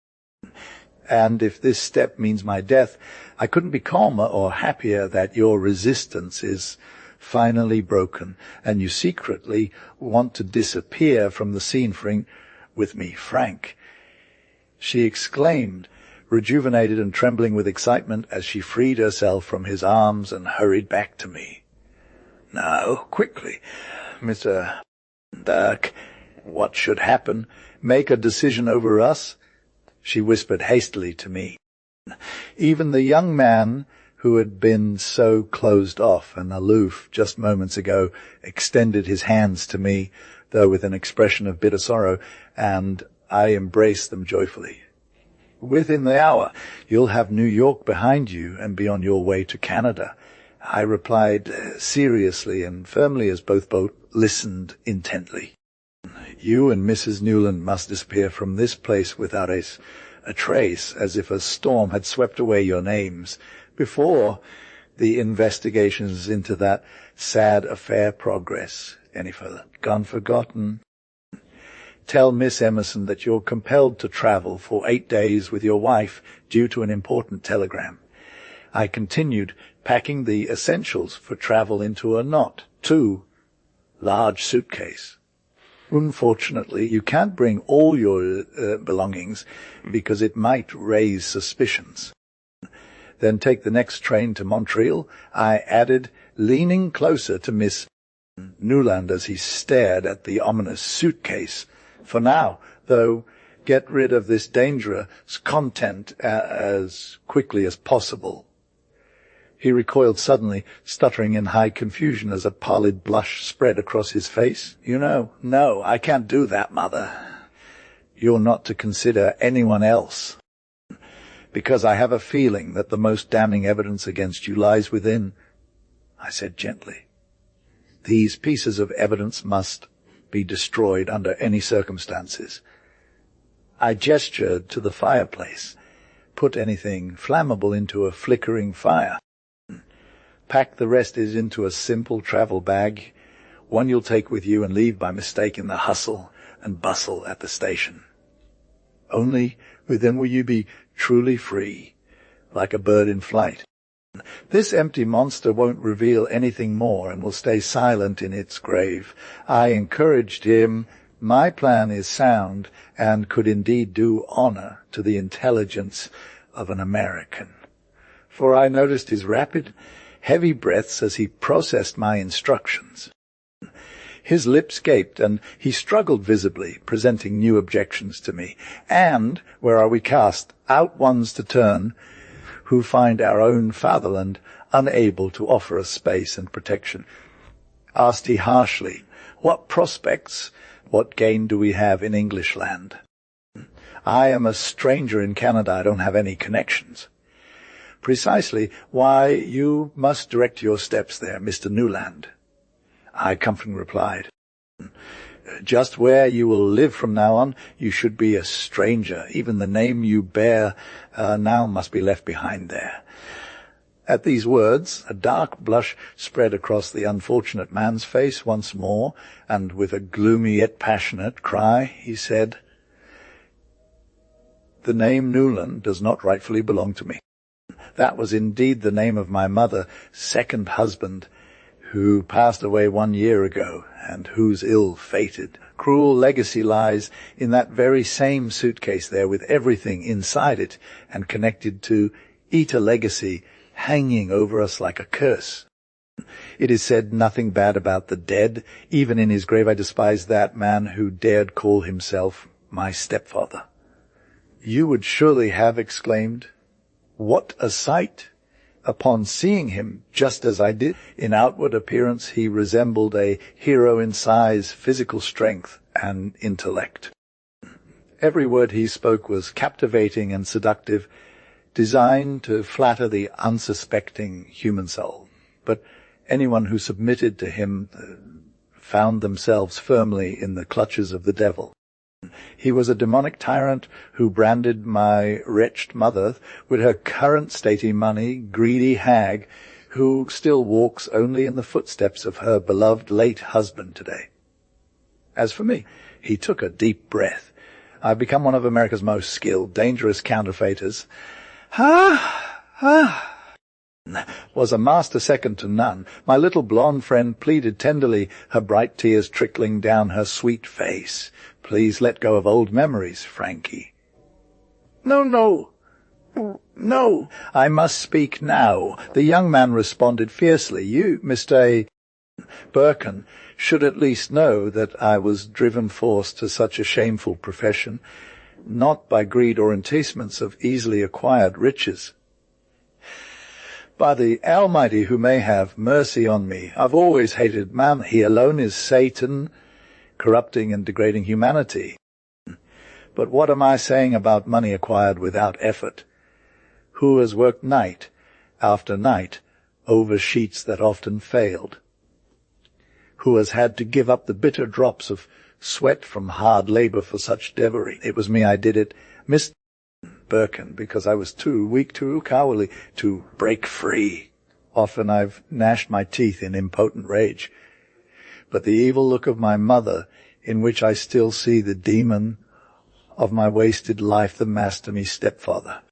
And if this step means my death, I couldn't be calmer or happier that your resistance is finally broken, and you secretly want to disappear from the scene with me, Frank. She exclaimed, rejuvenated and trembling with excitement as she freed herself from his arms and hurried back to me. Now, quickly, Mr. Dirk, what should happen? Make a decision over us? She whispered hastily to me. Even the young man who had been so closed off and aloof just moments ago extended his hands to me, though with an expression of bitter sorrow, and I embraced them joyfully. Within the hour, you'll have New York behind you and be on your way to Canada, I replied seriously and firmly as both listened intently. You and Mrs. Newland must disappear from this place without a trace, as if a storm had swept away your names, before the investigations into that sad affair progress any further. Gone forgotten. Tell Miss Emerson that you're compelled to travel for 8 days with your wife due to an important telegram. I continued, packing the essentials for travel into a not too large suitcase. Unfortunately, you can't bring all your belongings because it might raise suspicions. Then take the next train to Montreal, I added, leaning closer to Miss Newland as he stared at the ominous suitcase. For now, though, get rid of this dangerous content as quickly as possible. He recoiled suddenly, stuttering in high confusion as a pallid blush spread across his face. No, I can't do that, Mother. You're not to consider anyone else, because I have a feeling that the most damning evidence against you lies within, I said gently. These pieces of evidence must be destroyed under any circumstances. I gestured to the fireplace. Put anything flammable into a flickering fire. Pack the rest into a simple travel bag, one you'll take with you and leave by mistake in the hustle and bustle at the station. Only then will you be truly free, like a bird in flight. This empty monster won't reveal anything more and will stay silent in its grave. I encouraged him. My plan is sound and could indeed do honor to the intelligence of an American. For I noticed his rapid, heavy breaths as he processed my instructions. His lips gaped, and he struggled visibly, presenting new objections to me. And, where are we cast? Out ones to turn, who find our own fatherland unable to offer us space and protection. Asked he harshly, what prospects, what gain do we have in English land? I am a stranger in Canada. I don't have any connections. Precisely. Why, you must direct your steps there, Mr. Newland. I comfortingly replied. Just where you will live from now on, you should be a stranger. Even the name you bear now must be left behind there. At these words, a dark blush spread across the unfortunate man's face once more, and with a gloomy yet passionate cry, he said, "The name Newland does not rightfully belong to me. That was indeed the name of my mother's second husband, who passed away 1 year ago, and whose ill-fated, cruel legacy lies in that very same suitcase there, with everything inside it, and connected to it, a legacy hanging over us like a curse. It is said nothing bad about the dead. Even in his grave I despise that man who dared call himself my stepfather." You would surely have exclaimed, "What a sight!" upon seeing him, just as I did. In outward appearance he resembled a hero in size, physical strength, and intellect. Every word he spoke was captivating and seductive, designed to flatter the unsuspecting human soul. But anyone who submitted to him found themselves firmly in the clutches of the devil. He was a demonic tyrant who branded my wretched mother with her current statey money, greedy hag, who still walks only in the footsteps of her beloved late husband today. As for me, he took a deep breath. I've become one of America's most skilled, dangerous counterfeiters. Was a master second to none. My little blonde friend pleaded tenderly, her bright tears trickling down her sweet face. "Please let go of old memories, Frankie." No, I must speak now." The young man responded fiercely. "You, Mr. Birkin, should at least know that I was driven forth to such a shameful profession, not by greed or enticements of easily acquired riches. By the Almighty, who may have mercy on me, I've always hated man. He alone is Satan, corrupting and degrading humanity. But what am I saying about money acquired without effort? Who has worked night after night over sheets that often failed? Who has had to give up the bitter drops of sweat from hard labor for such devilry? It was me. I did it, Mr. Birkin, because I was too weak, too cowardly to break free. Often I've gnashed my teeth in impotent rage. But the evil look of my mother, in which I still see the demon of my wasted life, the master me stepfather.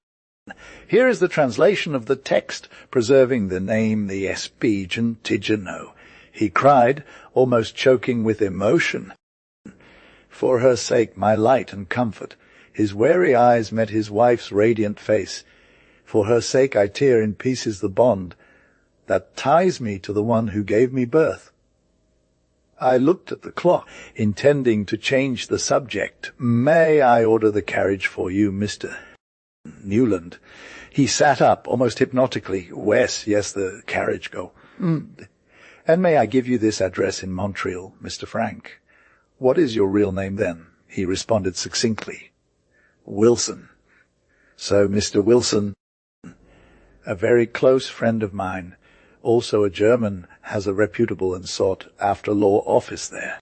Here is the translation of the text, preserving the name, the Spättgen Tigeno. He cried, almost choking with emotion. For her sake, my light and comfort. His wary eyes met his wife's radiant face. For her sake I tear in pieces the bond that ties me to the one who gave me birth. I looked at the clock, intending to change the subject. May I order the carriage for you, Mr. Newland? He sat up, almost hypnotically. Yes, the carriage go. And may I give you this address in Montreal, Mr. Frank? What is your real name, then? He responded succinctly. Wilson. So, Mr. Wilson, a very close friend of mine, also a German, has a reputable and sought-after law office there.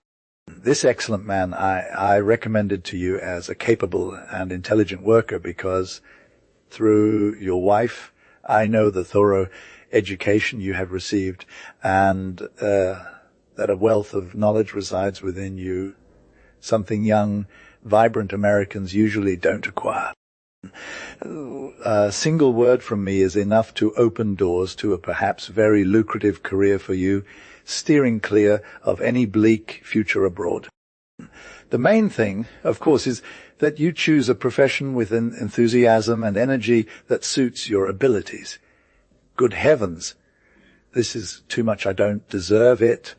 This excellent man I recommended to you as a capable and intelligent worker because, through your wife, I know the thorough education you have received and that a wealth of knowledge resides within you, something young, vibrant Americans usually don't acquire. A single word from me is enough to open doors to a perhaps very lucrative career for you, steering clear of any bleak future abroad. The main thing, of course, is that you choose a profession with an enthusiasm and energy that suits your abilities. Good heavens, this is too much. I don't deserve it.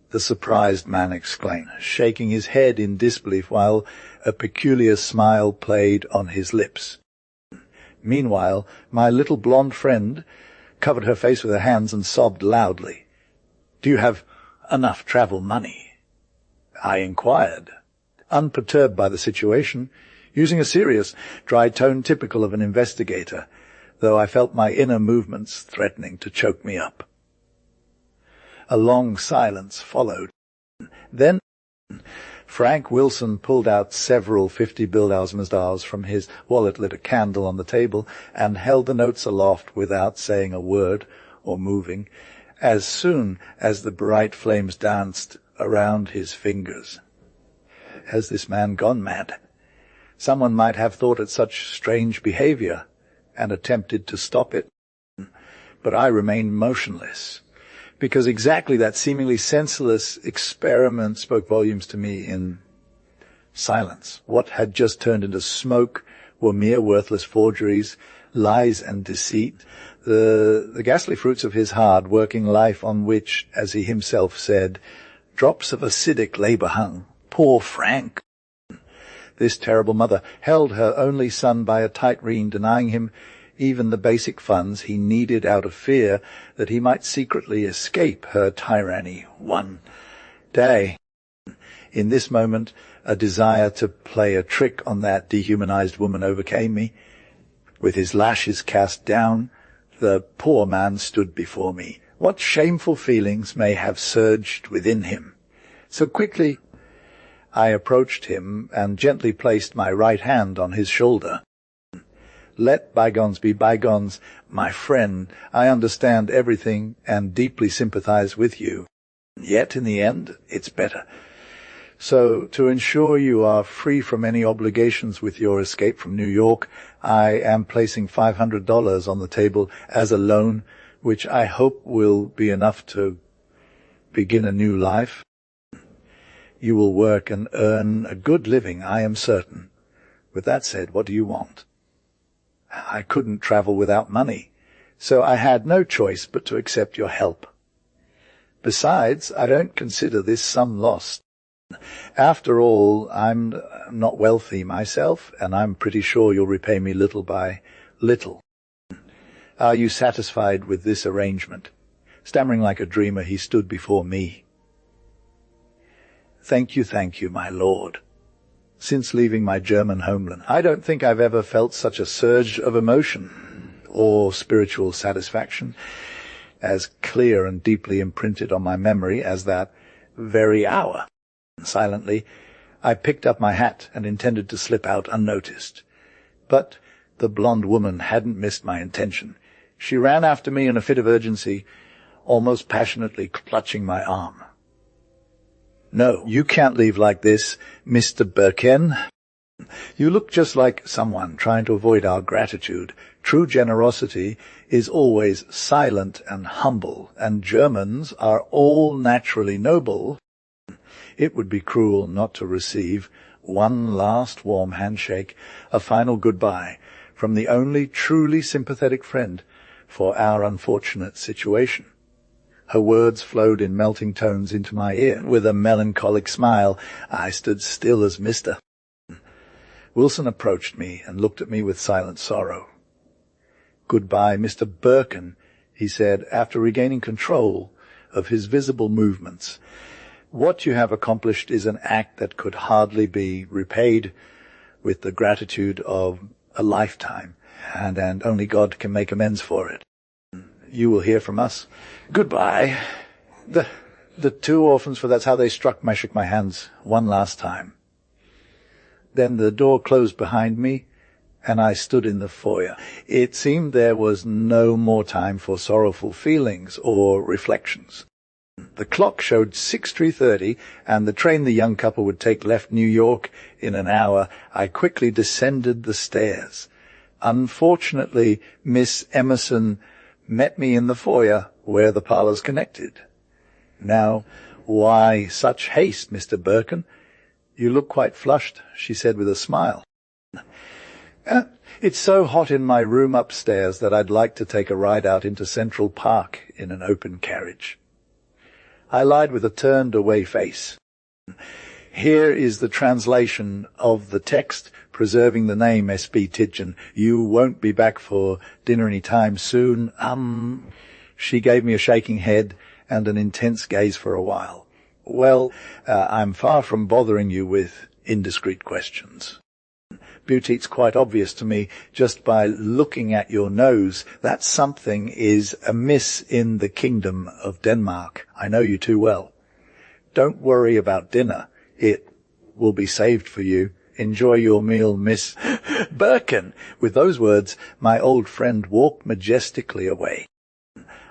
The surprised man exclaimed, shaking his head in disbelief while a peculiar smile played on his lips. Meanwhile, my little blonde friend covered her face with her hands and sobbed loudly. "Do you have enough travel money?" I inquired. Unperturbed by the situation, using a serious, dry tone typical of an investigator, though I felt my inner movements threatening to choke me up. A long silence followed. Then Frank Wilson pulled out several 50 Bildhausmersdals from his wallet, lit a candle on the table, and held the notes aloft without saying a word or moving, as soon as the bright flames danced around his fingers. Has this man gone mad? Someone might have thought it such strange behavior and attempted to stop it. But I remained motionless, because exactly that seemingly senseless experiment spoke volumes to me in silence. What had just turned into smoke were mere worthless forgeries, lies and deceit, the ghastly fruits of his hard-working life on which, as he himself said, drops of acidic labour hung. Poor Frank! This terrible mother held her only son by a tight rein, denying him even the basic funds he needed out of fear that he might secretly escape her tyranny one day. In this moment, a desire to play a trick on that dehumanized woman overcame me. With his lashes cast down, the poor man stood before me. What shameful feelings may have surged within him? So quickly I approached him and gently placed my right hand on his shoulder. Let bygones be bygones, my friend. I understand everything and deeply sympathize with you. Yet, in the end, it's better. So, to ensure you are free from any obligations with your escape from New York, I am placing $500 on the table as a loan, which I hope will be enough to begin a new life. You will work and earn a good living, I am certain. With that said, what do you want? I couldn't travel without money, so I had no choice but to accept your help. Besides, I don't consider this sum lost. After all, I'm not wealthy myself, and I'm pretty sure you'll repay me little by little. Are you satisfied with this arrangement? Stammering like a dreamer, he stood before me. Thank you, my lord. Since leaving my German homeland, I don't think I've ever felt such a surge of emotion or spiritual satisfaction, as clear and deeply imprinted on my memory as that very hour. Silently, I picked up my hat and intended to slip out unnoticed. But the blonde woman hadn't missed my intention. She ran after me in a fit of urgency, almost passionately clutching my arm. No, you can't leave like this, Mr. Birken. You look just like someone trying to avoid our gratitude. True generosity is always silent and humble, and Germans are all naturally noble. It would be cruel not to receive one last warm handshake, a final goodbye from the only truly sympathetic friend for our unfortunate situation. Her words flowed in melting tones into my ear. With a melancholic smile, I stood still as Mr. Wilson approached me and looked at me with silent sorrow. Goodbye, Mr. Birken, he said, after regaining control of his visible movements. What you have accomplished is an act that could hardly be repaid with the gratitude of a lifetime, and only God can make amends for it. You will hear from us. Goodbye. The two orphans, for that's how they struck me, shook my hands one last time. Then the door closed behind me, and I stood in the foyer. It seemed there was no more time for sorrowful feelings or reflections. The clock showed 3:30, and the train the young couple would take left New York in an hour. I quickly descended the stairs. Unfortunately, Miss Emerson met me in the foyer where the parlors connected. Now, why such haste, Mr. Birken? You look quite flushed, she said with a smile. It's so hot in my room upstairs that I'd like to take a ride out into Central Park in an open carriage. I lied with a turned-away face. Here is the translation of the text preserving the name S.B. Tidgen. You won't be back for dinner any time soon. She gave me a shaking head and an intense gaze for a while. Well, I'm far from bothering you with indiscreet questions. Beauty, it's quite obvious to me just by looking at your nose that something is amiss in the kingdom of Denmark. I know you too well. Don't worry about dinner. It will be saved for you. Enjoy your meal, Miss Birkin. With those words, my old friend walked majestically away.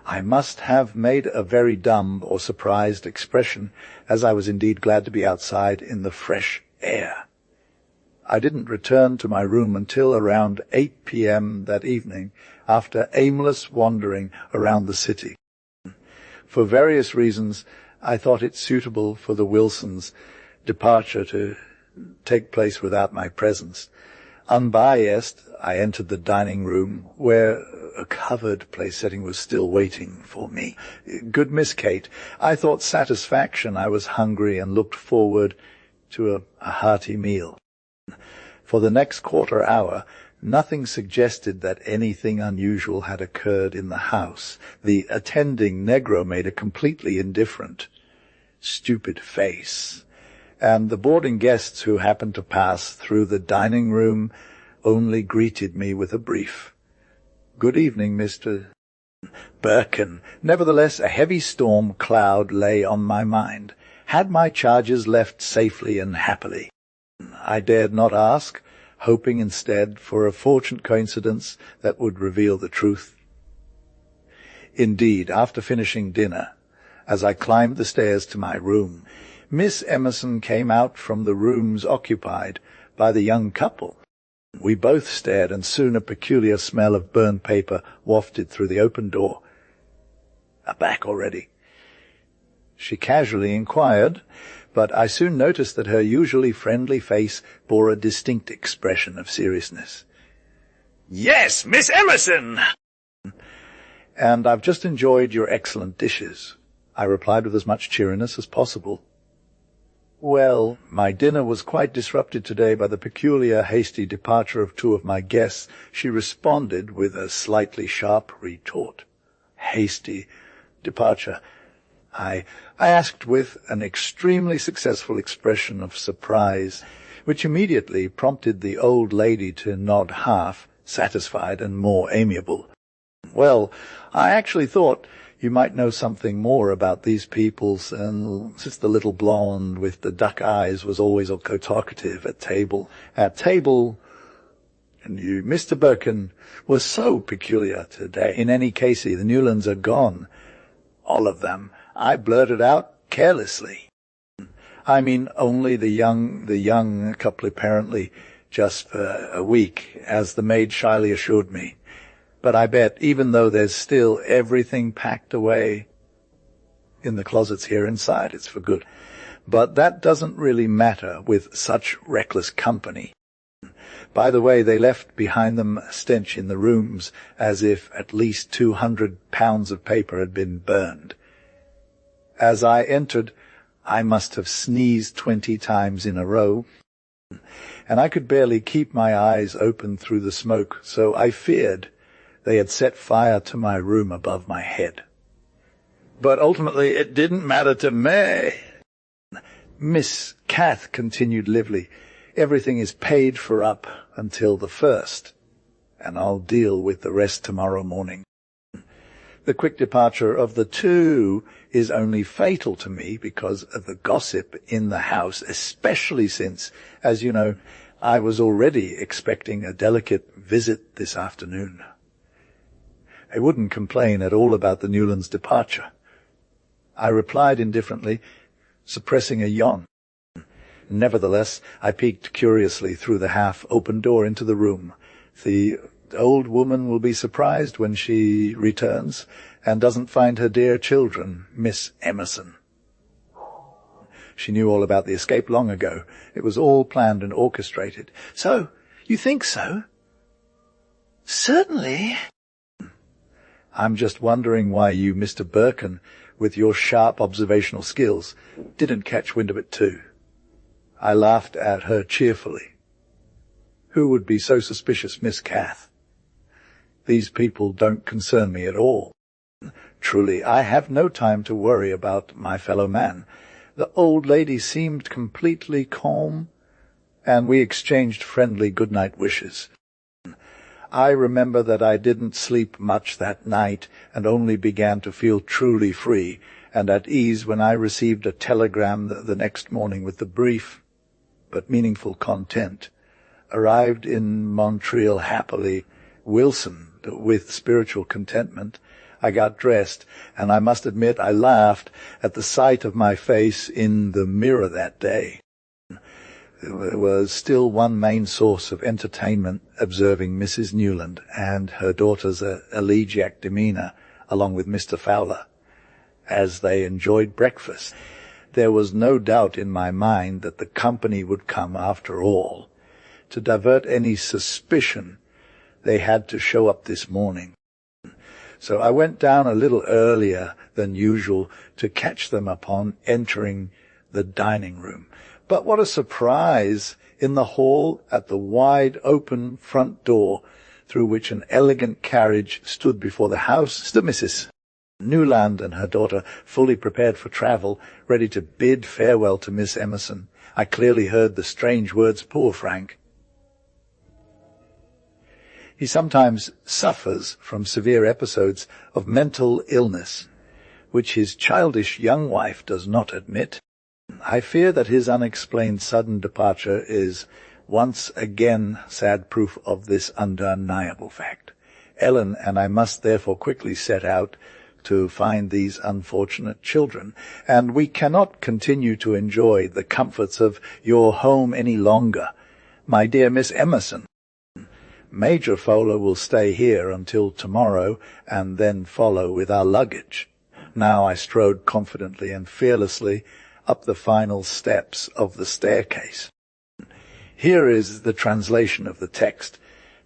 I must have made a very dumb or surprised expression, as I was indeed glad to be outside in the fresh air. I didn't return to my room until around 8 p.m. that evening, after aimless wandering around the city. For various reasons, I thought it suitable for the Wilsons' departure to take place without my presence. Unbiased, I entered the dining room, where a covered place setting was still waiting for me. Good Miss Kate, I thought satisfaction I was hungry and looked forward to a hearty meal. For the next quarter hour, nothing suggested that anything unusual had occurred in the house. The attending negro made a completely indifferent, stupid face, and the boarding guests who happened to pass through the dining room only greeted me with a brief, "Good evening, Mr. Birkin." Nevertheless, a heavy storm cloud lay on my mind. Had my charges left safely and happily? I dared not ask, hoping instead for a fortunate coincidence that would reveal the truth. Indeed, after finishing dinner, as I climbed the stairs to my room, Miss Emerson came out from the rooms occupied by the young couple. We both stared, and soon a peculiar smell of burned paper wafted through the open door. "Aback already?" she casually inquired, but I soon noticed that her usually friendly face bore a distinct expression of seriousness. "Yes, Miss Emerson!" "And I've just enjoyed your excellent dishes," I replied with as much cheeriness as possible. "Well, my dinner was quite disrupted today by the peculiar hasty departure of two of my guests," she responded with a slightly sharp retort. "Hasty departure?" I asked with an extremely successful expression of surprise, which immediately prompted the old lady to nod half satisfied and more amiable. "Well, I actually thought you might know something more about these peoples, and since the little blonde with the duck eyes was always so talkative at table, and you, Mr. Birkin, was so peculiar today. In any case, the Newlands are gone. All of them," I blurted out carelessly. "I mean only the young couple, apparently just for a week, as the maid shyly assured me. But I bet, even though there's still everything packed away in the closets here inside, it's for good. But that doesn't really matter with such reckless company. By the way, they left behind them a stench in the rooms, as if at least 200 pounds of paper had been burned. As I entered, I must have sneezed 20 times in a row, and I could barely keep my eyes open through the smoke, so I feared they had set fire to my room above my head. But ultimately it didn't matter to me. Miss Kath continued livery, "Everything is paid for up until the 1st, and I'll deal with the rest tomorrow morning. The quick departure of the two is only fatal to me because of the gossip in the house, especially since, as you know, I was already expecting a delicate visit this afternoon." I wouldn't complain at all about the Newlands' departure. I replied indifferently, suppressing a yawn. Nevertheless, I peeked curiously through the half-open door into the room. The old woman will be surprised when she returns and doesn't find her dear children, Miss Emerson. She knew all about the escape long ago. It was all planned and orchestrated. "So, you think so?" "Certainly." "I'm just wondering why you, Mr. Birkin, with your sharp observational skills, didn't catch wind of it too." I laughed at her cheerfully. "Who would be so suspicious, Miss Kath? These people don't concern me at all. Truly, I have no time to worry about my fellow man." The old lady seemed completely calm and we exchanged friendly good-night wishes. I remember that I didn't sleep much that night and only began to feel truly free and at ease when I received a telegram the next morning with the brief but meaningful content. Arrived in Montreal happily, Wilson, with spiritual contentment. I got dressed, and I must admit I laughed at the sight of my face in the mirror that day. There was still one main source of entertainment, observing Mrs. Newland and her daughter's elegiac demeanour, along with Mr. Fowler, as they enjoyed breakfast. There was no doubt in my mind that the company would come after all. To divert any suspicion, they had to show up this morning. So I went down a little earlier than usual to catch them upon entering the dining room. But what a surprise! In the hall, at the wide open front door, through which an elegant carriage stood before the house, stood Mrs. Newland and her daughter, fully prepared for travel, ready to bid farewell to Miss Emerson. I clearly heard the strange words, "Poor Frank." He sometimes suffers from severe episodes of mental illness, which his childish young wife does not admit. I fear that his unexplained sudden departure is once again sad proof of this undeniable fact. Ellen and I must therefore quickly set out to find these unfortunate children, and we cannot continue to enjoy the comforts of your home any longer, my dear Miss Emerson. Major Fowler will stay here until tomorrow and then follow with our luggage. Now I strode confidently and fearlessly up the final steps of the staircase. Here is the translation of the text,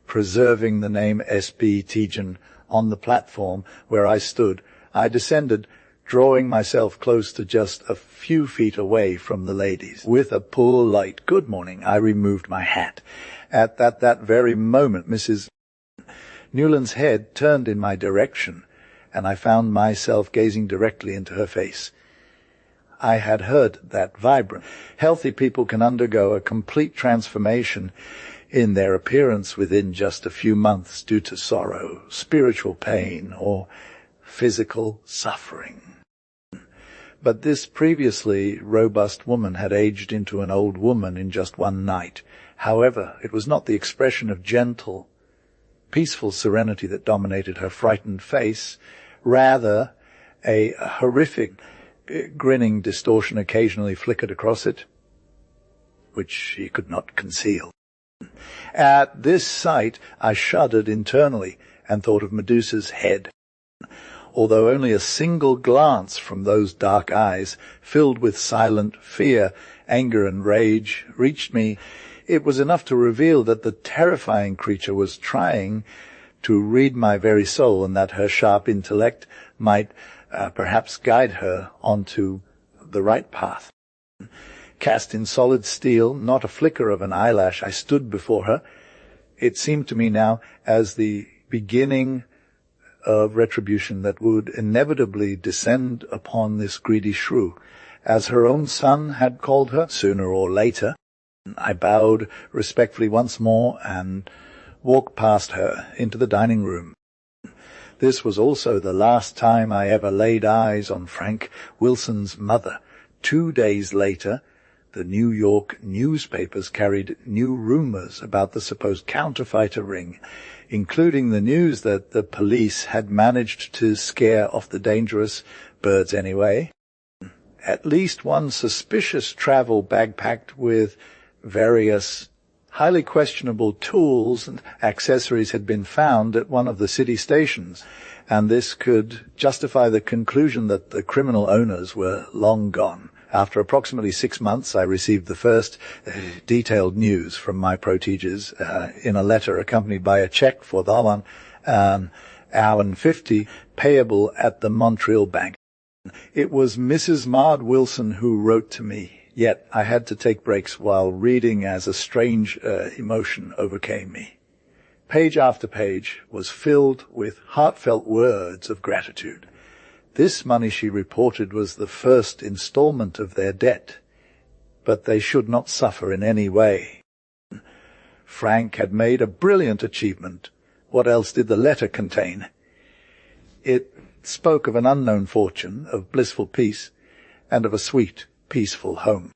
preserving the name Spättgen on the platform where I stood. I descended, drawing myself close to just a few feet away from the ladies. With a polite "Good morning," I removed my hat. At that very moment, Mrs. Newland's head turned in my direction, and I found myself gazing directly into her face. I had heard that vibrant, healthy people can undergo a complete transformation in their appearance within just a few months due to sorrow, spiritual pain, or physical suffering. But this previously robust woman had aged into an old woman in just one night. However, it was not the expression of gentle, peaceful serenity that dominated her frightened face, rather a horrific, grinning distortion occasionally flickered across it, which she could not conceal. At this sight I shuddered internally and thought of Medusa's head. Although only a single glance from those dark eyes, filled with silent fear, anger and rage, reached me, it was enough to reveal that the terrifying creature was trying to read my very soul, and that her sharp intellect might perhaps guide her onto the right path. Cast in solid steel, not a flicker of an eyelash, I stood before her. It seemed to me now as the beginning of retribution that would inevitably descend upon this greedy shrew, as her own son had called her, sooner or later. I bowed respectfully once more and walked past her into the dining room. This was also the last time I ever laid eyes on Frank Wilson's mother. 2 days later, the New York newspapers carried new rumors about the supposed counterfeiter ring, including the news that the police had managed to scare off the dangerous birds anyway. At least one suspicious travel bag packed with various highly questionable tools and accessories had been found at one of the city stations, and this could justify the conclusion that the criminal owners were long gone. After approximately 6 months, I received the first detailed news from my proteges in a letter accompanied by a check for $1.50 payable at the Montreal Bank. It was Mrs. Maud Wilson who wrote to me, yet I had to take breaks while reading as a strange emotion overcame me. Page after page was filled with heartfelt words of gratitude. This money, she reported, was the first installment of their debt, but they should not suffer in any way. Frank had made a brilliant achievement. What else did the letter contain? It spoke of an unknown fortune, of blissful peace, and of a sweet, peaceful home.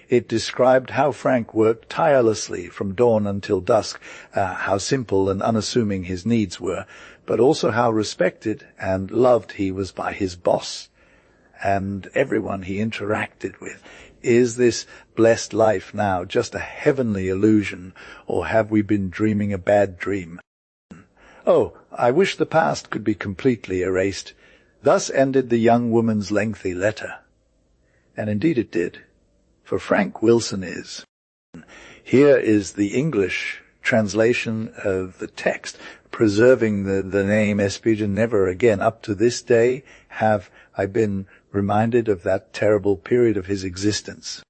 It described how Frank worked tirelessly from dawn until dusk, how simple and unassuming his needs were, but also how respected and loved he was by his boss and everyone he interacted with. Is this blessed life now just a heavenly illusion, or have we been dreaming a bad dream? Oh, I wish the past could be completely erased. Thus ended the young woman's lengthy letter. And indeed it did, for Frank Wilson is. Here is the English translation of the text, preserving the name Spättgen. Never again, up to this day, have I been reminded of that terrible period of his existence,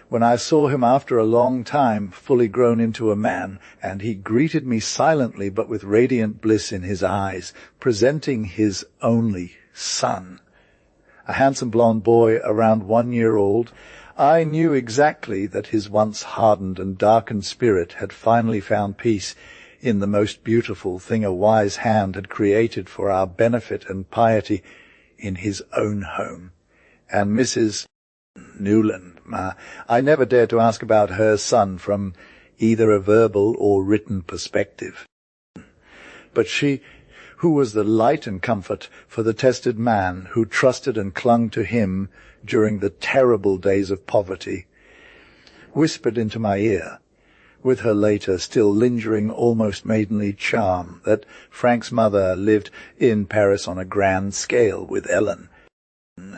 when I saw him after a long time, fully grown into a man, and he greeted me silently but with radiant bliss in his eyes, presenting his only son, a handsome blond boy around 1 year old. I knew exactly that his once hardened and darkened spirit had finally found peace in the most beautiful thing a wise hand had created for our benefit and piety in his own home. And Mrs. Newland, I never dared to ask about her son from either a verbal or written perspective. But she, who was the light and comfort for the tested man who trusted and clung to him during the terrible days of poverty, whispered into my ear, with her later, still lingering, almost maidenly charm, that Frank's mother lived in Paris on a grand scale with Ellen.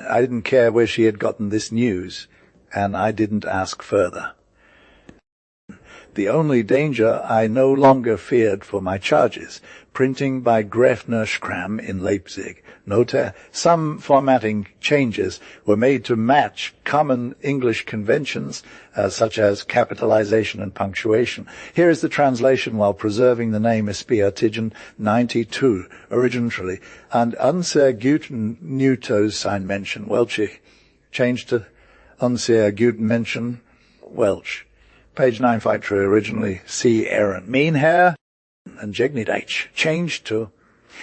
I didn't care where she had gotten this news, and I didn't ask further. The only danger I no longer feared for my charges. Printing by Grefner Schramm in Leipzig. Note, some formatting changes were made to match common English conventions, such as capitalization and punctuation. Here is the translation while preserving the name Spättgen 92, originally, and unser guten Newtos sein Menschen, Welsh, changed to unser guten Menschen, Welsh. Page 953, originally C. Aaron, mean hair, and Jegnidich, changed to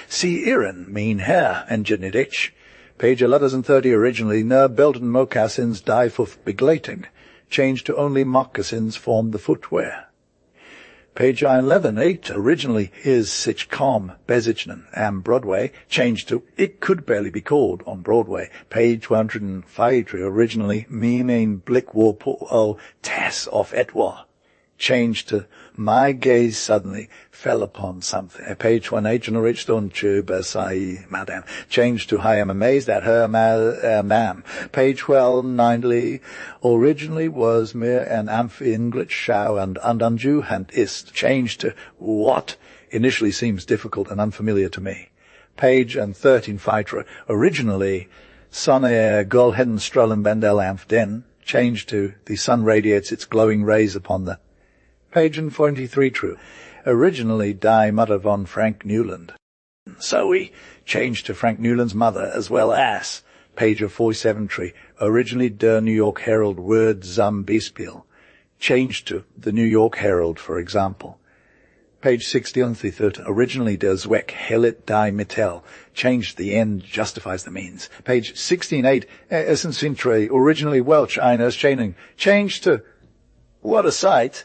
C. Aaron, mean hair, and Jegnidich. Page 1130, originally Ner Belten Mocassins die Fuff begleiting, changed to only moccasins formed the footwear. Page 1108, originally Is sich kaum Besichnen am Broadway, changed to It could barely be called on Broadway. Page 153, originally Mein Blick war po Tess of Etwa, changed to My gaze suddenly fell upon something. Page 108, reached on Besai Madame, changed to I am amazed at her, ma'am. Page 1290, originally was mir an English show and unju and ist, changed to what initially seems difficult and unfamiliar to me. Page 13 originally Sonne Golheden Strollen Bendel Amf Den, changed to the sun radiates its glowing rays upon the. Page 43 true. Originally Die Mutter von Frank Newland. So we changed to Frank Newland's mother as well as. Page 47 tree. Originally Der New York Herald Word zum Beispiel. Changed to the New York Herald, for example. Page 60 on the third. Originally Der Zweck Hellet die Mittel. Changed the end justifies the means. Page 16.8. Essence Intre. Originally Welsh Einers Chaining. Changed to what a sight.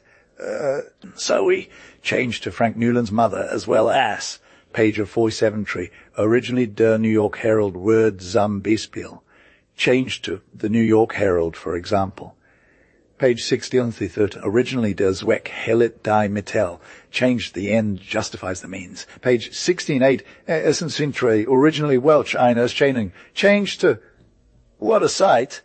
So we changed to Frank Newland's mother as well as. Page 47 tree. Originally Der New York Herald Word zum Beispiel. Changed to the New York Herald, for example. Page 60 on the third. Originally Der Zweck Hellet die Mittel. Changed the end justifies the means. Page 16.8. Essence Intre. Originally Welsh Einers Chaining. Changed to what a sight.